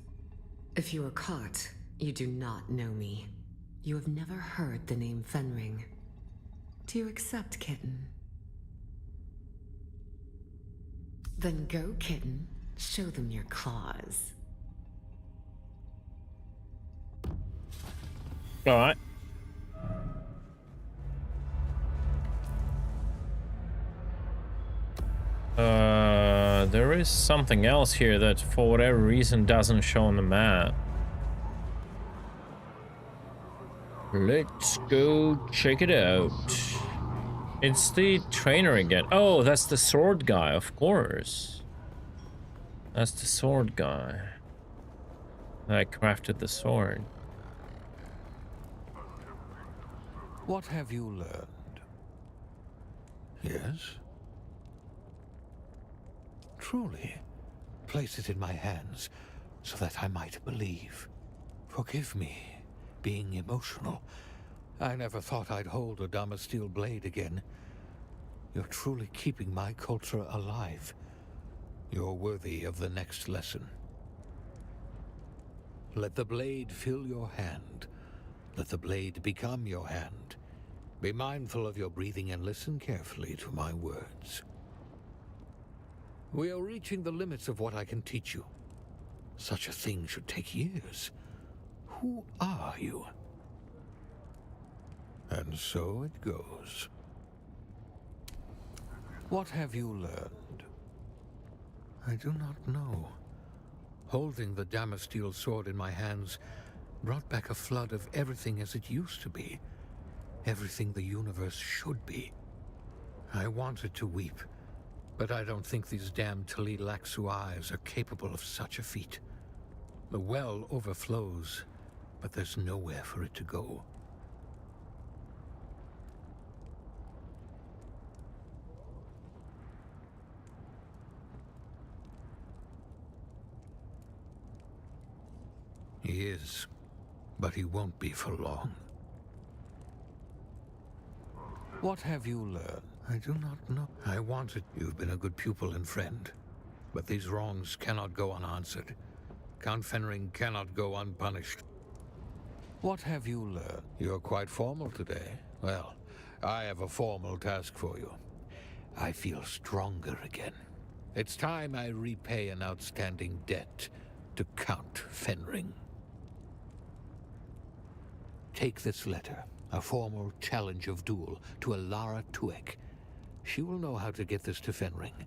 If you are caught, you do not know me. You have never heard the name Fenring. Do you accept, kitten? Then go, kitten. Show them your claws. Alright. There is something else here that for whatever reason doesn't show on the map. Let's go check it out. It's the trainer again. Oh, that's the sword guy, of course. That's the sword guy. I crafted the sword. What have you learned? Yes? Truly, place it in my hands so that I might believe. Forgive me, being emotional. I never thought I'd hold a Damasteel blade again. You're truly keeping my culture alive. You're worthy of the next lesson. Let the blade fill your hand. Let the blade become your hand. Be mindful of your breathing and listen carefully to my words. We are reaching the limits of what I can teach you. Such a thing should take years. Who are you? And so it goes. What have you learned? I do not know. Holding the Damasteel sword in my hands brought back a flood of everything as it used to be. Everything the universe should be. I wanted to weep, but I don't think these damned Tleilaxu eyes are capable of such a feat. The well overflows, but there's nowhere for it to go. He is, but he won't be for long. What have you learned? I do not know. I wanted. You've been a good pupil and friend, but these wrongs cannot go unanswered. Count Fenring cannot go unpunished. What have you learned? You're quite formal today. Well, I have a formal task for you. I feel stronger again. It's time I repay an outstanding debt to Count Fenring. Take this letter, a formal challenge of duel to Elara Tuek. She will know how to get this to Fenring.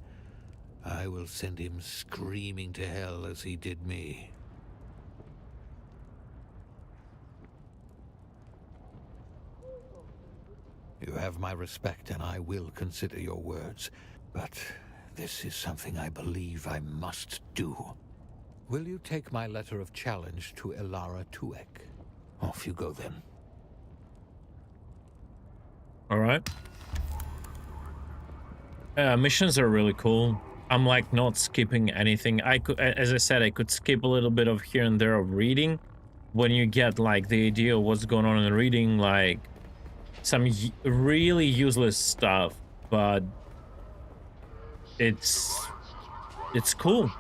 I will send him screaming to hell as he did me. You have my respect, and I will consider your words. But this is something I believe I must do. Will you take my letter of challenge to Elara Tuek? Off you go, then. All right. Missions are really cool. I'm like not skipping anything. I could, as I said, I could skip a little bit of here and there of reading. When you get like the idea of what's going on in the reading, like some really useless stuff, but it's cool.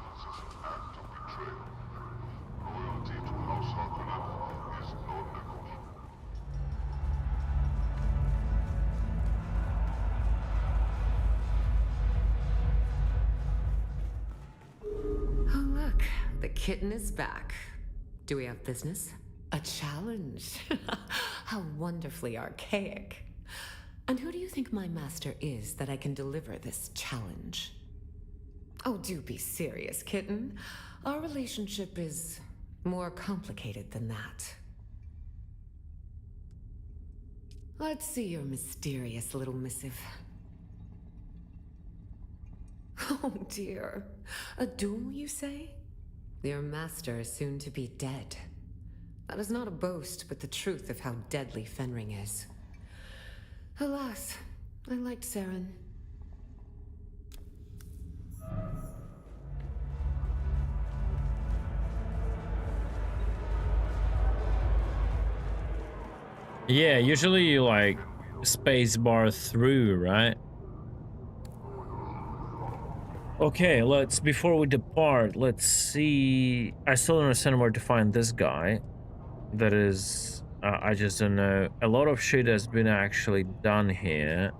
Oh, look, the kitten is back. Do we have business? A challenge? How wonderfully archaic. And who do you think my master is that I can deliver this challenge? Oh, do be serious, kitten. Our relationship is more complicated than that. Let's see your mysterious little missive. Oh dear. A duel, you say? Your master is soon to be dead. That is not a boast, but the truth of how deadly Fenring is. Alas, I liked Saren. Yeah, usually you like spacebar through, right? Okay, before we depart, let's see. I still don't understand where to find this guy. That is, I just don't know. A lot of shit has been actually done here.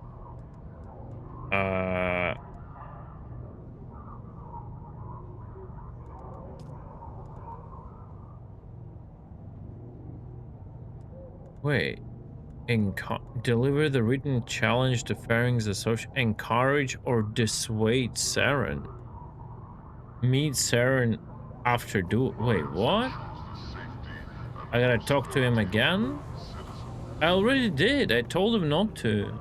Wait. Deliver the written challenge to Fering's associate. Encourage or dissuade Saren. Meet Saren after duel. Wait, what? I gotta talk to him again? I already did. I told him not to.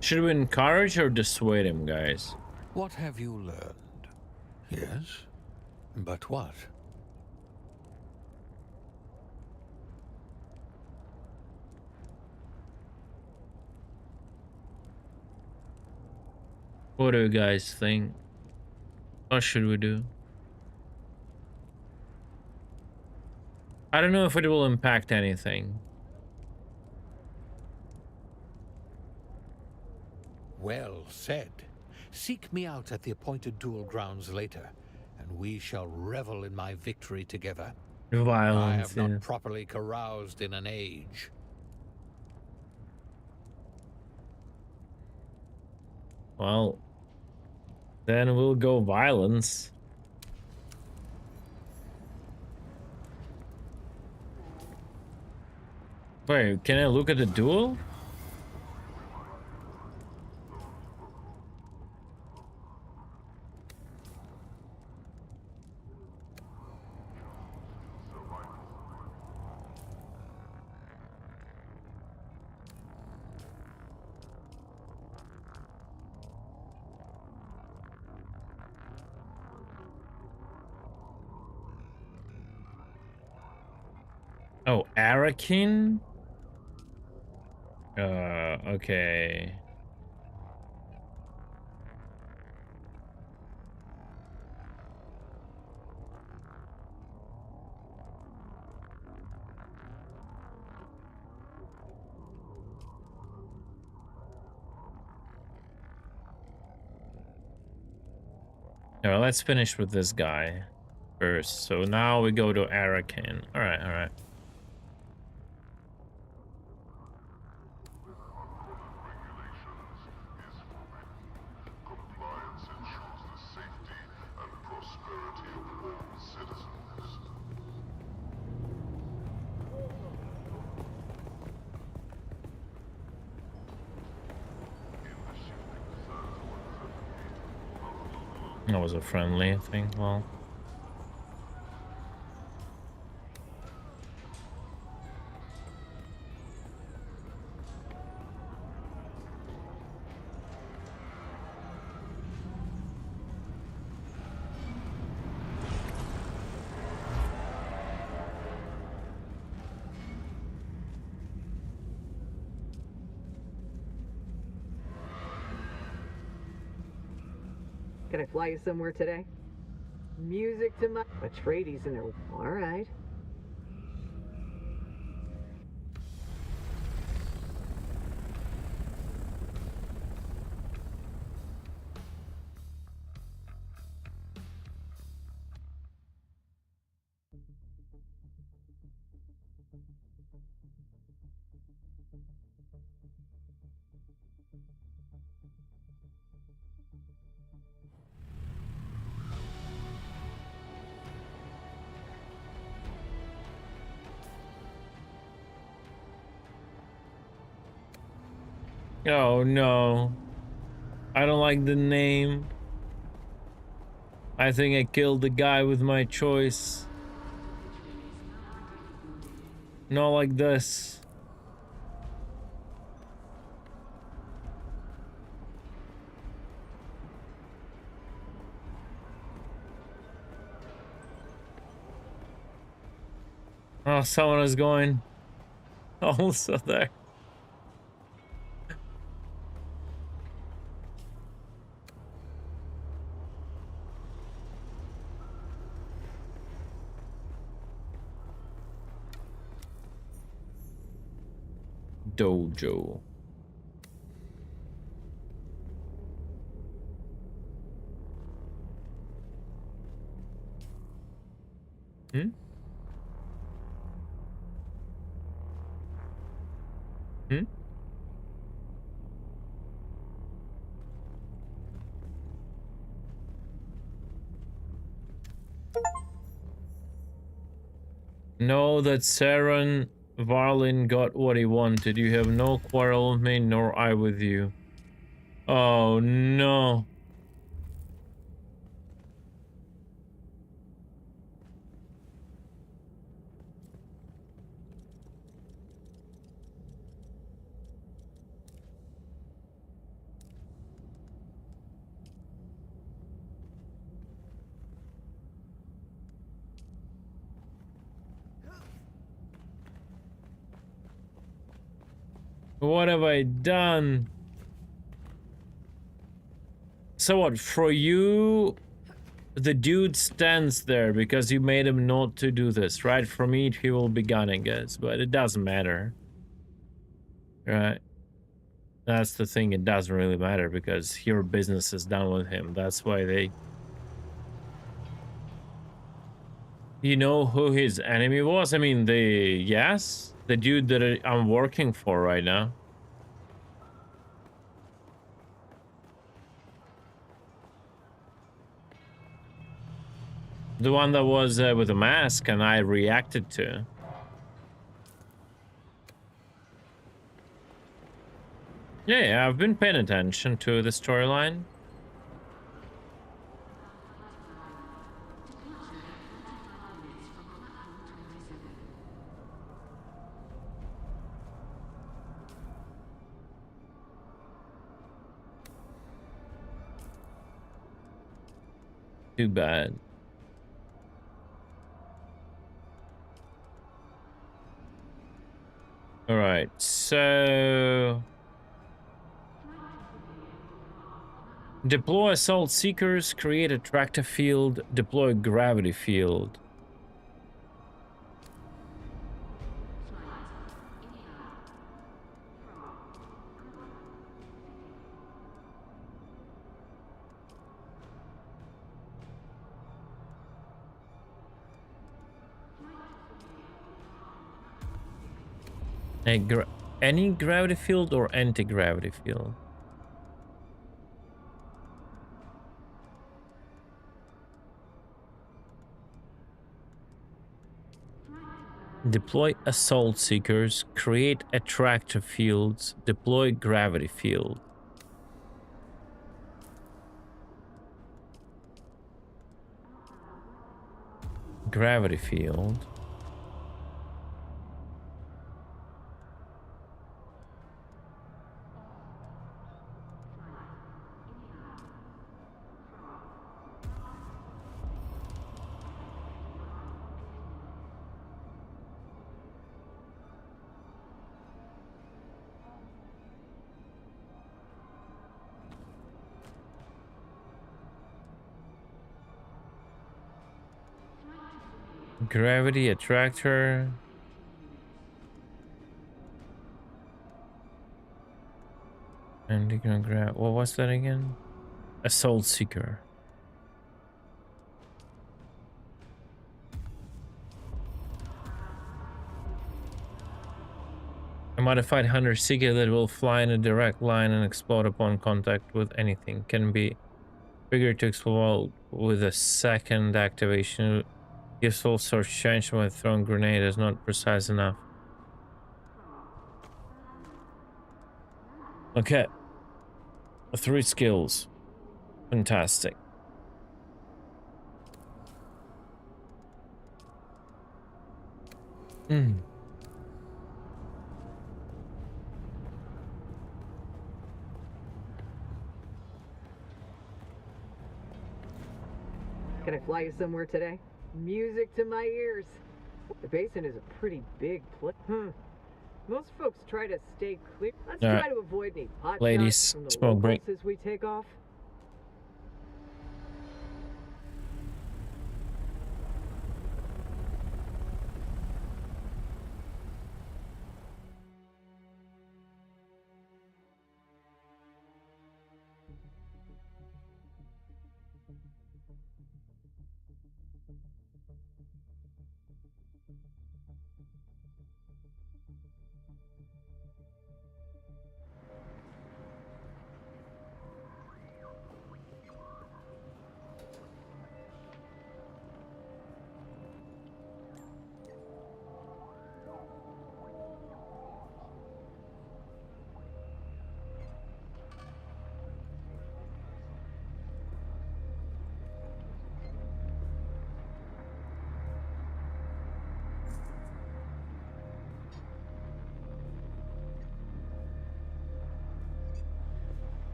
Should we encourage or dissuade him, guys? What have you learned? Yes, but what? What do you guys think? What should we do? I don't know if it will impact anything. Well said. Seek me out at the appointed duel grounds later, and we shall revel in my victory together. Violence, I have not properly caroused in an age. Well, then we'll go violence. Wait, can I look at the duel? Oh, Arakin? Okay. Alright, let's finish with this guy first. So now we go to Arakan. Alright, alright. That was a friendly thing. Well, Can I fly you somewhere today? Music to my Atreides in there. All right. oh no. I don't like the name. I think I killed the guy with my choice. Not like this. Oh, someone is going also there. Dojo. Hmm? Hmm? Know that Saren Varlin got what he wanted. You have no quarrel with me, nor I with you. Oh no. What have I done? So what, for you, the dude stands there because you made him not to do this, right? For me, he will be gone, I guess, but it doesn't matter. Right? That's the thing, it doesn't really matter because your business is done with him. That's why they... You know who his enemy was? I mean, yes? The dude that I'm working for right now. The one that was with a mask and I reacted to. Yeah, I've been paying attention to the storyline. Too bad. All right, so deploy assault seekers, create a tractor field, deploy gravity field. Any gravity field or anti-gravity field? Deploy assault seekers, create attractor fields, deploy gravity field. Gravity field. Gravity attractor. And you're gonna grab, what was that again? Assault seeker. A modified hunter seeker that will fly in a direct line and explode upon contact with anything. Can be triggered to explode with a second activation. Gives all sorts change when thrown grenade is not precise enough. Okay. 3 skills. Fantastic. Can I fly you somewhere today? Music to my ears. The basin is a pretty big place. Most folks try to stay clear. Let's try to avoid any hot ladies, shots from the smoke break. locals as we take off.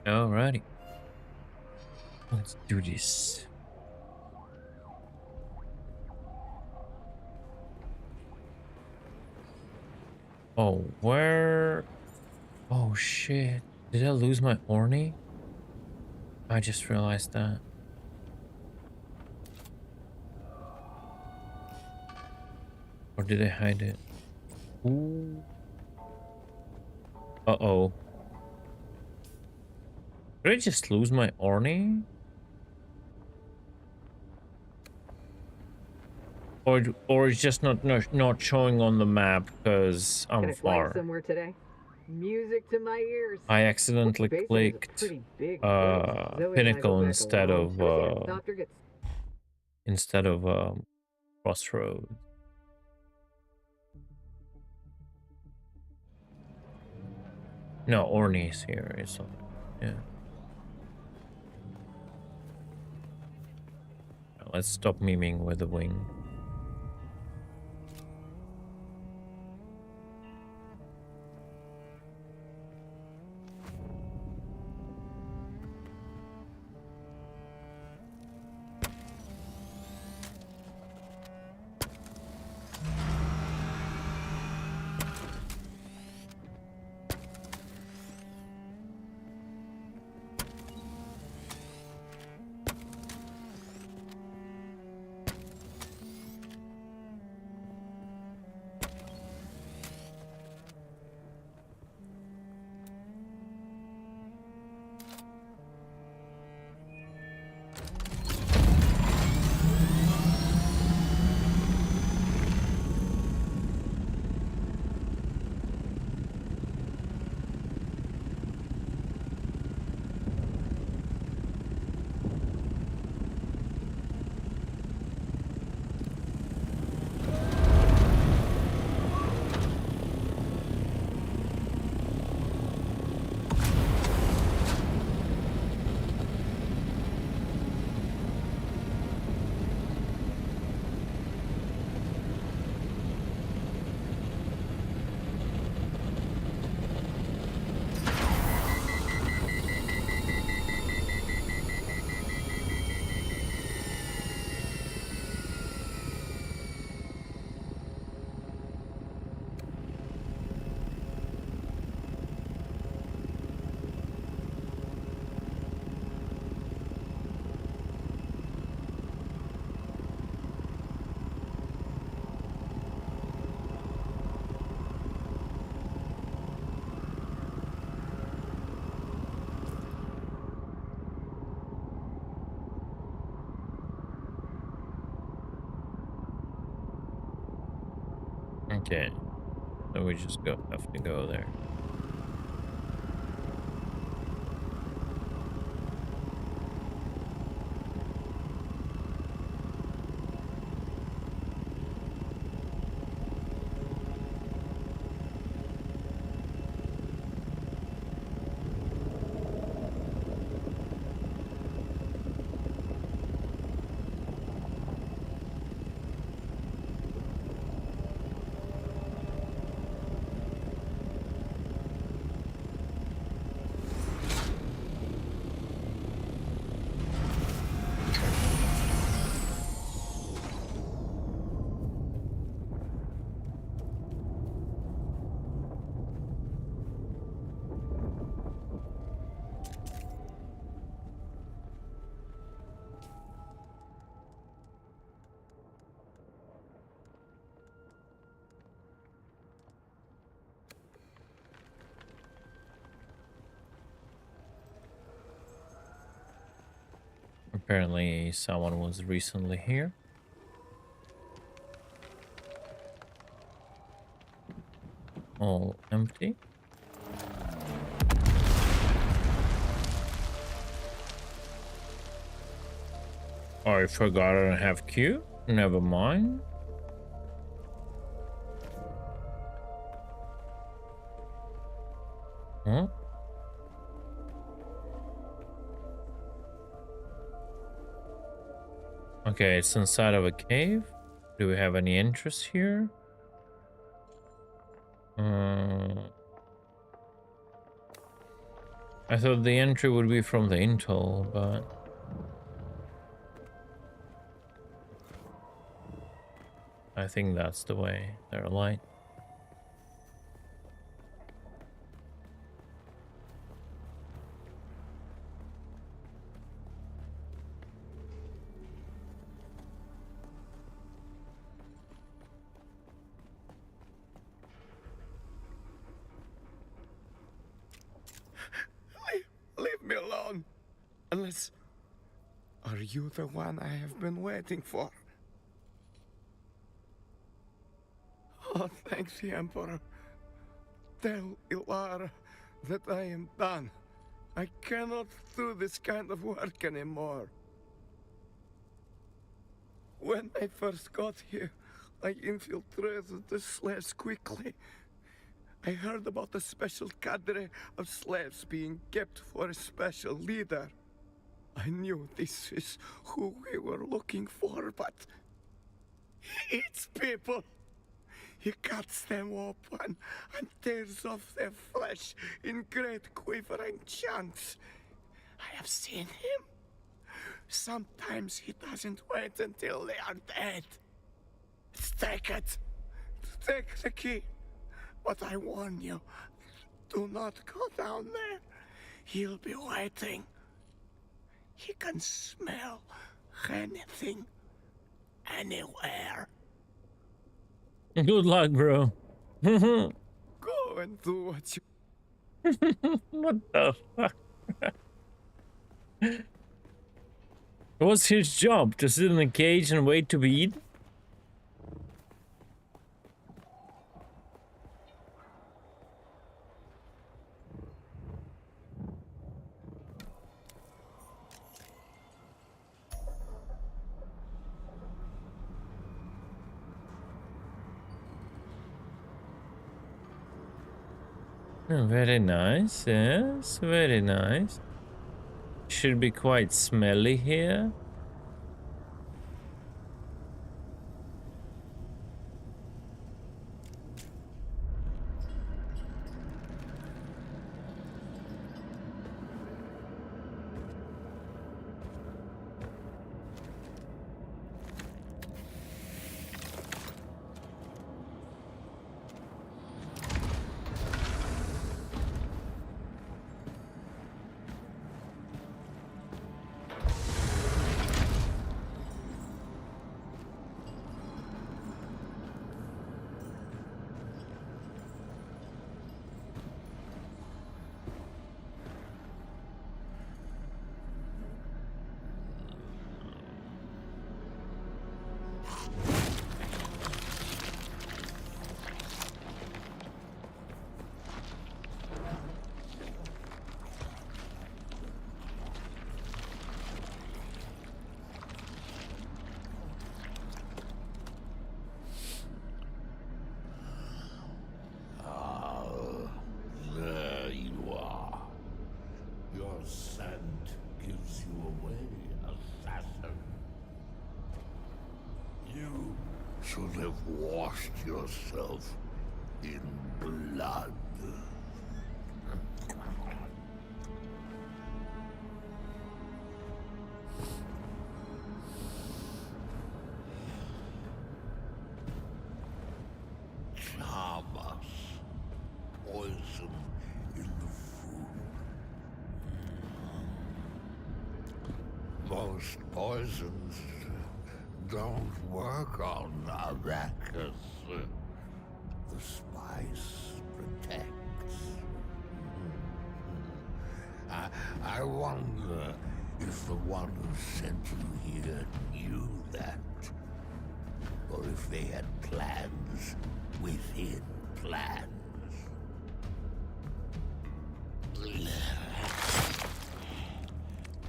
Alrighty. Let's do this. Oh, where? Oh shit. Did I lose my Orny? I just realized that. Or did I hide it? Ooh. Uh-oh. Did I just lose my Orny? Or it's just not showing on the map because I'm far. Somewhere today. Music to my ears. I accidentally clicked Pinnacle instead of Crossroads. No, Orny's here. It's on. Yeah. Let's stop memeing with the wing. Okay, so we just have to go there. Apparently someone was recently here. All empty. I forgot I don't have Q. Never mind. Huh? Okay, it's inside of a cave. Do we have any interest here? I thought the entry would be from the intel, but... I think that's the way. They're light. Leave me alone. Unless... Are you the one I have been waiting for? Oh, thanks, the Emperor. Tell Ilara that I am done. I cannot do this kind of work anymore. When I first got here, I infiltrated the slaves quickly. I heard about the special cadre of slaves being kept for a special leader. I knew this is who we were looking for, but... he eats people. He cuts them open and tears off their flesh in great quivering chunks. I have seen him. Sometimes he doesn't wait until they are dead. Take it. Take the key. But I warn you, do not go down there. He'll be waiting. He can smell anything, anywhere. Good luck, bro. Go and do what you... What the fuck? What's his job? To sit in a cage and wait to be eaten? Oh, very nice, yes, very nice. Should be quite smelly here. There you are. Your scent gives you away, assassin. You should have washed yourself in blood. Charm us. Poison in the food. Most poisons don't work on Arrakis. The spice protects. I wonder if the one who sent you here knew that. Or if they had plans within plans.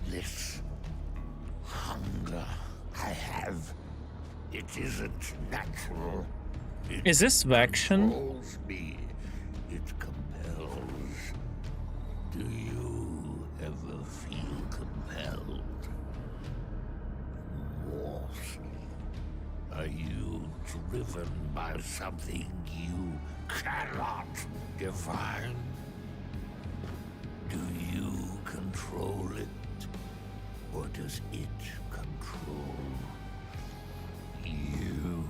This hunger I have, it isn't natural. Is this Vaction? Controls me. It compels. Do you ever feel compelled? Morse, are you driven by something you cannot define? Do you control it? Or does it control you?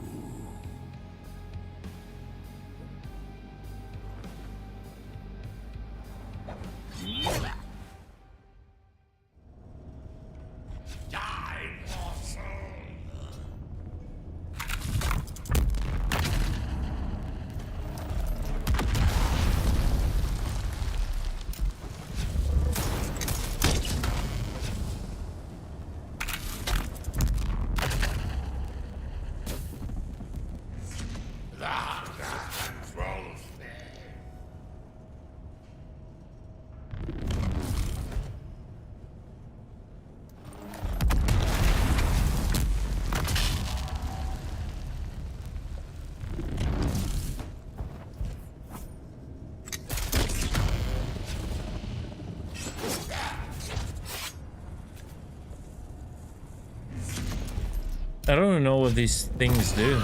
Die, morsel! That controls me. I don't even know what these things do.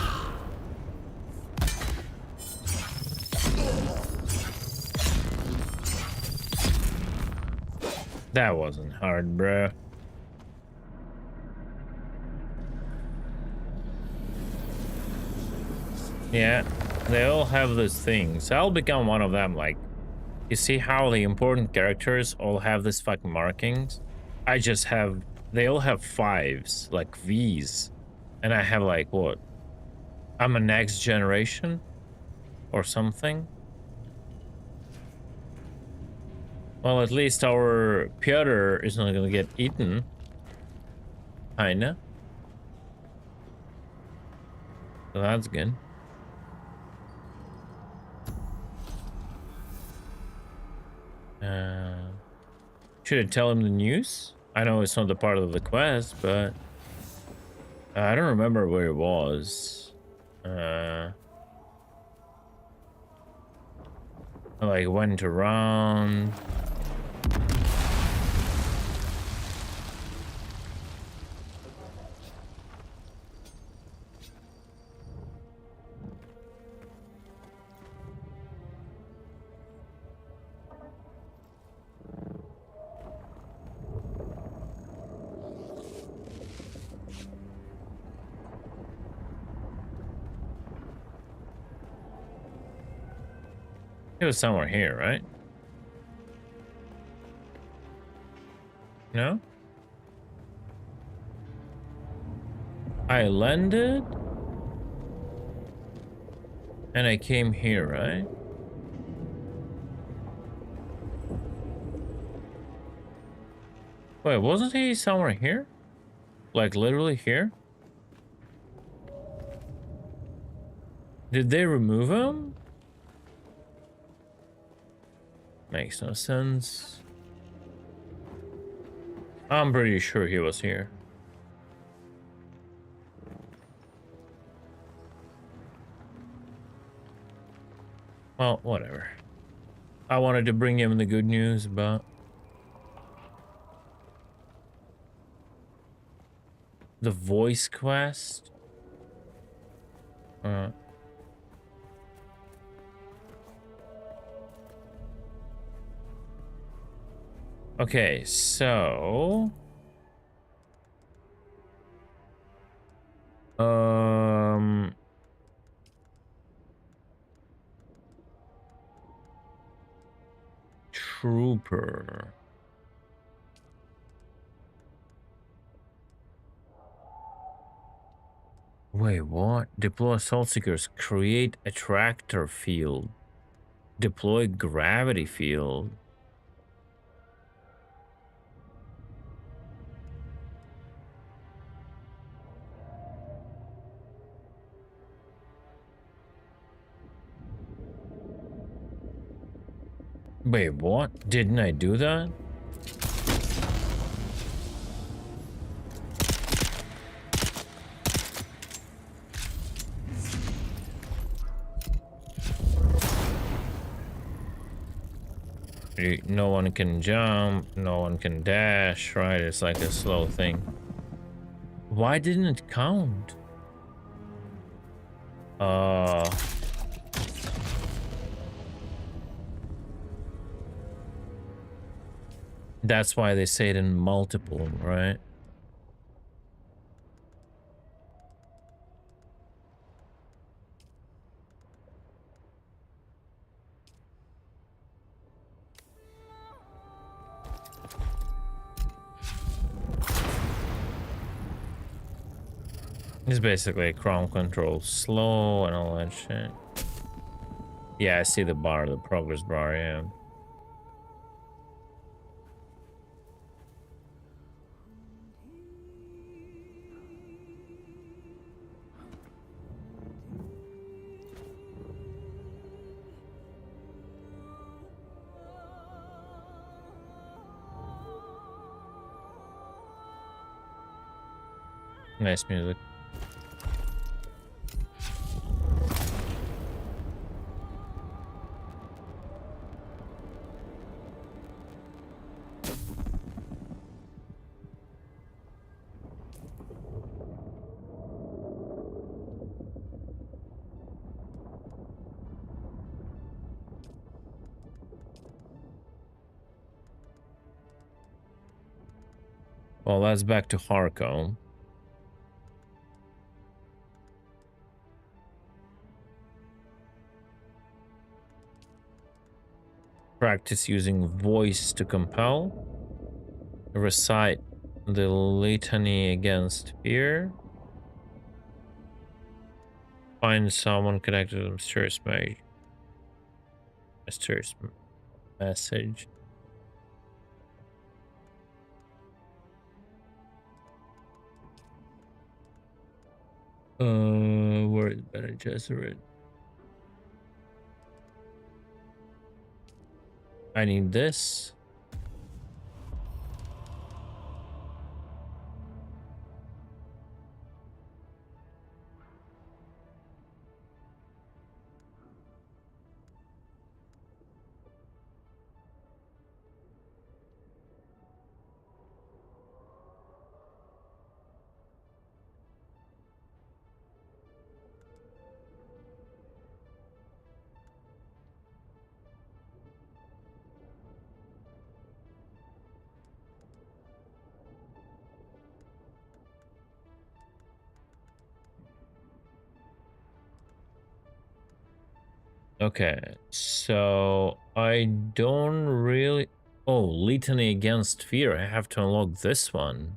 That wasn't hard, bro. Yeah, they all have those things. I'll become one of them. Like, you see how the important characters all have this fucking markings? I just have, they all have 5s, like V's. And I have like, what? I'm a next generation? Or something? Well, at least our Piotr is not gonna get eaten. Kinda. So that's good. Should I tell him the news? I know it's not the part of the quest, but I don't remember where it was. I like went around. It was somewhere here, right? No? I landed and I came here, right? Wait, wasn't he somewhere here? Like literally here? Did they remove him? Makes no sense. I'm pretty sure he was here. Well, whatever. I wanted to bring him the good news, but the voice quest. Okay, so Trooper. Wait, what? Deploy assault seekers. Create attractor field. Deploy gravity field. Wait, what? Didn't I do that? No one can jump, no one can dash, right? It's like a slow thing. Why didn't it count? That's why they say it in multiple, right? It's basically crown control, slow and all that shit. Yeah, I see the bar, the progress bar, yeah. Nice music. Well, that's back to Harko. Practice using voice to compel. Recite the litany against fear. Find someone connected to the mysterious message. Where is Bene Gesserit? I need this. Okay, so I don't really... Oh, litany against fear. I have to unlock this one.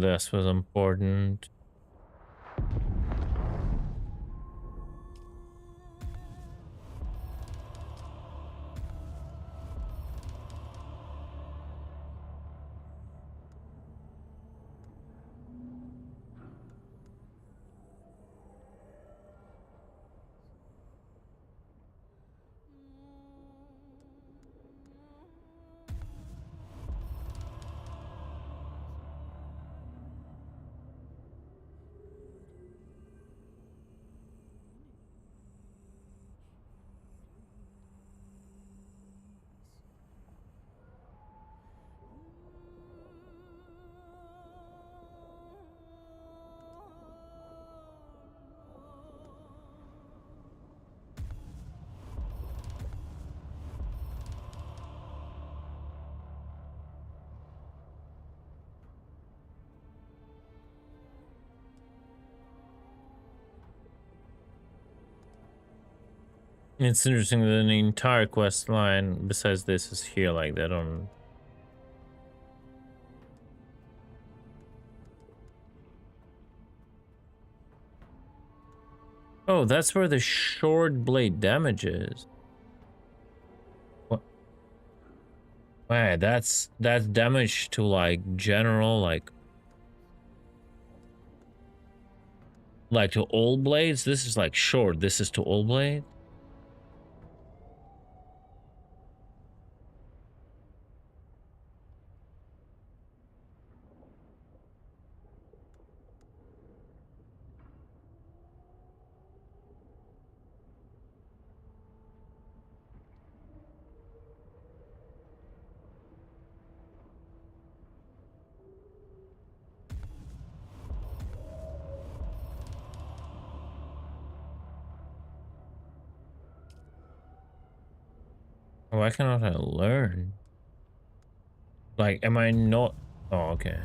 This was important. It's interesting that the entire quest line besides this is here like that on. Oh, that's where the short blade damage is. What? Wait, that's damage to like general, like to all blades. This is like short. This is to all blade. Why cannot I learn? Like, am I not? Oh, okay.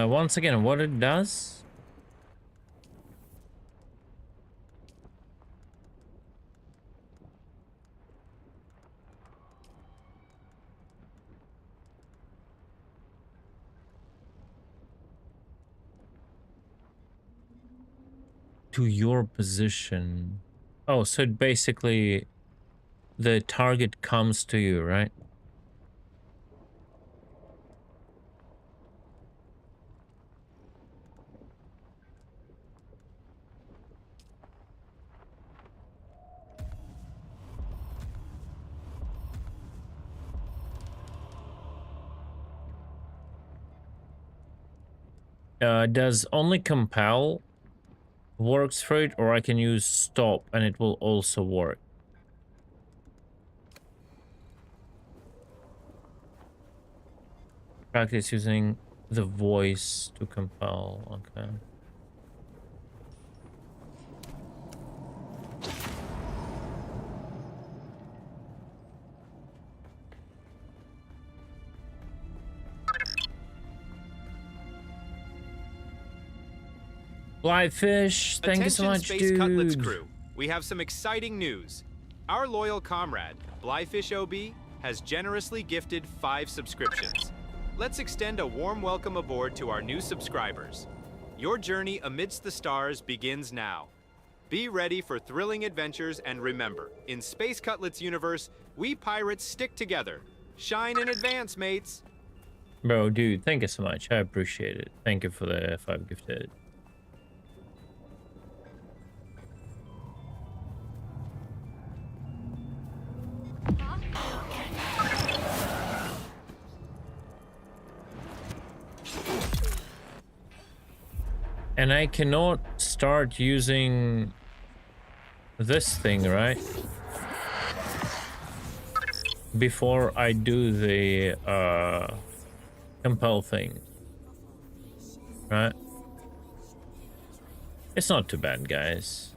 Once again, what it does? to your position. Oh, so it basically the target comes to you, right? Does only compel works for it, or I can use stop and it will also work? Practice using the voice to compel. Okay. Flyfish, thank you so much, Space dude. Cutlets crew, we have some exciting news. Our loyal comrade, Blyfish OB, has generously gifted 5 subscriptions. Let's extend a warm welcome aboard to our new subscribers. Your journey amidst the stars begins now. Be ready for thrilling adventures, and remember, in Space Cutlets universe, we pirates stick together. Shine in advance, mates. Bro, dude, thank you so much. I appreciate it. Thank you for the 5 gifted. And I cannot start using this thing, right? Before I do the compel thing, right? It's not too bad, guys.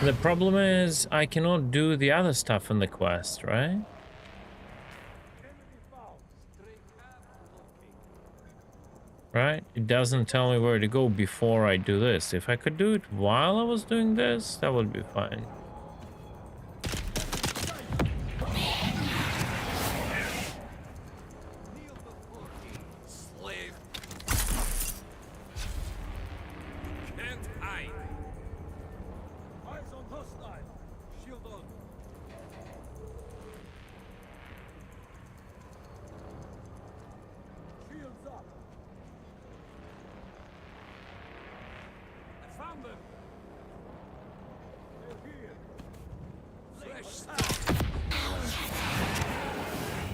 The problem is I cannot do the other stuff in the quest, right? Right? It doesn't tell me where to go before I do this. If I could do it while I was doing this, that would be fine.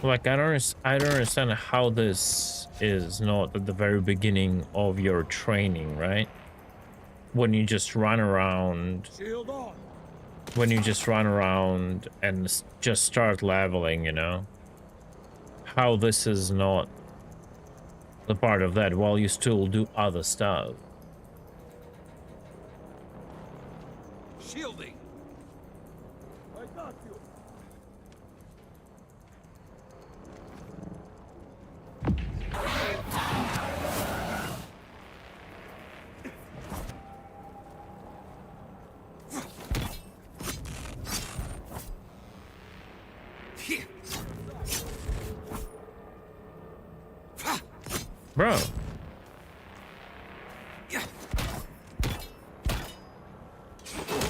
Like, I don't understand how this is not at the very beginning of your training, right? When you just run around, and just start leveling, you know? How this is not the part of that while you still do other stuff. Shielding. I got you. Bro.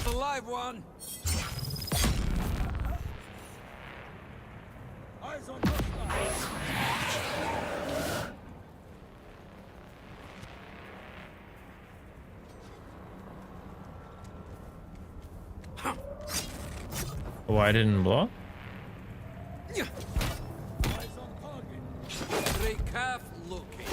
The live one. Eyes on Oh, I didn't block? Eyes on target. Stay calf looking.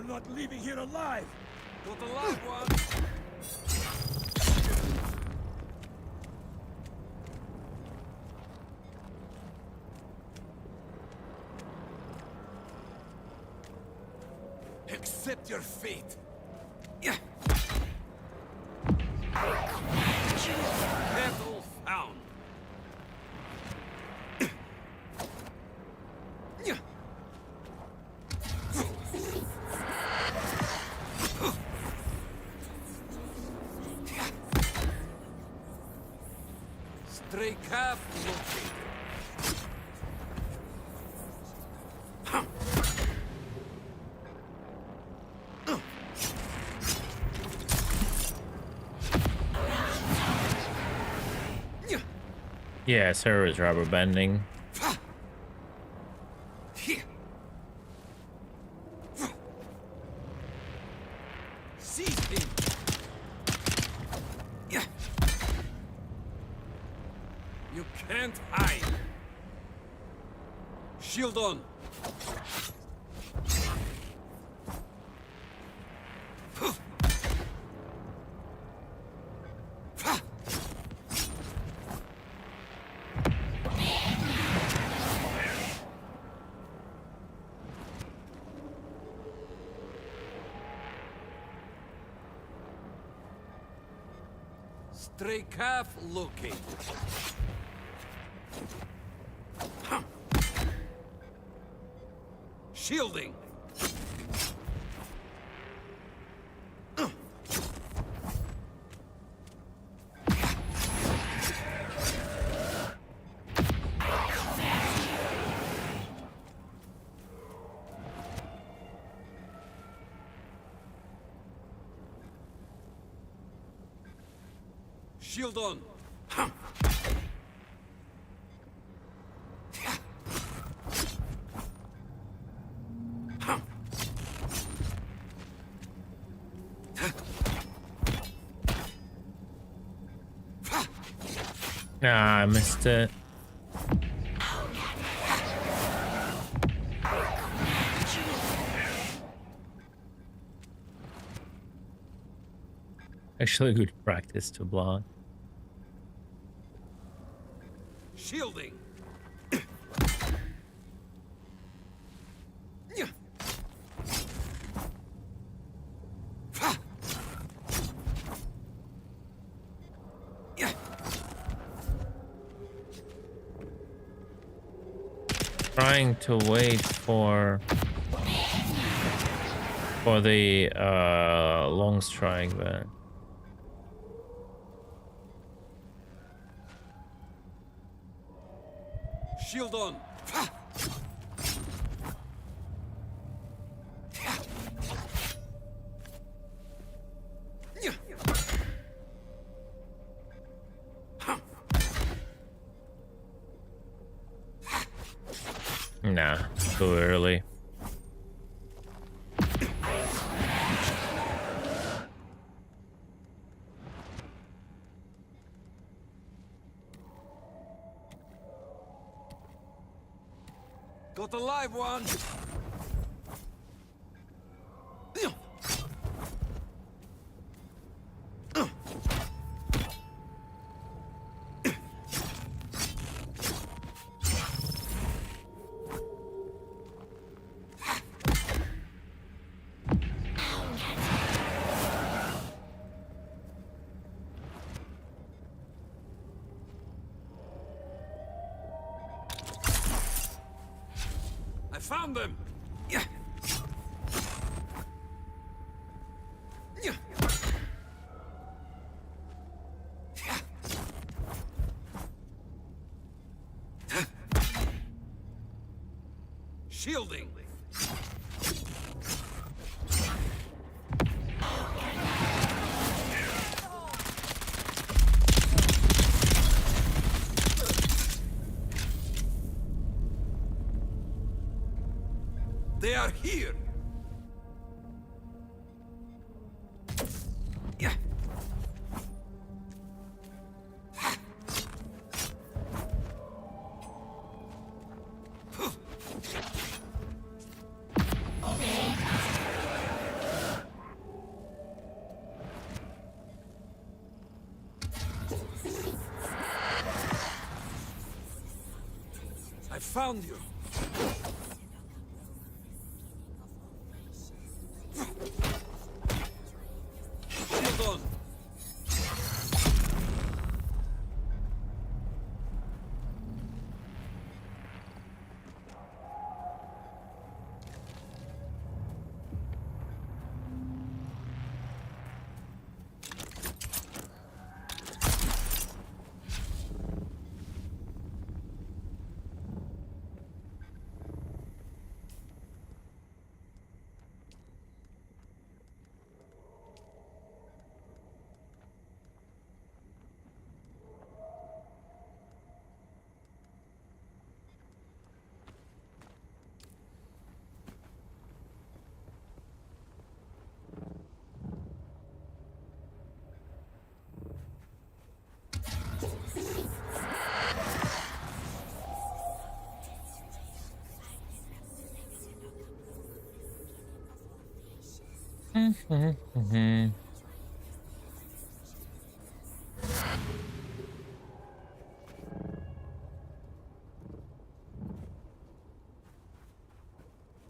You're not leaving here alive! Got the live one! Accept your fate! Yeah. Battle found! Stray calf located. Yeah, Sarah is rubber bending. Seize him! You can't hide! Shield on! Stray calf located. Shielding. Shield on. Ah, I missed it. Actually, good practice to block. Shielding. Trying to wait for the long strike, but Shield on. nah, too early. Got a live one. I found them. Yeah. Shielding. They are here. Yeah. found you. Shield on.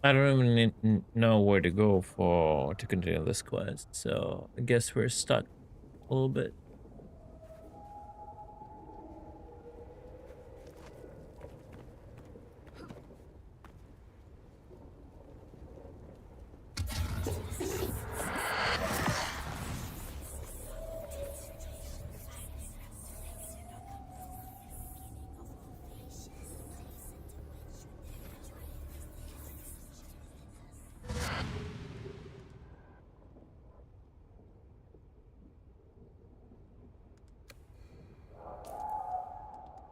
I don't even know where to go to continue this quest, so I guess we're stuck a little bit.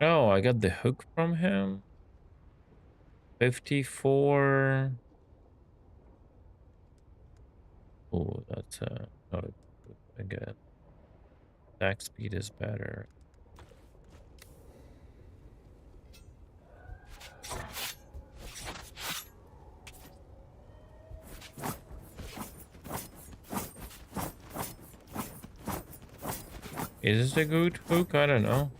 Oh, I got the hook from him. 54. Oh, that's not a good again. Attack speed is better. Is this a good hook? I don't know.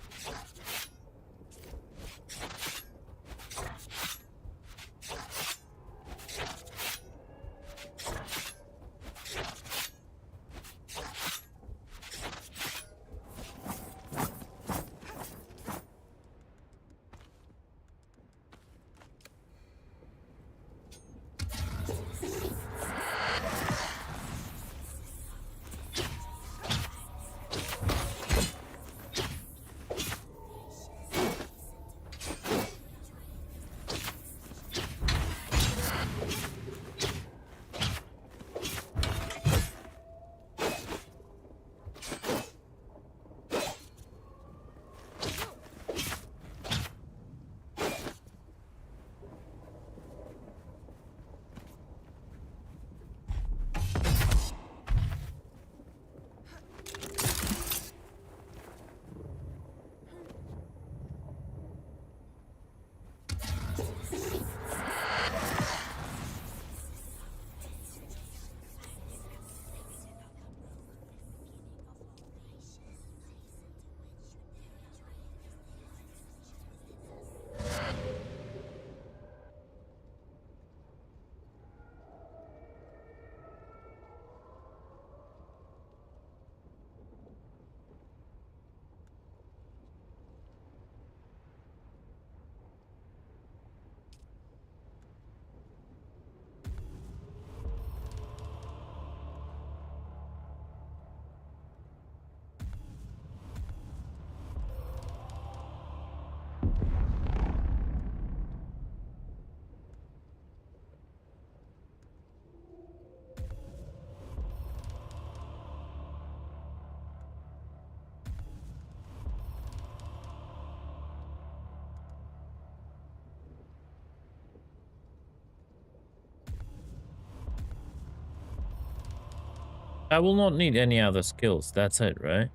I will not need any other skills. That's it, right?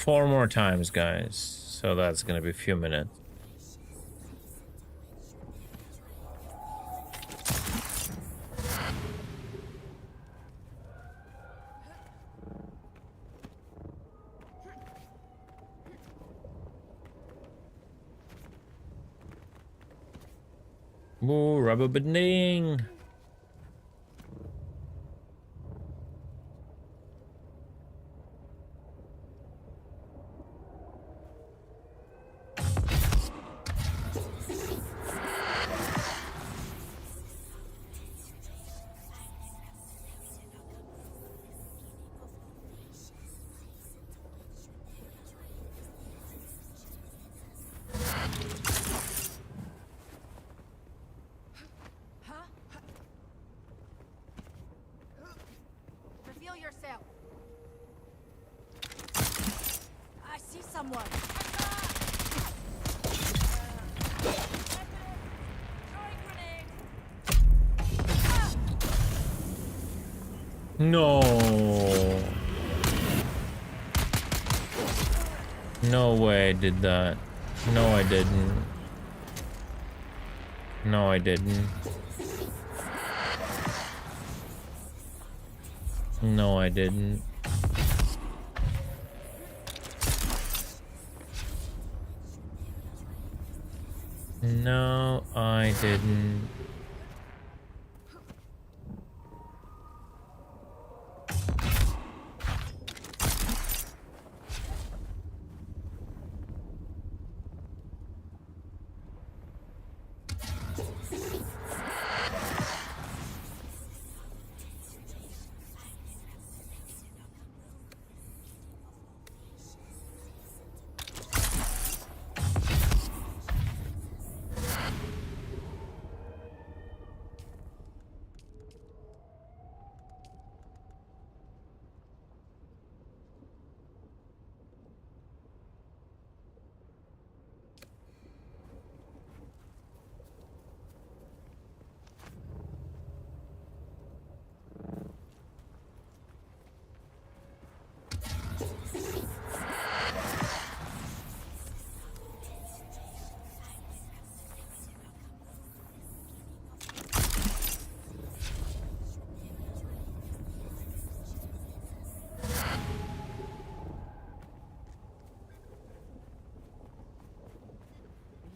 4 more times, guys. So that's gonna be a few minutes. Ooh, rubber banding. Reveal yourself. I see someone. No. No way I did that. No, I didn't. No, I didn't. No, I didn't. No, I didn't.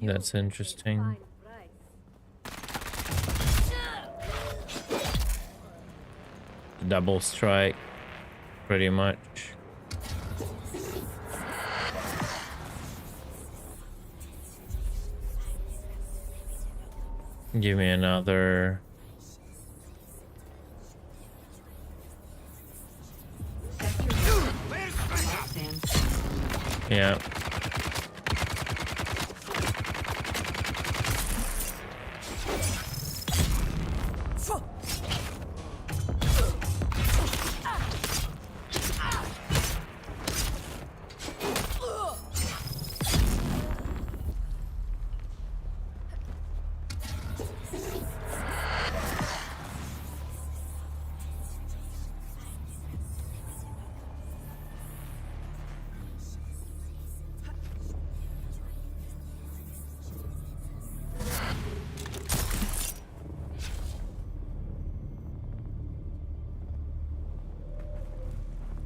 That's interesting. Double strike, pretty much. Give me another. Yeah.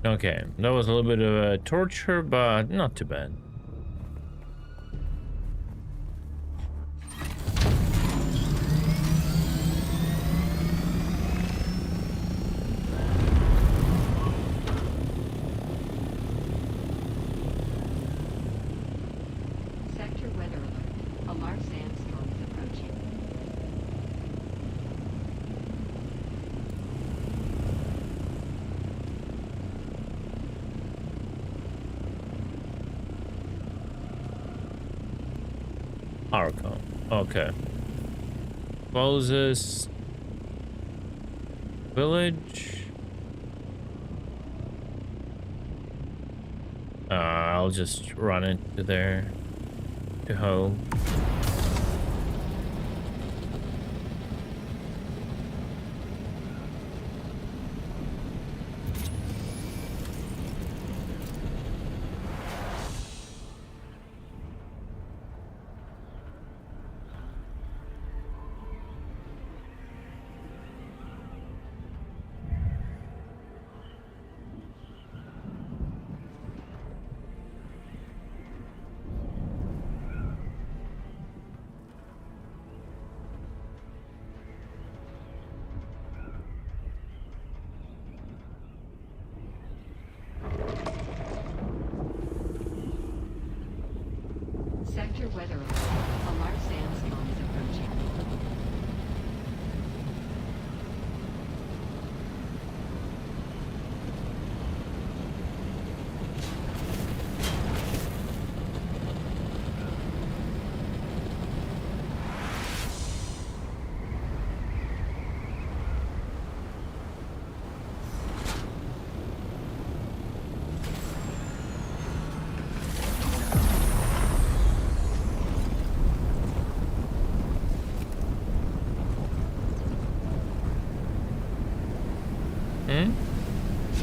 Okay, that was a little bit of a torture, but not too bad. Sector weather alert. A large sandstorm is approaching. Arkham. Okay. Closest village. I'll just run into there to home. weather alert. A large sandstorm is approaching.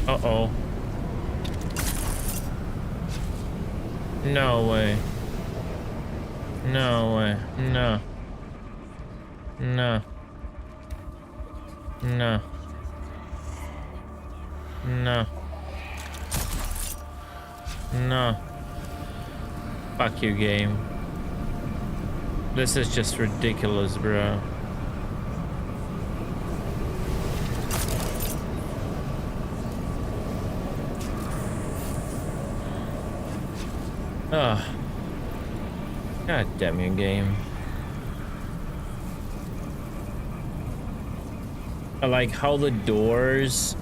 Uh-oh. No way. No way. No. No. No. No. No. Fuck you, game. This is just ridiculous, bro. Ugh. God damn you, game. I like how the doors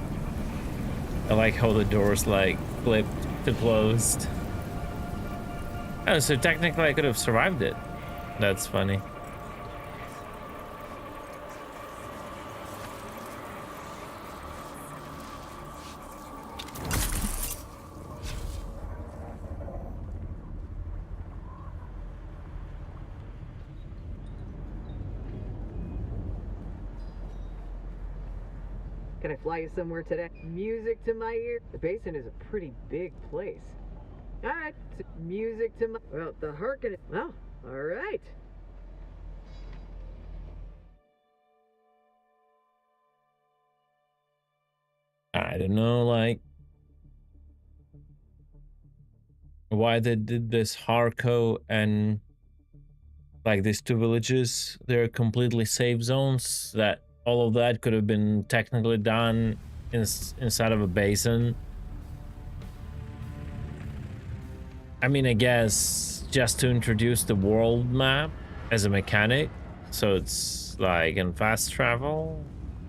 like flipped to closed. Oh, so technically I could have survived it. That's funny. Can I fly you somewhere today? Music to my ear? The basin is a pretty big place. All right, music to my... Well, the Harkin... Well, all right. I don't know, like, why they did this Harco and like these two villages. They're completely safe zones that all of that could have been technically done inside of a basin. I mean, I guess just to introduce the world map as a mechanic, so it's like in fast travel,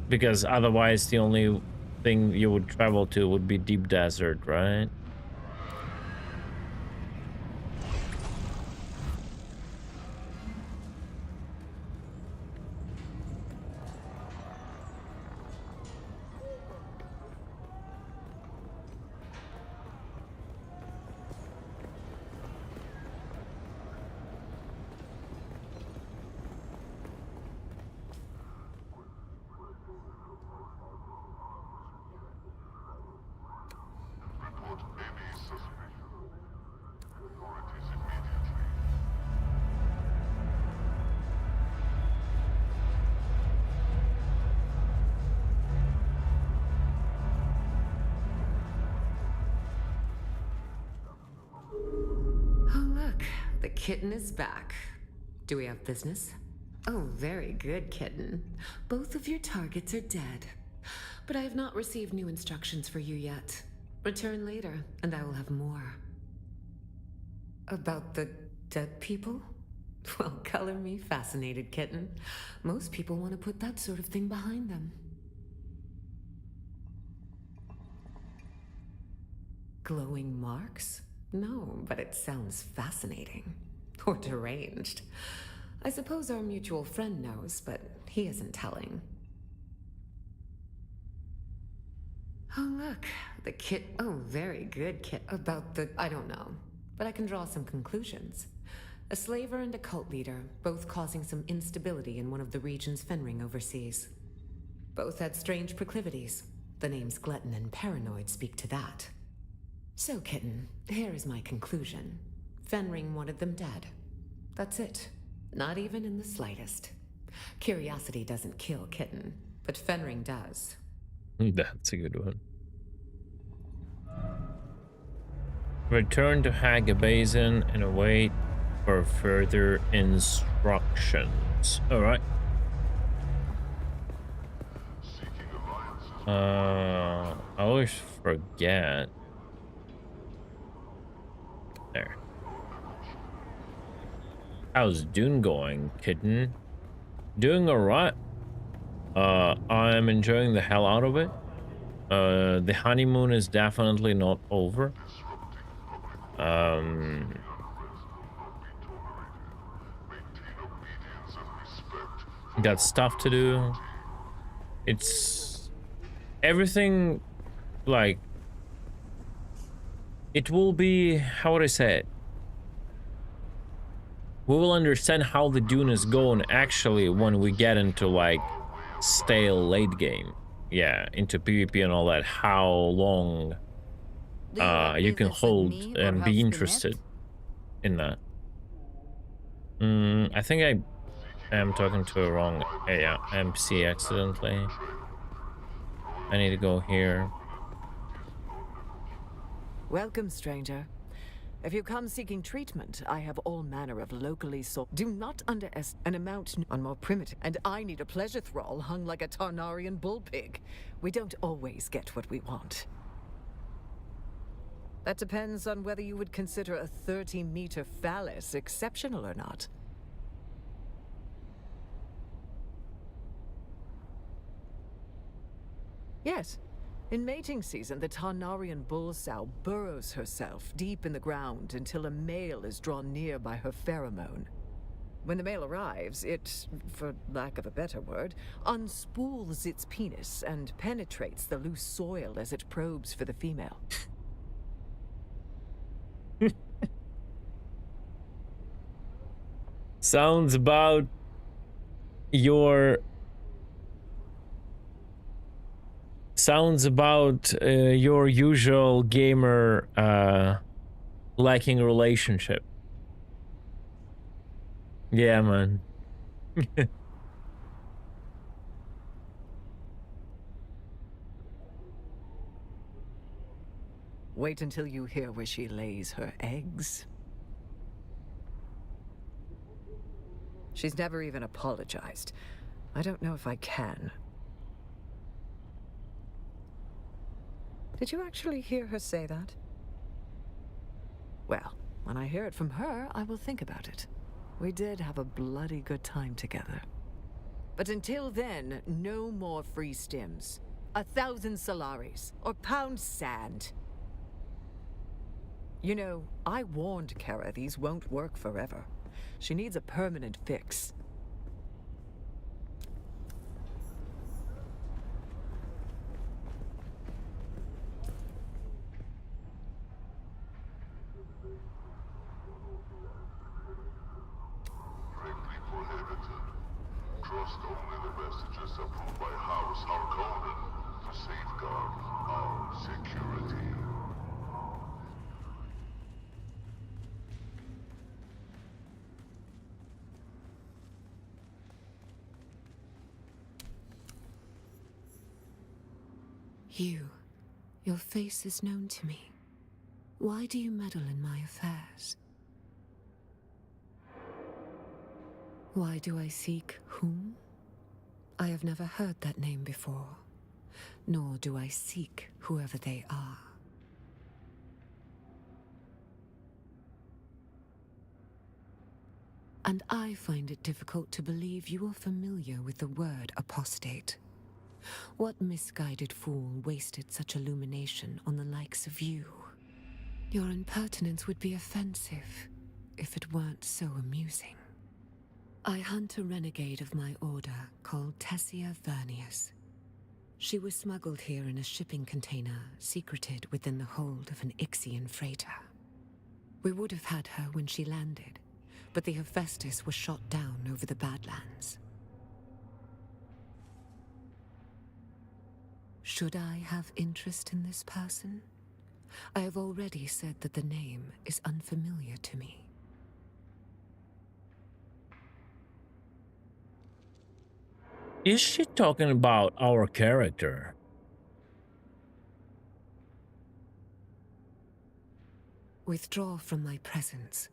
because otherwise the only thing you would travel to would be deep desert, right? The kitten is back. Do we have business? Oh, very good, kitten. Both of your targets are dead. But I have not received new instructions for you yet. Return later, and I will have more. About the dead people? Well, color me fascinated, kitten. Most people want to put that sort of thing behind them. Glowing marks? No, but it sounds fascinating. Or deranged. I suppose our mutual friend knows, but he isn't telling. Oh, look. The kit... Oh, very good kit. About the... I don't know. But I can draw some conclusions. A slaver and a cult leader, both causing some instability in one of the regions Fenring oversees. Both had strange proclivities. The names Glutton and Paranoid speak to that. So, kitten, here is my conclusion. Fenring wanted them dead. That's it. Not even in the slightest. Curiosity doesn't kill, kitten, but Fenring does. That's a good one. Return to Haga Basin and await for further instructions. Alright. I always forget. There. How's Dune going, kitten? Doing alright. I'm enjoying the hell out of it. The honeymoon is definitely not over. Got stuff to do. It's everything, like, it will be, how would I say it? We will understand how the Dune is going actually when we get into like stale late game. Yeah, into PvP and all that. How long you can hold and be interested in that. I think I am talking to a wrong MC accidentally. I need to go here. Welcome, stranger. If you come seeking treatment, I have all manner of locally sold. Do not underestimate an amount on more primitive. And I need a pleasure thrall hung like a Tarnarian bullpig. We don't always get what we want. That depends on whether you would consider a 30-meter phallus exceptional or not. Yes. In mating season, the Tarnarian bull sow burrows herself deep in the ground until a male is drawn near by her pheromone. When the male arrives, it, for lack of a better word, unspools its penis and penetrates the loose soil as it probes for the female. Sounds about your usual gamer lacking relationship. Yeah, man. Wait until you hear where she lays her eggs. She's never even apologized. I don't know if I can. Did you actually hear her say that? Well, when I hear it from her, I will think about it. We did have a bloody good time together. But until then, no more free stims. 1,000 Solaris, or pound sand. You know, I warned Kara these won't work forever. She needs a permanent fix. Strictly prohibited. Trust only the messages approved by House Harkonnen to safeguard our security. Your face is known to me. Why do you meddle in my affairs? Why do I seek whom? I have never heard that name before, nor do I seek whoever they are. And I find it difficult to believe you are familiar with the word apostate. What misguided fool wasted such illumination on the likes of you? Your impertinence would be offensive if it weren't so amusing. I hunt a renegade of my order called Tessia Vernius. She was smuggled here in a shipping container, secreted within the hold of an Ixian freighter. We would have had her when she landed, but the Hephaestus was shot down over the Badlands. Should I have interest in this person? I have already said that the name is unfamiliar to me. Is she talking about our character? Withdraw from my presence.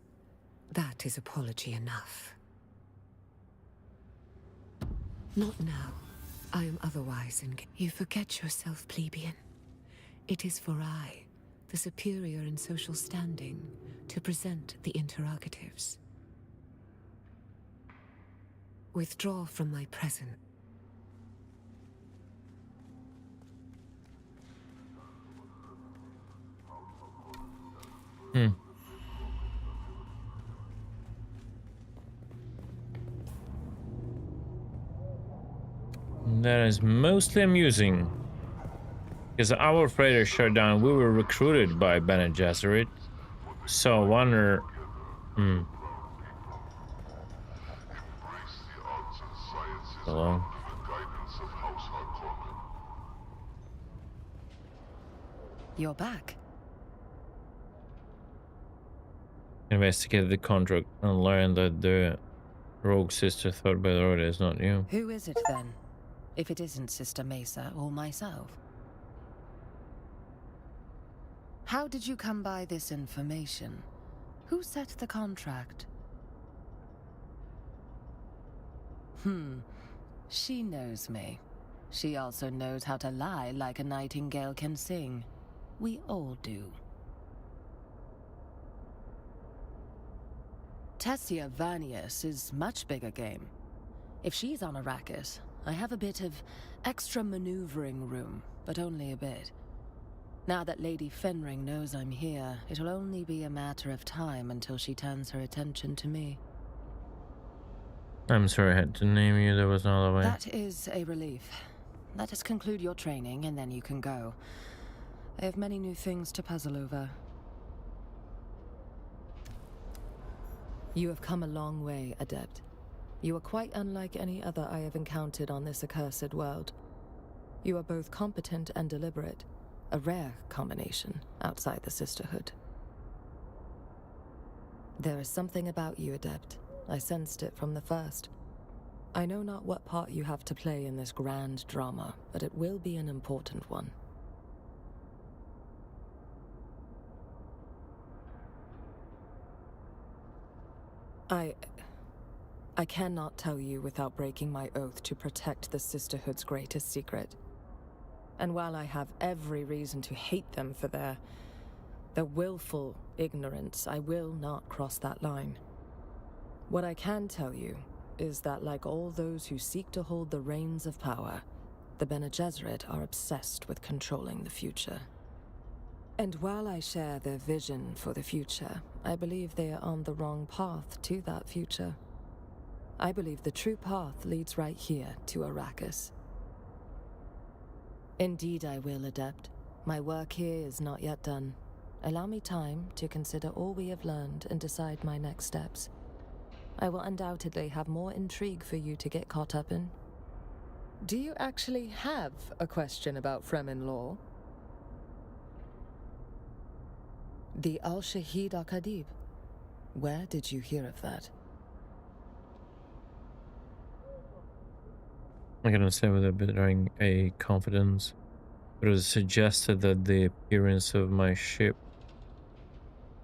That is apology enough. Not now. I am otherwise engaged. You forget yourself, plebeian. It is for I, the superior in social standing, to present the interrogatives. withdraw from my presence. That is mostly amusing. Because our freighter shut down, we were recruited by Bene Gesserit. So I wonder... Hello? You're back. Investigated the contract and learned that the rogue sister thought by the road is not you. Who is it then? If it isn't Sister Mesa or myself? How did you come by this information? Who set the contract? She knows me. She also knows how to lie like a nightingale can sing. We all do. Tessia Vanius is much bigger game. If she's on Arrakis, I have a bit of extra maneuvering room, but only a bit. Now that Lady Fenring knows I'm here, it'll only be a matter of time until she turns her attention to me. I'm sorry I had to name you, there was no other way. That is a relief. Let us conclude your training and then you can go. I have many new things to puzzle over. You have come a long way, Adept. You are quite unlike any other I have encountered on this accursed world. You are both competent and deliberate, a rare combination outside the Sisterhood. There is something about you, Adept. I sensed it from the first. I know not what part you have to play in this grand drama, but it will be an important one. I cannot tell you without breaking my oath to protect the Sisterhood's greatest secret. And while I have every reason to hate them for their willful ignorance, I will not cross that line. What I can tell you is that like all those who seek to hold the reins of power, the Bene Gesserit are obsessed with controlling the future. And while I share their vision for the future, I believe they are on the wrong path to that future. I believe the true path leads right here to Arrakis. Indeed I will, Adept. My work here is not yet done. Allow me time to consider all we have learned and decide my next steps. I will undoubtedly have more intrigue for you to get caught up in. Do you actually have a question about Fremen law? The Al-Shahid Akadib. Where did you hear of that? I'm gonna say with a bit of a confidence, but it was suggested that the appearance of my ship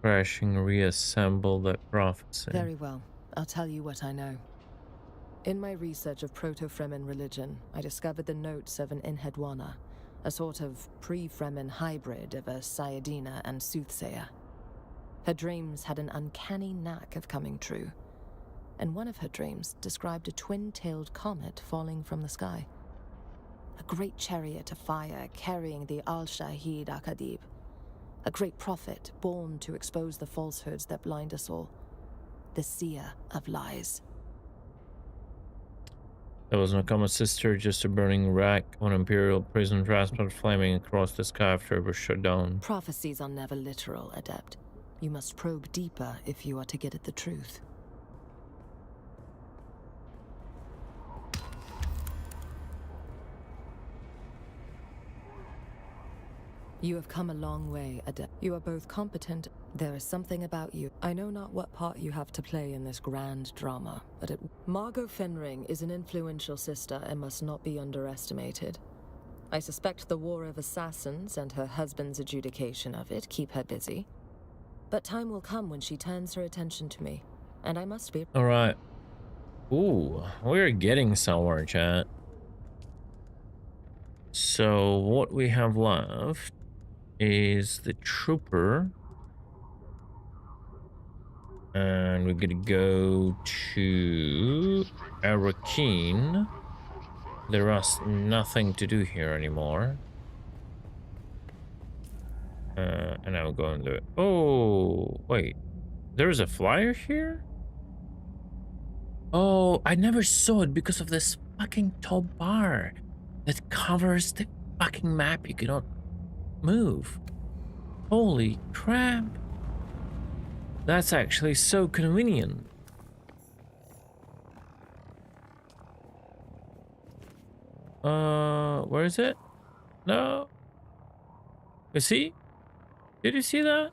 crashing reassembled that prophecy. Very well. I'll tell you what I know. In my research of Proto-Fremen religion, I discovered the notes of an Enheduanna, a sort of pre-Fremen hybrid of a Sayadina and Soothsayer. Her dreams had an uncanny knack of coming true, and one of her dreams described a twin-tailed comet falling from the sky. A great chariot of fire carrying the Al-Shahid Akadib, a great prophet born to expose the falsehoods that blind us all. The seer of lies. There was no common sister, just a burning wreck on Imperial prison transport flaming across the sky after it was shut down. Prophecies are never literal, Adept. You must probe deeper if you are to get at the truth. You have come a long way, Adept. You are both competent. There is something about you. I know not what part you have to play in this grand drama, but Margot Fenring is an influential sister and must not be underestimated. I suspect the War of Assassins and her husband's adjudication of it keep her busy. But time will come when she turns her attention to me, and I must be... Alright. Ooh, we're getting somewhere, chat. So, what we have left is the trooper. And we're gonna go to Arakeen. There is nothing to do here anymore. And now we're going to... Oh, wait. There's a flyer here? Oh, I never saw it because of this fucking top bar that covers the fucking map. You cannot move. Holy crap. That's actually so convenient. Where is it? No. You see? Did you see that?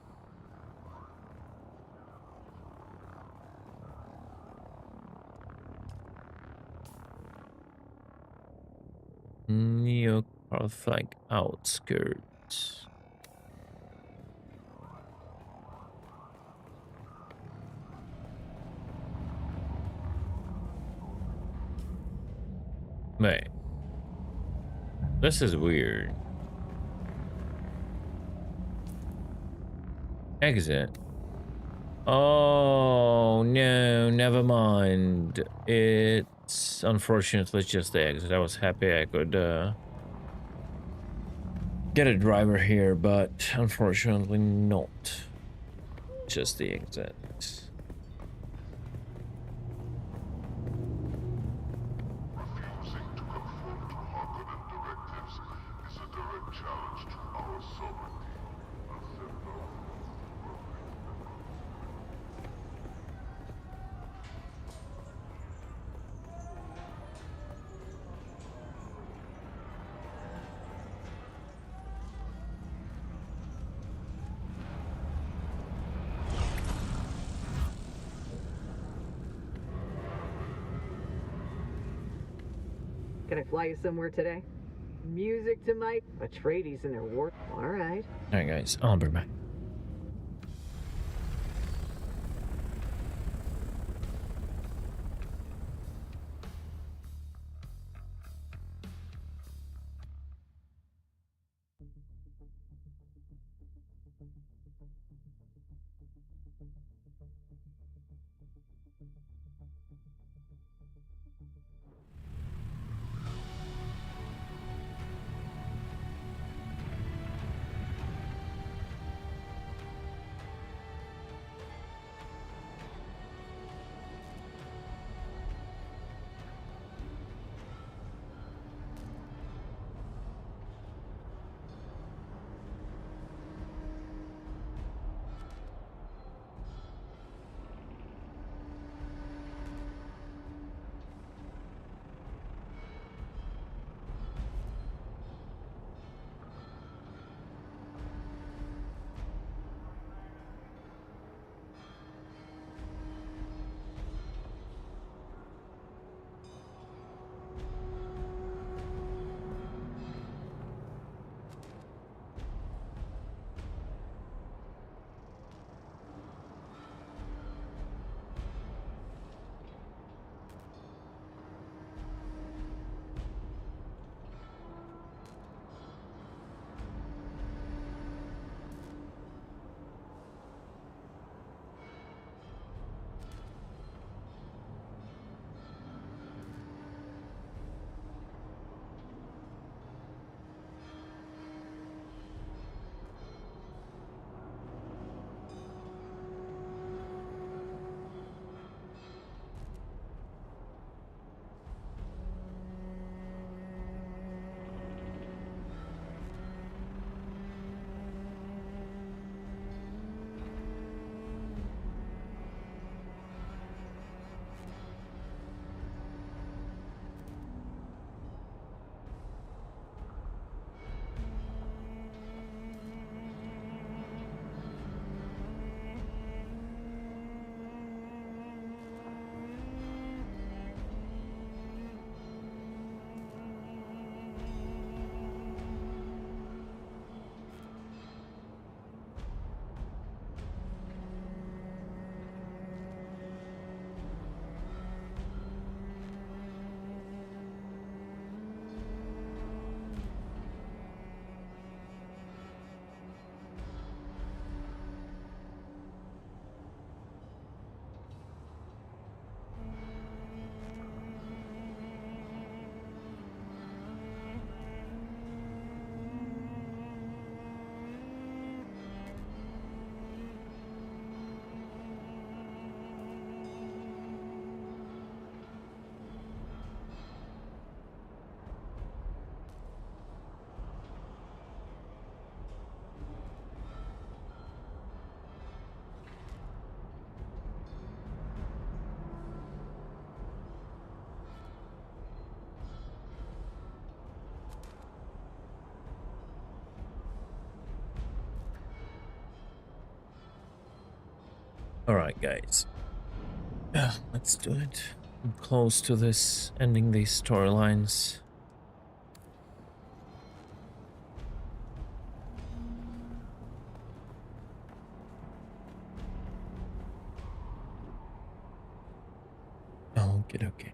Neo-Carthage outskirts. Wait. This is weird. Exit. Oh, no, never mind. It's unfortunately just the exit. I was happy I could get a driver here, but unfortunately not. Just the exit. Refusing to conform to Harkonnen directives is a direct challenge to our sovereignty. Accept no. Can I fly you somewhere today? Music to my Atreides in their war. All right. Alright guys, I'll be back. Alright, guys. Let's do it. I'm close to this, ending these storylines. Okay, okay.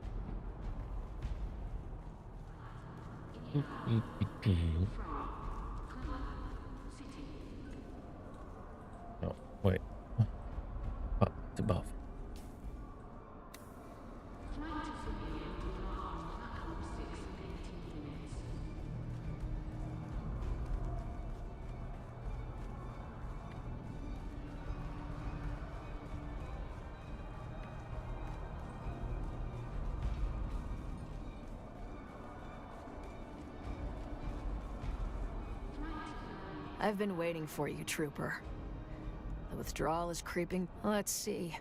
Oh, wait. Up above. I've been waiting for you, Trooper. The withdrawal is creeping. Let's see.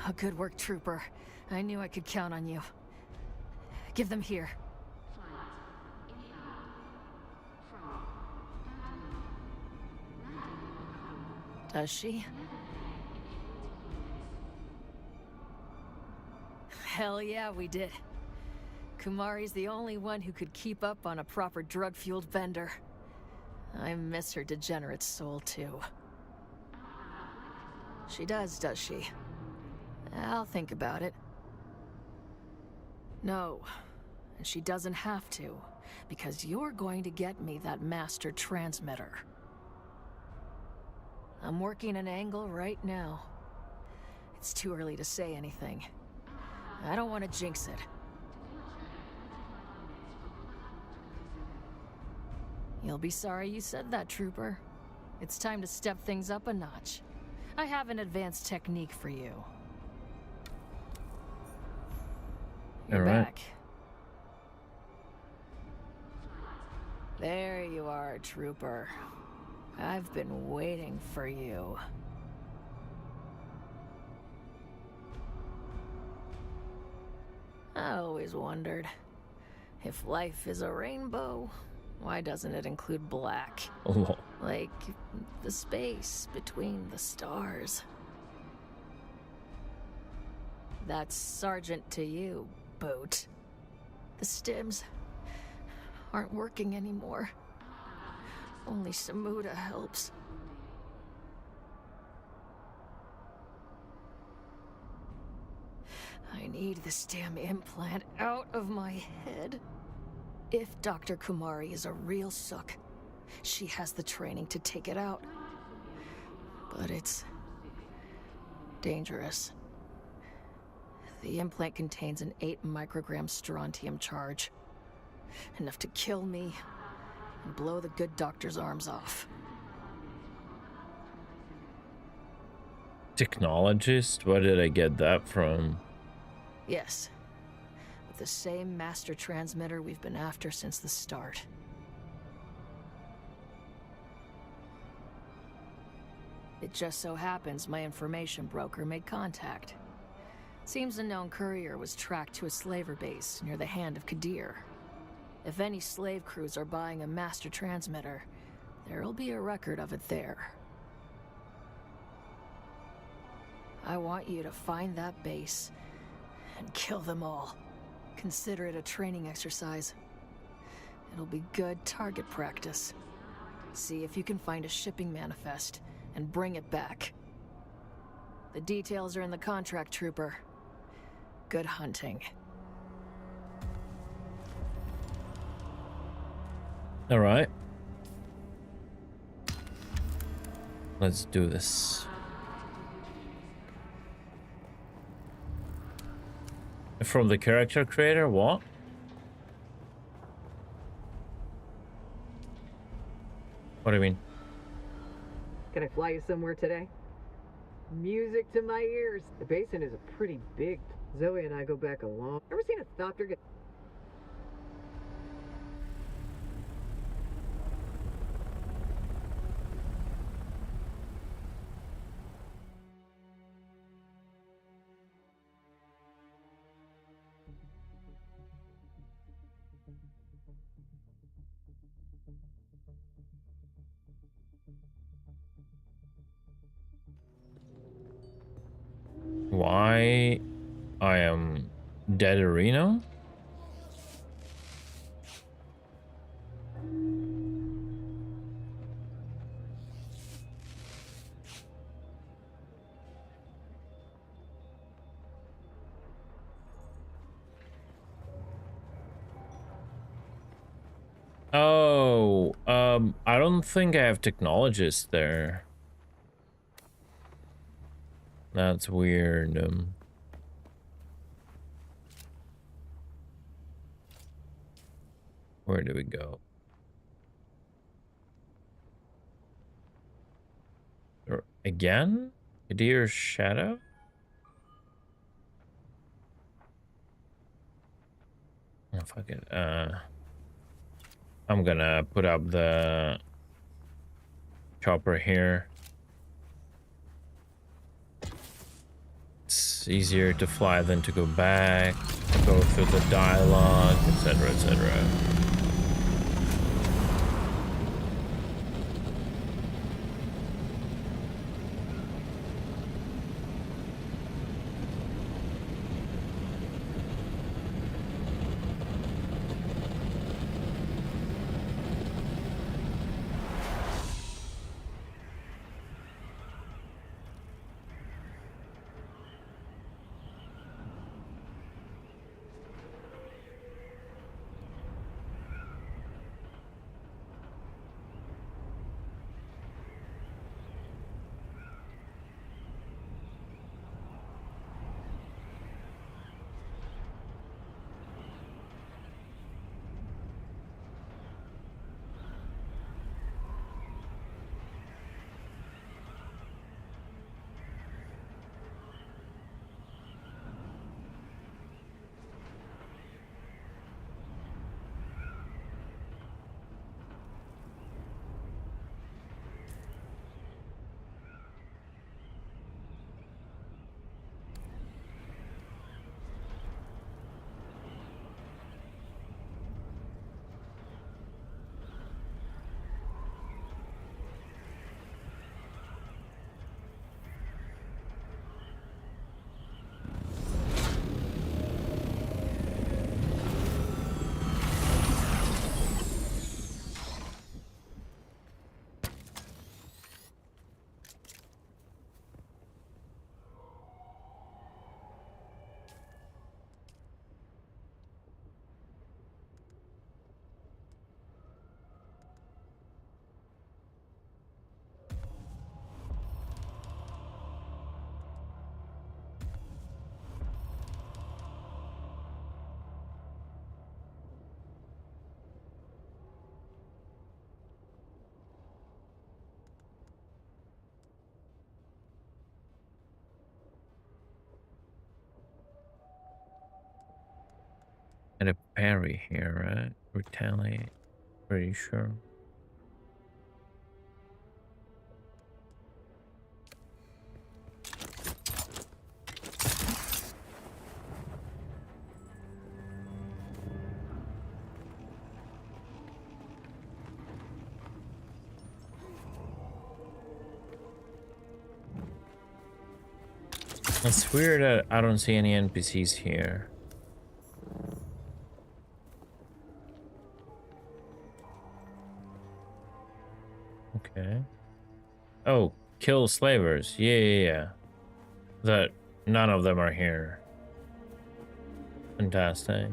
Oh, good work, Trooper. I knew I could count on you. Give them here. Does she? Hell yeah, we did. Kumari's the only one who could keep up on a proper drug-fueled vendor. I miss her degenerate soul, too. She does she? I'll think about it. No, and she doesn't have to, because you're going to get me that master transmitter. I'm working an angle right now. It's too early to say anything. I don't want to jinx it. You'll be sorry you said that, Trooper. It's time to step things up a notch. I have an advanced technique for you. You're back. There you are, Trooper. I've been waiting for you. I always wondered, if life is a rainbow, why doesn't it include black? Oh. Like the space between the stars. That's Sergeant to you, Boat. The stims aren't working anymore. Only Samuda helps. I need this damn implant out of my head. If Dr. Kumari is a real sook, she has the training to take it out. But it's dangerous. The implant contains an 8 microgram strontium charge. Enough to kill me and blow the good doctor's arms off. Technologist? Where did I get that from? Yes. With the same master transmitter we've been after since the start. It just so happens my information broker made contact. Seems a known courier was tracked to a slaver base near the Hand of Kadir. If any slave crews are buying a master transmitter, there'll be a record of it there. I want you to find that base and kill them all. Consider it a training exercise. It'll be good target practice. See if you can find a shipping manifest and bring it back. The details are in the contract, Trooper. Good hunting. All right. Let's do this. From the character creator, what? What do you mean? Can I fly you somewhere today? Music to my ears. The basin is a pretty big. Zoe and I go back a long. Ever seen a doctor get? I am Deaderino? Oh, I don't think I have technologists there. That's weird. Where do we go? Again? Dear Shadow? Oh, fuck it. I'm gonna put up the chopper here. It's easier to fly than to go back, go through the dialogue, etc., etc. And a parry here, right? Retaliate. Pretty sure. It's weird that I don't see any NPCs here. Okay. Oh, kill slavers. Yeah. That none of them are here. Fantastic.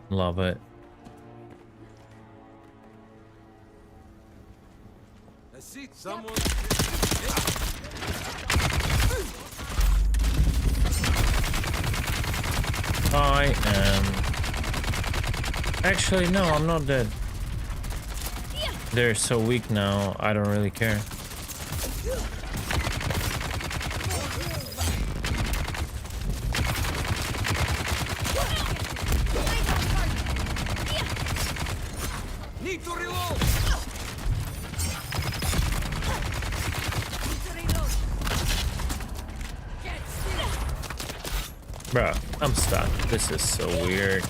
Love it. I see someone. I am... Actually, no, I'm not dead. They're so weak now, I don't really care. Need to reload. Bruh, I'm stuck. This is so weird.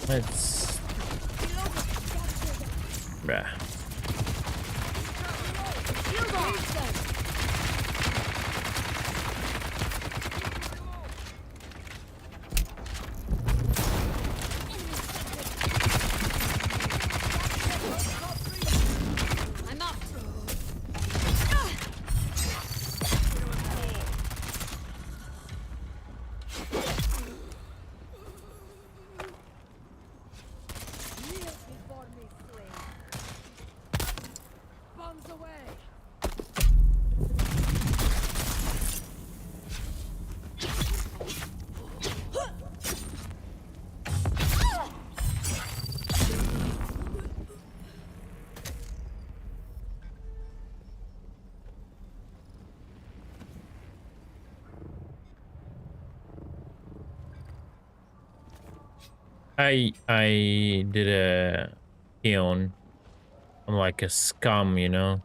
Let's... Bruh. I did a peon. I'm like a scum, you know,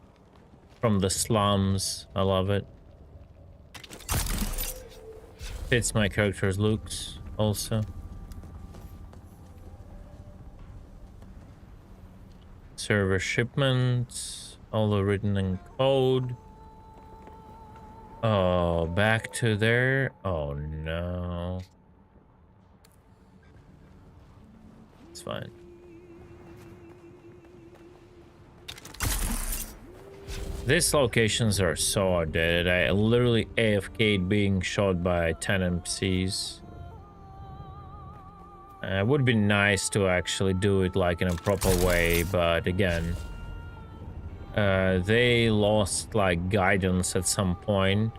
from the slums. I love it. Fits my character's looks also. Server shipments, all the written in code. Oh, back to there. Oh no. It's fine. These locations are so outdated. I literally AFK'd being shot by 10 NPCs. It would be nice to actually do it like in a proper way, but again, they lost like guidance at some point,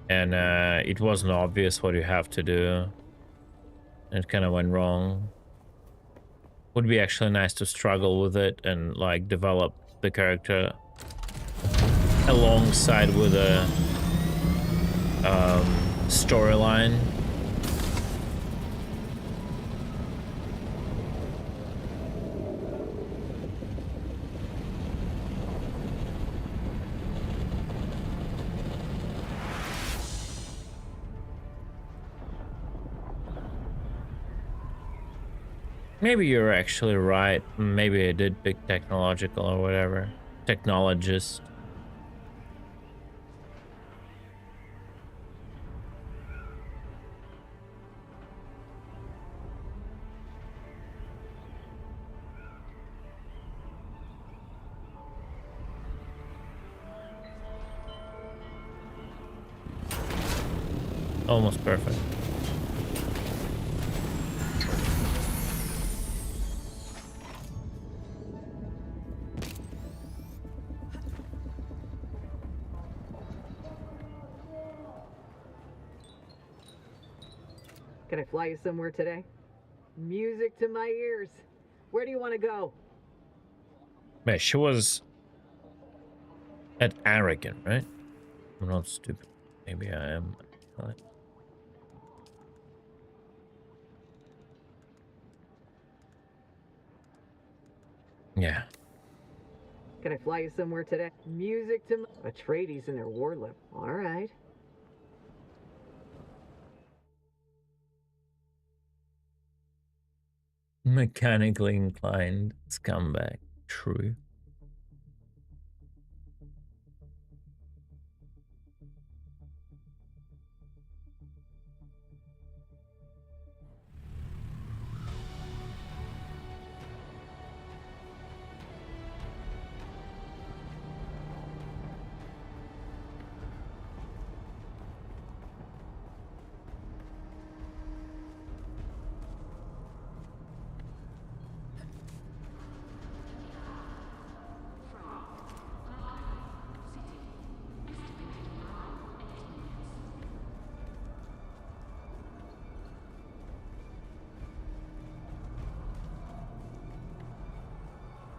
and it wasn't obvious what you have to do. It kind of went wrong. Would be actually nice to struggle with it and like develop the character alongside with a storyline. Maybe you're actually right. Maybe I did pick technological or whatever. Technologist. Almost perfect. Can I fly you somewhere today? Music to my ears. Where do you want to go? Man, she was at arrogant, right? I'm not stupid. Maybe I am. Yeah. Can I fly you somewhere today? Music to Atreides and their warlip. All right. Mechanically inclined scumbag. True.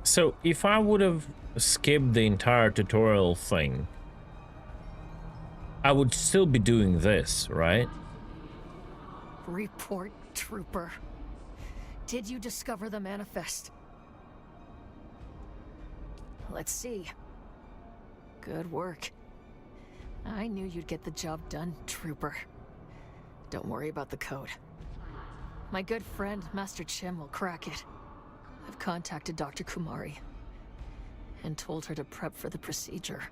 So if I would have skipped the entire tutorial thing, I would still be doing this, right? Report Trooper. Did you discover the manifest? Let's see. Good work. I knew you'd get the job done, Trooper. Don't worry about the code. My good friend, Master Chim, will crack it. I've contacted Dr. Kumari and told her to prep for the procedure.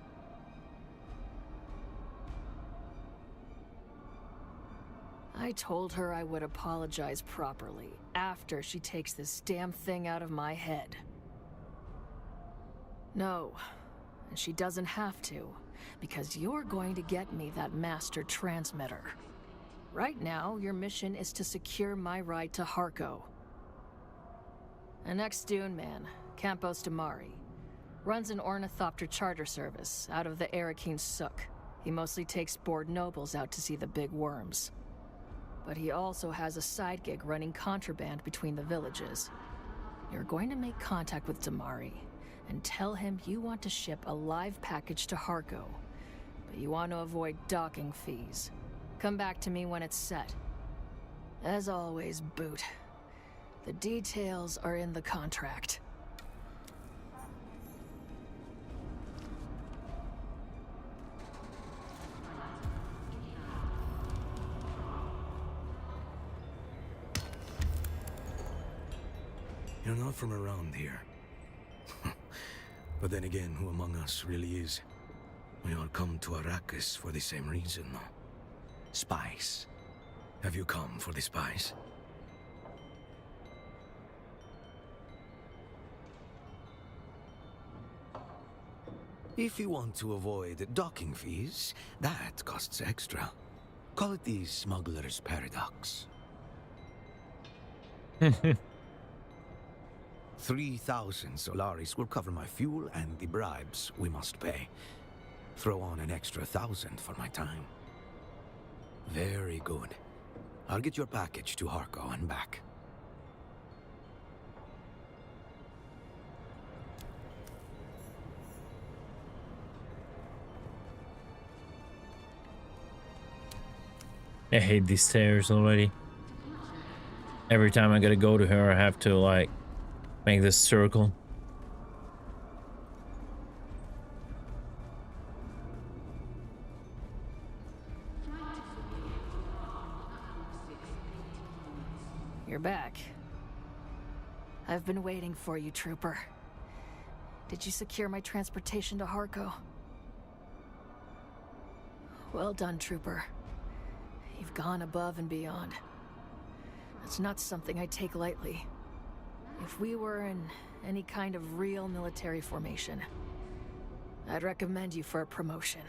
I told her I would apologize properly after she takes this damn thing out of my head. No, and she doesn't have to, because you're going to get me that master transmitter. Right now, your mission is to secure my ride to Harko. An ex-Dune man, Campos Damari, runs an ornithopter charter service out of the Arakeen Suk. He mostly takes bored nobles out to see the big worms. But he also has a side gig running contraband between the villages. You're going to make contact with Damari and tell him you want to ship a live package to Harko, but you want to avoid docking fees. Come back to me when it's set. As always, Boot, the details are in the contract. You're not from around here. But then again, who among us really is? We all come to Arrakis for the same reason, no? Spies. Have you come for the spies? If you want to avoid docking fees, that costs extra. Call it the smuggler's paradox. 3,000 Solaris will cover my fuel and the bribes we must pay. Throw on an extra 1,000 for my time. Very good. I'll get your package to Harko and back. I hate these stairs already. Every time I gotta go to her, I have to like make this circle. You're back. I've been waiting for you, Trooper. Did you secure my transportation to Harko? Well done, Trooper. You've gone above and beyond. That's not something I take lightly. If we were in any kind of real military formation, I'd recommend you for a promotion.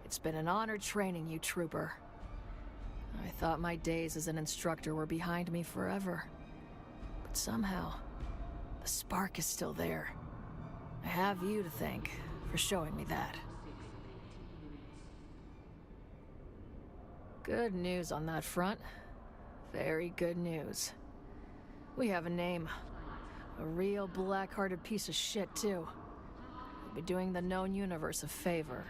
It's been an honor training you, Trooper. I thought my days as an instructor were behind me forever. But somehow, the spark is still there. I have you to thank for showing me that. Good news on that front. Very good news. We have a name. A real black-hearted piece of shit, too. We'll be doing the known universe a favor.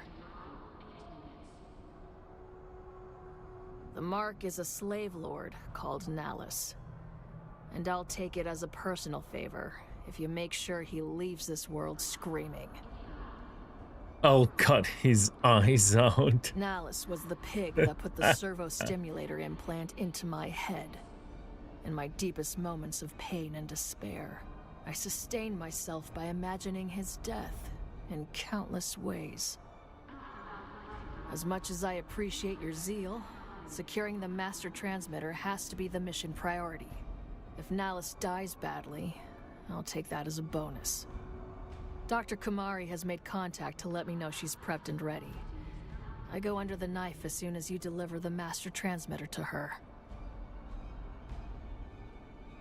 The Mark is a slave lord called Nallus. And I'll take it as a personal favor if you make sure he leaves this world screaming. Oh god, his eyes out. Nallus was the pig that put the servo-stimulator implant into my head. In my deepest moments of pain and despair, I sustained myself by imagining his death in countless ways. As much as I appreciate your zeal, securing the master transmitter has to be the mission priority. If Nallus dies badly, I'll take that as a bonus. Dr. Kumari has made contact to let me know she's prepped and ready. I go under the knife as soon as you deliver the master transmitter to her.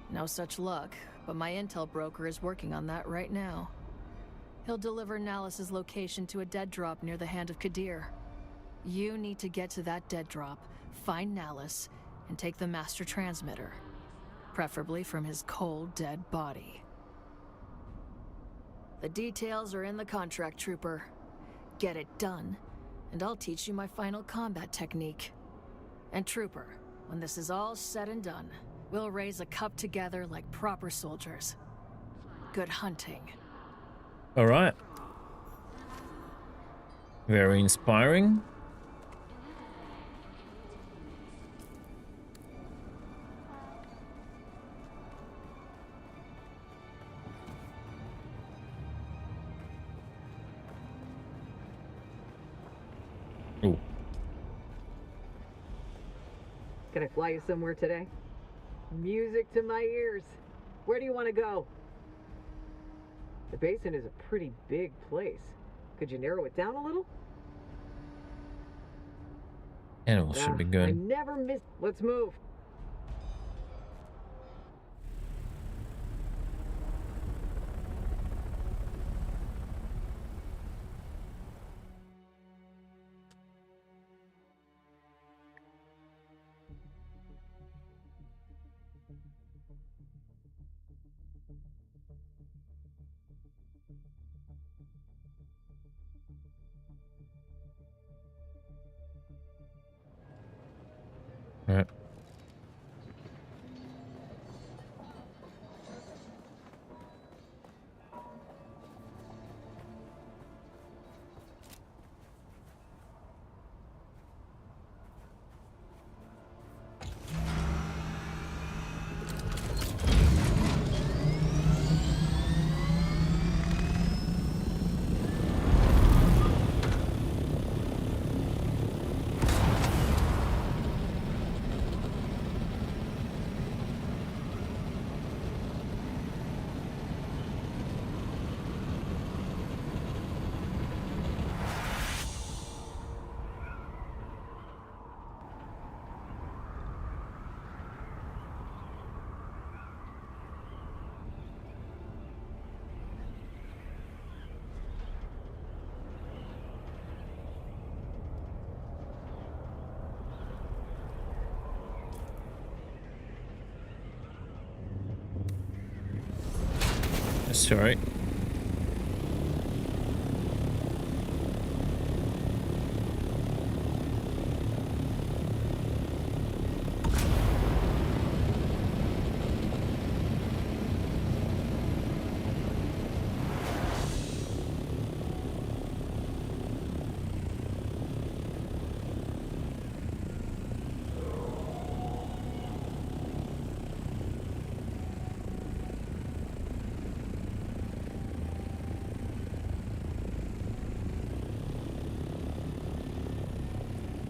No such luck, but my intel broker is working on that right now. He'll deliver Nallus's location to a dead drop near the Hand of Kadir. You need to get to that dead drop, find Nallus, and take the master transmitter. Preferably from his cold, dead body. The details are in the contract, Trooper. Get it done, and I'll teach you my final combat technique. And Trooper, when this is all said and done, we'll raise a cup together like proper soldiers. Good hunting. All right. Very inspiring. Ooh. Can I fly you somewhere today? Music to my ears. Where do you want to go? The basin is a pretty big place. Could you narrow it down a little? Animals should be I good. never miss. Let's move. All right. That's all right.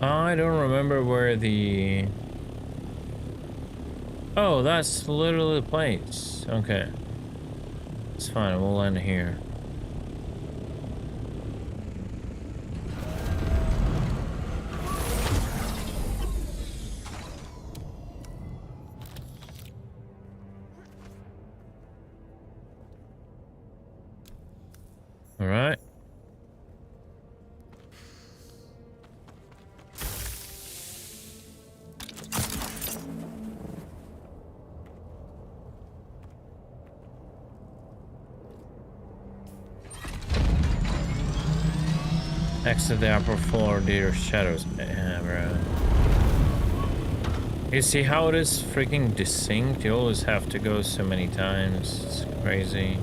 I don't remember where the... Oh, that's literally the place. Okay. It's fine, we'll land here. All right. Exit the upper floor, dear shadows. Yeah, bro. You see how it is freaking desynced? You always have to go so many times. It's crazy.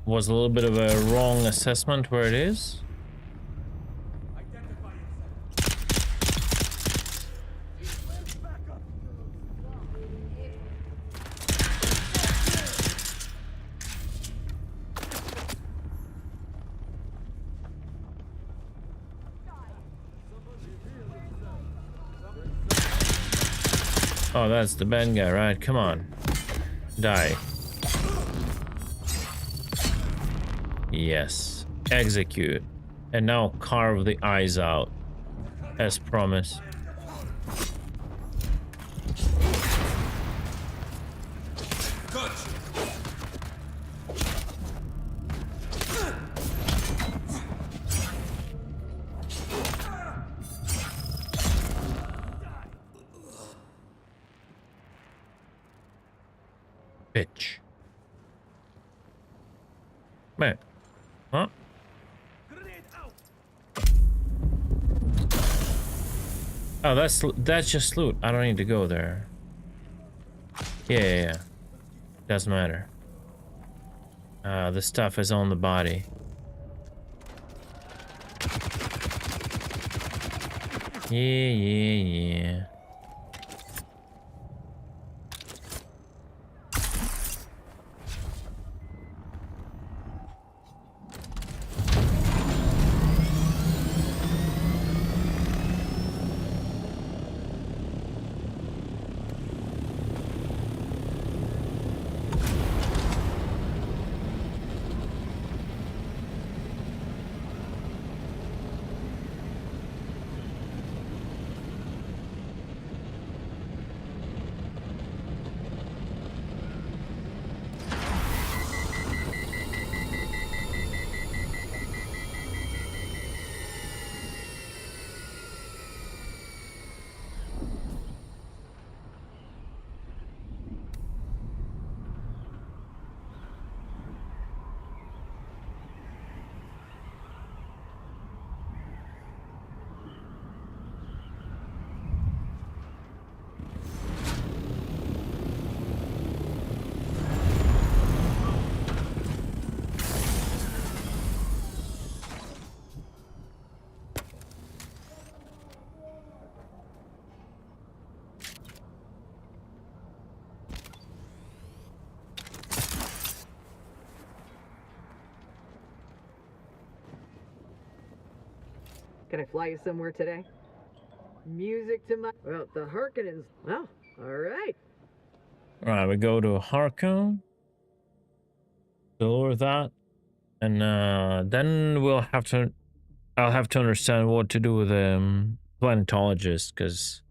Was a little bit of a wrong assessment where it is. Oh, that's the bad guy, right? Come on. Die. Yes. Execute. And now carve the eyes out. As promised. Bitch. Man. Huh? Oh, that's just loot. I don't need to go there. Yeah. Doesn't matter. The stuff is on the body. Yeah. Can I fly you somewhere today? Music to my... Well, the Harkonnens... Well, alright. Alright, we go to Harkon. Lower that. And then we'll have to... I'll have to understand what to do with the planetologist, because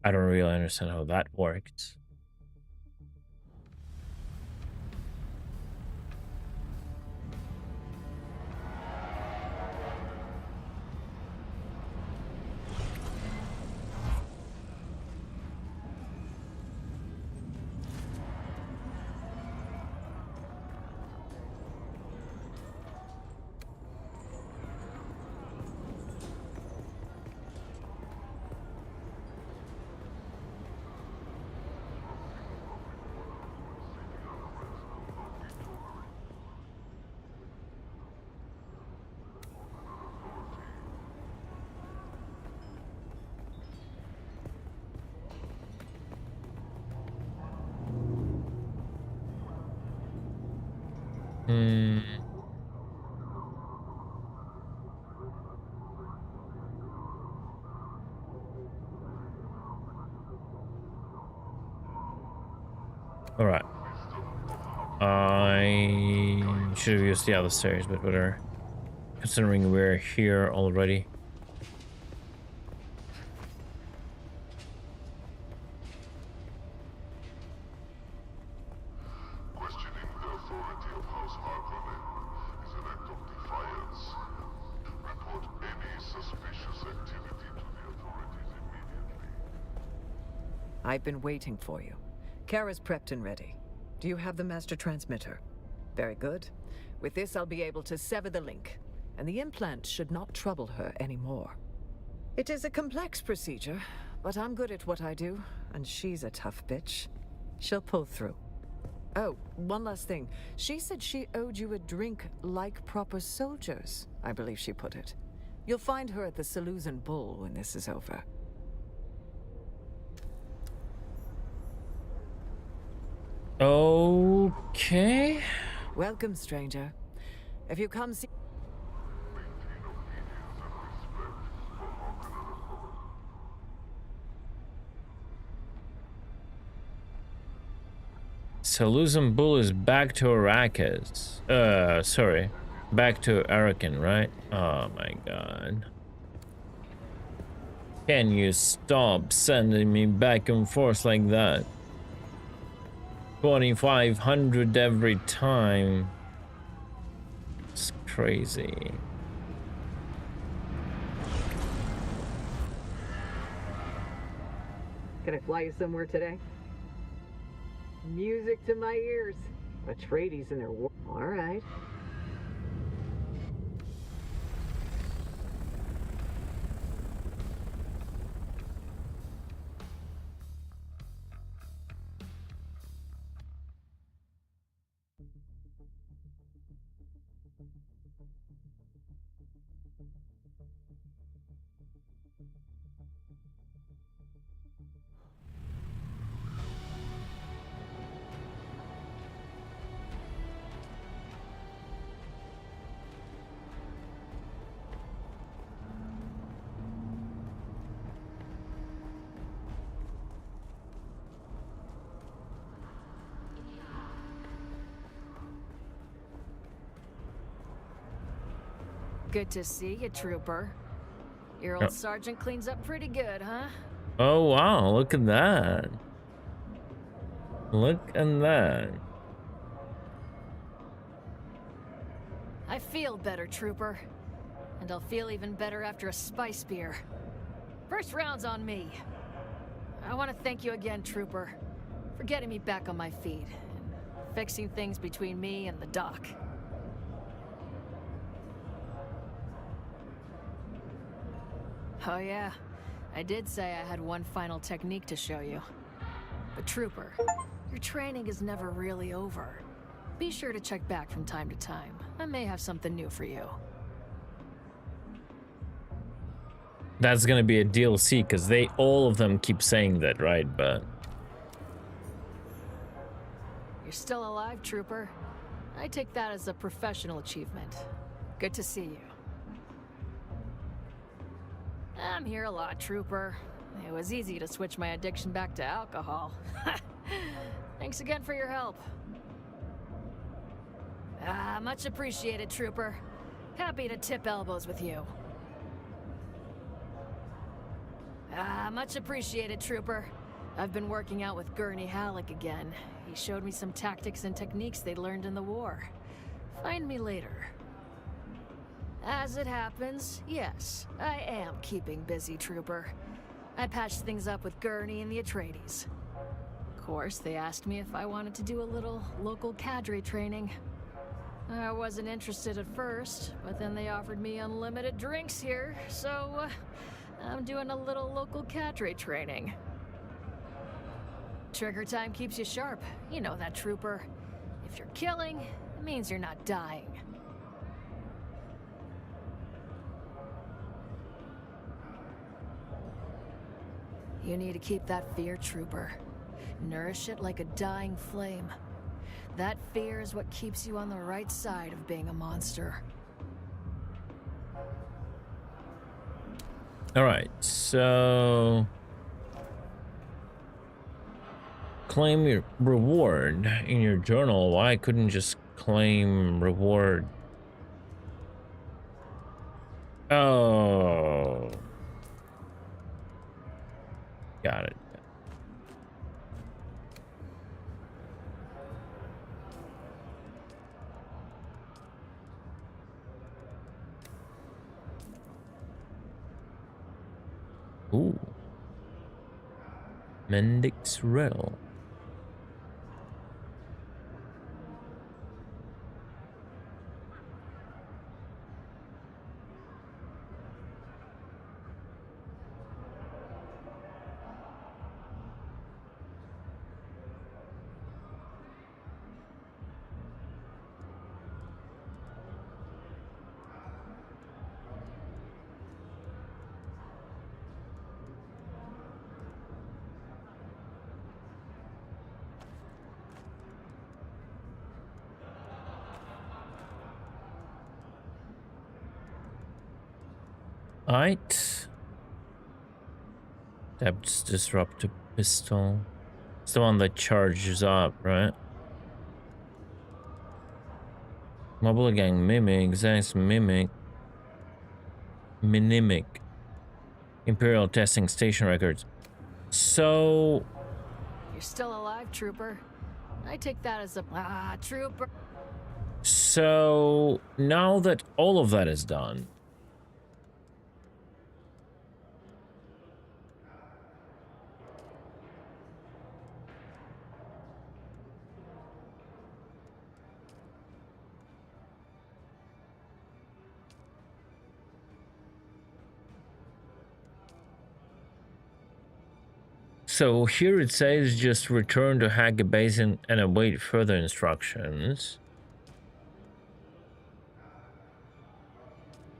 I don't really understand how that works. All right. I should have used the other stairs, but whatever. Considering we're here already. Questioning the authority of House Harkonnen is an act of defiance. Report any suspicious activity to the authorities immediately. I've been waiting for you. Kara's prepped and ready. Do you have the master transmitter? Very good. With this, I'll be able to sever the link, and the implant should not trouble her anymore. It is a complex procedure, but I'm good at what I do, and she's a tough bitch. She'll pull through. Oh, one last thing. She said she owed you a drink like proper soldiers, I believe she put it. You'll find her at the Seluzan Bull when this is over. Okay. Welcome, stranger. If you come see... Salusan Bull is back to Arrakis. Sorry. Back to Arakan, right? Oh my god. Can you stop sending me back and forth like that? 2,500 every time. It's crazy. Can I fly you somewhere today? Music to my ears. Atreides in their war. All right. Good to see you, Trooper. Your old sergeant cleans up pretty good, huh? Oh wow, look at that. Look at that. I feel better, Trooper. And I'll feel even better after a spice beer. First round's on me. I want to thank you again, Trooper, for getting me back on my feet and fixing things between me and the doc. Oh yeah, I did say I had one final technique to show you. But Trooper, your training is never really over. Be sure to check back from time to time. I may have something new for you. That's gonna be a DLC because all of them keep saying that, right? But You're still alive, Trooper. I take that as a professional achievement. Good to see you. I'm here a lot, Trooper. It was easy to switch my addiction back to alcohol. Thanks again for your help. Much appreciated, Trooper. Happy to tip elbows with you. Much appreciated, Trooper. I've been working out with Gurney Halleck again. He showed me some tactics and techniques they learned in the war. Find me later. As it happens, yes, I am keeping busy, Trooper. I patched things up with Gurney and the Atreides. Of course, they asked me if I wanted to do a little local cadre training. I wasn't interested at first, but then they offered me unlimited drinks here, so I'm doing a little local cadre training. Trigger time keeps you sharp. You know that, Trooper. If you're killing, it means you're not dying. You need to keep that fear, Trooper. Nourish it like a dying flame. That fear is what keeps you on the right side of being a monster. alright, so claim your reward in your journal. Why couldn't just claim reward? Oh, got it. Ooh, Mendix Riddle. Right. Depth's disruptor pistol. It's the one that charges up, right? Mobile gang, Mimic, Zeiss, Mimic. Minimic. Imperial testing station records. So... You're still alive, Trooper. I take that as a... Trooper. So, now that all of that is done... So here it says just return to Haga Basin and await further instructions.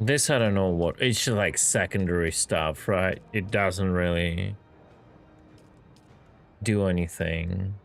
This I don't know what, it's just like secondary stuff, right? It doesn't really do anything.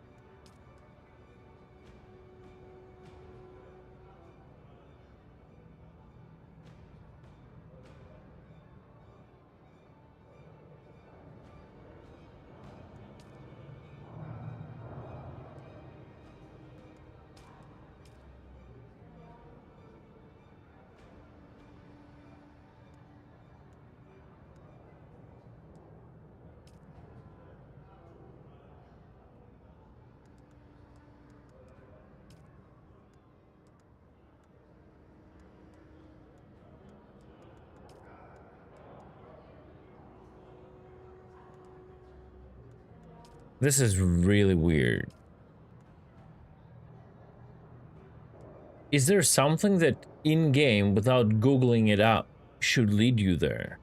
This is really weird. Is there something that in-game, without Googling it up, should lead you there?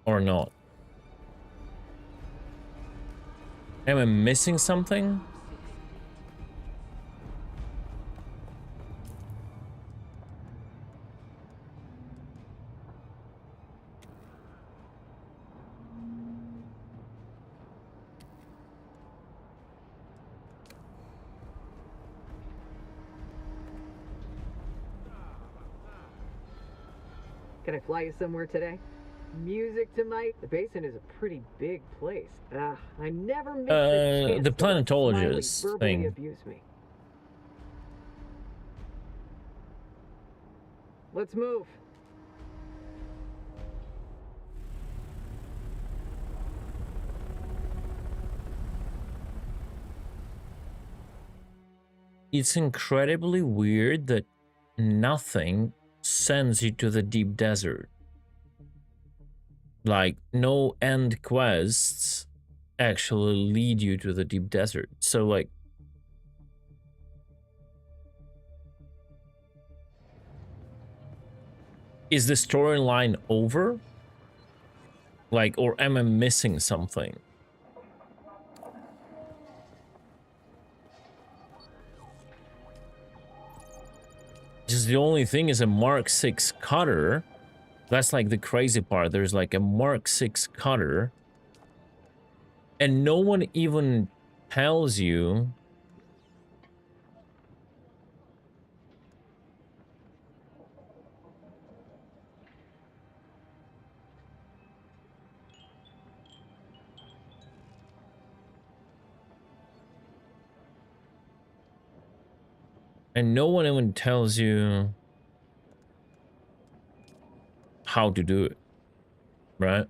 Or not? Am I missing something? Can I fly you somewhere today? Music tonight? The basin is a pretty big place. I never missed the chance the to let Smiley planetologist verbally thing. abuse me. Let's move. It's incredibly weird that nothing sends you to the deep desert. Like, no end quests actually lead you to the deep desert. So, like, is the storyline over? Like, or am I missing something? Just the only thing is a Mark 6 cutter. That's like the crazy part. There's like a Mark 6 cutter. And no one even tells you and no one even tells you how to do it, right?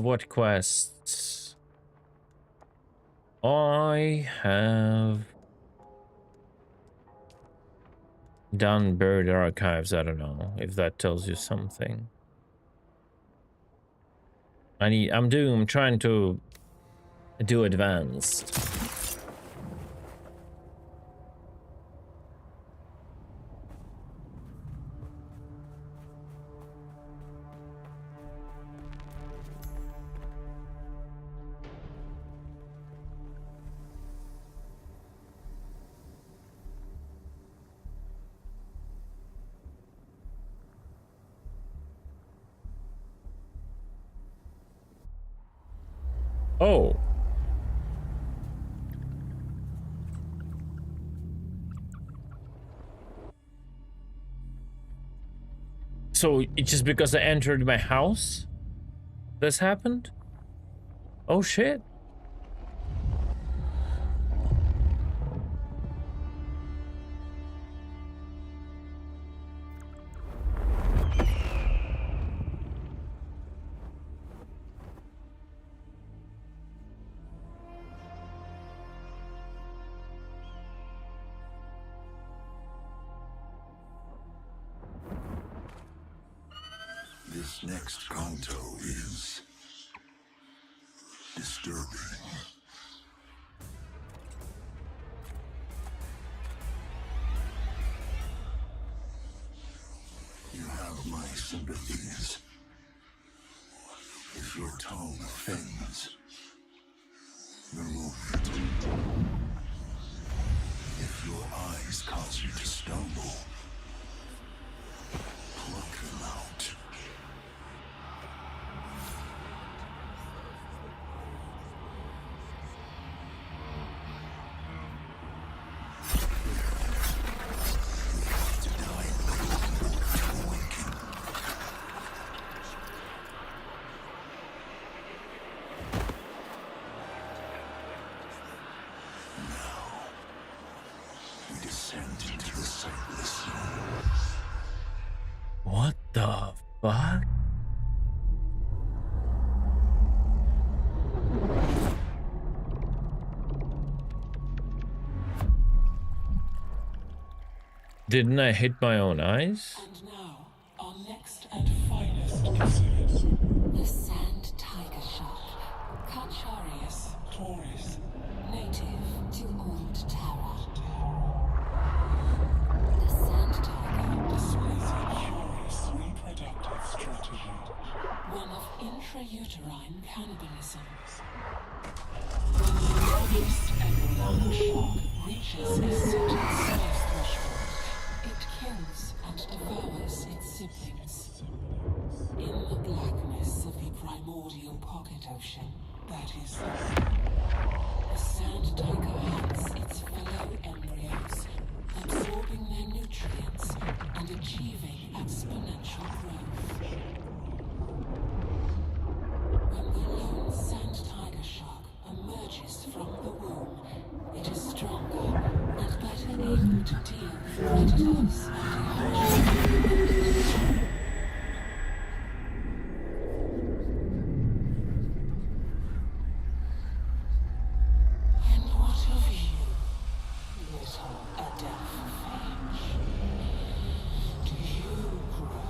What quests? I have done buried archives. I don't know if that tells you something. I'm trying to do advanced. Oh. So it's just because I entered my house this happened? Oh shit. This next canto is disturbing. You have my sympathies. If your tongue offends, remove it. If your eyes cause you to stumble, pluck them out. What the fuck? Didn't I hit my own eyes? And now, our next and finest exhibit. The Sand Tiger Shark. Cacharius taurus. Native to Old Terra. The Sand Tiger displays a curious reproductive strategy. One of intrauterine cannibalism. When the largest embryonic shark reaches a certain size threshold, it kills and devours its siblings. In the blackness of the primordial pocket ocean, that is the sand tiger hunts its fellow embryos, absorbing their nutrients and achieving exponential growth. When the lone sand tiger shark emerges from the womb, it is stronger and better able to deal with predators and emergencies. And what of you, little Adelphage? Do you grow?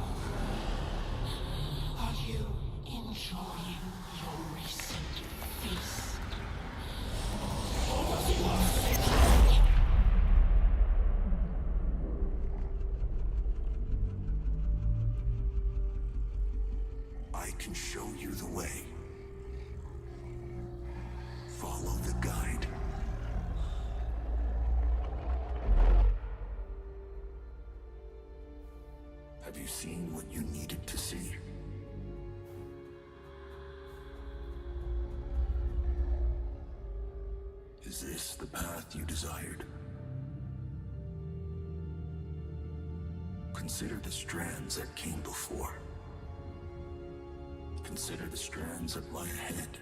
Are you enjoying your recent feast? I can show you the way. Follow the guide. Have you seen what you needed to see? Is this the path you desired? Consider the strands that came before. Consider the strands that lie ahead.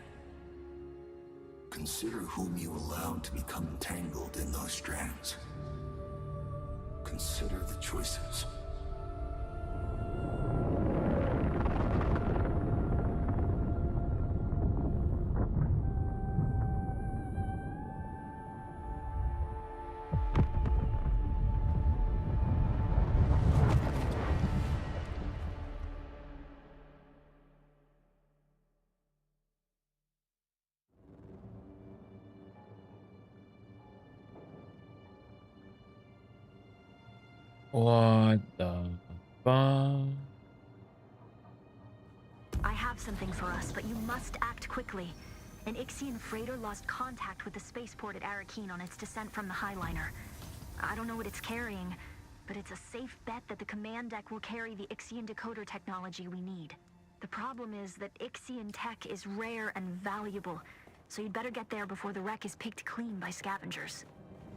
Consider whom you allowed to become entangled in those strands. Consider the choices. What the fuck? I have something for us, but you must act quickly. An Ixian freighter lost contact with the spaceport at Arakeen on its descent from the Highliner. I don't know what it's carrying, but it's a safe bet that the command deck will carry the Ixian decoder technology we need. The problem is that Ixian tech is rare and valuable. so you'd better get there before the wreck is picked clean by scavengers.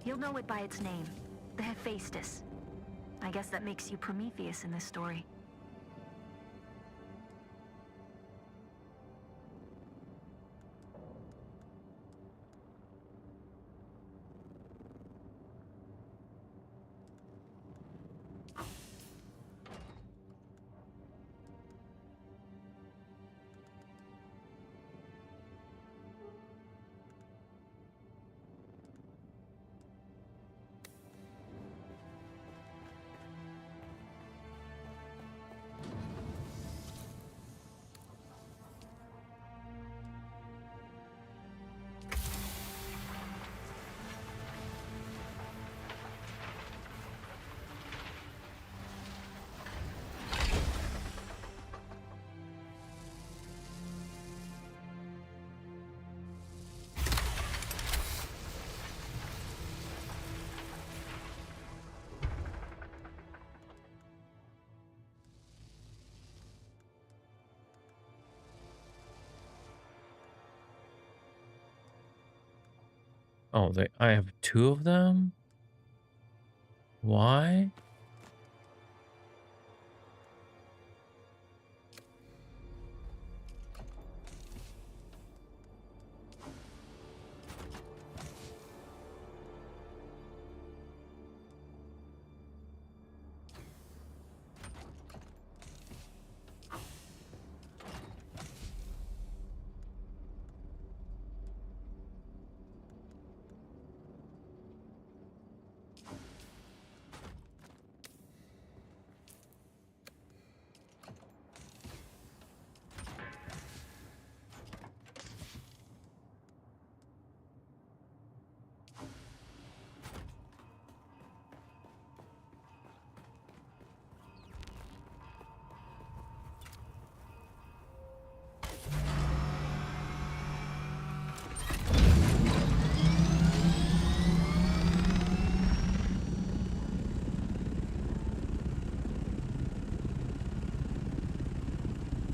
You'll know it by its name, the Hephaestus. I guess that makes you Prometheus in this story. Oh, I have 2 of them? Why?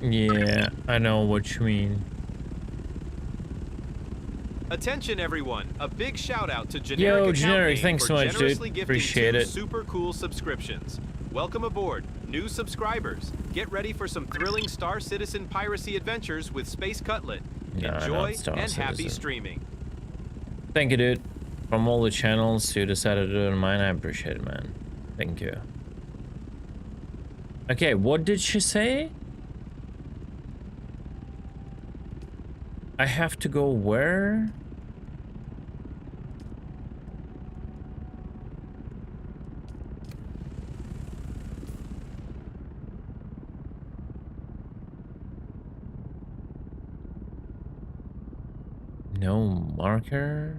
Yeah, I know what you mean. Attention everyone, a big shout out to Generic Yo, Account Generic, Name thanks for so much, generously dude. gifting Appreciate 2 it. super cool subscriptions. Welcome aboard, new subscribers. Get ready for some thrilling Star Citizen piracy adventures with Space Cutlet. Nah, Enjoy not Star and happy Citizen. streaming. Thank you, dude. From all the channels you decided to do in mine, I appreciate it, man. Thank you. Okay, what did she say? I have to go where? No marker?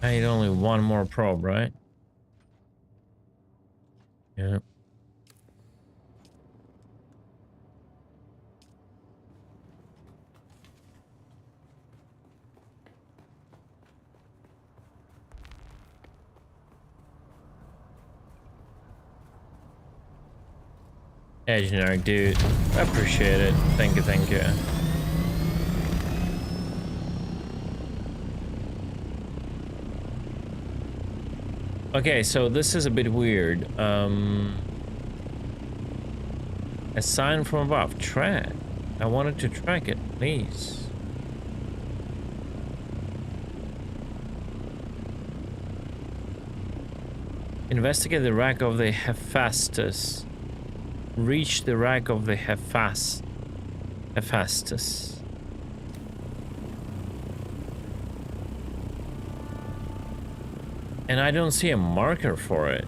I need only one more probe, right? Yeah. Yeah, Generic, dude. I appreciate it. Thank you, thank you. Okay, so this is a bit weird. A sign from above. Track. I wanted to track it, please. Investigate the wreck of the Hephaestus. Reach the wreck of the Hephaestus. And I don't see a marker for it.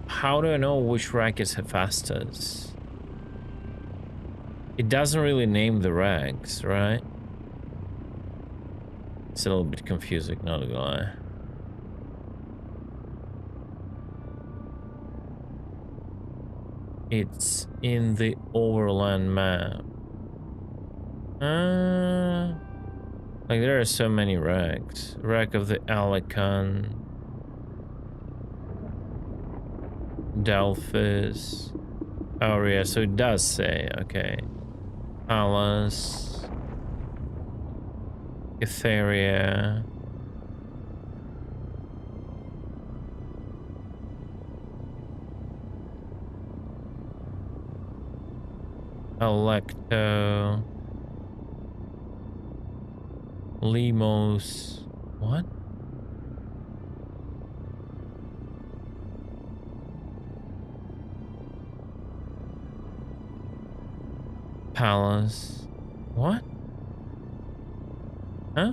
How do I know which wreck is Hephaestus? It doesn't really name the rags, right? It's a little bit confusing, not gonna lie. It's in the overland map. Like there are so many rags. Rag of the Alakan, Delphis. Oh yeah, so it does say, okay. Alas, Etheria. Electo. Limos. What? Palace. What? Huh?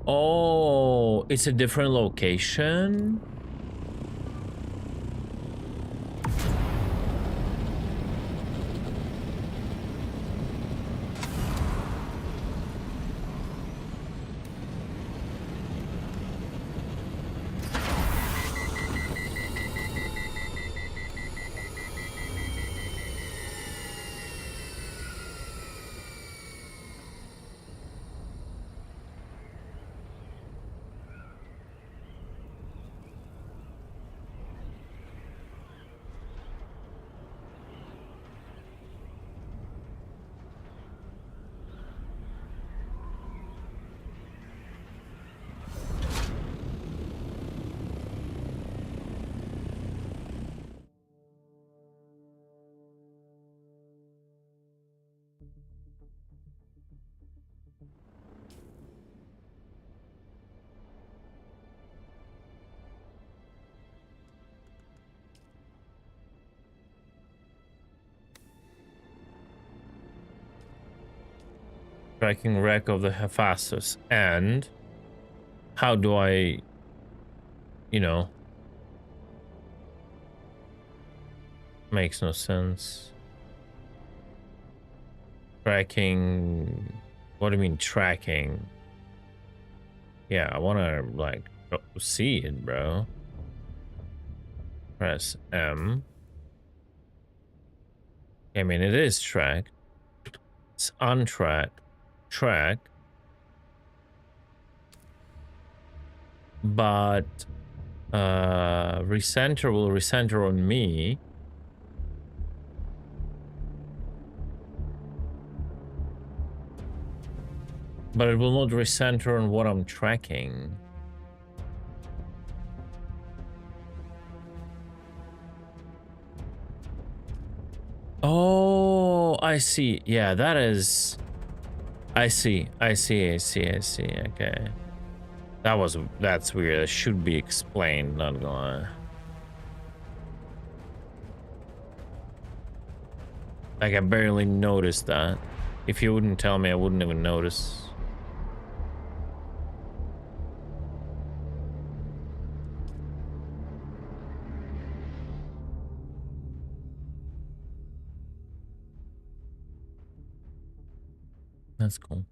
Oh, it's a different location? Tracking wreck of the Hephaestus. And how do I, you know, makes no sense. Tracking, what do you mean tracking? Yeah, I want to like see it, bro. Press M. I mean, it is tracked. It's untracked. Track, but recenter will recenter on me, but it will not recenter on what I'm tracking. Oh, I see. Yeah, that is. I see. Okay. That's weird. That should be explained, not gonna lie. Like, I barely noticed that. If you wouldn't tell me, I wouldn't even notice. That's cool.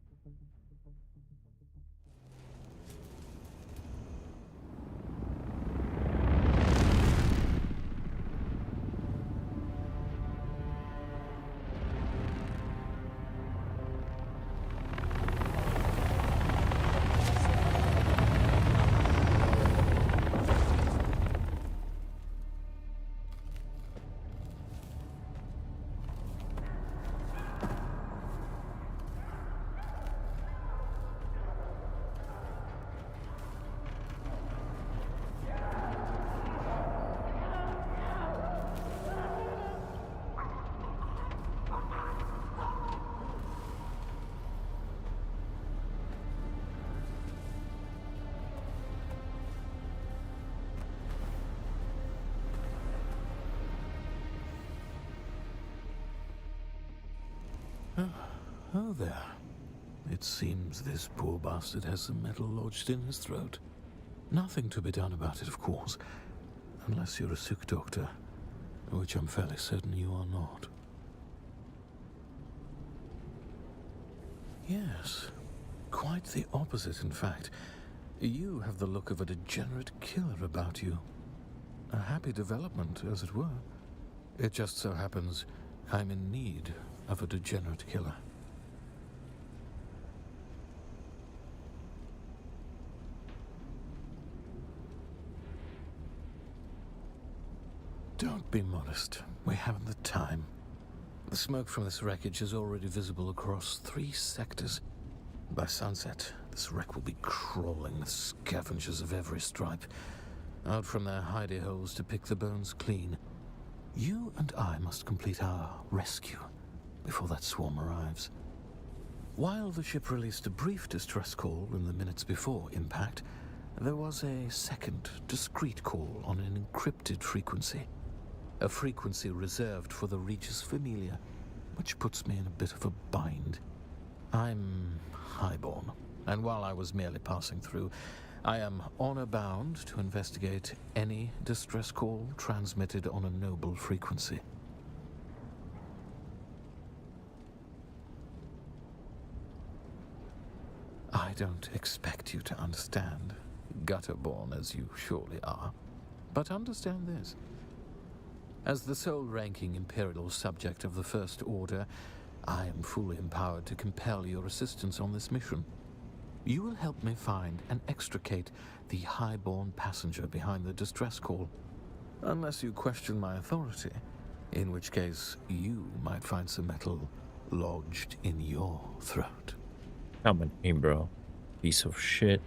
Oh, there. It seems this poor bastard has some metal lodged in his throat. Nothing to be done about it, of course. unless you're a sick doctor, which I'm fairly certain you are not. Yes, quite the opposite, in fact. You have the look of a degenerate killer about you. A happy development, as it were. It just so happens I'm in need of a degenerate killer. Don't be modest. We haven't the time. The smoke from this wreckage is already visible across 3 sectors. By sunset, this wreck will be crawling with scavengers of every stripe, out from their hidey holes to pick the bones clean. You and I must complete our rescue before that swarm arrives. While the ship released a brief distress call in the minutes before impact, there was a second, discreet call on an encrypted frequency. A frequency reserved for the Regis Familia, which puts me in a bit of a bind. I'm highborn, and while I was merely passing through, I am honor-bound to investigate any distress call transmitted on a noble frequency. I don't expect you to understand, gutter-born as you surely are, but understand this. As the sole-ranking Imperial subject of the First Order, I am fully empowered to compel your assistance on this mission. You will help me find and extricate the highborn passenger behind the distress call, unless you question my authority, in which case you might find some metal lodged in your throat. Come on in, bro. Piece of shit.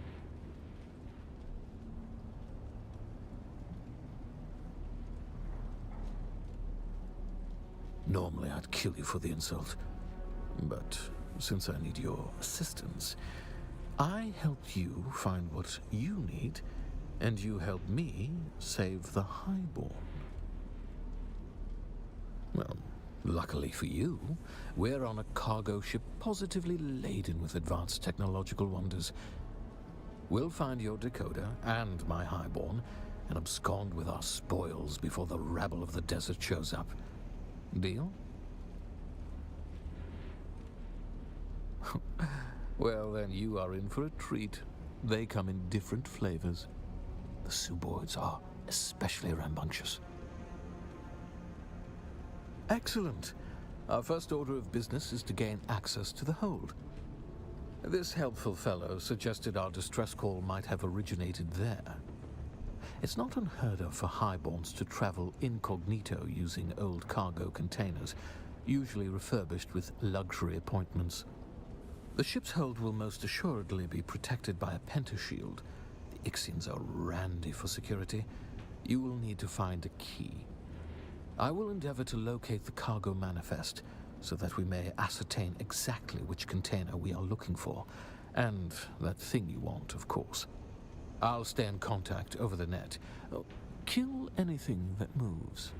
Normally I'd kill you for the insult, but since I need your assistance, I helped you find what you need, and you helped me save the highborn. Well, luckily for you, we're on a cargo ship positively laden with advanced technological wonders. We'll find your decoder and my highborn and abscond with our spoils before the rabble of the desert shows up. Deal? Well, then you are in for a treat. They come in different flavors. The Suboids are especially rambunctious. Excellent. Our first order of business is to gain access to the hold. This helpful fellow suggested our distress call might have originated there. It's not unheard of for highborns to travel incognito using old cargo containers, usually refurbished with luxury appointments. The ship's hold will most assuredly be protected by a pentashield. The Ixians are randy for security. You will need to find a key. I will endeavor to locate the cargo manifest so that we may ascertain exactly which container we are looking for, and that thing you want, of course. I'll stay in contact over the net. Kill anything that moves.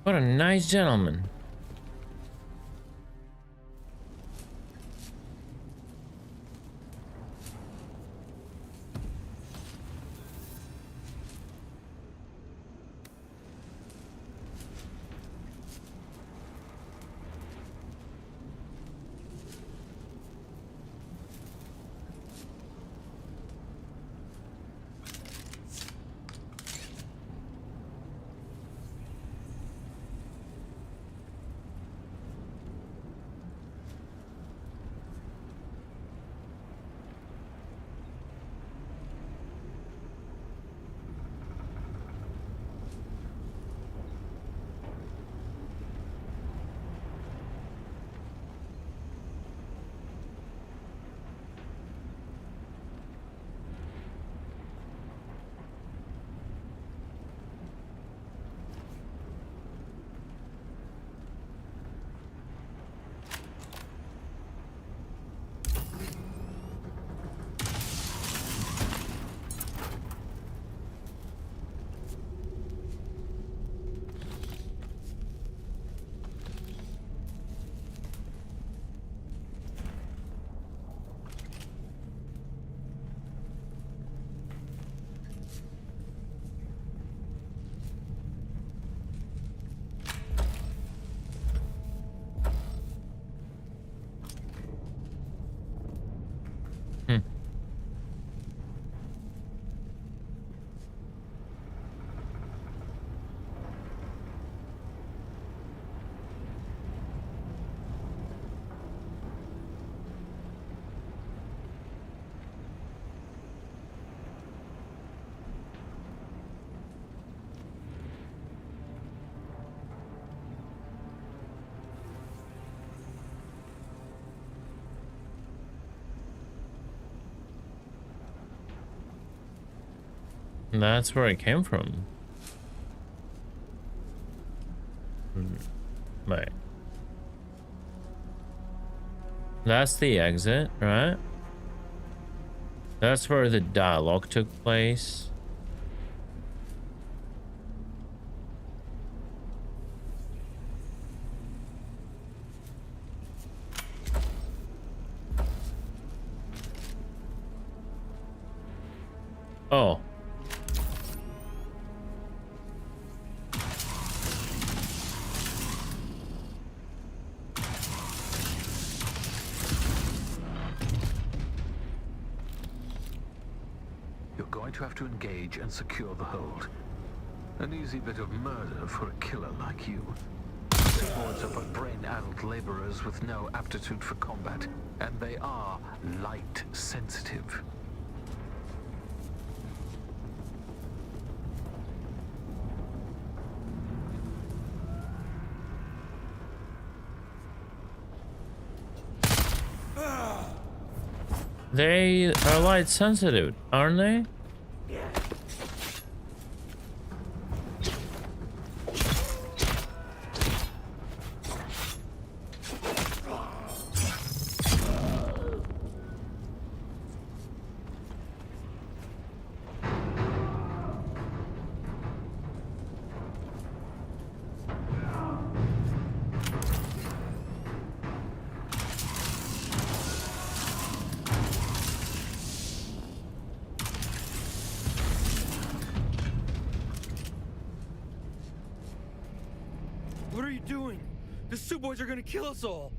What a nice gentleman. That's where I came from. Right. That's the exit, right? That's where the dialogue took place. Oh. You're going to have to engage and secure the hold. An easy bit of murder for a killer like you. Seaboards are but brain-addled laborers with no aptitude for combat, and they are light sensitive. They are light sensitive, aren't they? What are you doing? The Suboids are gonna kill us all!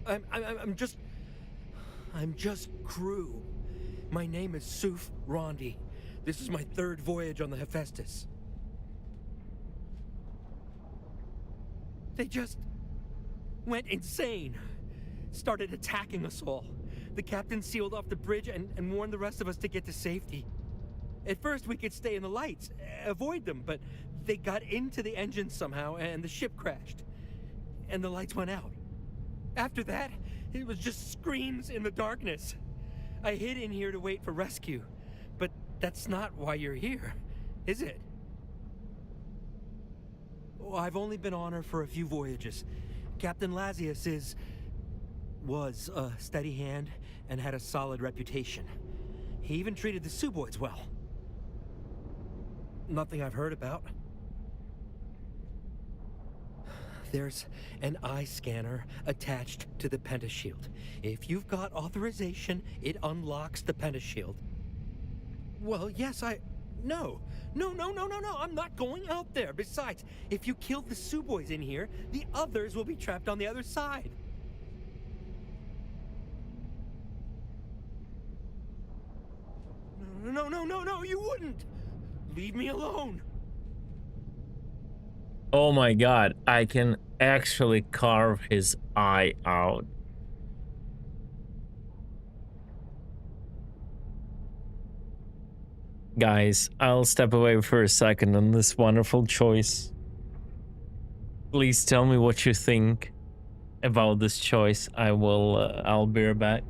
I'm just crew. My name is Suf Rondi. This is my 3rd voyage on the Hephaestus. They just went insane. Started attacking us all. The captain sealed off the bridge and warned the rest of us to get to safety. At first we could stay in the lights, avoid them, but they got into the engine somehow and the ship crashed. And the lights went out. After that, it was just screams in the darkness. I hid in here to wait for rescue, but that's not why you're here, is it? Oh, I've only been on her for a few voyages. Captain Lazius was a steady hand and had a solid reputation. He even treated the Suboids well. Nothing I've heard about. There's an eye scanner attached to the Pentashield. If you've got authorization, it unlocks the Pentashield. Well, yes, No, I'm not going out there. Besides, if you kill the Suboids in here, the others will be trapped on the other side. No, you wouldn't! Leave me alone! Oh my god, I can actually carve his eye out. Guys, I'll step away for a second on this wonderful choice. Please tell me what you think about this choice. I'll be right back.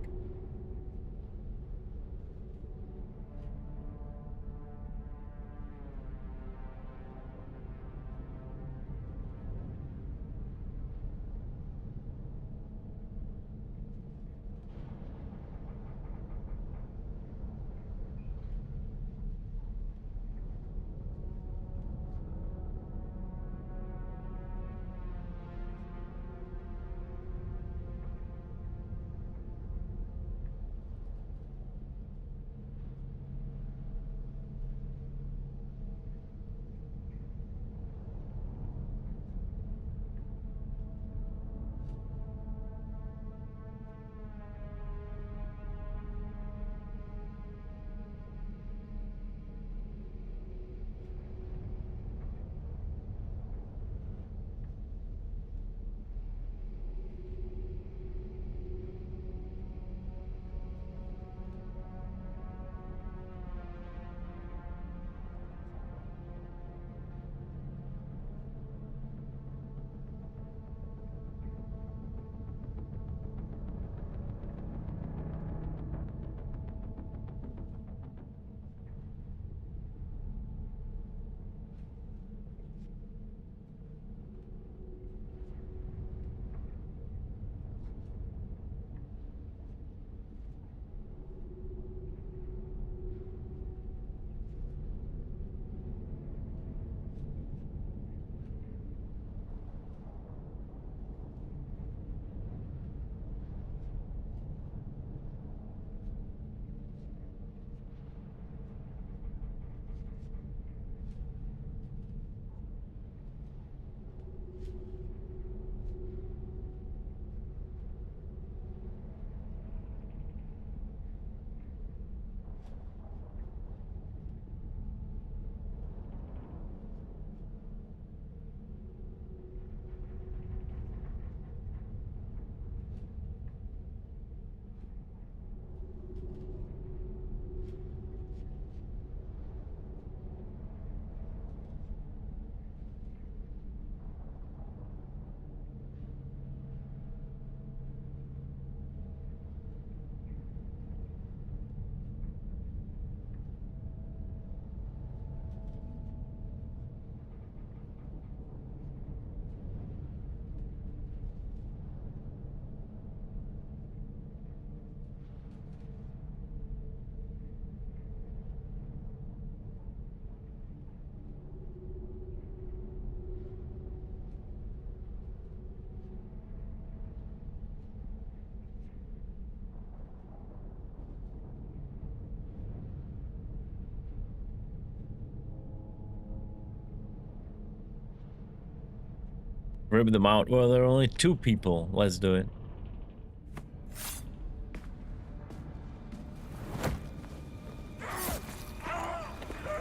Rip them out. Well, there are only 2 people. Let's do it.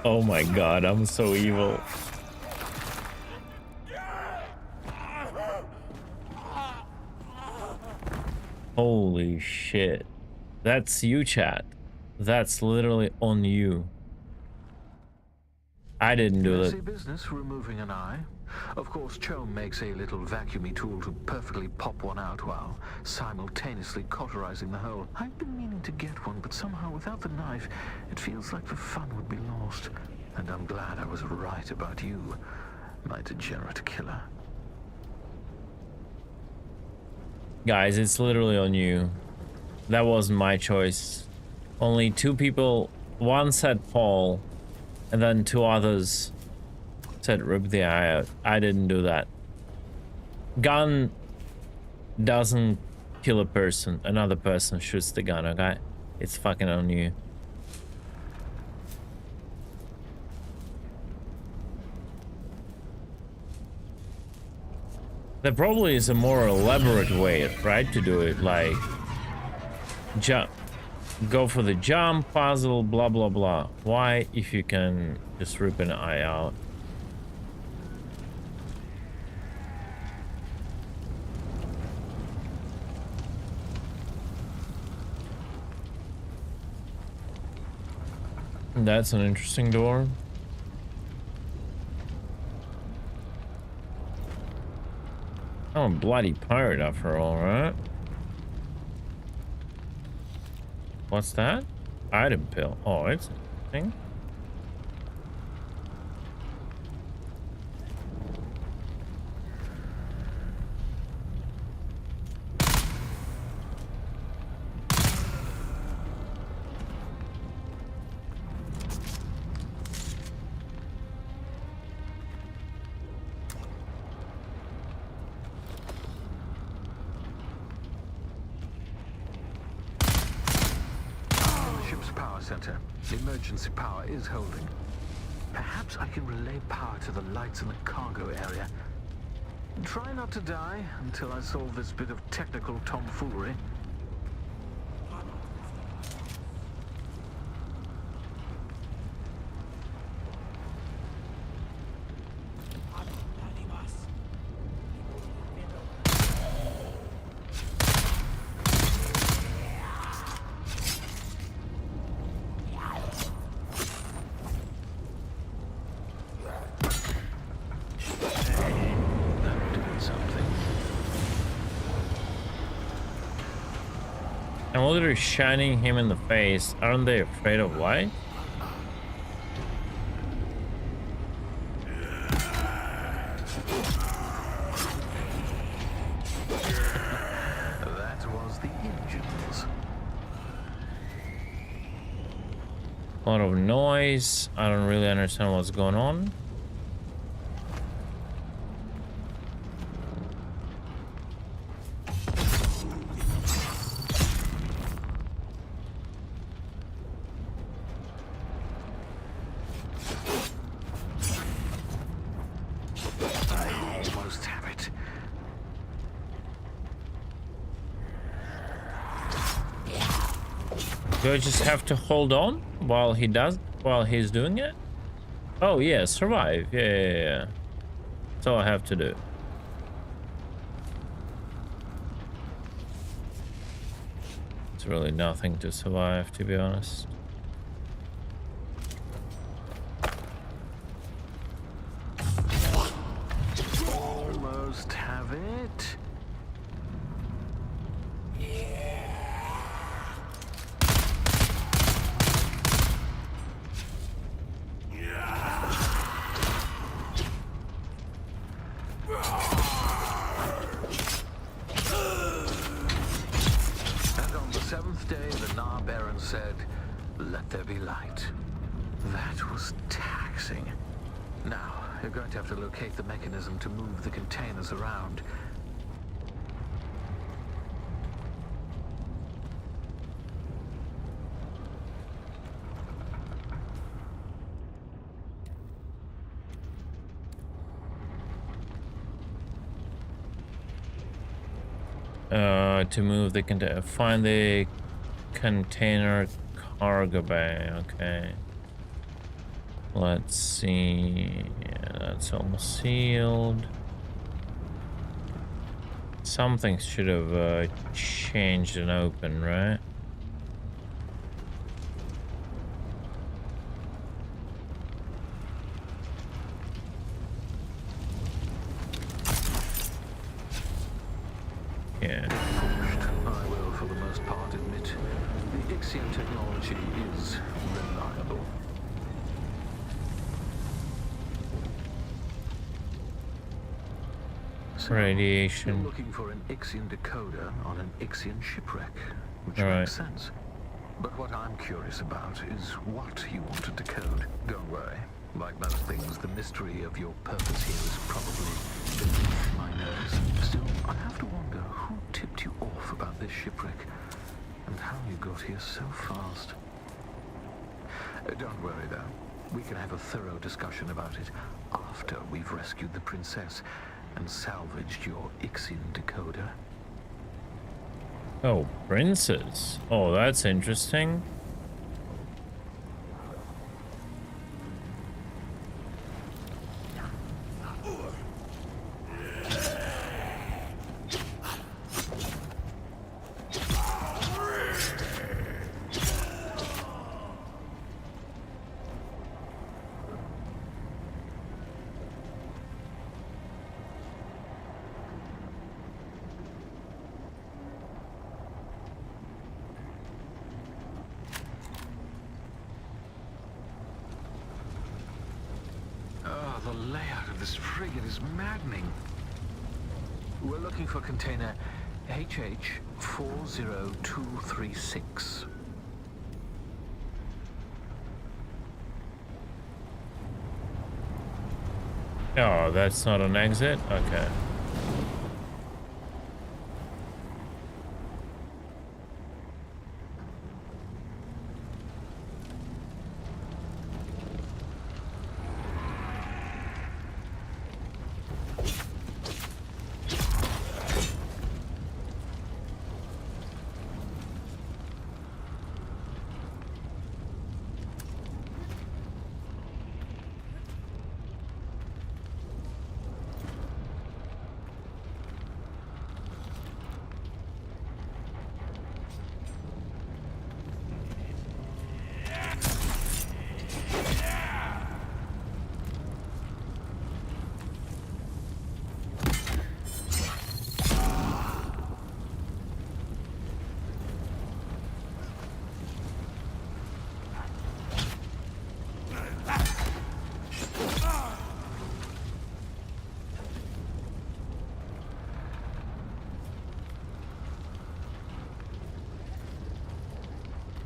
Oh my god, I'm so evil. Holy shit. That's you, chat. That's literally on you. I didn't do Messy it. business removing an eye. Of course, Chom makes a little vacuumy tool to perfectly pop one out while simultaneously cauterizing the hole. I've been meaning to get one, but somehow without the knife, it feels like the fun would be lost. And I'm glad I was right about you, my degenerate killer. Guys, it's literally on you. That wasn't my choice. Only 2 people, one said Paul, and then 2 others said rip the eye out. I didn't do that. Gun doesn't kill a person. Another person shoots the gun, okay? It's fucking on you. There probably is a more elaborate way, right, to do it, like jump, go for the jump puzzle, blah blah blah. Why, if you can just rip an eye out? That's an interesting door. I'm a bloody pirate after all, right? What's that? Item pill. Oh, it's interesting. The emergency power is holding. Perhaps I can relay power to the lights in the cargo area. Try not to die until I solve this bit of technical tomfoolery. I'm literally shining him in the face. Aren't they afraid of light? That was the engines. A lot of noise. I don't really understand what's going on. Do I just have to hold on while he's doing it? Oh yeah, survive. Yeah. That's all I have to do. It's really nothing to survive, to be honest. Almost have it. Said, let there be light. That was taxing. Now, you're going to have to locate the mechanism to move the containers around. To move the container. Find the container cargo bay. Okay. Let's see. Yeah, that's almost sealed. Something should have changed and opened, right? Yeah. I will, for the most part, admit the Ixian technology is reliable. So, Radiation. you're looking for an Ixian decoder on an Ixian shipwreck, which Right. makes sense. But what I'm curious about is what you want to decode. Don't worry. Like most things, the mystery of your purpose here is probably beneath my nose. Still, I have to wonder who tipped you off about this shipwreck and how you got here so fast. Don't worry, though. We can have a thorough discussion about it after we've rescued the princess and salvaged your Ixian decoder. Oh, princess. Oh, that's interesting. The layout of this frigate is maddening. We're looking for container HH40236. Oh, that's not an exit? Okay.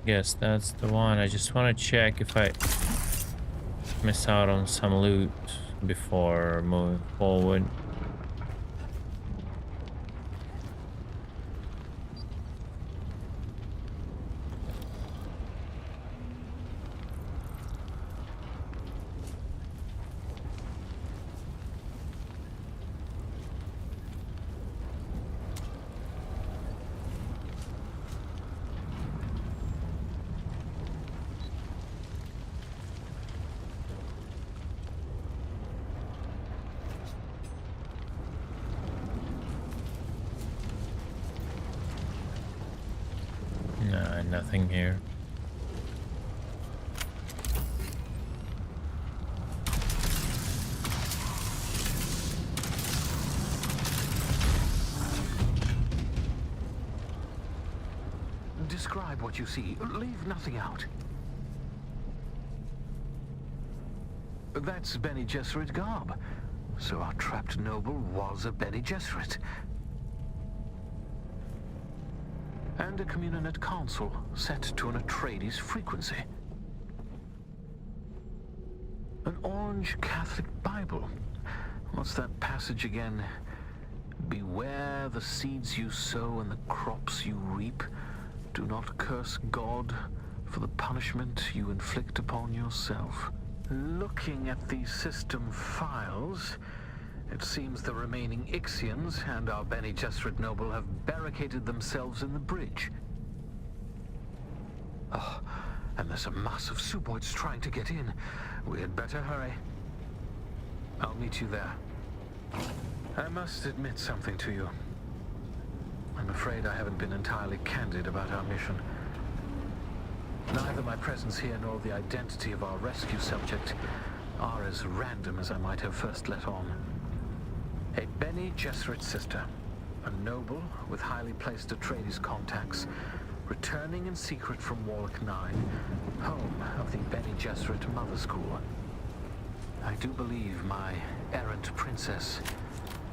Yes, that's the one. I just want to check if I miss out on some loot before moving forward. Nah, nothing here. Describe what you see. Leave nothing out. That's Bene Gesserit garb. So our trapped noble was a Bene Gesserit. And a Communinet console set to an Atreides frequency. An orange Catholic Bible. What's that passage again? Beware the seeds you sow and the crops you reap. Do not curse God for the punishment you inflict upon yourself. Looking at the system files, It seems the remaining Ixians and our Bene Gesserit noble have barricaded themselves in the bridge. Oh, and there's a mass of Suboids trying to get in. We had better hurry. I'll meet you there. I must admit something to you. I'm afraid I haven't been entirely candid about our mission. Neither my presence here nor the identity of our rescue subject are as random as I might have first let on. A Bene Gesserit sister, a noble with highly placed Atreides contacts, returning in secret from Warlock 9, home of the Bene Gesserit Mother School. I do believe my errant princess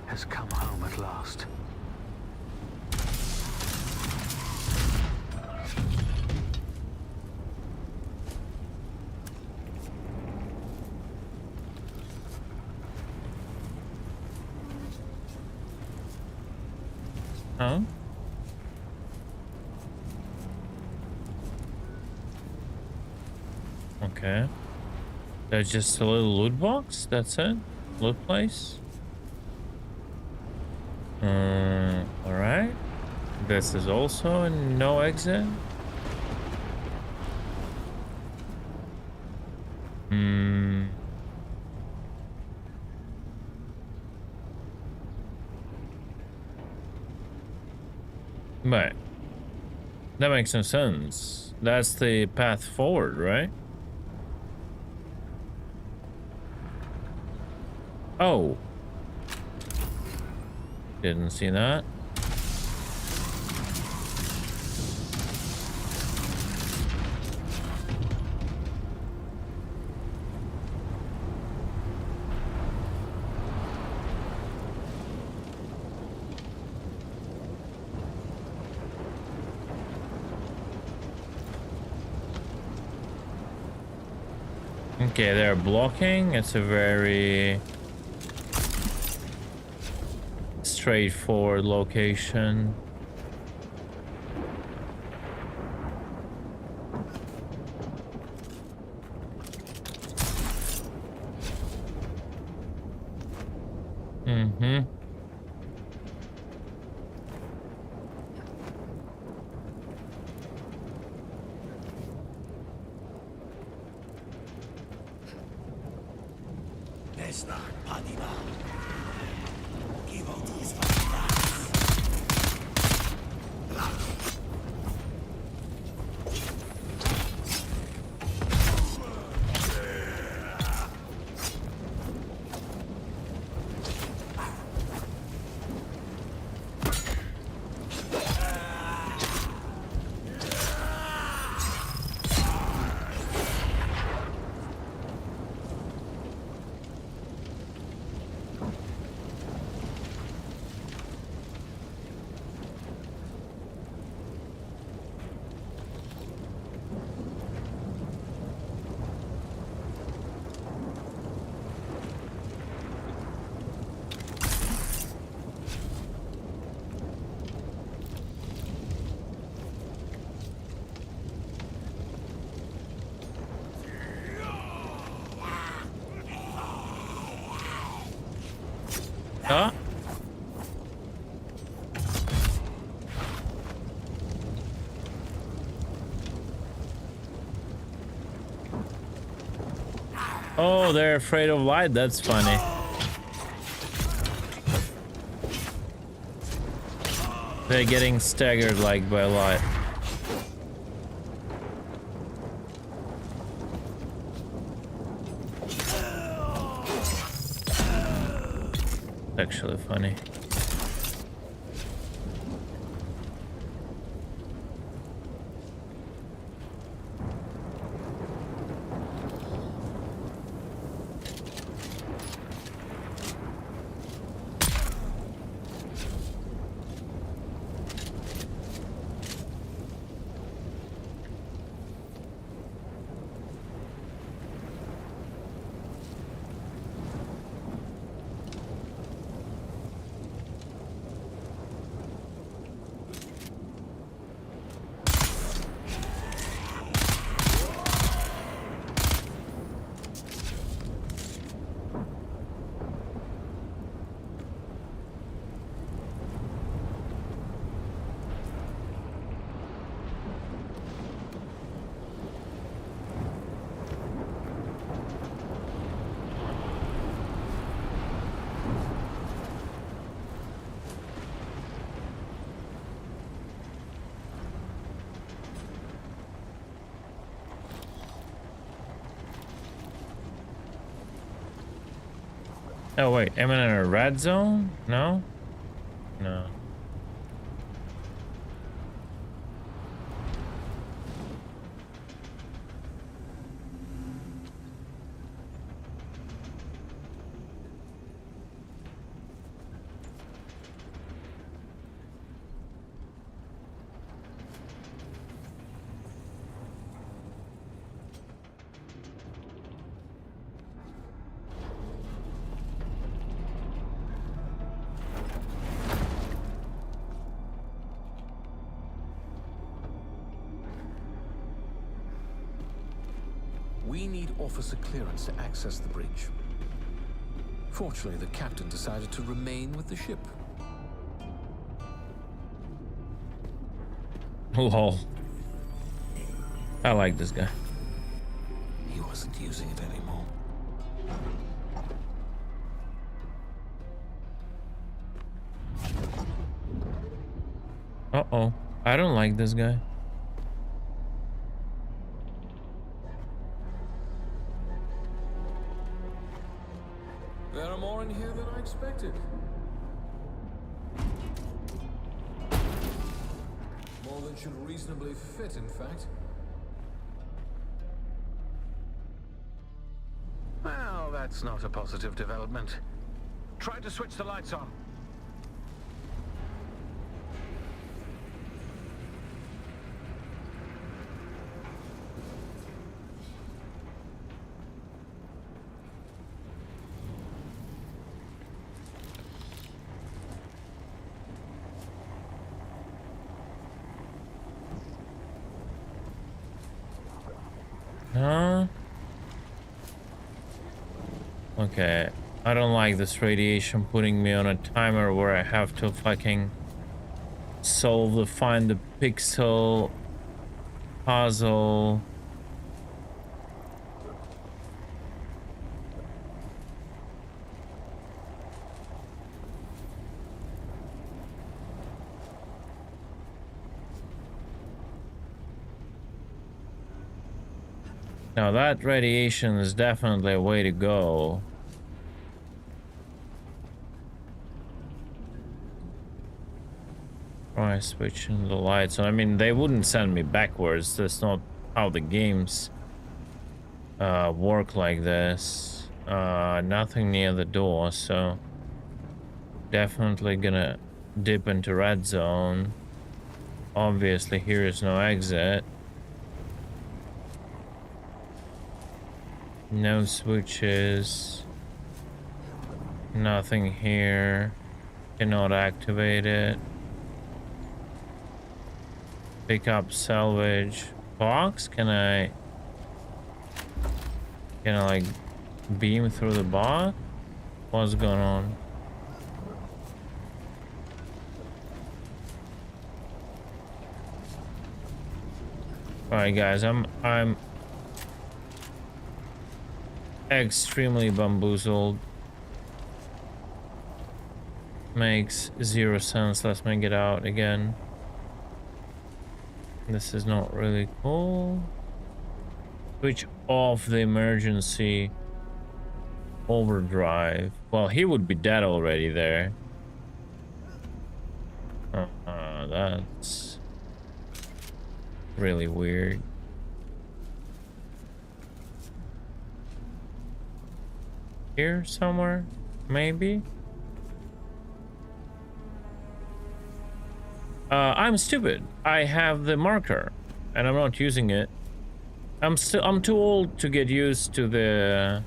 has come home at last. Huh? Okay. There's just a little loot box? That's it? Loot place? Alright. This is also a no exit. Right. That makes no sense. That's the path forward, right? Oh. Didn't see that. Okay, they're blocking. It's a very straightforward location. Huh? Oh, they're afraid of light. That's funny. They're getting staggered like by light. Actually funny. Oh wait, am I in a red zone? No? No. We need officer clearance to access the bridge. Fortunately, the captain decided to remain with the ship. Lol. I like this guy. He wasn't using it anymore. Uh-oh. I don't like this guy. There are more in here than I expected. More than should reasonably fit, in fact. Well, that's not a positive development. Try to switch the lights on. Huh? Okay. I don't like this radiation putting me on a timer where I have to fucking find the pixel puzzle. Now that radiation is definitely a way to go. Try switching the lights on. I mean, they wouldn't send me backwards. That's not how the games work like this. Nothing near the door, so definitely gonna dip into red zone. Obviously, here is no exit. No switches. Nothing here. Cannot activate it. Pick up salvage box. Can I like beam through the box? What's going on? Alright guys, I'm extremely bamboozled. Makes zero sense. Let's make it out again. This is not really cool. Switch off the emergency overdrive. Well, he would be dead already there. That's really weird. Here somewhere, maybe. I'm stupid. I have the marker, and I'm not using it. I'm too old to get used to the,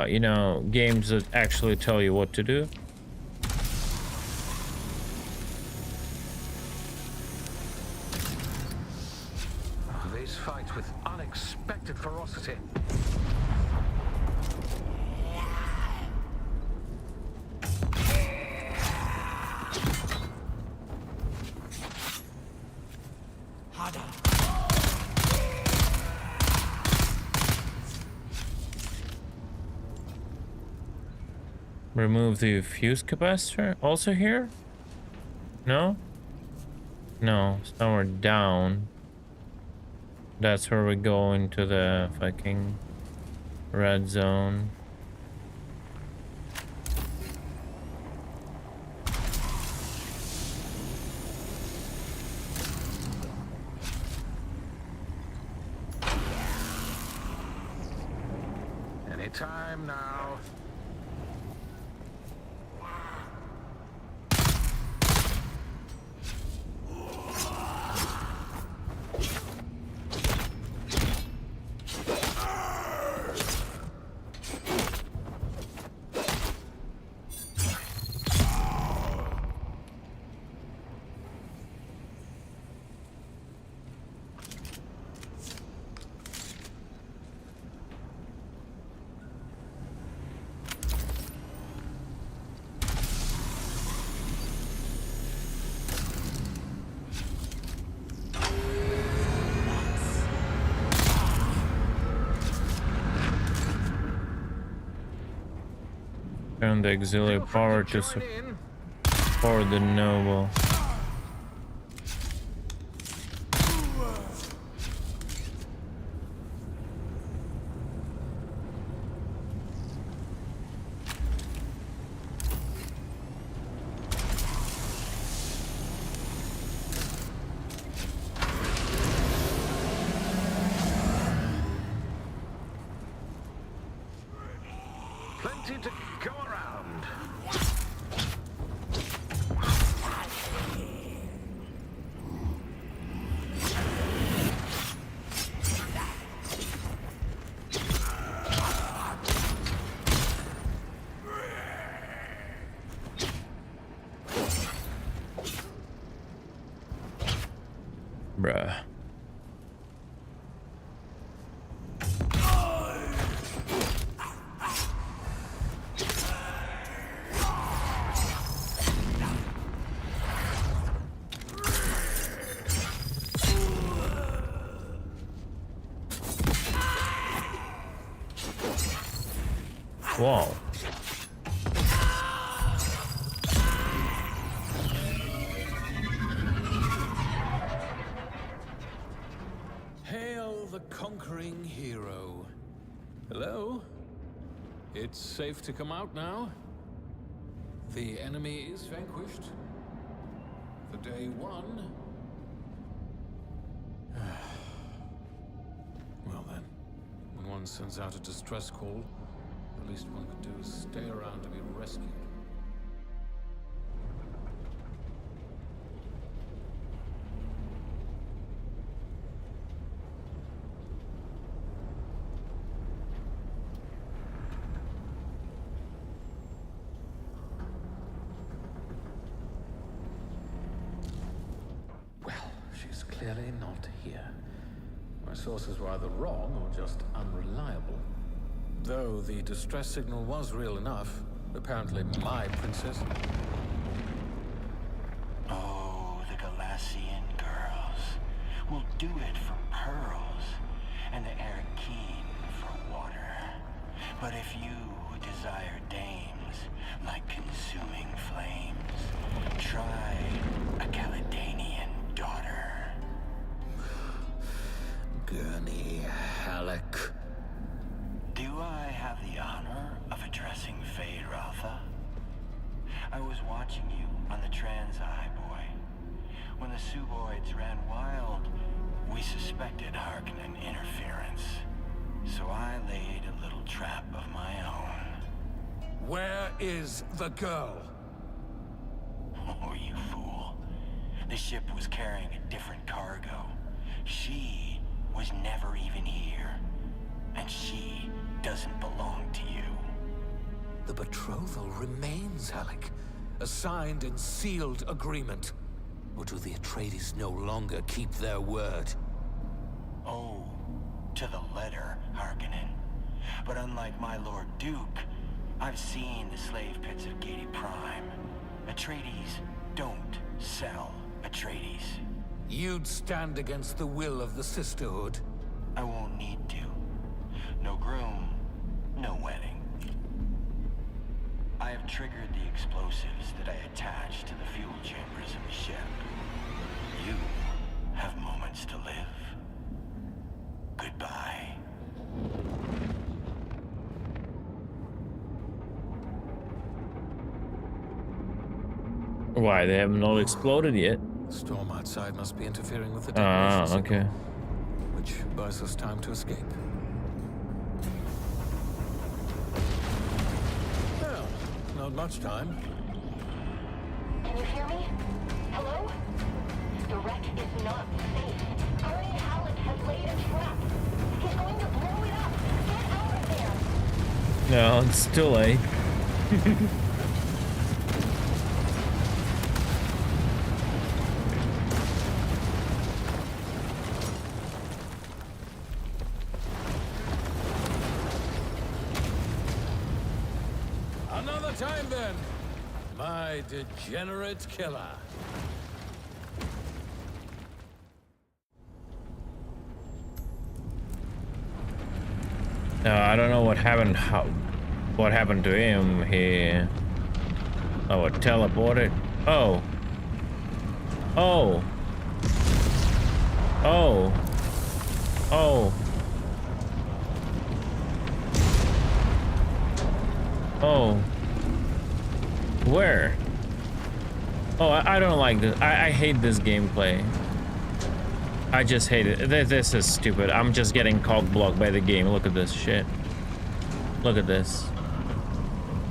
you know, games that actually tell you what to do. These fights with unexpected ferocity. Remove the fuse capacitor. Also here? No? No, somewhere down. That's where we go into the fucking red zone. Any time now. Turn the auxiliary power to support the noble. Plenty to go around. Bruh. Wow. Hail the conquering hero. Hello? It's safe to come out now? The enemy is vanquished. For day one. Well then, when one sends out a distress call, the least one could do is stay around to be rescued. Well, she's clearly not here. My sources were either wrong or just unreliable. Though the distress signal was real enough, apparently my princess... Oh, the Galassian girls will do it for pearls, and the Arakeen for water. But if you desire dames like consuming flames, try a Caledanian daughter. Gurney Halleck. Do I have the honor of addressing Feyd-Rautha? I was watching you on the Trans-Eye, boy. When the Suboids ran wild, we suspected Harkonnen interference. So I laid a little trap of my own. Where is the girl? Oh, you fool. The ship was carrying a different cargo. She was never even here. And she doesn't belong to you. The betrothal remains, Halleck. A signed and sealed agreement. Or do the Atreides no longer keep their word? Oh, to the letter, Harkonnen. But unlike my Lord Duke, I've seen the slave pits of Gedi Prime. Atreides don't sell Atreides. You'd stand against the will of the Sisterhood. I won't need to. No groom, no wedding. I have triggered the explosives that I attached to the fuel chambers of the ship. You have moments to live. Goodbye. Why, they haven't all exploded yet? The storm outside must be interfering with the Ah, detonation okay. signal, which buys us time to escape. not much time. Can you hear me? Hello? The wreck is not safe. Ernie Halleck has laid a trap. He's going to blow it up. Get out of there. No, it's too late. Another time then, my degenerate killer. No, I don't know what happened. What happened to him here? Oh, it teleported. Oh. Oh. Oh. Oh. Oh. Where? Oh, I don't like this. I hate this gameplay. I just hate it. This is stupid. I'm just getting cock-blocked by the game. Look at this shit. Look at this.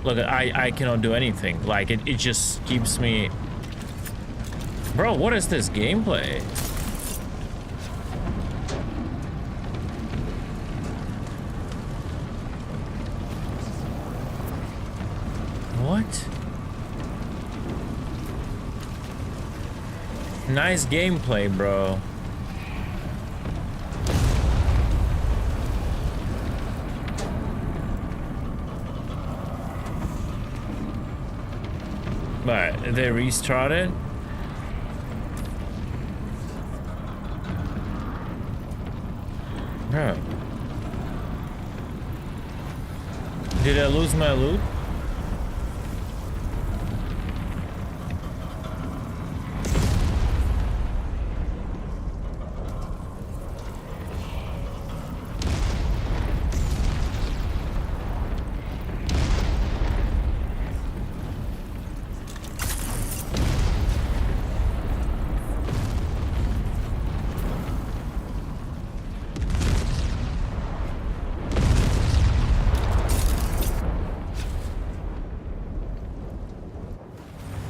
Look at I cannot do anything. Like it just keeps me. Bro, what is this gameplay? What? Nice gameplay, bro. But they restarted. Bro. Did I lose my loot?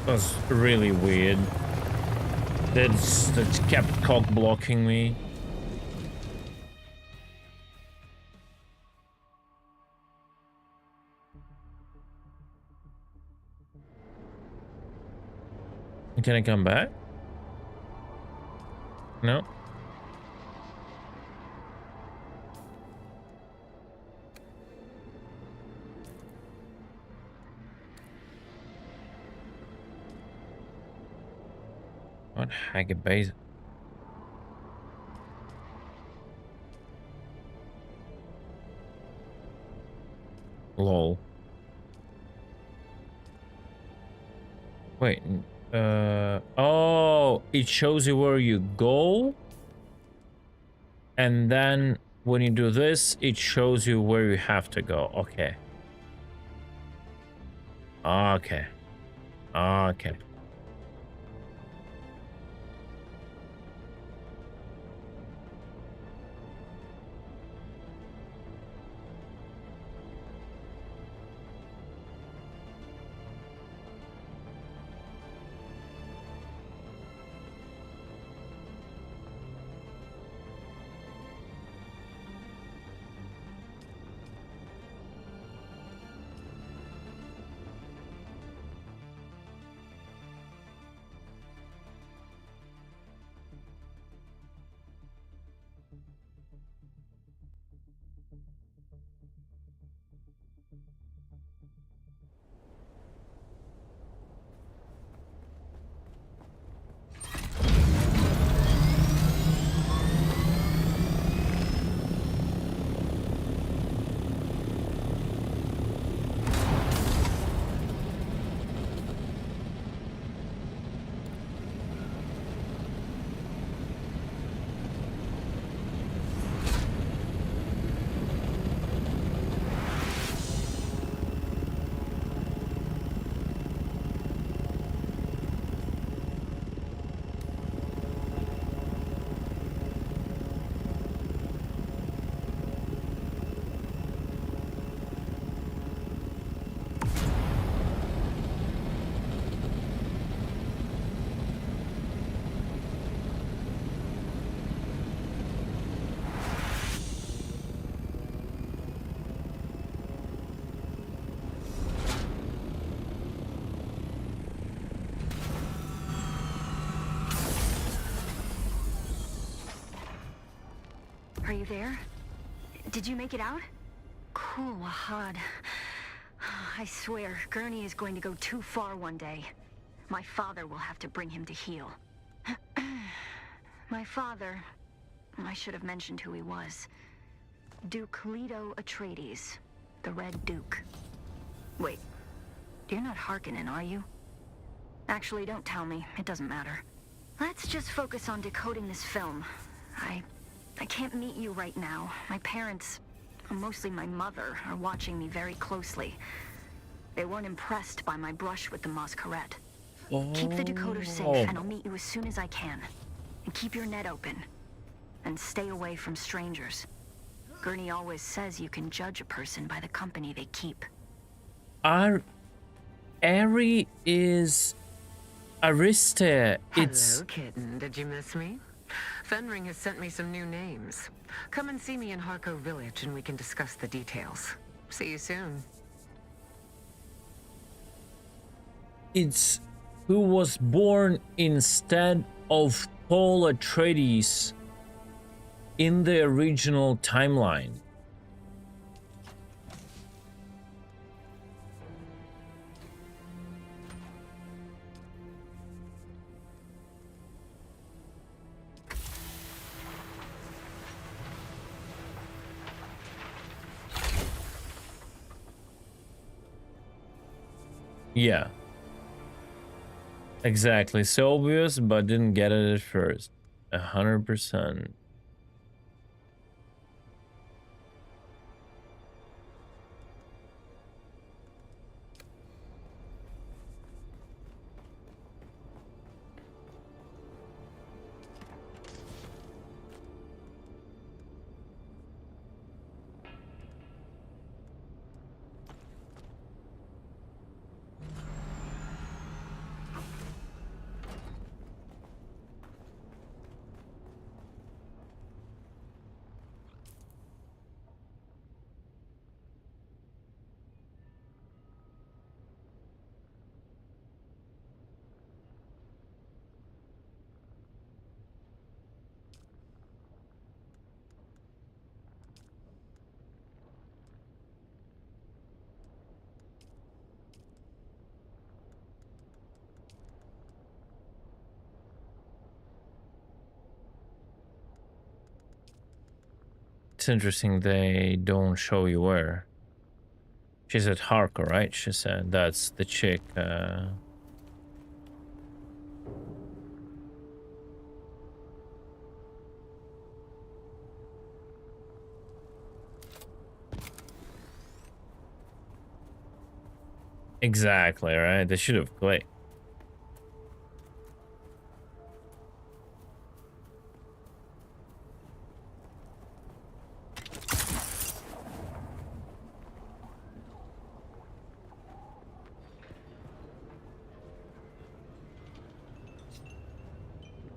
Was really weird. That kept cock blocking me. Can I come back? No. What haggard base? Lol. Wait. Oh, it shows you where you go. And then when you do this, it shows you where you have to go. Okay. Okay. Okay. you there? Did you make it out? Cool, Wahad. I swear, Gurney is going to go too far one day. My father will have to bring him to heel. My father... I should have mentioned who he was. Duke Leto Atreides, the Red Duke. Wait, you're not Harkonnen, are you? Actually, don't tell me. It doesn't matter. Let's just focus on decoding this film. I can't meet you right now. My parents, mostly my mother, are watching me very closely. They weren't impressed by my brush with the Masquerade. Keep the decoder safe, and I'll meet you as soon as I can. And keep your net open. And stay away from strangers. Gurney always says you can judge a person by the company they keep. Ari is Arista. Hello, kitten. Did you miss me? Fenring has sent me some new names. Come and see me in Harko Village and we can discuss the details. See you soon. It's who was born instead of Paul Atreides in the original timeline. Yeah. Exactly. So obvious, but didn't get it at first. 100%. It's interesting they don't show you where. She said Harko, right? She said that's the chick. Exactly, right? They should have clicked.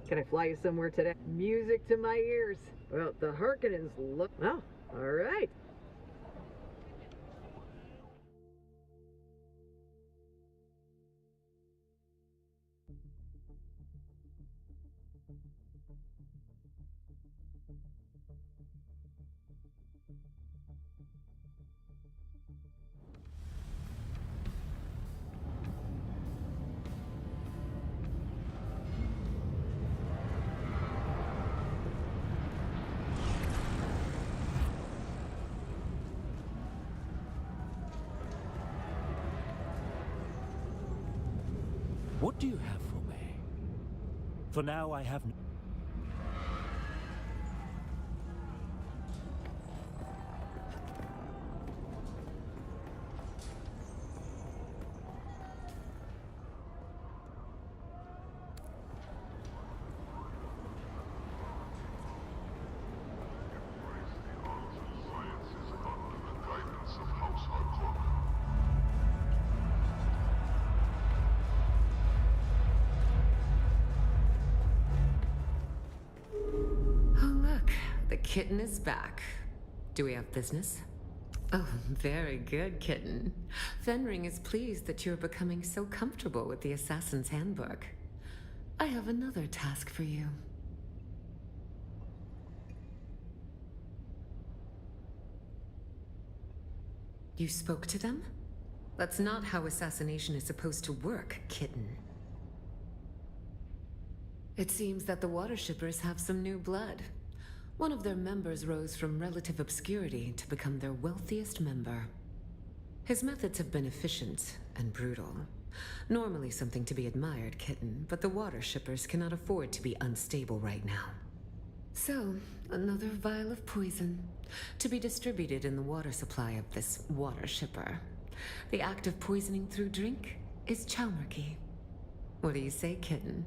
Can I fly you somewhere today? Music to my ears. Well, the Harkonnens look... Oh, all right. What do you have for me? For now, I have... Kitten is back. Do we have business? Oh, very good, Kitten. Fenring is pleased that you're becoming so comfortable with the Assassin's Handbook. I have another task for you. You spoke to them? That's not how assassination is supposed to work, kitten. It seems that the water shippers have some new blood. One of their members rose from relative obscurity to become their wealthiest member. His methods have been efficient and brutal. Normally something to be admired, kitten, but the water shippers cannot afford to be unstable right now. So, another vial of poison, to be distributed in the water supply of this water shipper. The act of poisoning through drink is Chalmerkey. What do you say, kitten?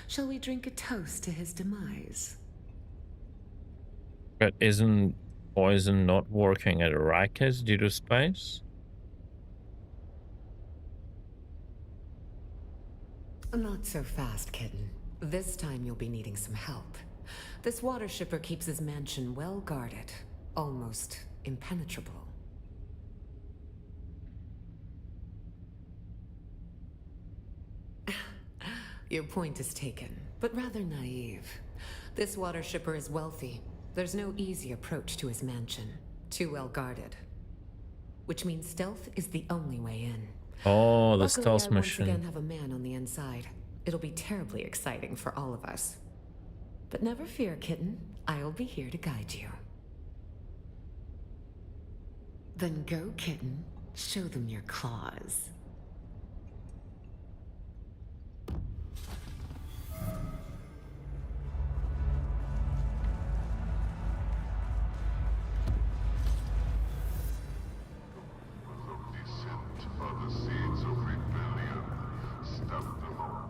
Shall we drink a toast to his demise? But isn't poison not working at Arrakis due to space? Not so fast, kitten. This time you'll be needing some help. This water shipper keeps his mansion well guarded, almost impenetrable. Your point is taken, but rather naive. This water shipper is wealthy. There's no easy approach to his mansion. Too well guarded. Which means stealth is the only way in. Oh, the Luckily, stealth I mission. once again have a man on the inside. It'll be terribly exciting for all of us. But never fear, kitten. I'll be here to guide you. Then go, kitten. Show them your claws. Are the seeds of rebellion. Stab them up.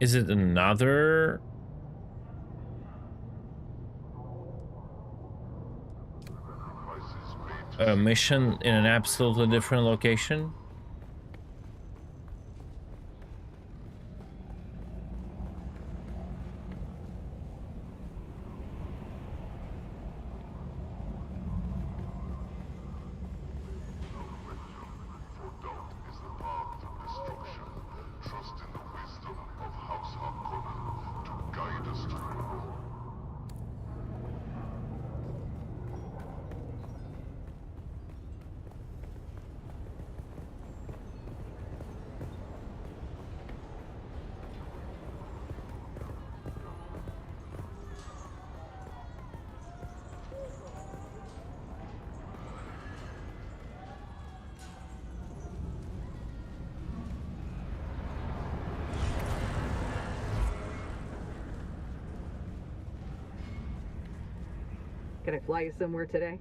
Is it another mission in an absolutely different location? Can I fly you somewhere today?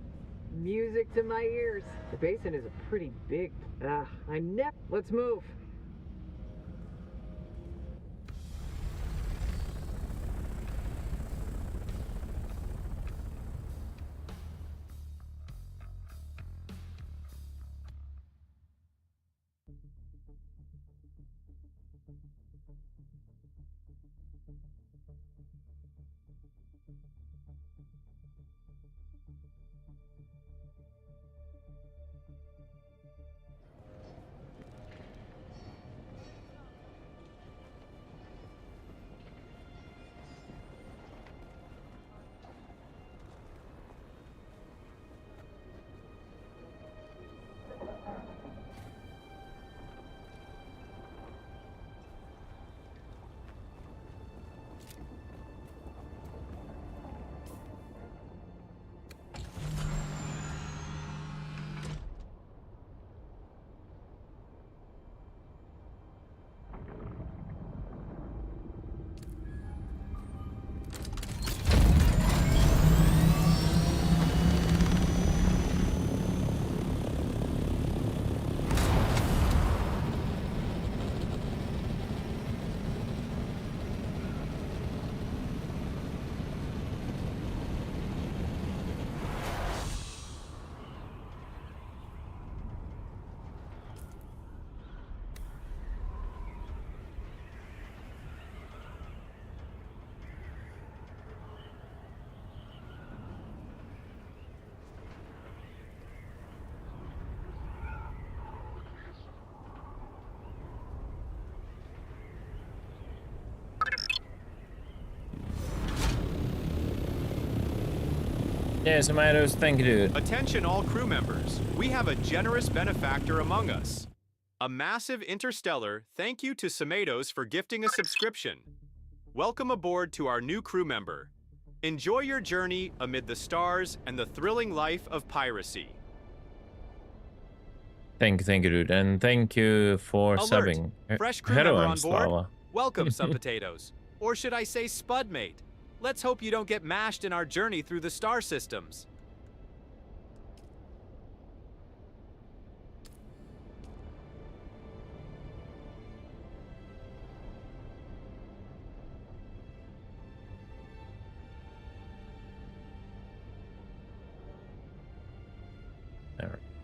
Music to my ears. The basin is a pretty big... Let's move. Yeah, tomatoes, thank you, dude. Attention all crew members. We have a generous benefactor among us. A massive interstellar thank you to Tomatoes for gifting a subscription. Welcome aboard to our new crew member. Enjoy your journey amid the stars and the thrilling life of piracy. Thank you, dude. And thank you for Alert. subbing. Fresh crew Hello, member I'm on board? Slava. Welcome, some potatoes. Or should I say Spudmate? Let's hope you don't get mashed in our journey through the star systems.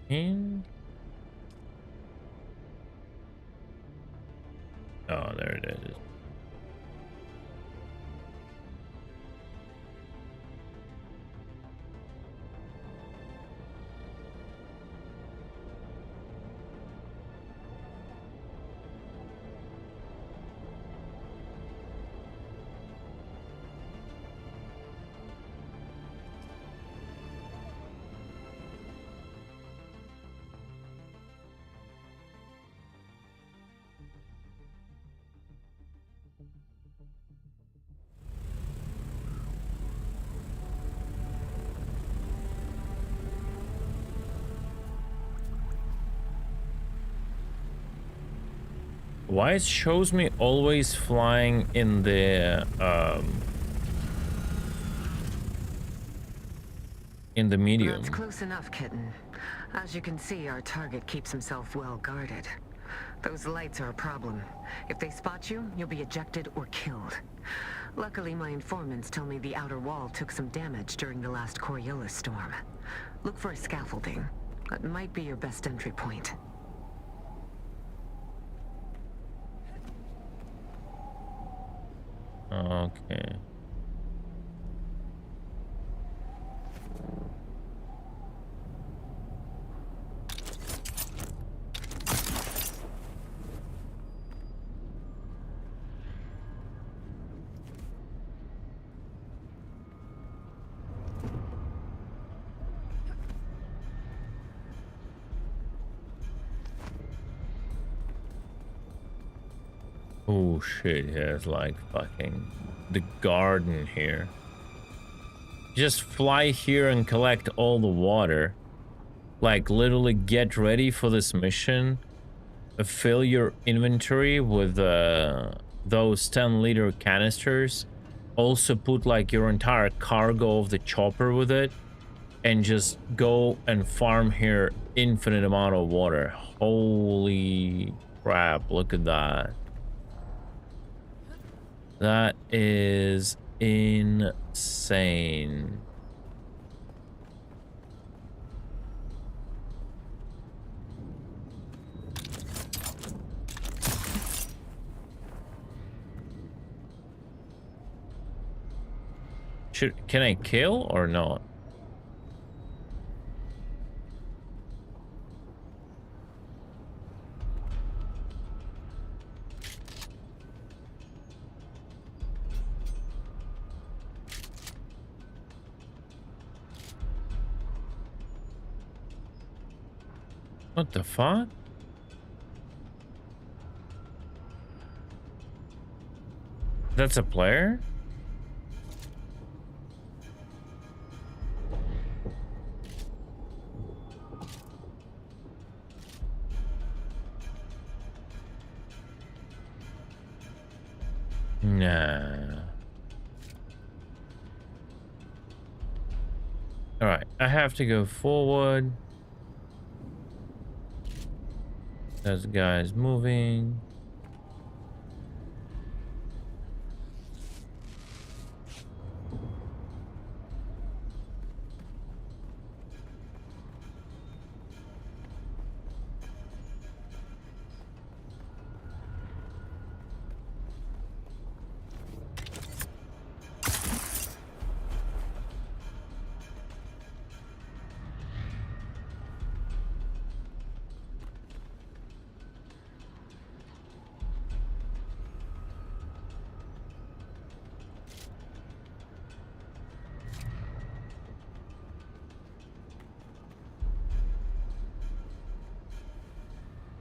In. Oh, there it is. Why it shows me always flying in the medium? That's close enough, kitten. As you can see, our target keeps himself well guarded. Those lights are a problem. If they spot you, you'll be ejected or killed. Luckily, my informants tell me the outer wall took some damage during the last Coriolis storm. Look for a scaffolding. That might be your best entry point. Okay. Oh shit, he has like fucking the garden here. Just fly here and collect all the water. Like literally get ready for this mission. Fill your inventory with those 10-liter canisters. Also put like your entire cargo of the chopper with it. And just go and farm here infinite amount of water. Holy crap, look at that. That is insane. Can I kill or not? What the fuck? That's a player? Nah. All right, I have to go forward. Those guys moving.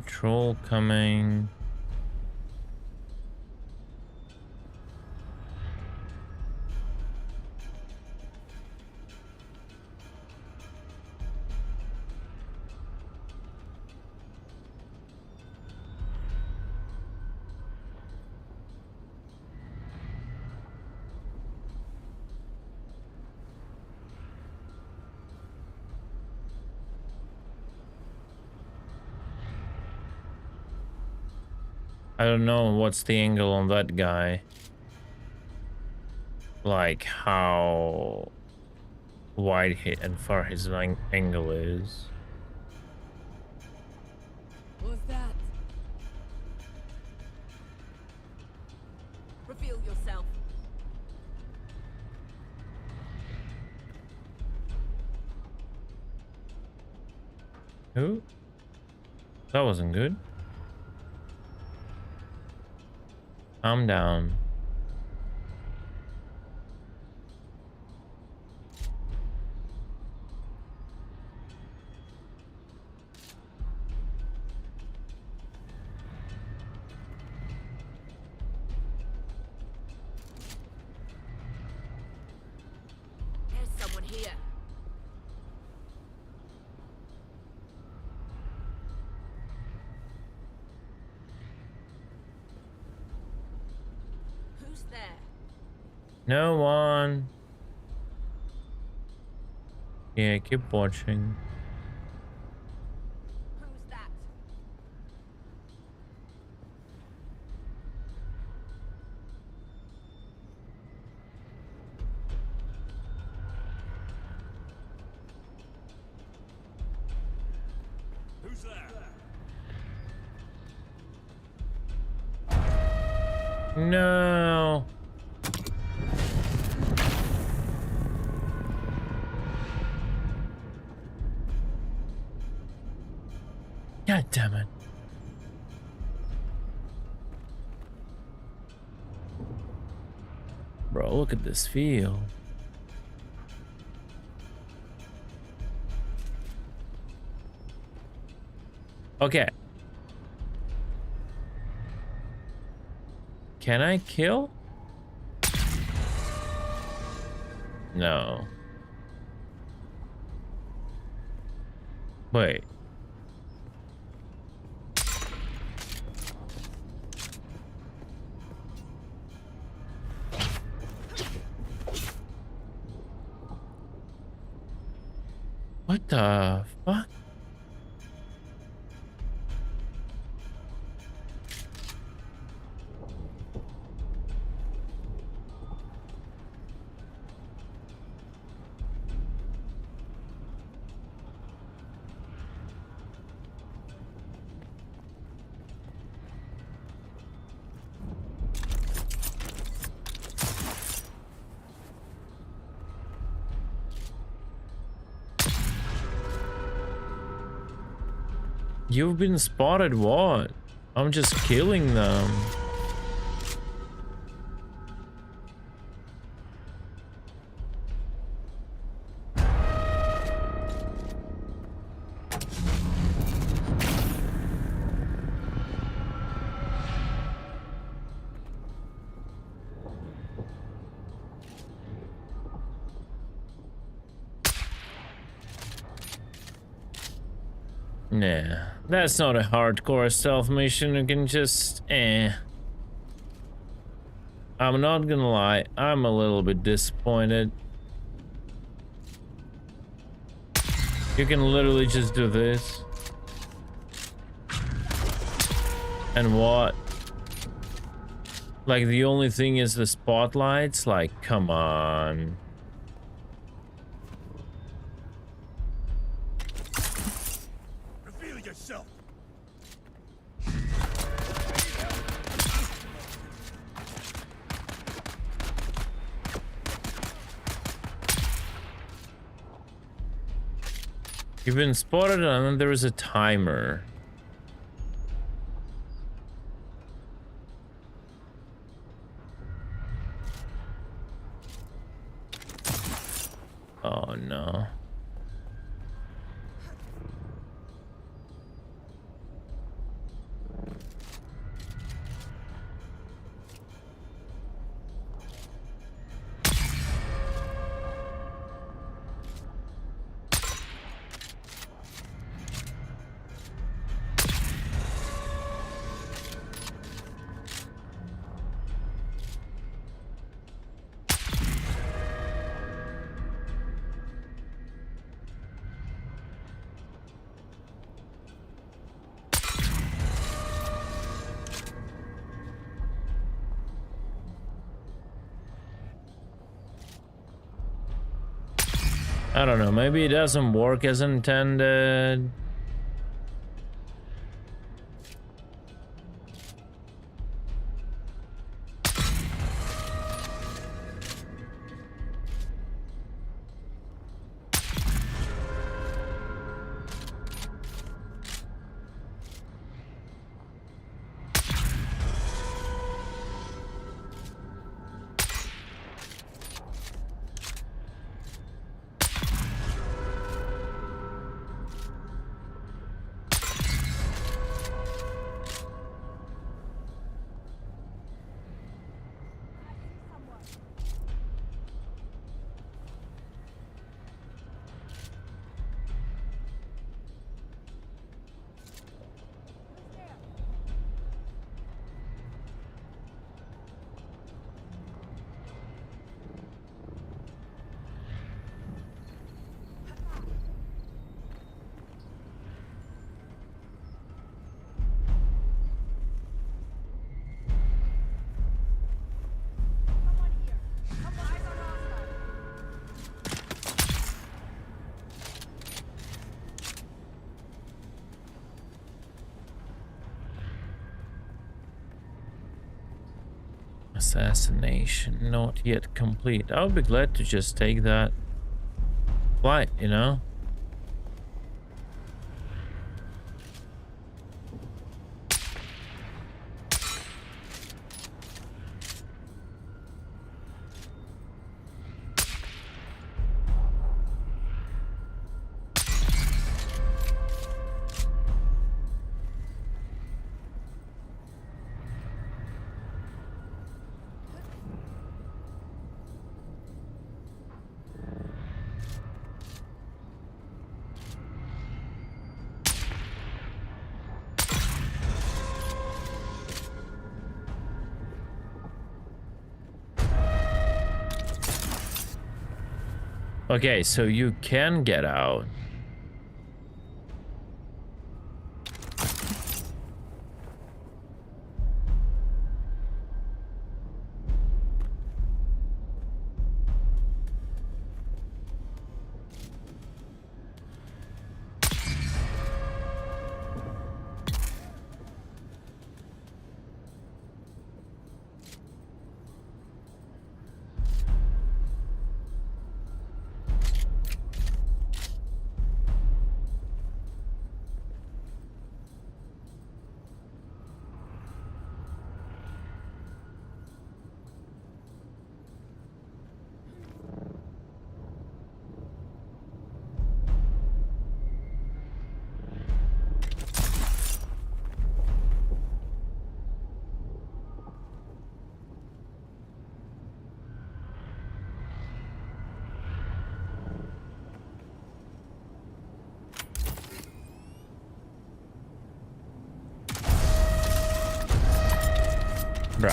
patrol coming. I don't know what's the angle on that guy. Like how wide and far his angle is. What's that? Reveal yourself. Who? That wasn't good. Calm down. There's someone here. Who's there? No one. Yeah, keep watching. Who's that? Who's there? No. God damn it. Bro, look at this field. Okay. Can I kill? No. Wait. What the fuck? You've been spotted, what? I'm just killing them. Nah, that's not a hardcore stealth mission. You can just, I'm not gonna lie, I'm a little bit disappointed. You can literally just do this. And what? Like, the only thing is the spotlights? Like, come on. Reveal yourself. You've been spotted, and then there is a timer. Oh no. I don't know, maybe it doesn't work as intended. Assassination not yet complete. I would be glad to just take that flight, you know? Okay, so you can get out. Bruh.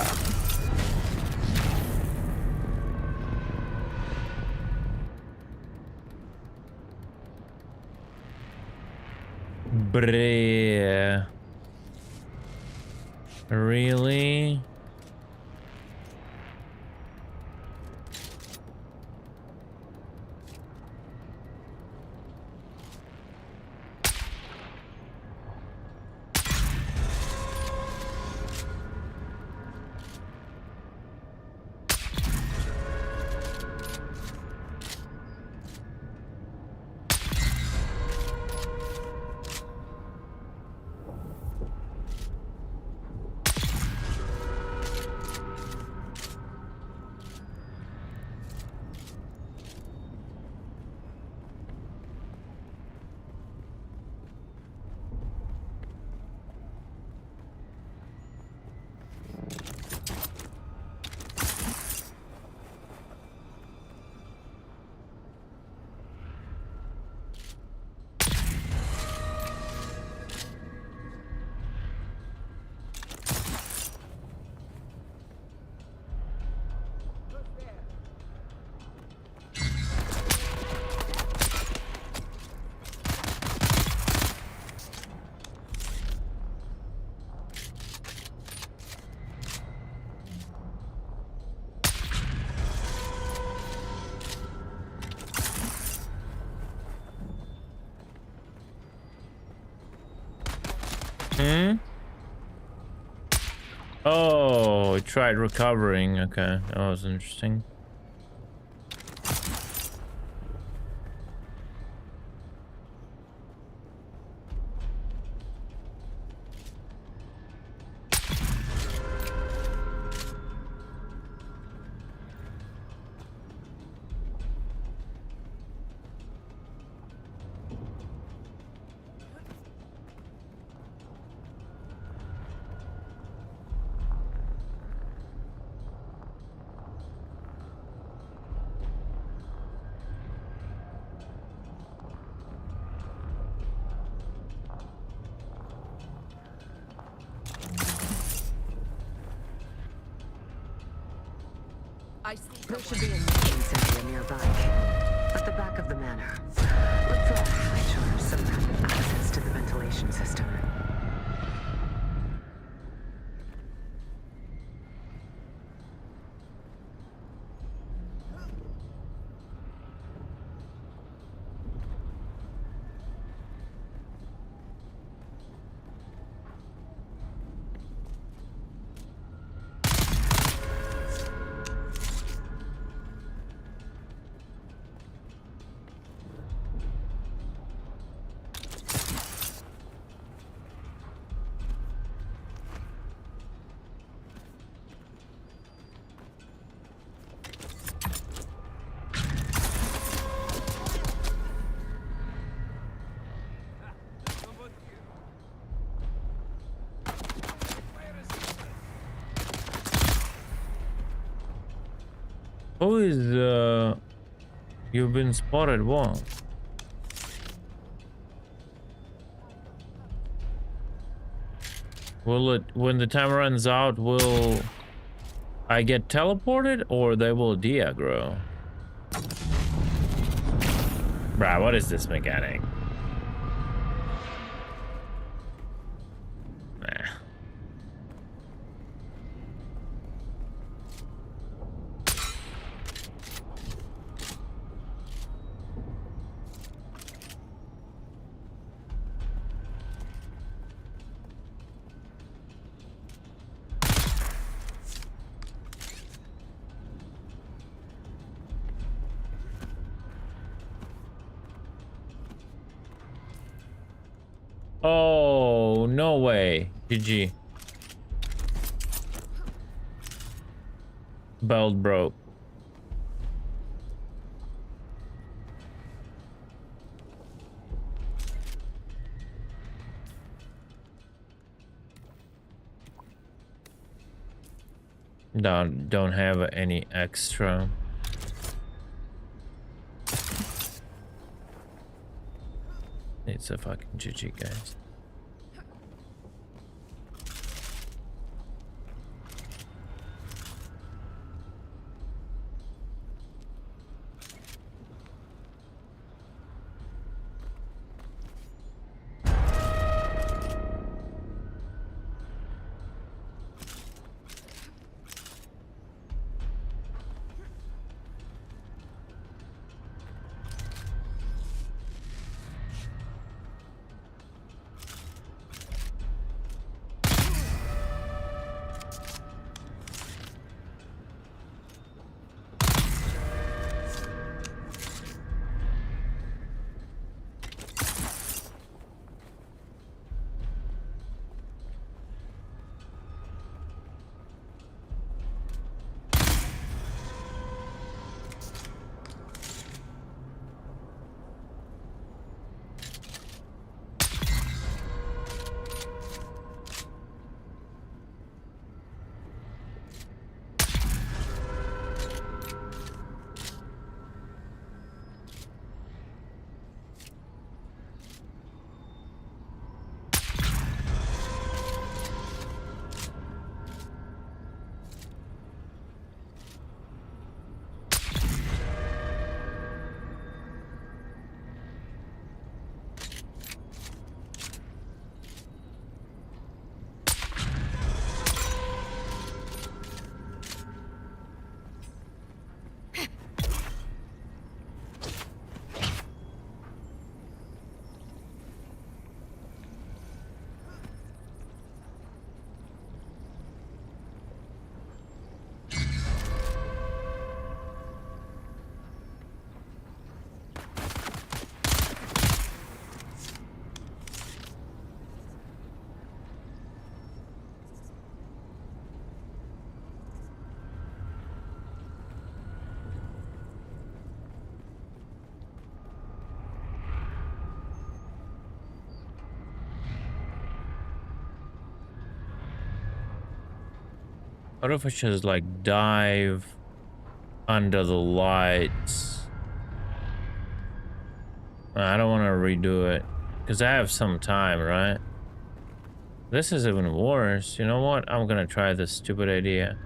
Bruh. Really? Hmm? Oh, it tried recovering. Okay, that was interesting. There should be a meeting center nearby. At the back of the manor. Look for a hatch or some kind of access to the ventilation system. Who is, you've been spotted, what? Will it, when the time runs out, will I get teleported or they will de-aggro? Bruh, what is this mechanic? Nah. Oh, no way. GG. Belt broke. Don't have any extra. It's a fucking GG, guys. What if I just like dive under the lights? I don't want to redo it because I have some time, right? This is even worse. You know what? I'm gonna try this stupid idea.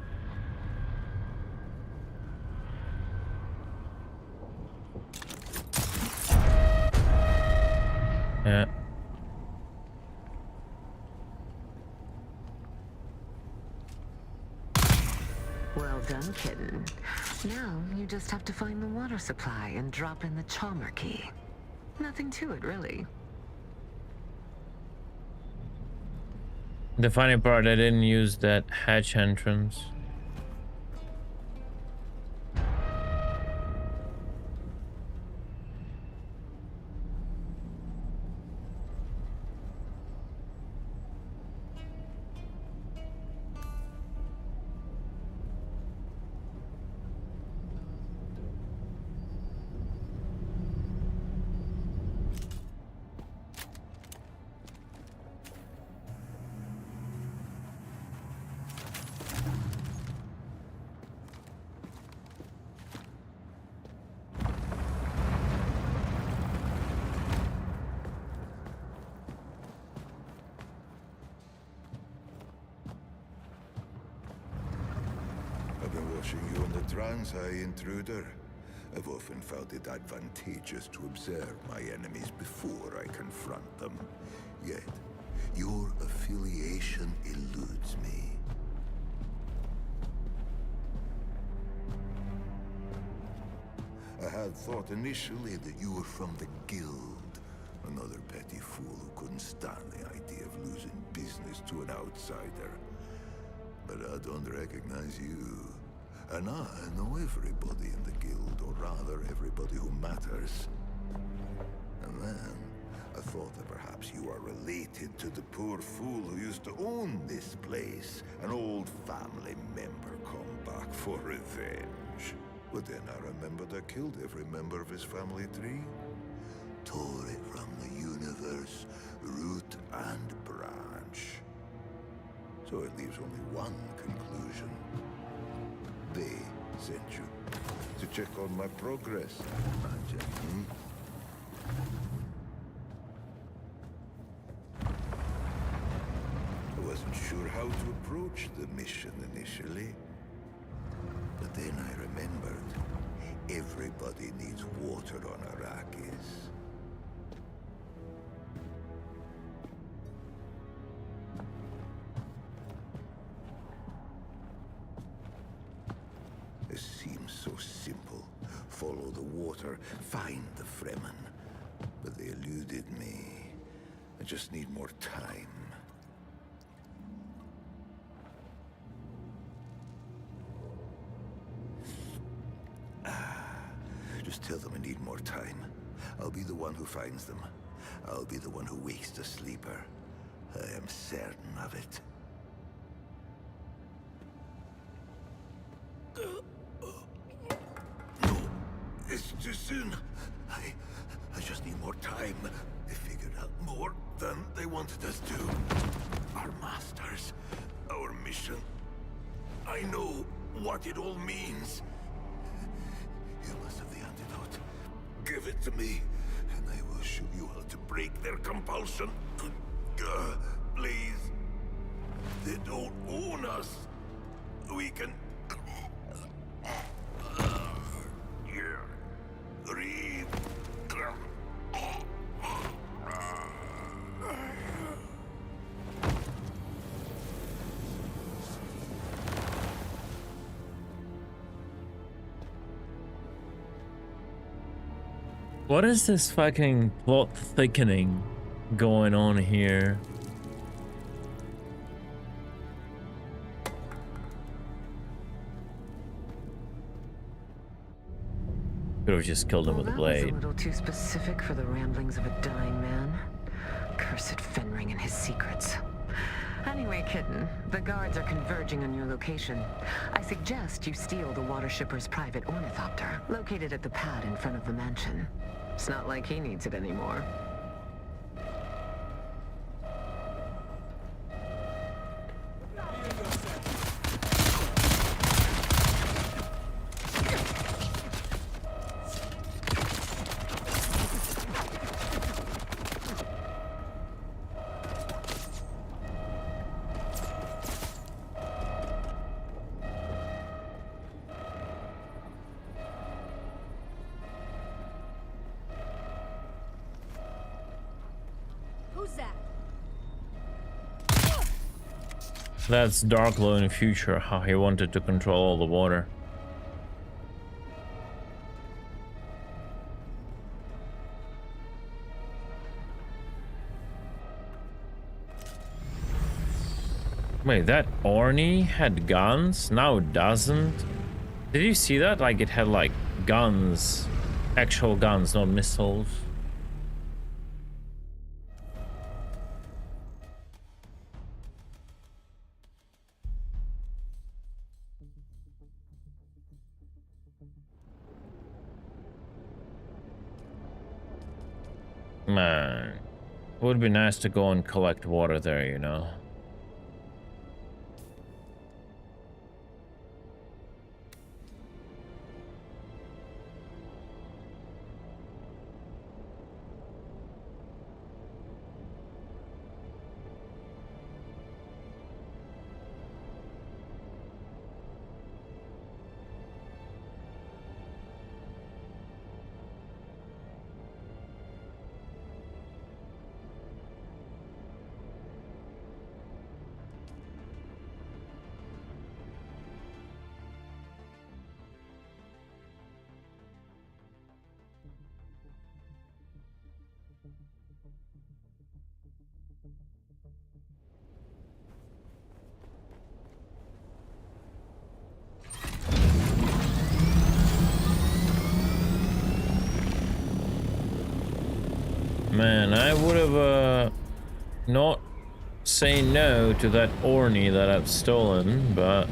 Yeah. Well done, kitten. Now you just have to find the water supply and drop in the Chalmer key. Nothing to it, really. The funny part, I didn't use that hatch entrance. I've been watching you on the Transeye, intruder. I've often found it advantageous to observe my enemies before I confront them. Yet, your affiliation eludes me. I had thought initially that you were from the Guild. Another petty fool who couldn't stand the idea of losing business to an outsider. But I don't recognize you. And I know everybody in the Guild, or rather, everybody who matters. And then, I thought that perhaps you are related to the poor fool who used to own this place. An old family member come back for revenge. But then I remembered I killed every member of his family tree. Tore it from the universe, root and branch. So it leaves only one conclusion. They sent you to check on my progress, imagine, I wasn't sure how to approach the mission initially. But then I remembered, everybody needs water on Arrakis. It seems so simple. Follow the water, find the Fremen. But they eluded me. I just need more time. Just tell them I need more time. I'll be the one who finds them. I'll be the one who wakes the sleeper. I am certain of it. No, it's too soon. I just need more time. They figured out more than they wanted us to. Our masters, our mission. I know what it all means. You must have the antidote. Give it to me, and I will show you how to break their compulsion. Please. They don't own us. We can... Breathe. What is this fucking plot thickening going on here? Could have just killed him with a blade. That was a little too specific for the ramblings of a dying man. Cursed Fenring and his secrets. Anyway, kitten, the guards are converging on your location. I suggest you steal the water shipper's private ornithopter, located at the pad in front of the mansion. It's not like he needs it anymore. That's Darklaw in the future, how he wanted to control all the water. Wait, that Orny had guns? Now it doesn't? Did you see that? Like it had like guns. Actual guns, not missiles. Man, it would be nice to go and collect water there, you know. Man, I would have not say no to that Orny that I've stolen, but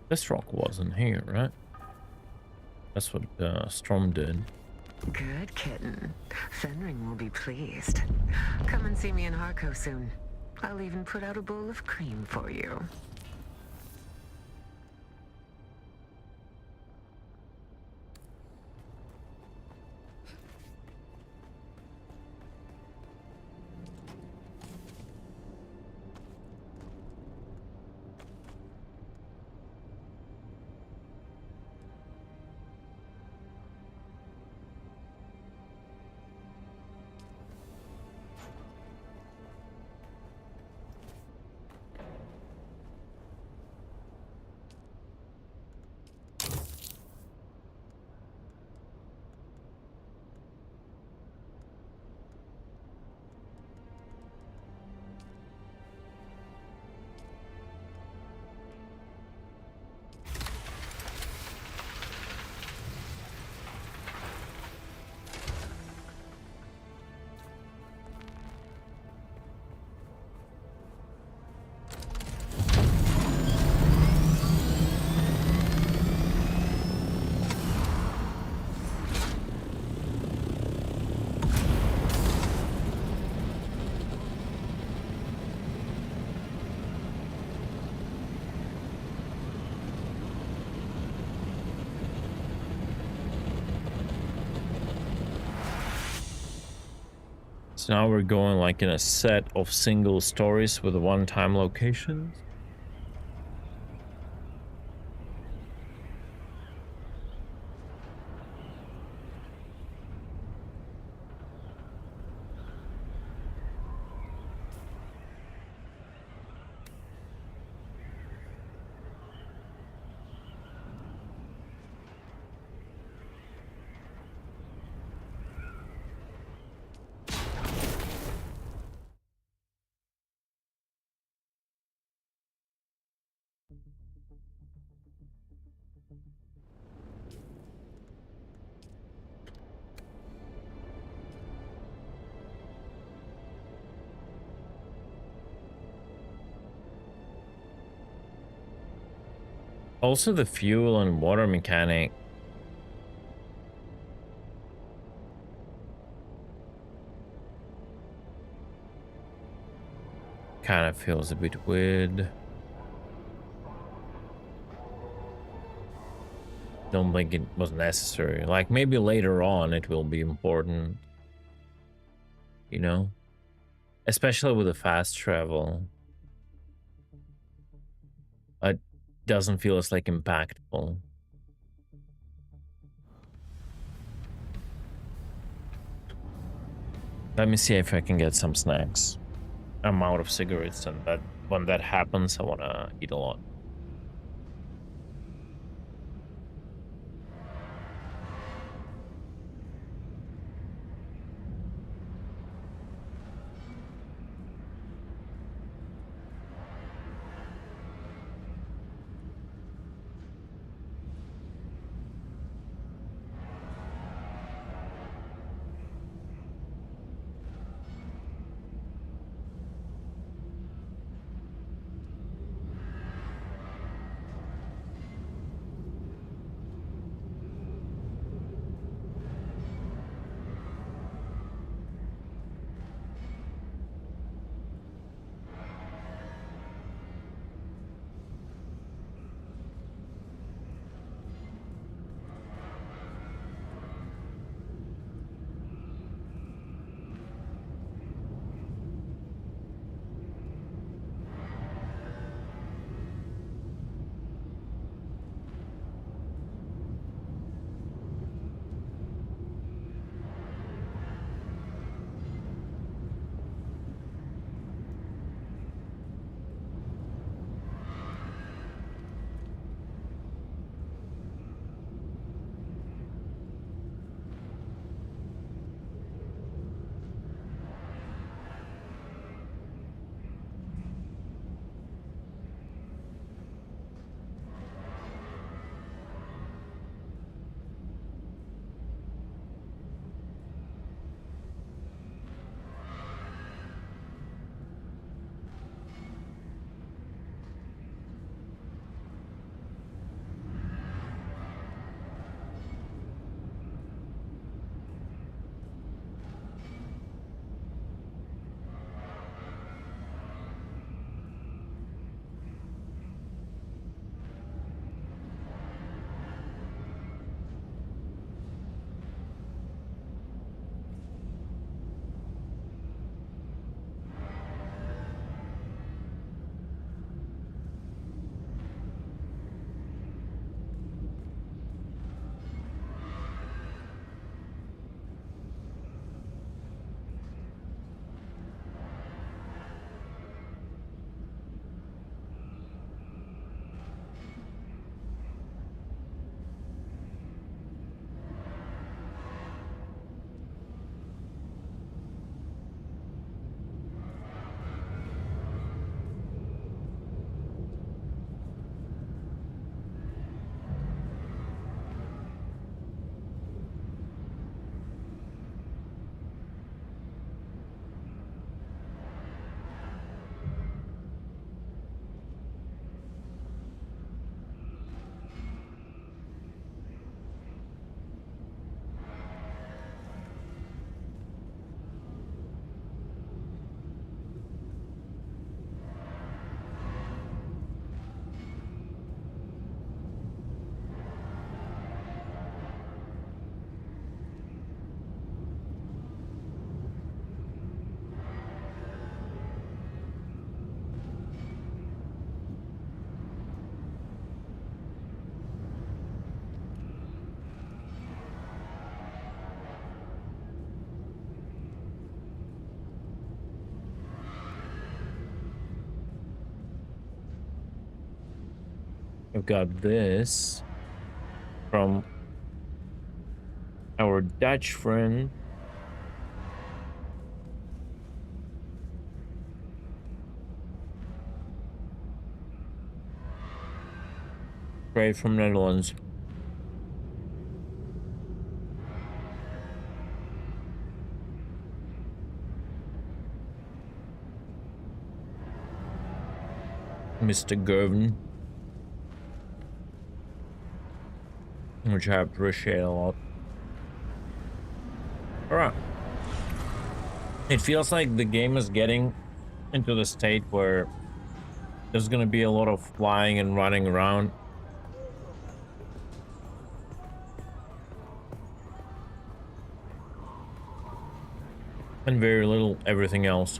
this rock wasn't here, right? That's what Storm did. Good kitten. Fenring will be pleased. Come and see me in Harco soon. I'll even put out a bowl of cream for you. So now we're going like in a set of single stories with one-time locations. Also, the fuel and water mechanic. Kind of feels a bit weird. Don't think it was necessary. Like, maybe later on it will be important. You know? Especially with the fast travel. It doesn't feel as like impactful. Let me see if I can get some snacks. I'm out of cigarettes, and that when that happens, I wanna eat a lot. We've got this from our Dutch friend. Straight from Netherlands. Mr. Gervin. which I appreciate a lot. Alright. It feels like the game is getting into the state where there's gonna be a lot of flying and running around. And very little everything else.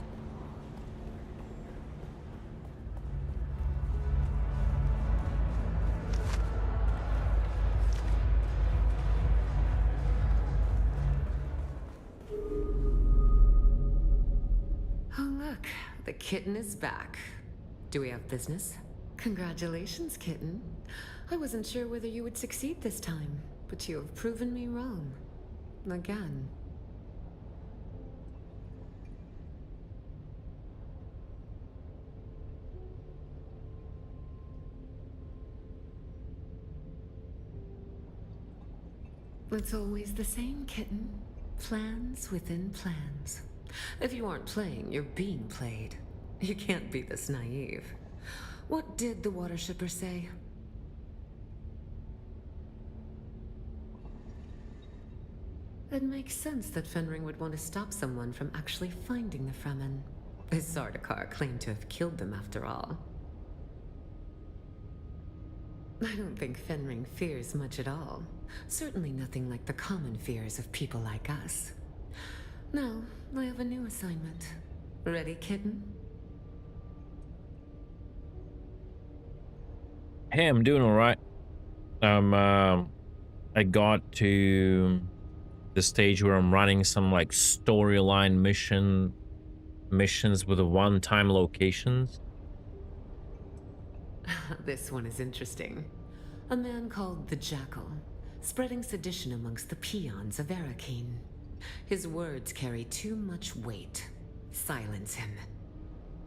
Oh, look, the kitten is back. Do we have business? Congratulations, kitten. I wasn't sure whether you would succeed this time, but you have proven me wrong. Again. It's always the same, kitten. Plans within plans. If you aren't playing, you're being played. You can't be this naive. What did the water shipper say? It makes sense that Fenring would want to stop someone from actually finding the Fremen. His Sardaukar claimed to have killed them after all. I don't think Fenring fears much at all. Certainly nothing like the common fears of people like us. Now, I have a new assignment. Ready, kitten? Hey, I'm doing alright. I got to the stage where I'm running some like storyline missions with a one-time locations. This one is interesting. A man called the Jackal, spreading sedition amongst the peons of Arakeen. His words carry too much weight. Silence him.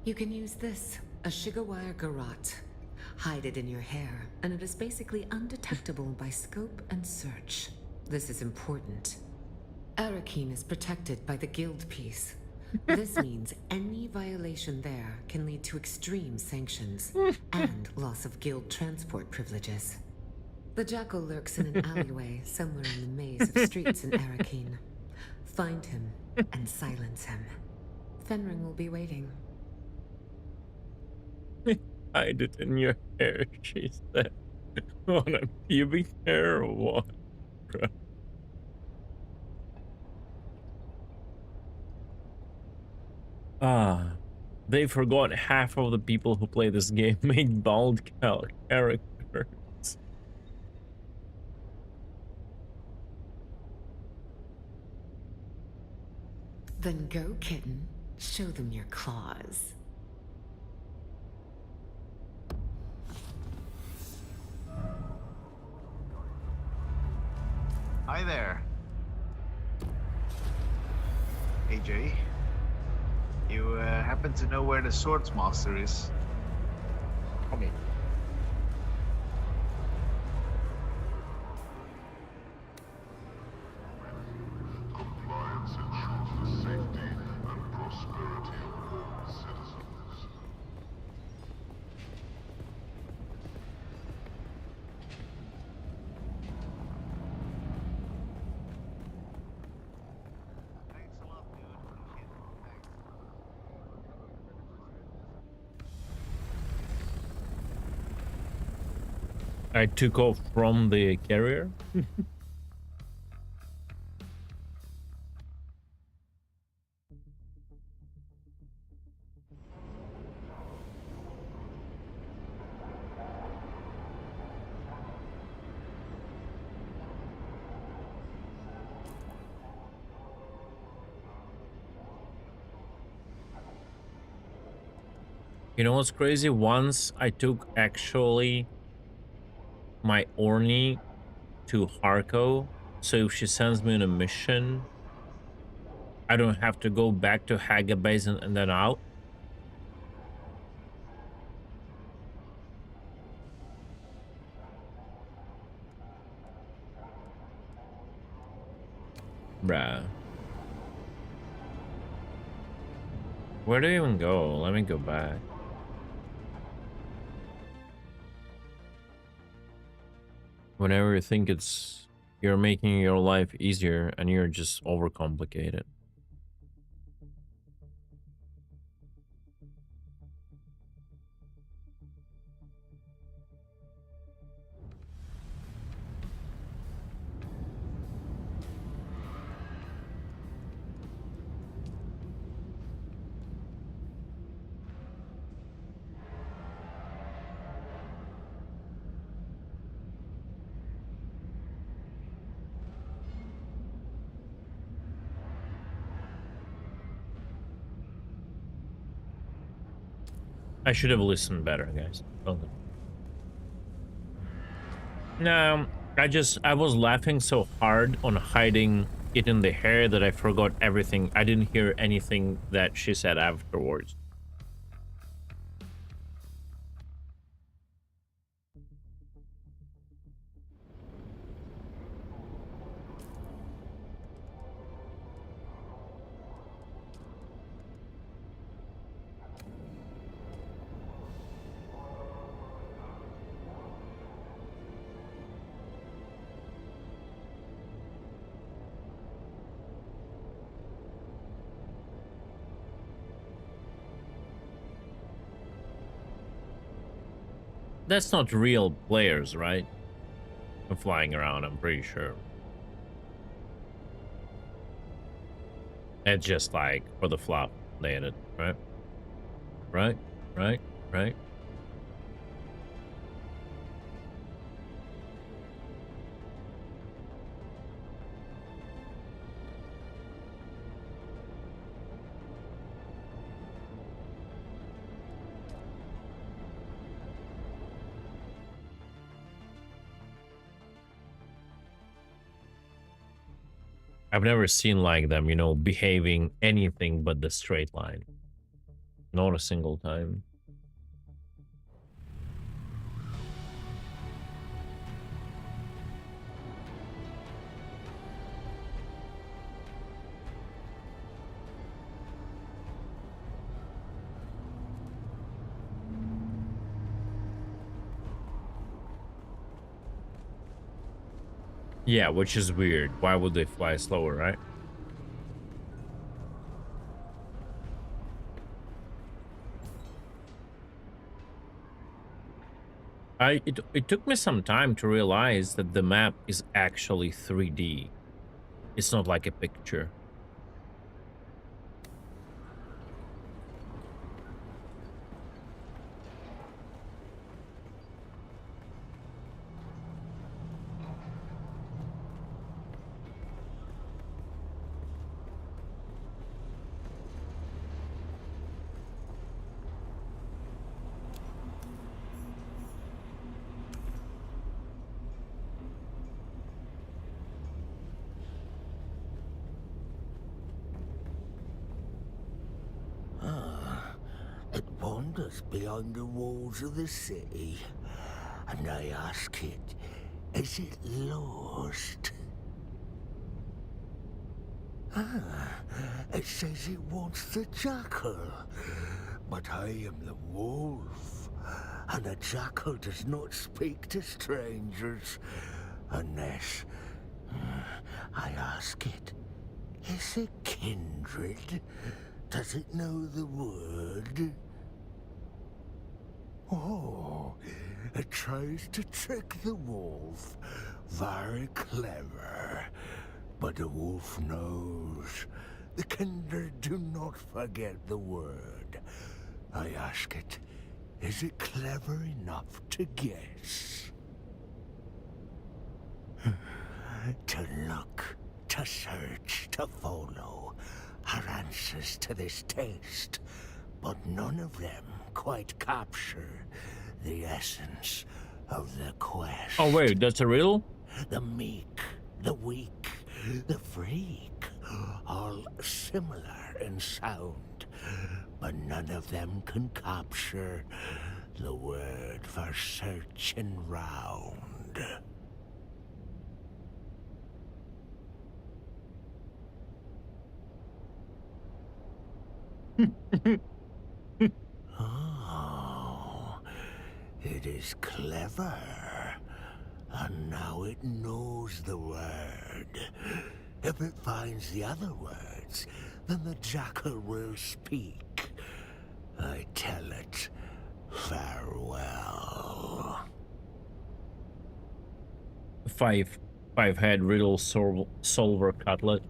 You can use this, a Shigawire Garrote. Hide it in your hair, and it is basically undetectable by scope and search. This is important. Arakeen is protected by the Guild Peace. This means any violation there can lead to extreme sanctions and loss of guild transport privileges. The Jackal lurks in an alleyway somewhere in the maze of streets in Arakeen. Find him and silence him. Fenring will be waiting. Hide it in your hair, she said. On a pubic hair or what? They forgot half of the people who play this game make bald characters. Then go, kitten. Show them your claws. Hi there. AJ. You happen to know where the Swords Master is? Come in. Compliance ensures the safety and prosperity of all citizens. I took off from the carrier. You know what's crazy? Once I took actually my Orni to Harko, so if she sends me on a mission, I don't have to go back to Haga base and then out. Bruh. Where do you even go? Let me go back. Whenever you think you're making your life easier and you're just overcomplicated. I should have listened better, guys. Okay. No, I was laughing so hard on hiding it in the hair that I forgot everything. I didn't hear anything that she said afterwards. That's not real players, right? Flying around, I'm pretty sure. It's just like for the flop they had it, right? Right. I've never seen like them, you know, behaving anything but the straight line. Not a single time. Yeah, which is weird. Why would they fly slower, right? It took me some time to realize that the map is actually 3D. It's not like a picture. Beyond the walls of the city, and I ask it, is it lost? It says it wants the jackal, but I am the wolf, and a jackal does not speak to strangers unless I ask it, is it kindred? Does it know the word? Oh, it tries to trick the wolf. Very clever. But the wolf knows. The kindred do not forget the word. I ask it, is it clever enough to guess? To look, to search, to follow. Are answers to this test, but none of them quite capture the essence of the quest. Oh wait, that's a riddle? The meek, the weak, the freak, all similar in sound, but none of them can capture the word for searching round. Oh, it is clever, and And now it knows the word. If it finds the other words, then the jackal will speak. I tell it, farewell. Five-head riddle solver cutlet.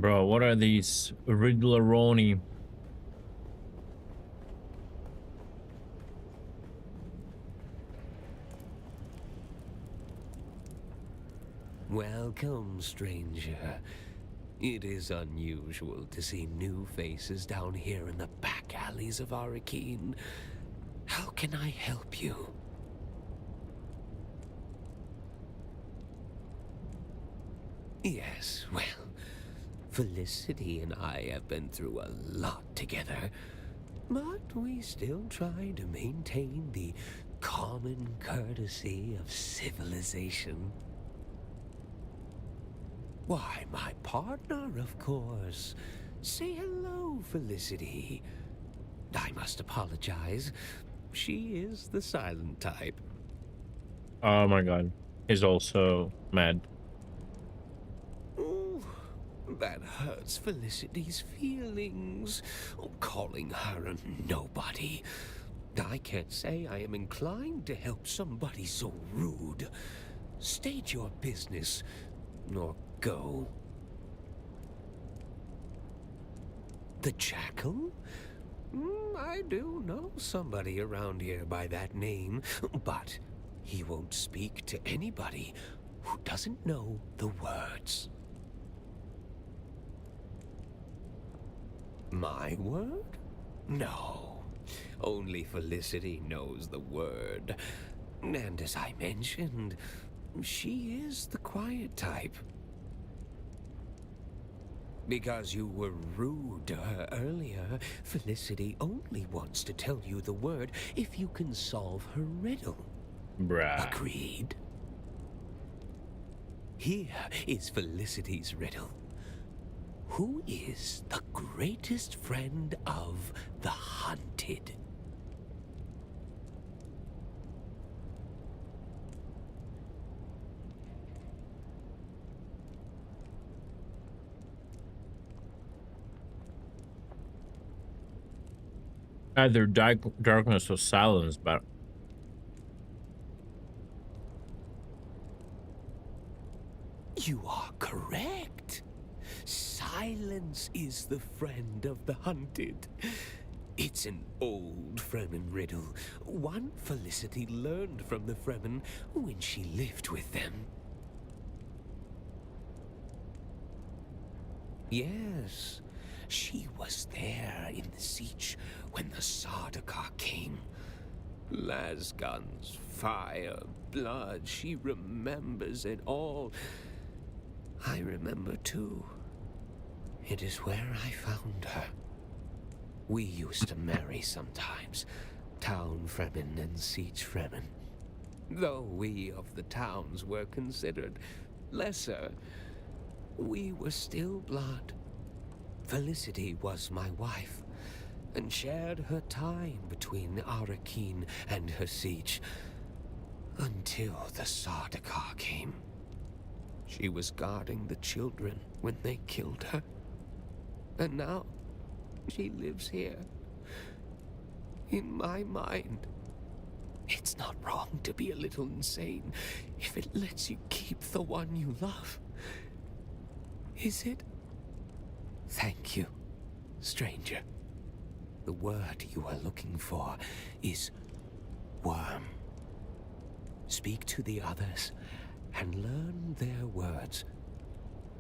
Bro, what are these Riddleroni? Welcome, stranger. It is unusual to see new faces down here in the back alleys of Arakeen. How can I help you? Yes, well, Felicity and I have been through a lot together, but we still try to maintain the common courtesy of civilization. Why, my partner, of course. Say hello, Felicity. I must apologize. She is the silent type. Oh my god. He's also mad. Ooh, that hurts Felicity's feelings. Calling her a nobody. I can't say I am inclined to help somebody so rude. State your business, or go. The Jackal? I do know somebody around here by that name, but he won't speak to anybody who doesn't know the words. My word? No. Only Felicity knows the word. And as I mentioned, she is the quiet type. Because you were rude to her earlier, Felicity only wants to tell you the word if you can solve her riddle. Bruh. Agreed? Here is Felicity's riddle. Who is the greatest friend of the hunted? Either darkness or silence, but You are correct. Silence is the friend of the hunted. It's an old Fremen riddle, one Felicity learned from the Fremen when she lived with them. Yes, she was there in the siege when the Sardaukar came. Lasguns, fire, blood, she remembers it all. I remember too. It is where I found her. We used to marry sometimes, town Fremen and siege Fremen. Though we of the towns were considered lesser, we were still blood. Felicity was my wife, and shared her time between Arakeen and her siege, until the Sardaukar came. She was guarding the children when they killed her, and now she lives here, in my mind. It's not wrong to be a little insane if it lets you keep the one you love. Is it? Thank you, stranger. The word you are looking for is worm. Speak to the others and learn their words.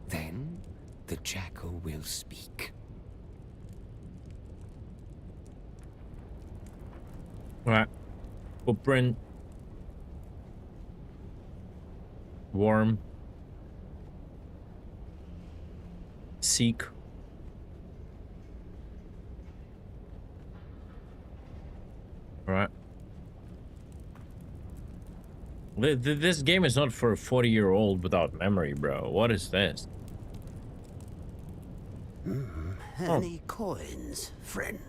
Then the jackal will speak. Right. Footprint. Worm. Seek. Right. This game is not for a 40-year-old without memory, bro. What is this? Any coins, friend?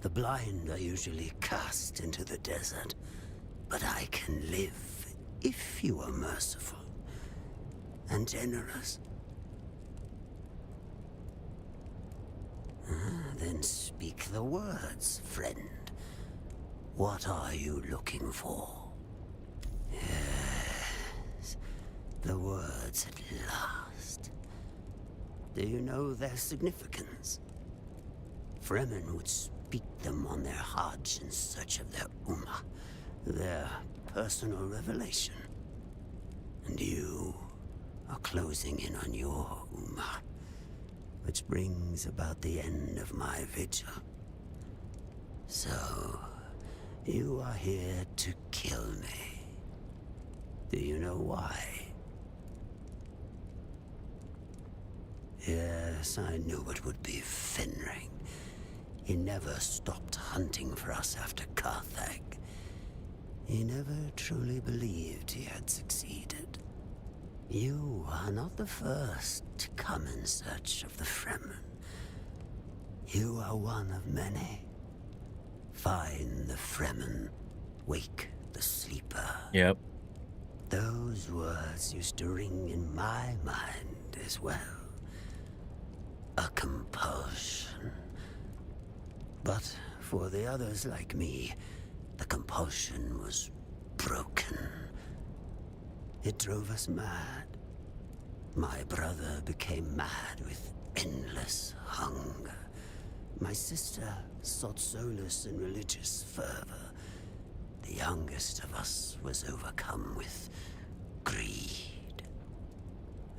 The blind are usually cast into the desert, but I can live if you are merciful and generous. Then speak the words, friend. What are you looking for? Yes, the words at last. Do you know their significance? Fremen would speak them on their Hajj in search of their Ummah, their personal revelation. And you are closing in on your Ummah, which brings about the end of my vigil. So, you are here to kill me. Do you know why? Yes, I knew it would be Fenring. He never stopped hunting for us after Carthag. He never truly believed he had succeeded. You are not the first to come in search of the Fremen. You are one of many. Find the Fremen, wake the sleeper. Yep. Those words used to ring in my mind as well. A compulsion. But for the others like me, the compulsion was broken. It drove us mad. My brother became mad with endless hunger. My sister sought solace in religious fervor. The youngest of us was overcome with greed.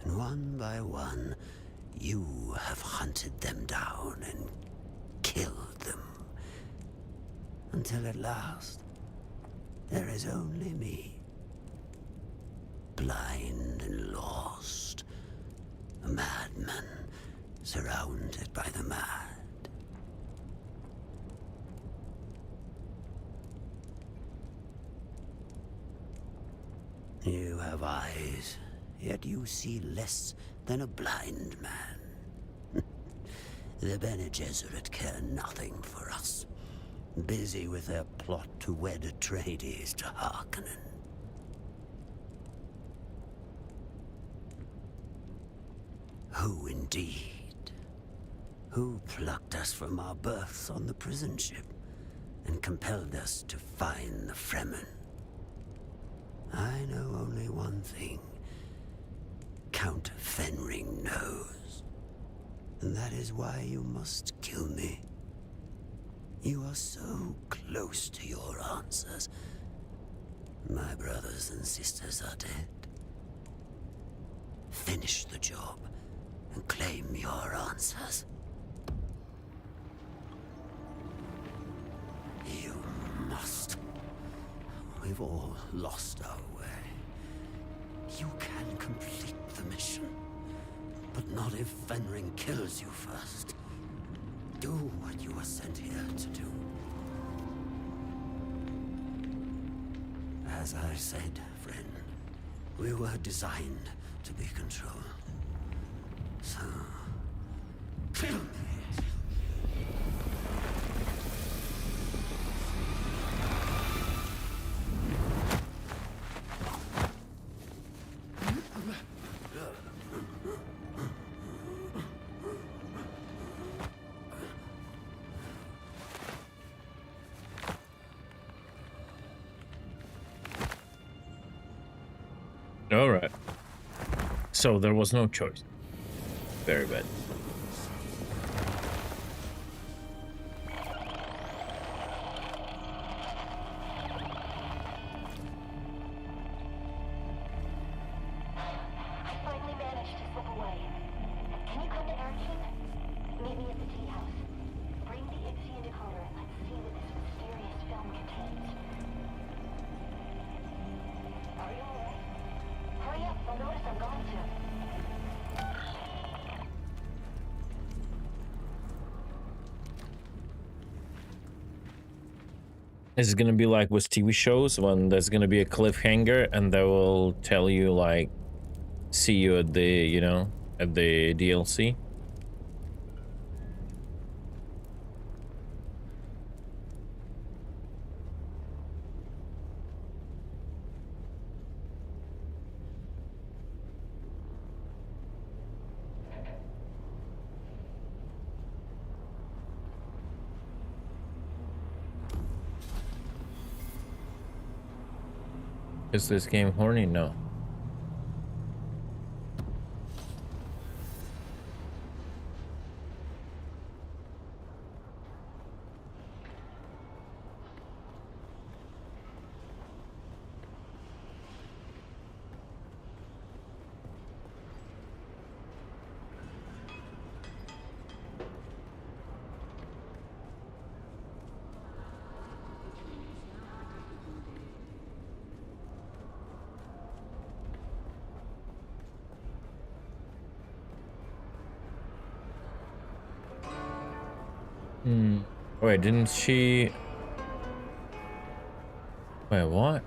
And one by one, you have hunted them down and killed them. Until at last, there is only me. Blind and lost. A madman surrounded by the mad. You have eyes, yet you see less than a blind man. The Bene Gesserit care nothing for us. Busy with their plot to wed Atreides to Harkonnen. Who indeed? Who plucked us from our berths on the prison ship and compelled us to find the Fremen? I know only one thing. Count Fenring knows. And that is why you must kill me. You are so close to your answers. My brothers and sisters are dead. Finish the job and claim your answers. You must. We've all lost our way. You can complete the mission, but not if Fenring kills you first. Do what you were sent here to do. As I said, friend, we were designed to be controlled. So, kill me. All right. So there was no choice. Very bad. Can you come to Arakeen? Meet me at the tea house. Bring the Ixian decoder and let's see what this mysterious film contains. Are you alright? Hurry up, they'll notice I'm gone soon. Is it gonna be like with TV shows when there's gonna be a cliffhanger and they will tell you like, see you at the, you know, at the DLC? Is this game horny? No. Wait, didn't she... Wait, what?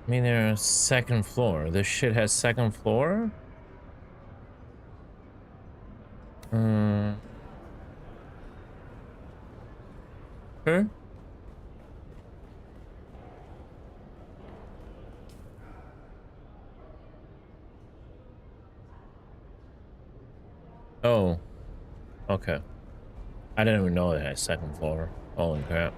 I mean, there's second floor. This shit has second floor? Huh? Oh. Okay. I didn't even know it had a second floor. Holy crap.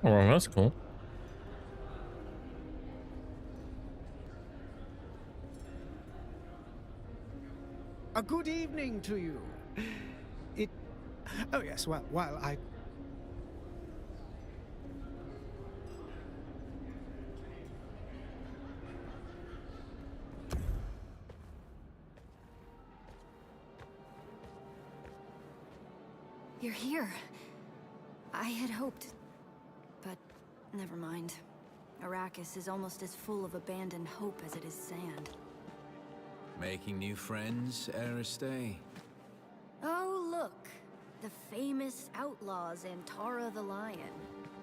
Oh, that's cool. A good evening to you. Oh yes, well, while I... You're here. I had hoped, but never mind. Arrakis is almost as full of abandoned hope as it is sand. Making new friends, Aristay? Oh, look. The famous outlaw Zantara the Lion.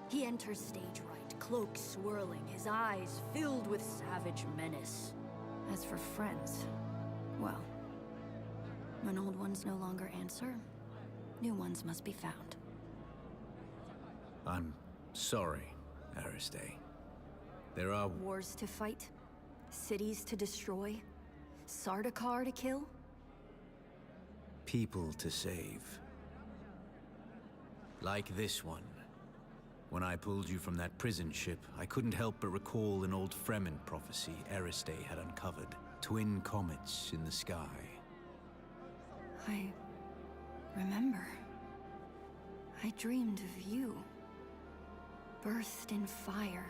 He enters stage right, cloak swirling, his eyes filled with savage menace. As for friends, well, when old ones no longer answer, new ones must be found. I'm sorry, Aristay. There are Wars to fight, cities to destroy, Sardaukar to kill. people to save. Like this one. When I pulled you from that prison ship, I couldn't help but recall an old Fremen prophecy Aristay had uncovered. Twin comets in the sky. I remember. I dreamed of you. Birthed in fire.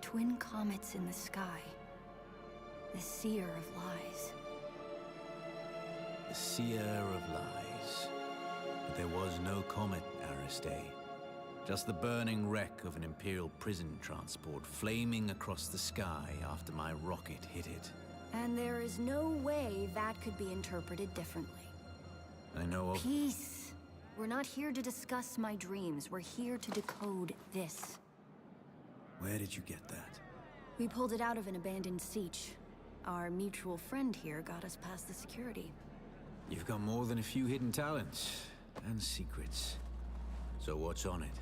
Twin comets in the sky. The seer of lies. The seer of lies. But there was no comet, Aristay. Just the burning wreck of an Imperial prison transport flaming across the sky after my rocket hit it. And there is no way that could be interpreted differently. I know of... Peace. We're not here to discuss my dreams. We're here to decode this. Where did you get that? We pulled it out of an abandoned siege. Our mutual friend here got us past the security. You've got more than a few hidden talents and secrets. So what's on it?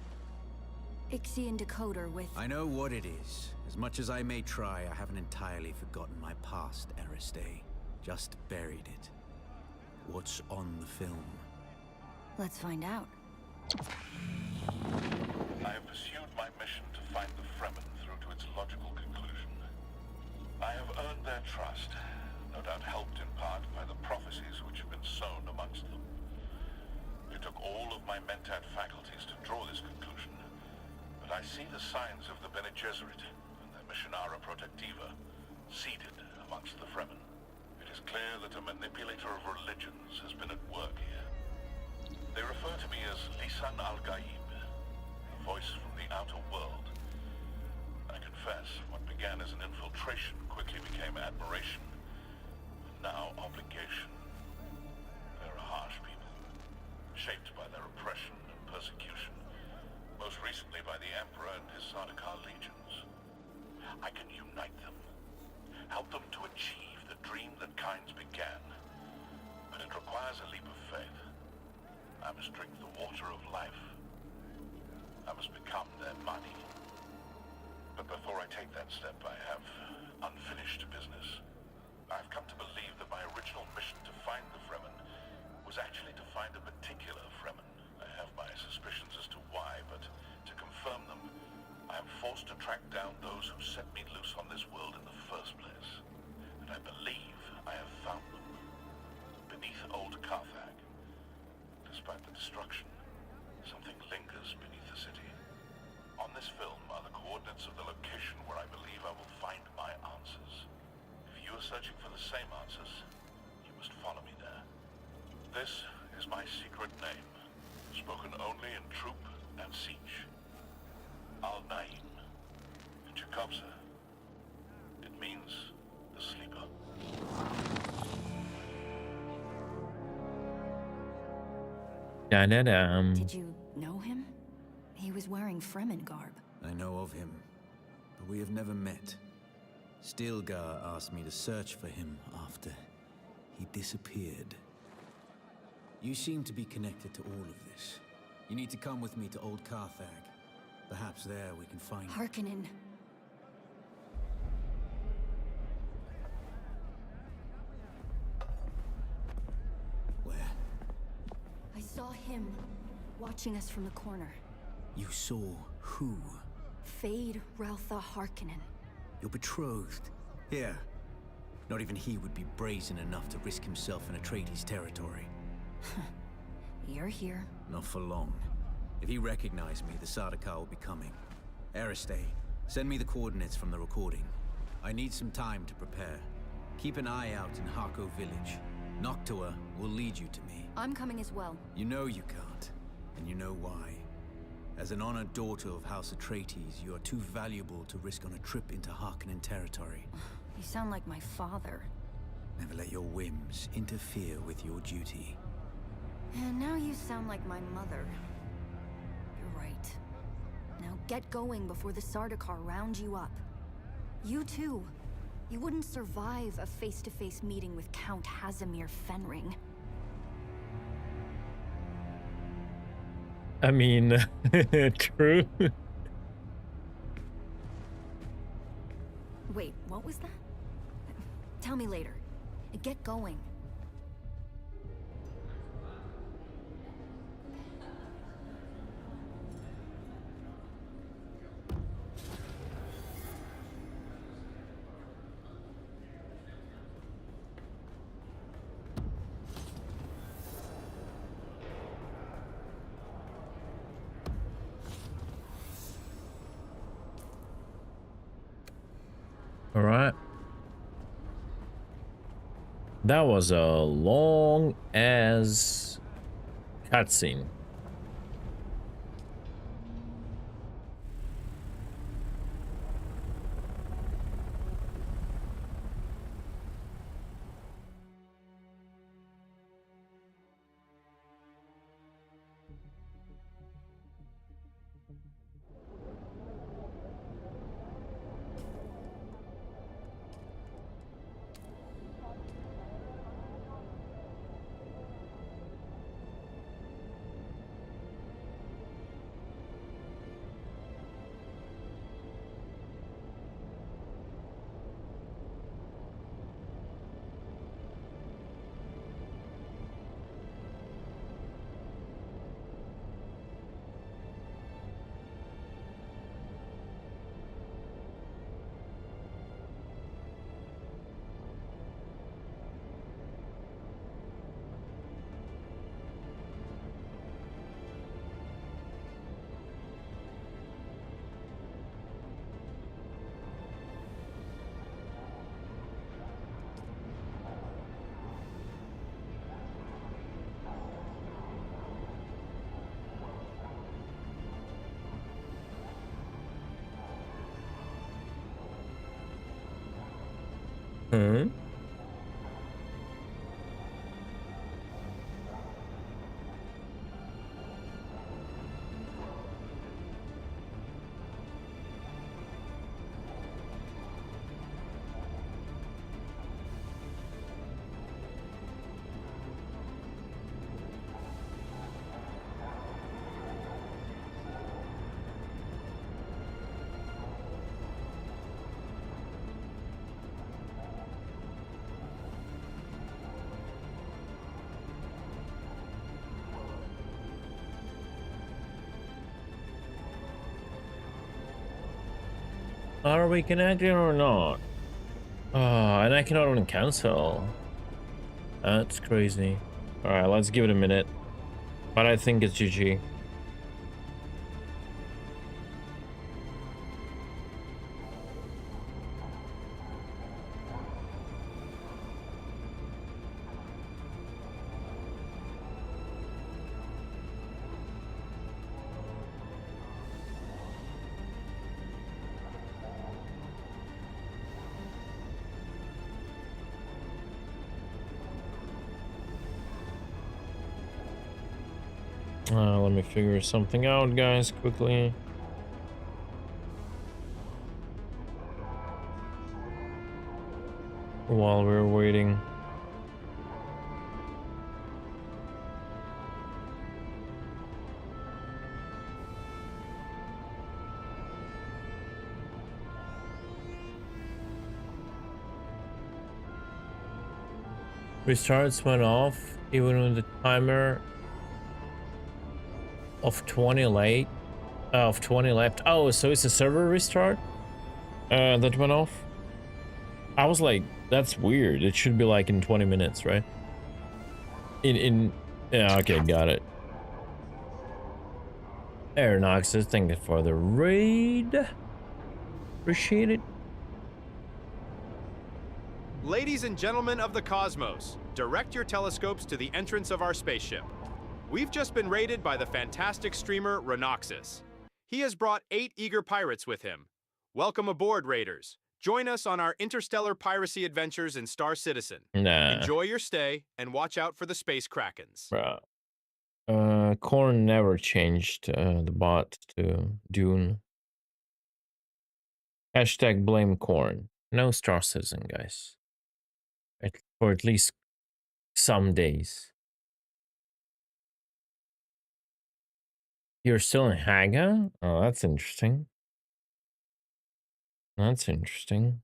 Ixian decoder with... I know what it is. As much as I may try, I haven't entirely forgotten my past, Aristay. Just buried it. What's on the film? Let's find out. I have pursued my mission to find the Fremen through to its logical conclusion. I have earned their trust, no doubt helped in part by the prophecies which have been sown amongst them. It took all of my Mentat faculties to draw this conclusion, but I see the signs of the Bene Gesserit and their Missionara Protectiva seated amongst the Fremen. It is clear that a manipulator of religions has been at work here. They refer to me as Lisan al-Gaib, a voice from the outer world. I confess, what began as an infiltration quickly became admiration, and now obligation. They're a harsh people, shaped by their oppression and persecution, most recently by the Emperor and his Sardaukar legions. I can unite them, help them to achieve the dream that Kynes began, but it requires a leap of faith. I must drink the water of life. I must become their money. But before I take that step, I have unfinished business. I've come to believe that my original mission to find the Fremen was actually to find a particular Fremen. I have my suspicions as to why, but to confirm them, I am forced to track down those who set me loose on this world in the first place. And I believe I have found them. Beneath old Carthag. Despite the destruction, something lingers beneath the city. On this film are the coordinates of the location where I believe I will find my answers. If you are searching for the same answers, you must follow me there. This is my secret name, spoken only in troop and siege. Al-Naim. In Chekhovsa, it means the sleeper. Da-da-dum. Did you know him? He was wearing Fremen garb. I know of him, but we have never met. Stilgar asked me to search for him after he disappeared. You seem to be connected to all of this. You need to come with me to Old Carthag. Perhaps there we can find... Harkonnen. Where? I saw him watching us from the corner. You saw who? Fade Raltha Harkonnen. Your betrothed. Here. Not even he would be brazen enough to risk himself in Atreides territory. You're here. Not for long. If he recognized me, the Sardaukar will be coming. Aristay, send me the coordinates from the recording. I need some time to prepare. Keep an eye out in Harko village. Noctua will lead you to me. I'm coming as well. You know you can't, and you know why. As an honored daughter of House Atreides, you are too valuable to risk on a trip into Harkonnen territory. You sound like my father. Never let your whims interfere with your duty. And now you sound like my mother. You're right. Now get going before the Sardaukar round you up. You too. You wouldn't survive a face-to-face meeting with Count Hazimir Fenring. I mean, true. Wait, what was that? Tell me later. Get going. All right. That was a long as cutscene. Huh? Are we connected or not? Oh, and I cannot even cancel. That's crazy. Alright, let's give it a minute. But I think it's GG. Let me figure something out, guys, quickly. While we're waiting. Restarts went off even when the timer of 20 left. Oh, so it's a server restart that went off. I was like, that's weird. It should be like in 20 minutes, right? Yeah, okay, got it. Aeronoxus, thank you for the raid. Appreciate it. Ladies and gentlemen of the cosmos, direct your telescopes to the entrance of our spaceship. We've just been raided by the fantastic streamer Rhinoxus. He has brought 8 eager pirates with him. Welcome aboard, raiders. Join us on our interstellar piracy adventures in Star Citizen. Nah. Enjoy your stay and watch out for the space krakens. Bruh. Korn never changed the bot to Dune. Hashtag blame Korn. No Star Citizen, guys. For at least some days. You're still in Haga? Oh, that's interesting. That's interesting.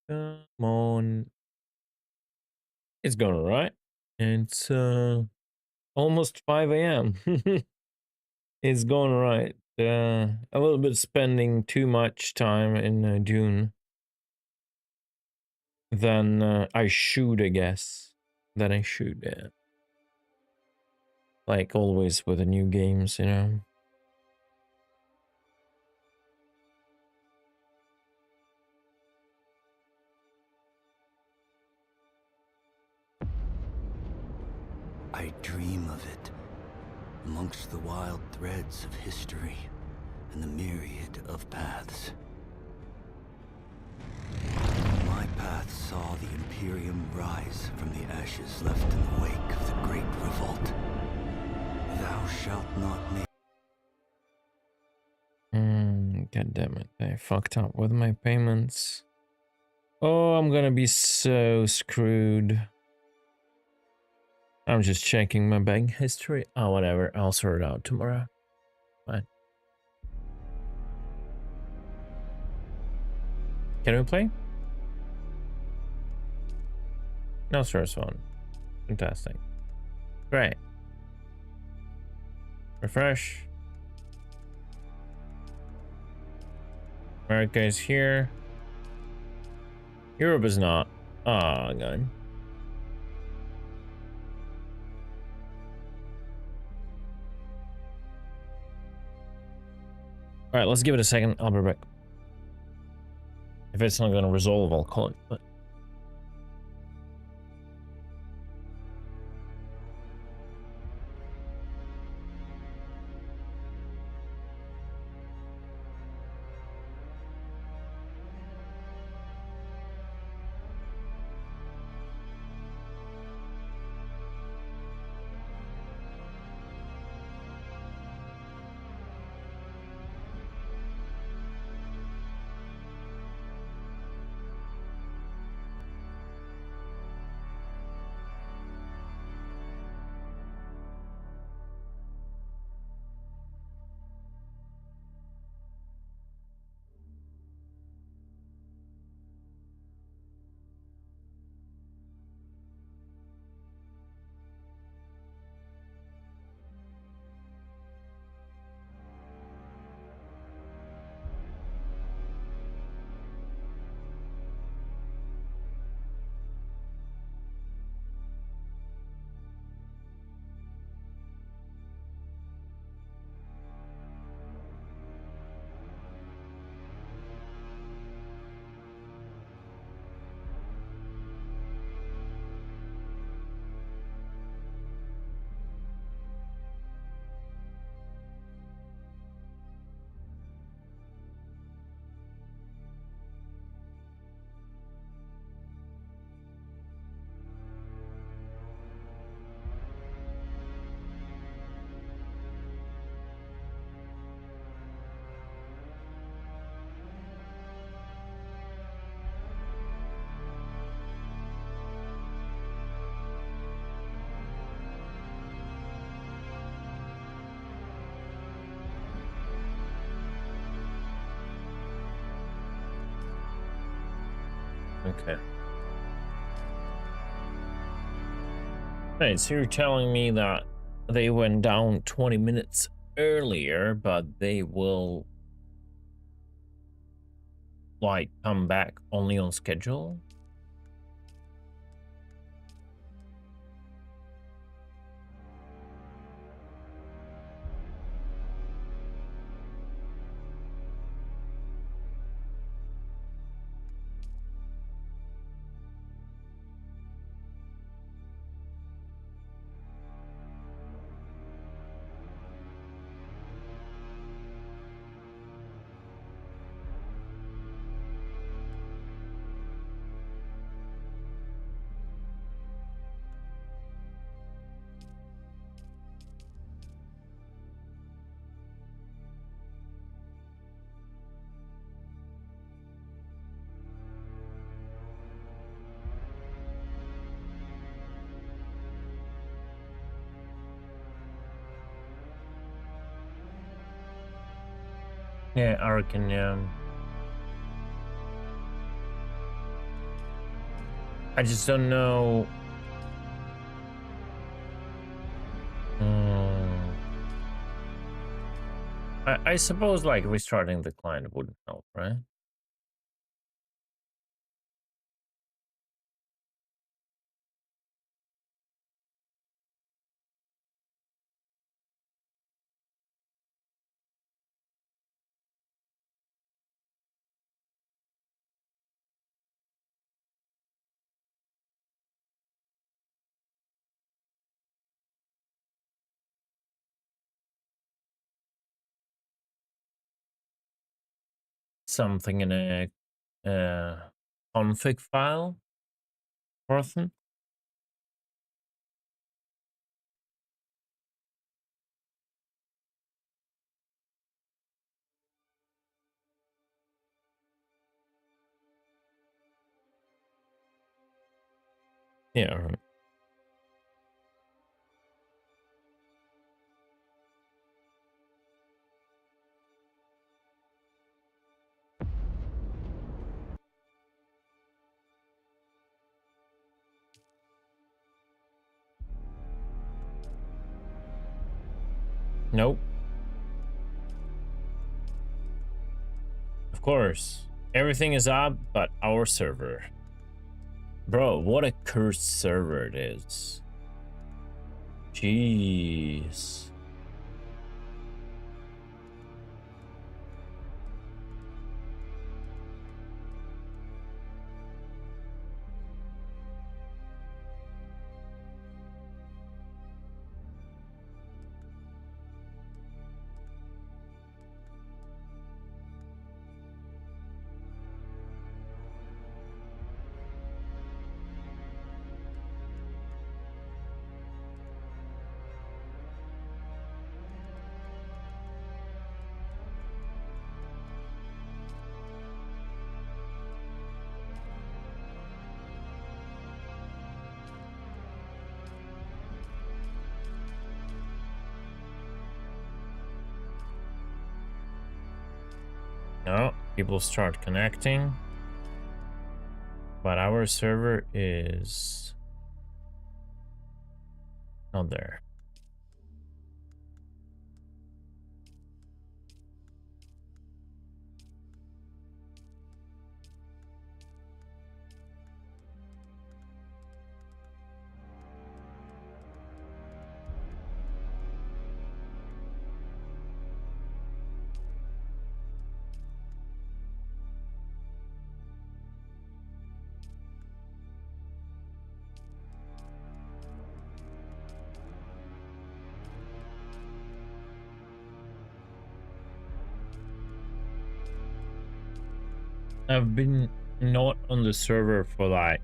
Come on. It's going alright. It's almost 5 a.m. It's going alright. A little bit spending too much time in Dune than I should, I guess. Than I should, yeah. Like always with the new games, you know. I dream of it, amongst the wild threads of history and the myriad of paths. My path saw the Imperium rise from the ashes left in the wake of the Great Revolt. Thou shalt not make... God damn it, I fucked up with my payments. Oh, I'm gonna be so screwed. I'm just checking my bank history. Oh, whatever. I'll sort it out tomorrow. Fine. Can we play? No source phone. Fantastic. Great. Refresh. America is here. Europe is not. Ah, God. All right, let's give it a second. I'll be back. If it's not going to resolve, I'll call it. But Okay. Right, so you're telling me that they went down 20 minutes earlier, but they will, like, come back only on schedule? Yeah, Arakin, yeah. I just don't know. I suppose, like, restarting the client wouldn't help, right? Something in a config file, person? Yeah, right. Nope. Of course. Everything is up but our server. Bro, what a cursed server it is. Jeez. No, people start connecting. But our server is not there. I've been not on the server for like,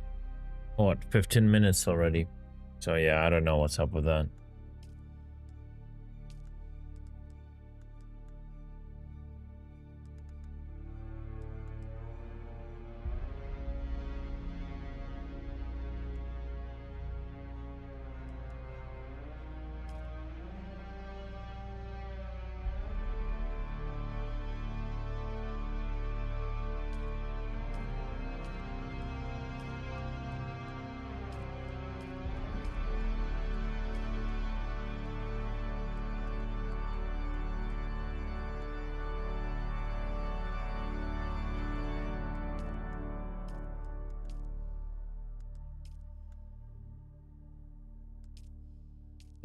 what, 15 minutes already. So yeah, I don't know what's up with that.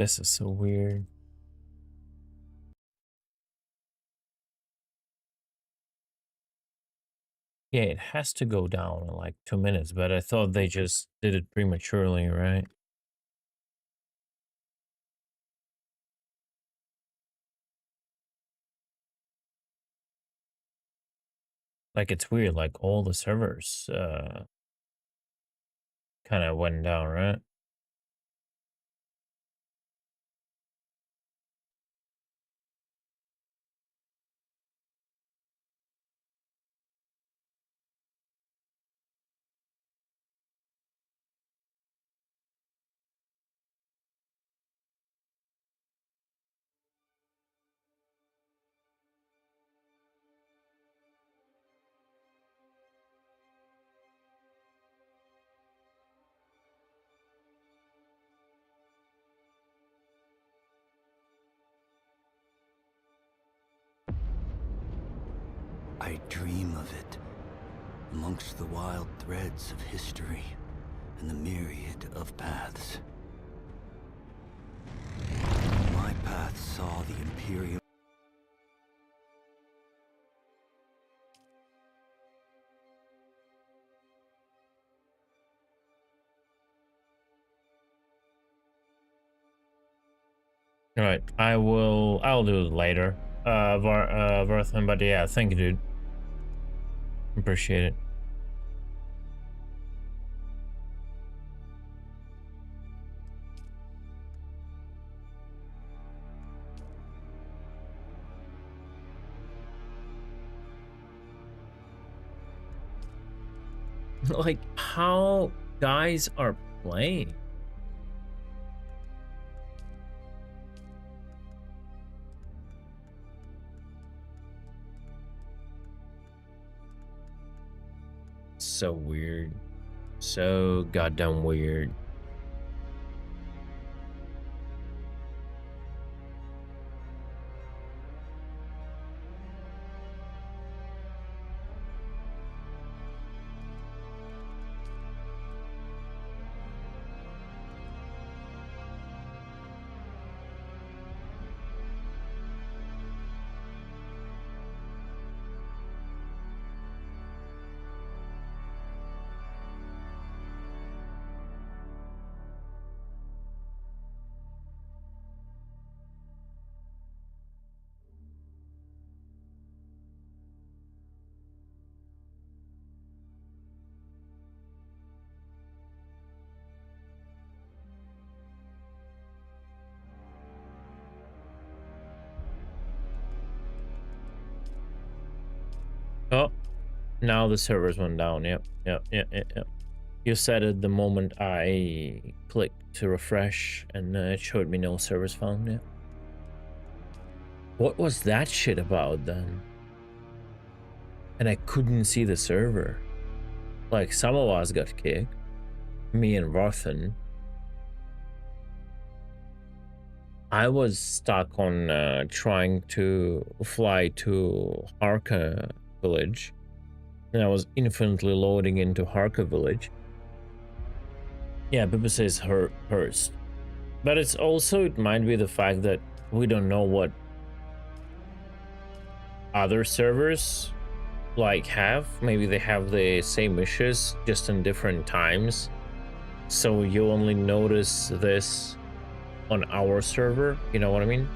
This is so weird. Yeah, it has to go down in like 2 minutes, but I thought they just did it prematurely, right? Like, it's weird, like all the servers kind of went down, right? I dream of it, amongst the wild threads of history and the myriad of paths. My path saw the Imperium. All right, I'll do it later, Varthan, but yeah, thank you, dude. Appreciate it. Like, how guys are playing. So weird. So goddamn weird. Oh, now the servers went down. Yep. You said it the moment I clicked to refresh, and it showed me no servers found. Yeah. What was that shit about then? And I couldn't see the server. Like, some of us got kicked. Me and Varthan. I was stuck on trying to fly to Harka village, and I was infinitely loading into Harka village. Yeah, Pippa says hers, but it's also, it might be the fact that we don't know what other servers like have. Maybe they have the same issues just in different times, so you only notice this on our server, you know what I mean?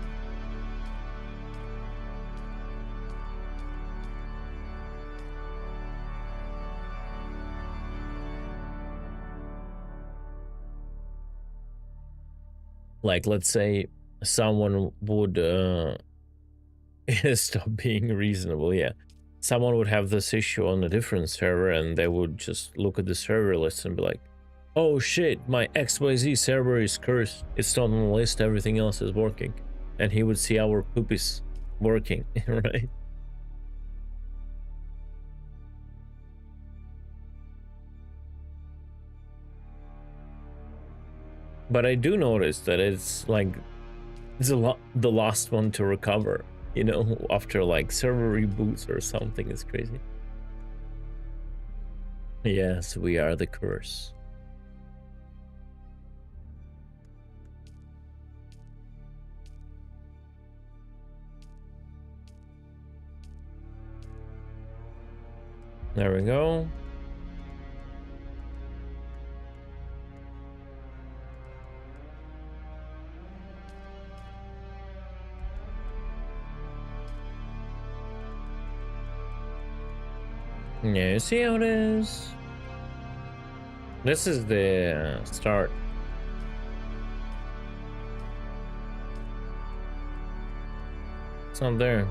Like, let's say someone would stop being reasonable. Yeah, someone would have this issue on a different server, and they would just look at the server list and be like, oh shit, my XYZ server is cursed, it's not on the list, everything else is working. And he would see our poopies working, right? But I do notice that it's like, it's the last one to recover, you know, after like server reboots or something. It's crazy. Yes, we are the curse. There we go. Yeah, you see how it is? This is the start. It's not there.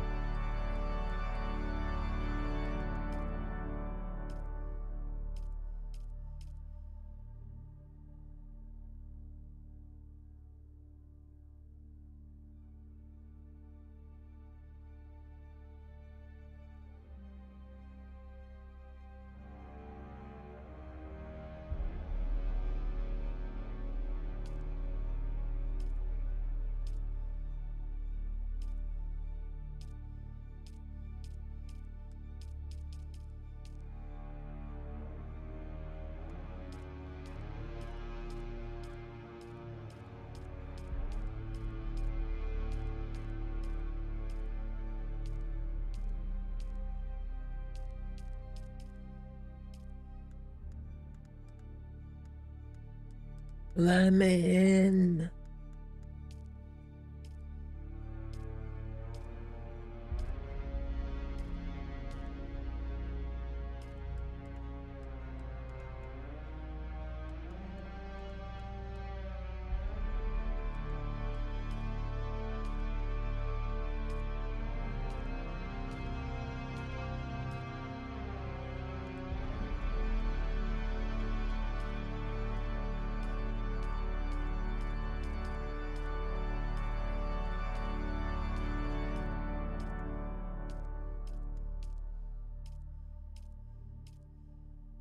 Let me in.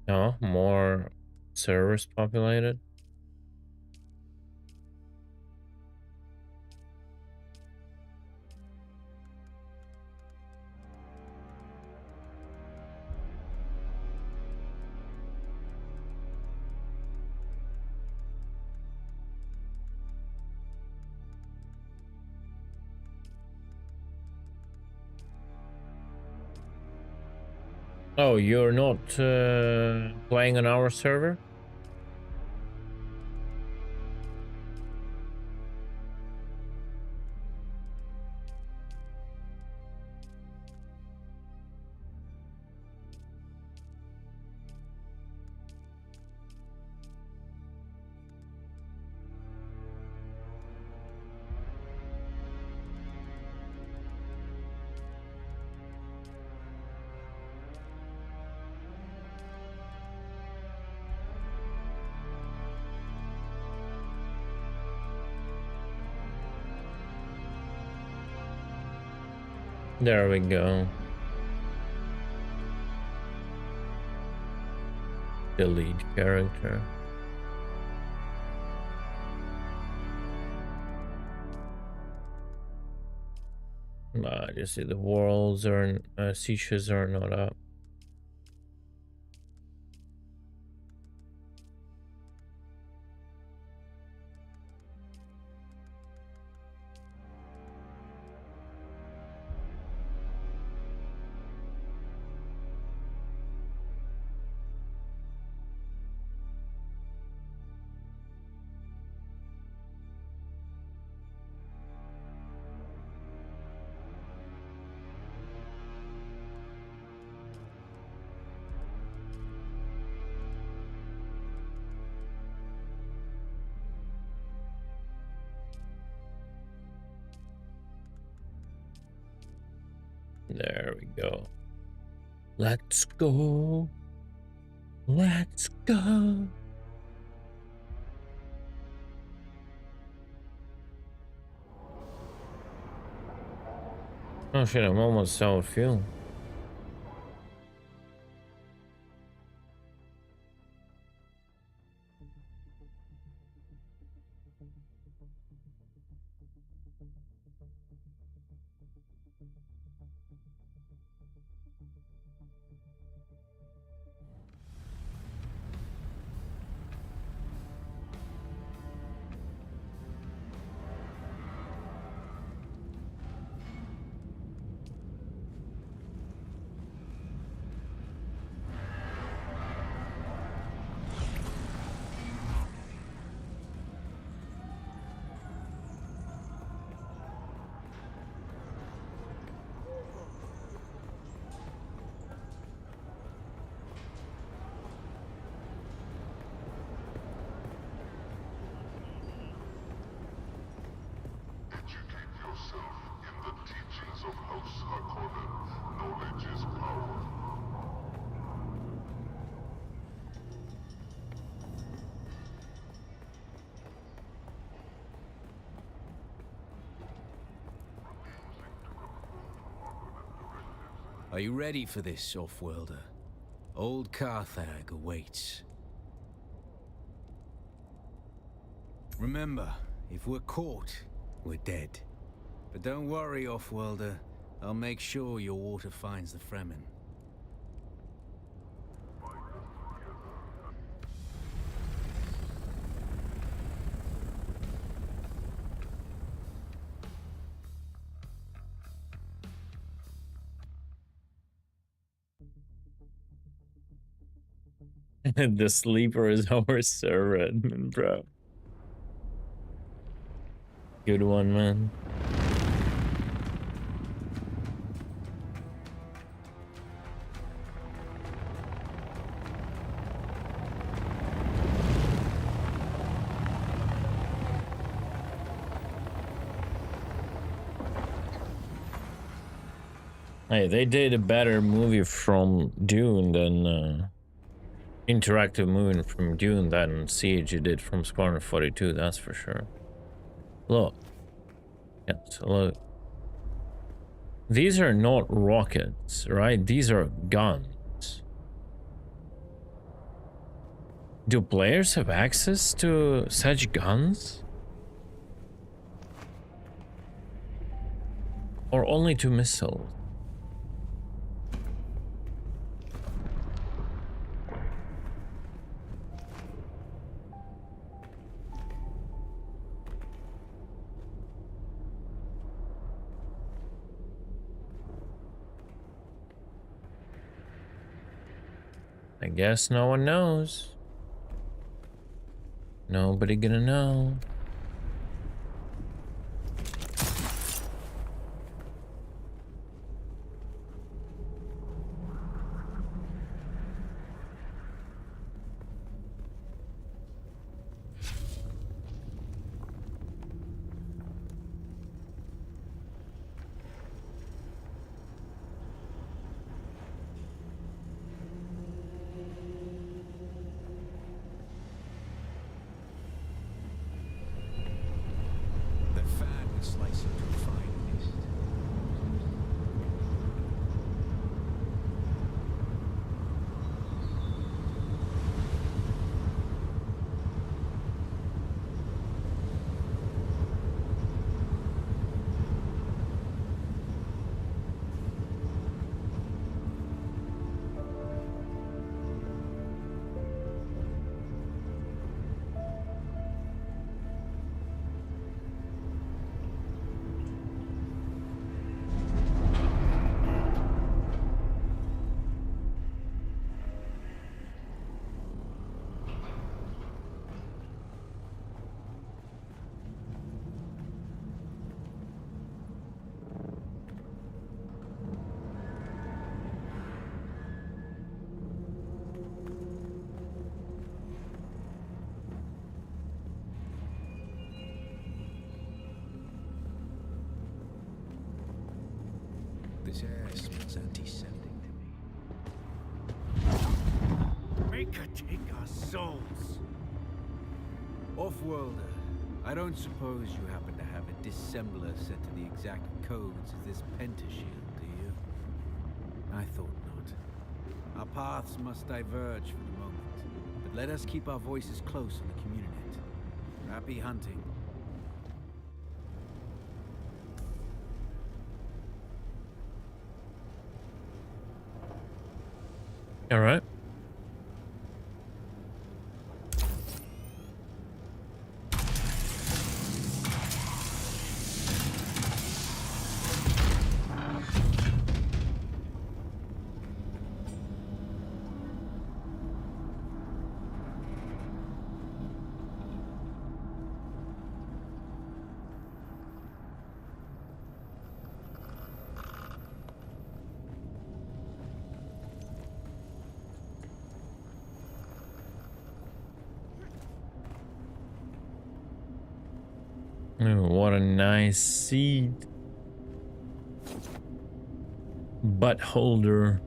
No, more servers populated. Oh, you're not playing on our server? There we go. Delete character. You see the worlds are sieges are not up. There we go. Let's go. Let's go. Oh shit, I'm almost out of fuel. Are you ready for this, Offworlder? Old Carthag awaits. Remember, if we're caught, we're dead. But don't worry, Offworlder. I'll make sure your water finds the Fremen. The sleeper is our servant, bro. Good one, man. Hey, they did a better movie from Dune than interactive movie from Dune than Siege did from Squadron 42, that's for sure. Look. Yes, look. These are not rockets, right? These are guns. Do players have access to such guns? Or only to missiles? I guess no one knows. Nobody gonna know. This air smells antiseptic to me. Make her take our souls. Offworlder, I don't suppose you happen to have a dissembler set to the exact codes of this pentashield, do you? I thought not. Our paths must diverge for the moment, but let us keep our voices close on the community. Happy hunting. All right. Ooh, what a nice seed. Butt holder.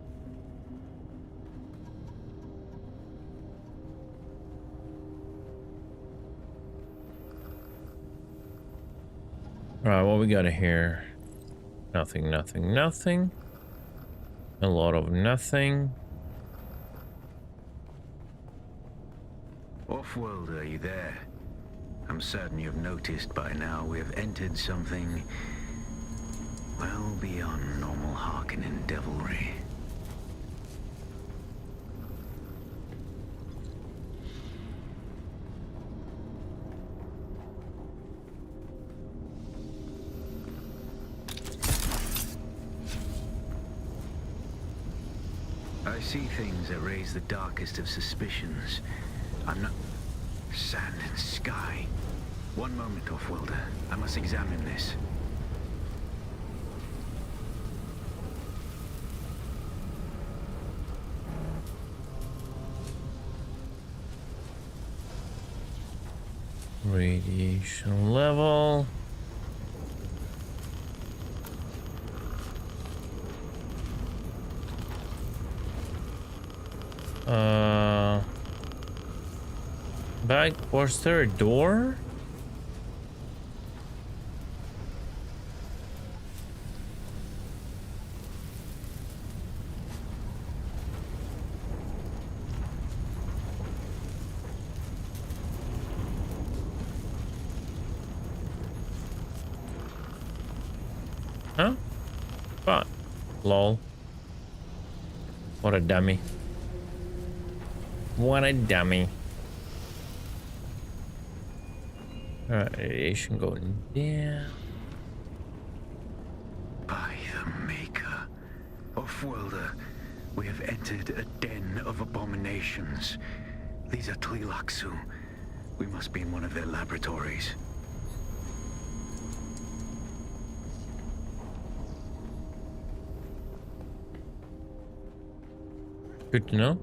All right, what we got here? Nothing, nothing, nothing. A lot of nothing. Off-worlder, are you there? I'm certain you've noticed by now we have entered something well beyond normal Harkonnen devilry. I see things that raise the darkest of suspicions. I'm not... Sand and sky. One moment, Off-worlder. I must examine this. Radiation level. Back, was there a door? Huh? What? Lol. What a dummy. What a dummy. Alright, radiation going down. By the Maker. Off-worlder, we have entered a den of abominations. These are Tleilaxu. We must be in one of their laboratories. Good to know.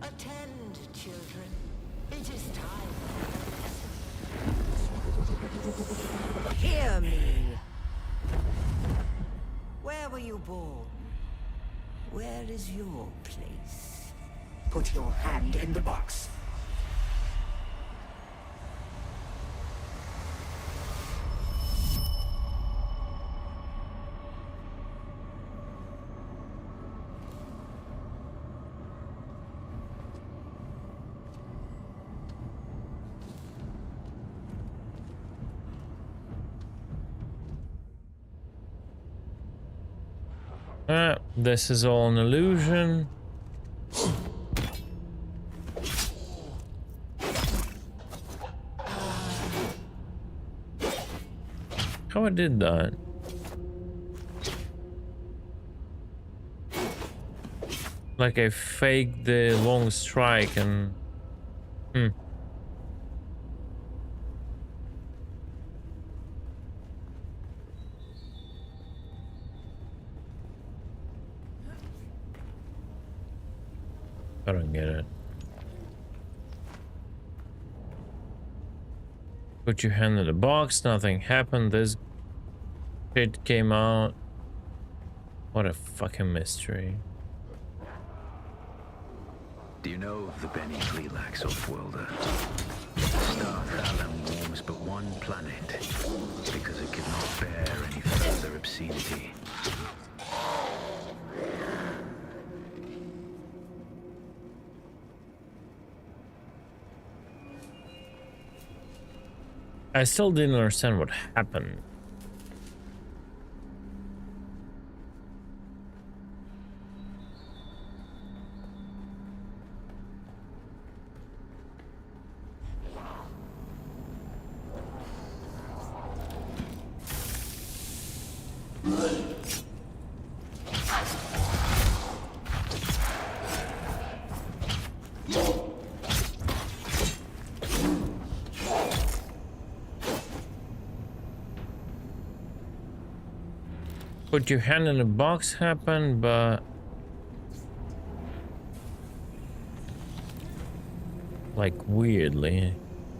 Attend, children. It is time. Hear me. Where were you born? Where is your place? Put your hand in the box. This is all an illusion. How I did that? Like I faked the long strike and... I don't get it. Put your hand in the box, nothing happened, this shit came out. What a fucking mystery. Do you know of the Bene Tleilax, Off-worlder? Star Thalam warms but one planet because it could not bear any further obscenity. I still didn't understand what happened. Put your hand in the box happened, but like weirdly,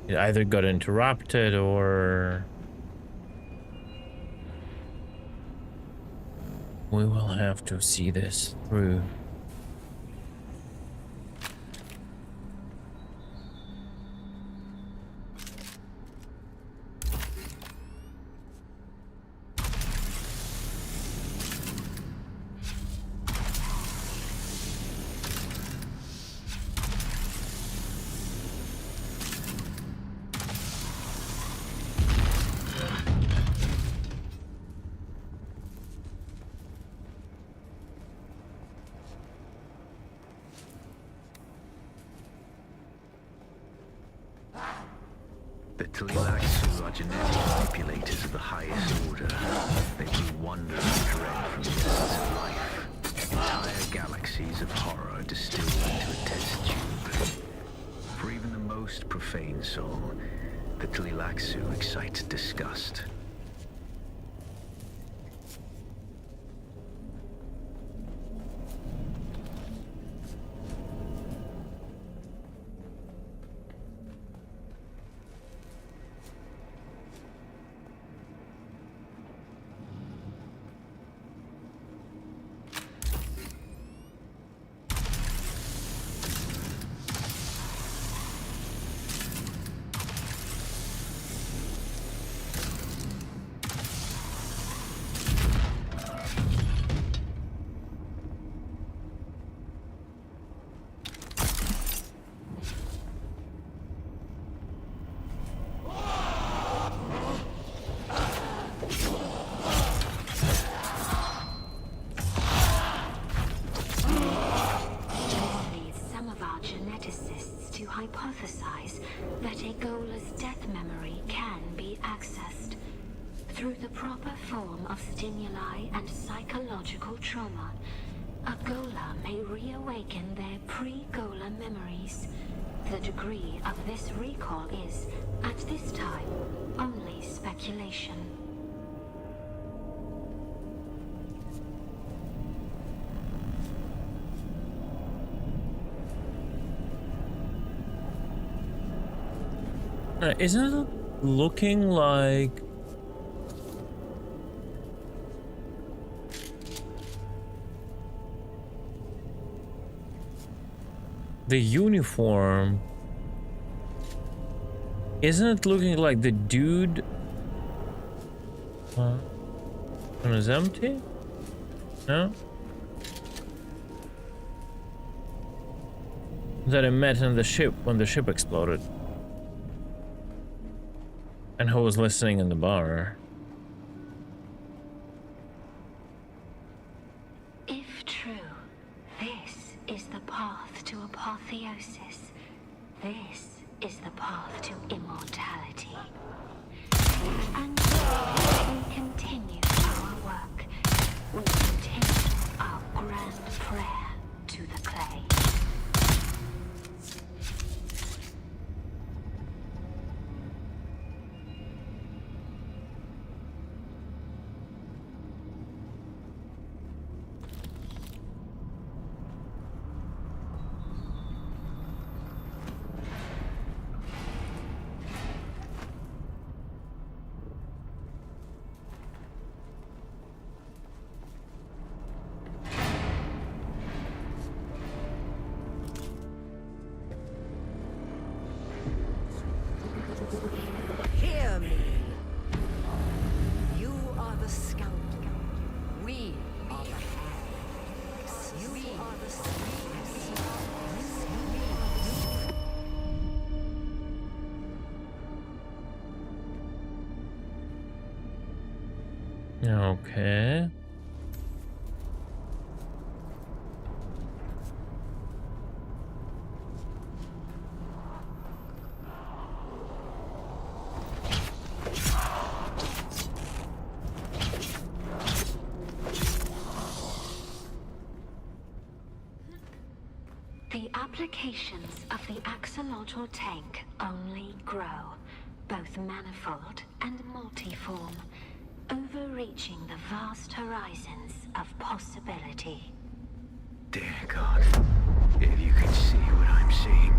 it either got interrupted or we will have to see this through. The Tleilaxu are genetic manipulators of the highest order. They brew wonder and dread from the essence of life. Entire galaxies of horror distilled into a test tube. For even the most profane soul, the Tleilaxu excite disgust. Hypothesize that a Gola's death memory can be accessed. Through the proper form of stimuli and psychological trauma, a Gola may reawaken their pre-Gola memories. The degree of this recall is, at this time, only speculation. Isn't it looking like the uniform? Isn't it looking like the dude is empty? No? That I met in the ship when the ship exploded. And who was listening in the bar? If true, this is the path to apotheosis. This is the path to immortality. And we continue our work. We continue our grand prayer to the clay. Hear me. You are the scoundrel. We are the hags. You are the Okay. The applications of the axolotl tank only grow, both manifold and multiform, overreaching the vast horizons of possibility. Dear God, if you could see what I'm seeing.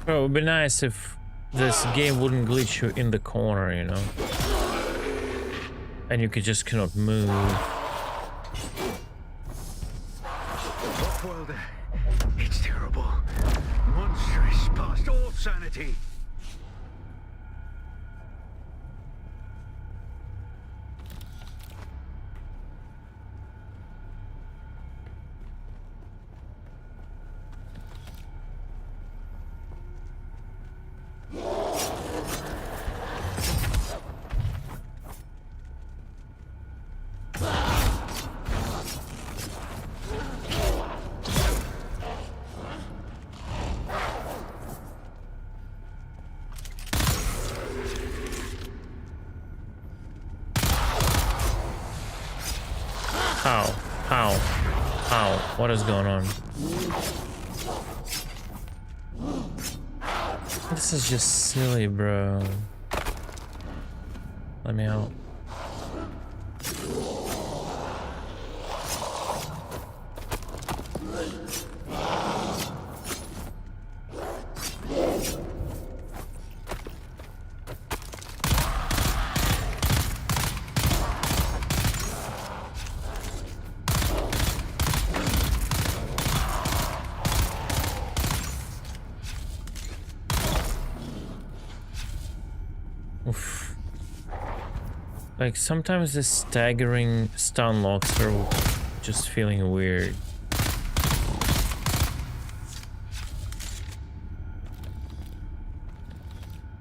Well, it would be nice if this game wouldn't glitch you in the corner, you know? And you could just kind of move. Offworlder. It's terrible. Monstrous past all sanity. What is going on? This is just silly, bro. Let me out. Like, sometimes the staggering stun locks are just feeling weird.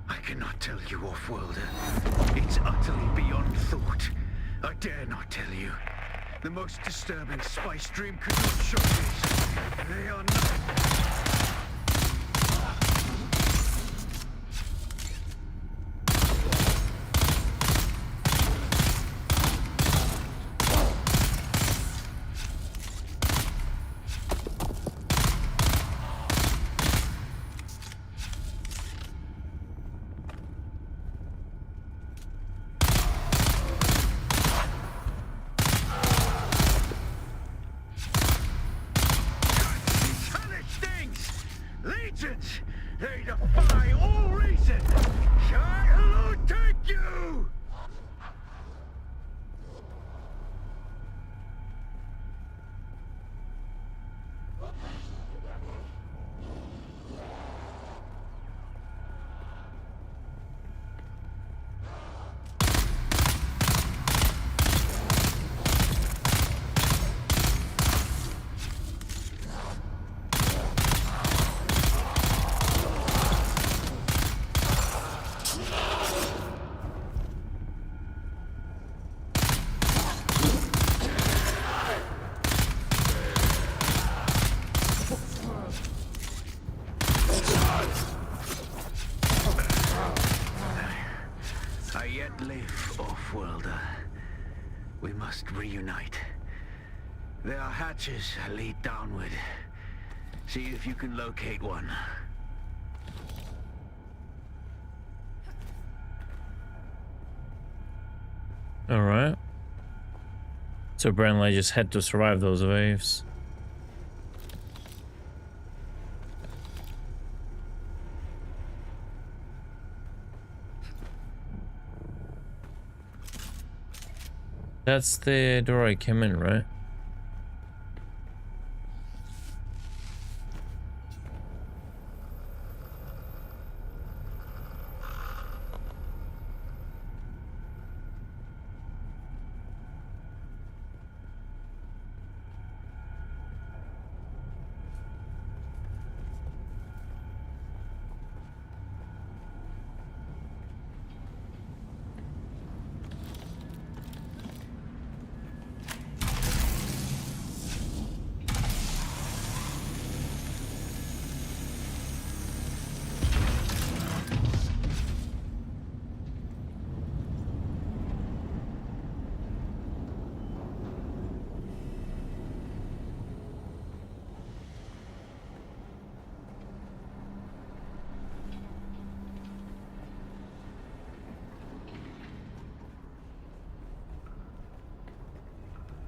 I cannot tell you, Offworlder. It's utterly beyond thought. I dare not tell you. The most disturbing spice dream could not show this. They are not... They defy all reason! Shall take you! I yet live, Offworlder. We must reunite. There are hatches that lead downward. See if you can locate one. Alright. So apparently I just had to survive those waves. That's the door I came in, right?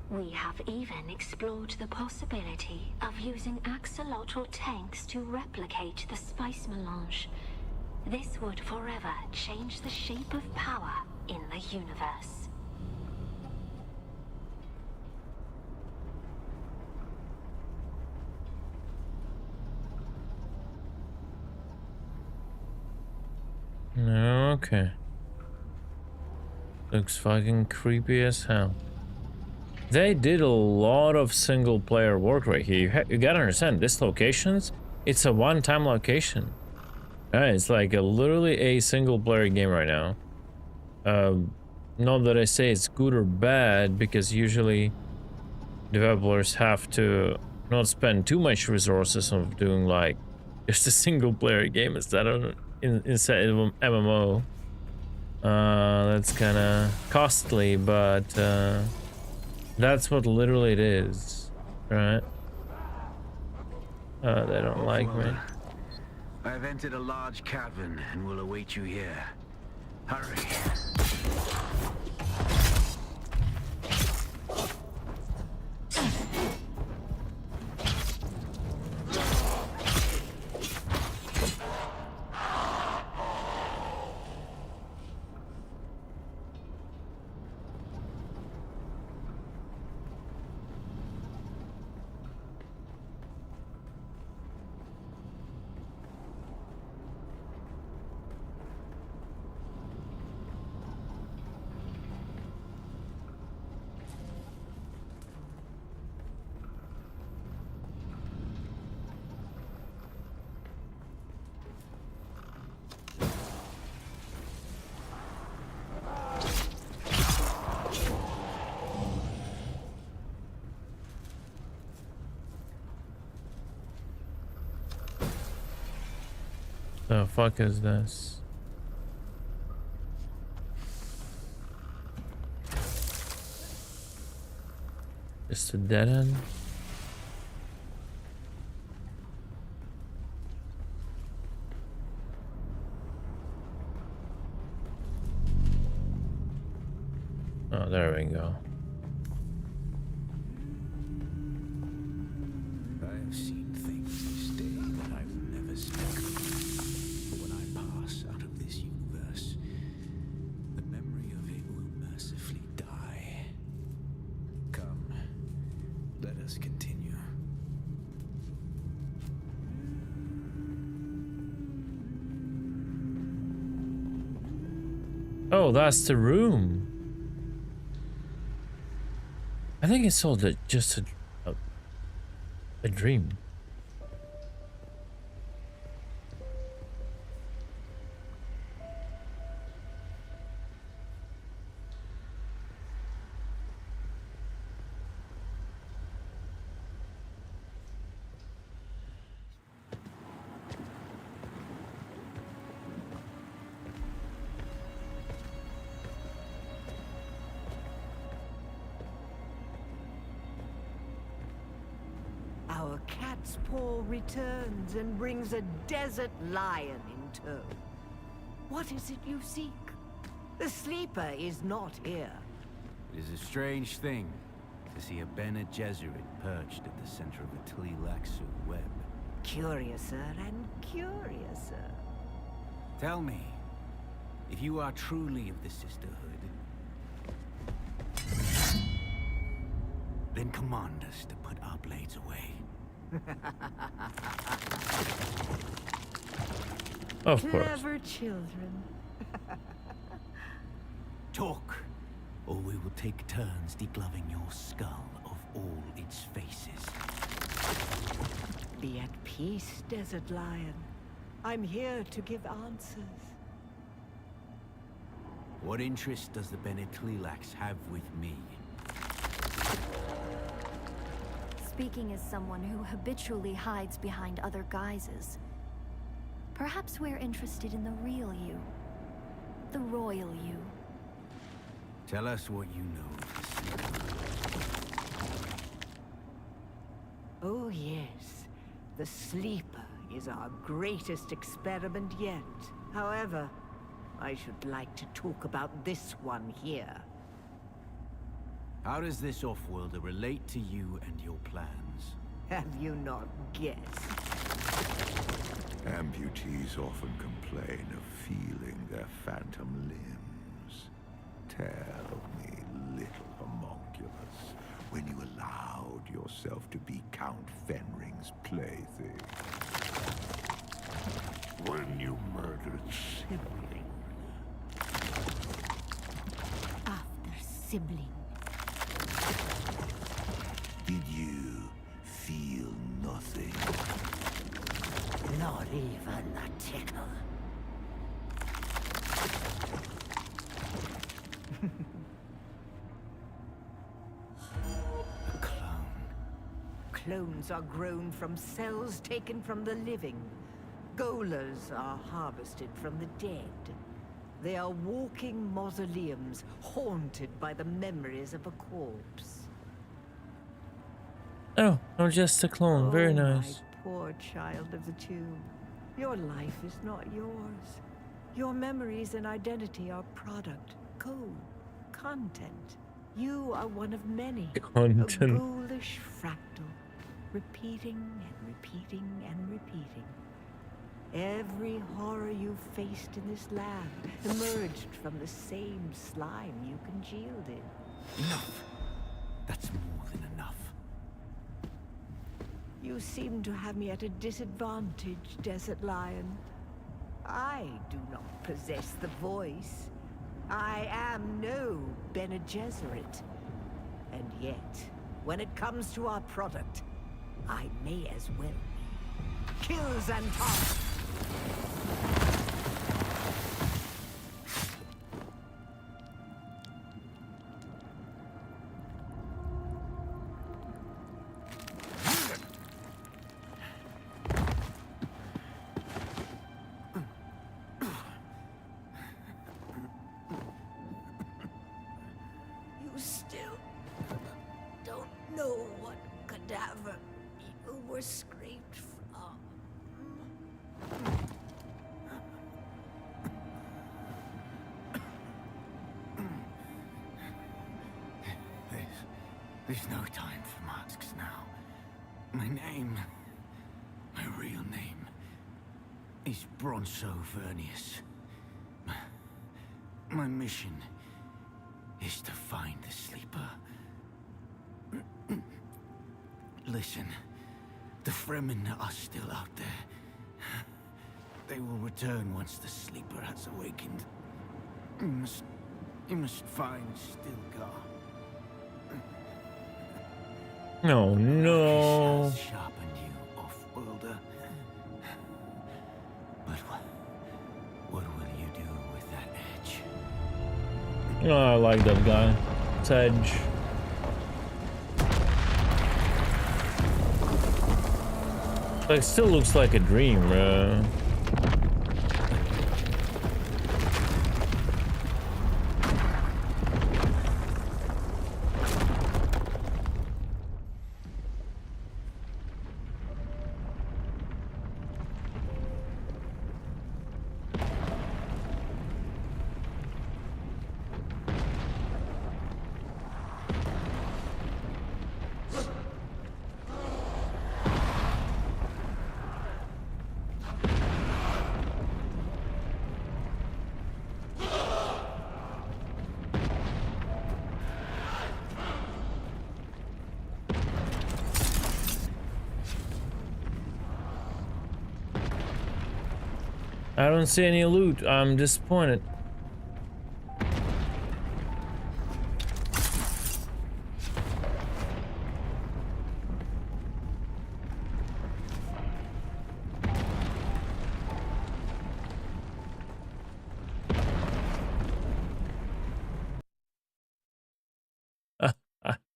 We have even explored the possibility of using axolotl tanks to replicate the spice melange. This would forever change the shape of power in the universe. Okay. Looks fucking creepy as hell. They did a lot of single player work right here. You gotta understand, this locations, it's a one-time location. It's like literally a single player game right now. Not that I say it's good or bad, because usually developers have to not spend too much resources on doing like just a single player game instead of inside of an MMO. That's kind of costly, but that's what literally it is, right? They don't like me. I've entered a large cavern and will await you here. Hurry. The fuck is this? Just a dead end? Oh, there we go. I've seen things this day that I've never seen. But when I pass out of this universe, the memory of it will mercifully die. Come, let us continue. Oh, that's the room. I think it's all just a dream. Our cat's paw returns and brings a desert lion in tow. What is it you seek? The sleeper is not here. It is a strange thing to see a Bene Gesserit perched at the center of a Tleilaxu web. Curiouser and curiouser. Tell me, if you are truly of the Sisterhood, then command us to put our blades away. Of course. Clever children. Talk, or we will take turns degloving your skull of all its faces. Be at peace, Desert Lion. I'm here to give answers. What interest does the Bene Tleilax have with me? Speaking as someone who habitually hides behind other guises, perhaps we're interested in the real you. The royal you. Tell us what you know of the Sleeper. Oh yes, the Sleeper is our greatest experiment yet. However, I should like to talk about this one here. How does this off-worlder relate to you and your plans? Have you not guessed? Amputees often complain of feeling their phantom limbs. Tell me, little homunculus, when you allowed yourself to be Count Fenring's plaything. When you murdered sibling, sibling. Did you feel nothing? Not even a tickle. A clone. Clones are grown from cells taken from the living. Golas are harvested from the dead. They are walking mausoleums, haunted by the memories of a corpse. Oh, not just a clone. Very nice. My poor child of the tomb. Your life is not yours. Your memories and identity are product, code, content. You are one of many. Content. A ghoulish fractal, repeating and repeating and repeating. Every horror you faced in this lab emerged from the same slime you congealed in. Enough. That's more than enough. You seem to have me at a disadvantage, Desert Lion. I do not possess the voice. I am no Bene Gesserit. And yet, when it comes to our product, I may as well be. Kill Xantar! You still don't know what cadaver you were scraped from. There's no time for masks now. My name, my real name, is Bronso Vernius. My mission is to find the Sleeper. Listen, the Fremen are still out there. They will return once the Sleeper has awakened. You must find Stilgar. Oh no. Sharpen you, off-worlder. But what will you do with that edge? Oh, I like that guy. Sedge. Like, still looks like a dream, bro. I don't see any loot. I'm disappointed.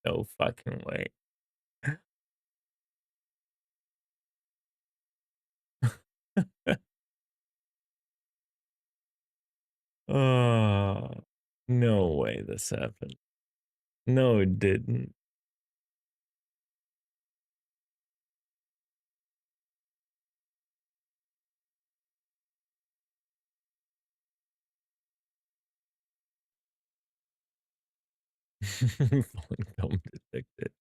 No fucking way. Oh, no way this happened. No, it didn't. Falling dome detected.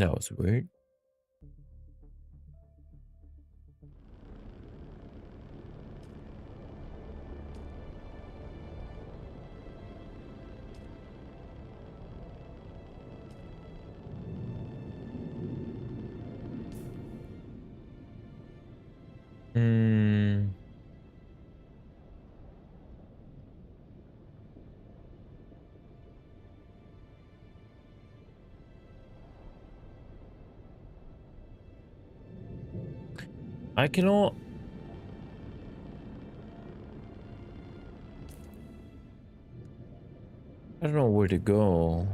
That was weird. Hmm. I cannot. I don't know where to go.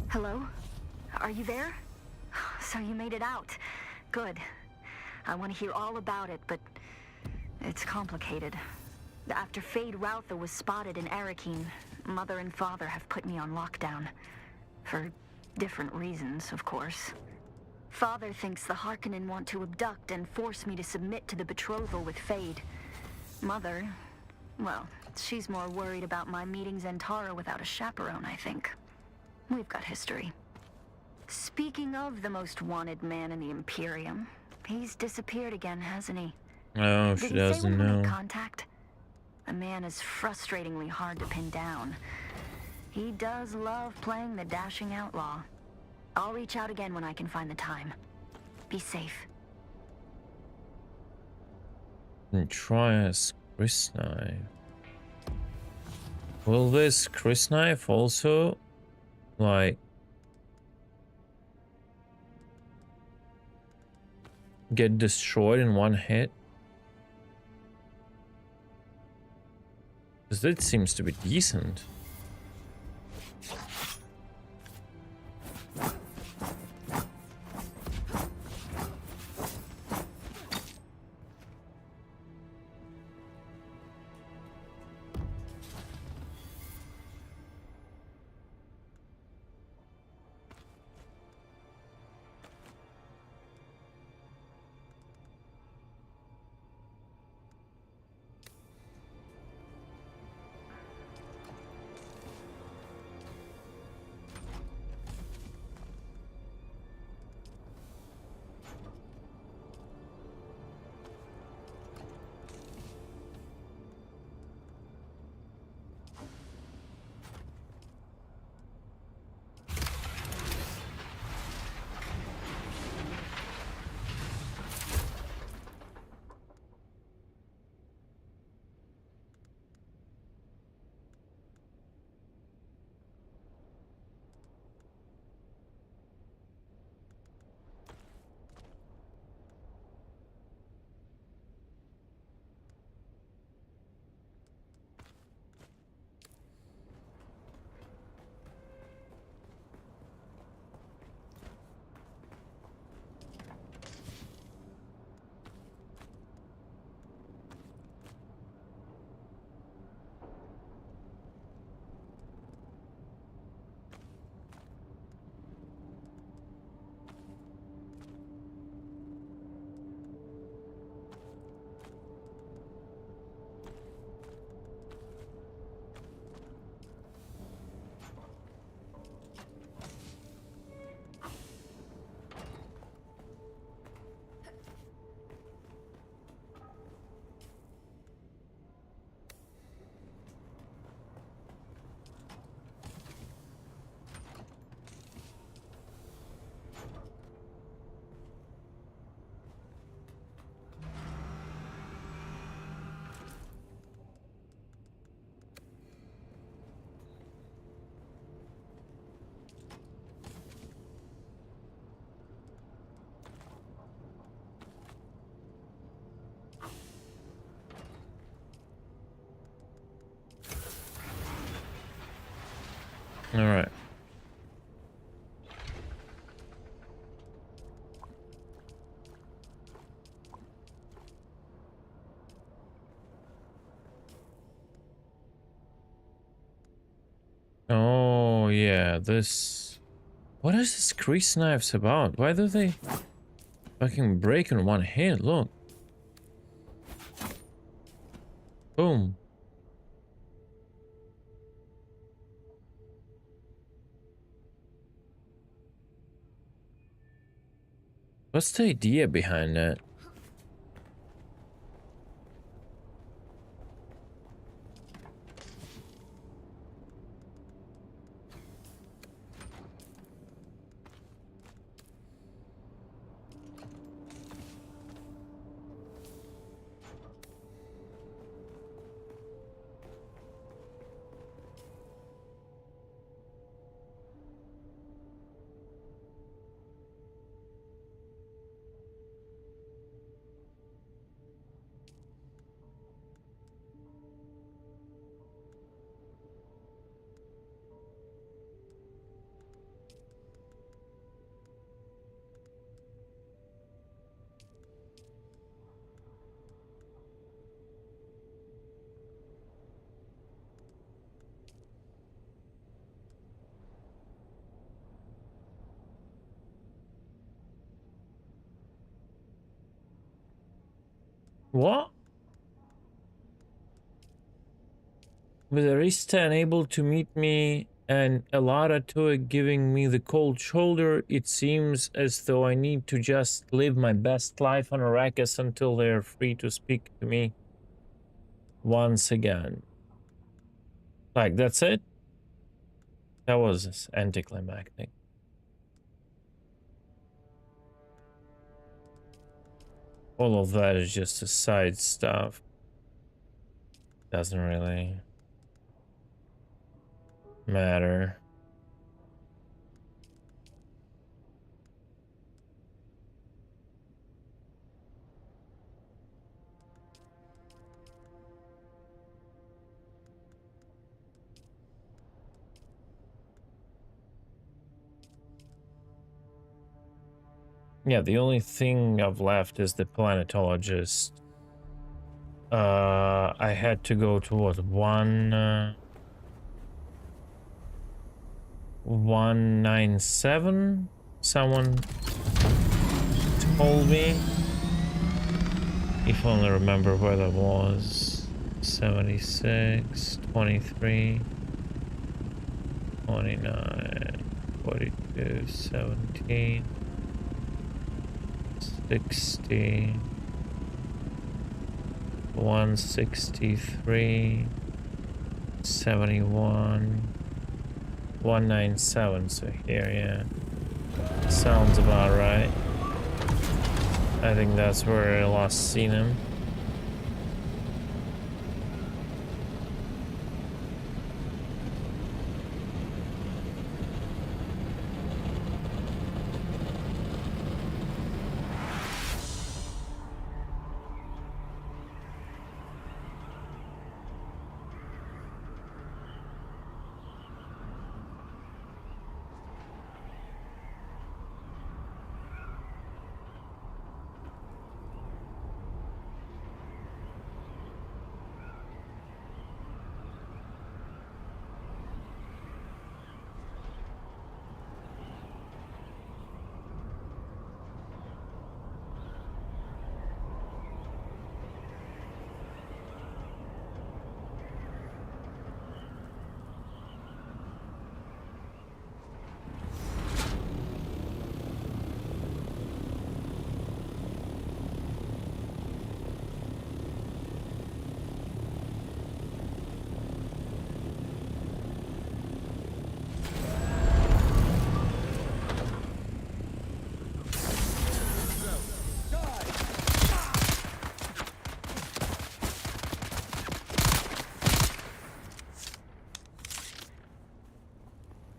Hello? Are you there? So you made it out. Good. I want to hear all about it, but it's complicated. After Fade Routha was spotted in Arakeen, Mother and Father have put me on lockdown. For different reasons, of course. Father thinks the Harkonnen want to abduct and force me to submit to the betrothal with Fade. Mother, well, she's more worried about my meeting Zentara without a chaperone, I think. We've got history. Speaking of the most wanted man in the Imperium, he's disappeared again, hasn't he? Oh, Did she he say doesn't when he'll know. make contact? The man is frustratingly hard to pin down. He does love playing the dashing outlaw. I'll reach out again when I can find the time. Be safe. And try a Chris knife. Will this Chris knife also, like, get destroyed in one hit? Because that seems to be decent. All right. Oh yeah, this. What is this grease knives about? Why do they fucking break in one hit? Look. Boom. What's the idea behind that? What? With Arista unable to meet me and Elara Tua giving me the cold shoulder, it seems as though I need to just live my best life on Arrakis until they are free to speak to me once again. Like, that's it? That was anticlimactic. All of that is just a side stuff. Doesn't really matter. Yeah, the only thing I've left is the planetologist. I had to go to what, 197? Someone told me. If only remember where that was. 76, 23, 29, 42, 17. 60, 163, 71, 197. So here, yeah, sounds about right. I think that's where I last seen him.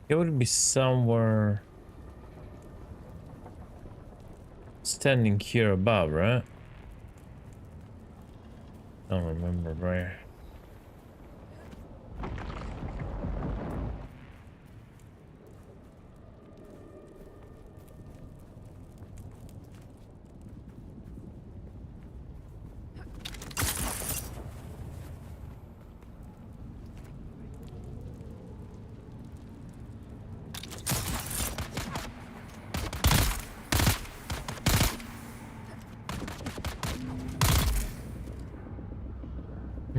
It would be somewhere standing here above, right? Don't remember where.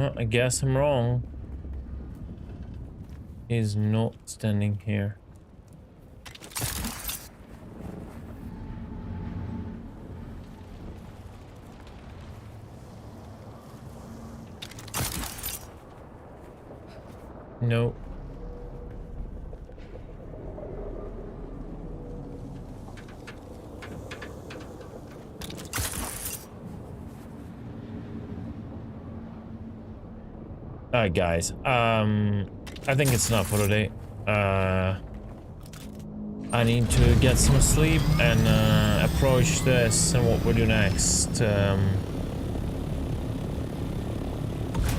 Well, I guess I'm wrong. He's not standing here. No. Alright guys, I think it's enough for today. I need to get some sleep and approach this and what we'll do next.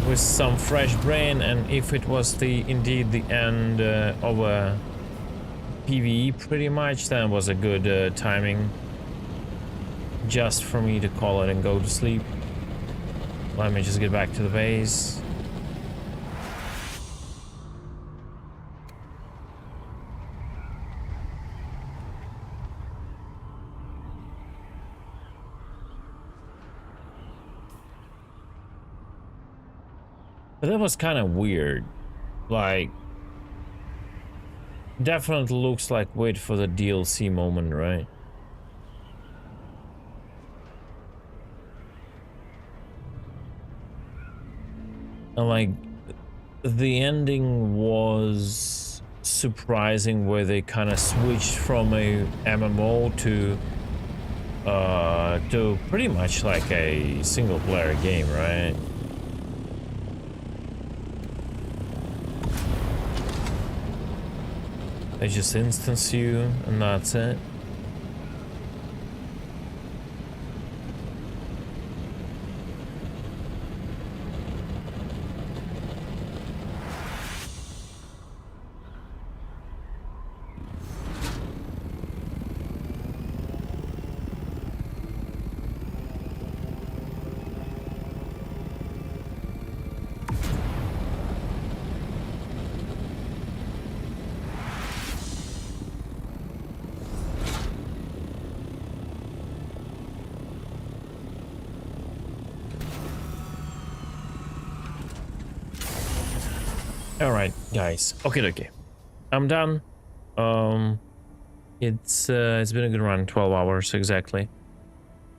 With some fresh brain, and if it was indeed the end of a PvE pretty much, then it was a good timing just for me to call it and go to sleep. Let me just get back to the base. But that was kind of weird. Like, definitely looks like wait for the DLC moment, right? And like, the ending was surprising, where they kind of switched from a MMO to pretty much like a single player game, right? They just instance you, and that's it. Alright, guys. Okay. I'm done. It's been a good run, 12 hours exactly.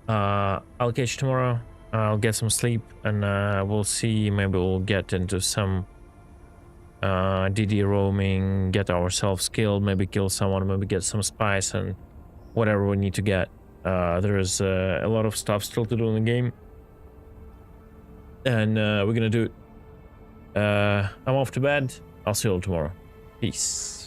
I'll catch you tomorrow. I'll get some sleep, and we'll see. Maybe we'll get into some DD roaming, get ourselves killed, maybe kill someone, maybe get some spice, and whatever we need to get. There's a lot of stuff still to do in the game, and we're gonna do it. I'm off to bed. I'll see you all tomorrow. Peace.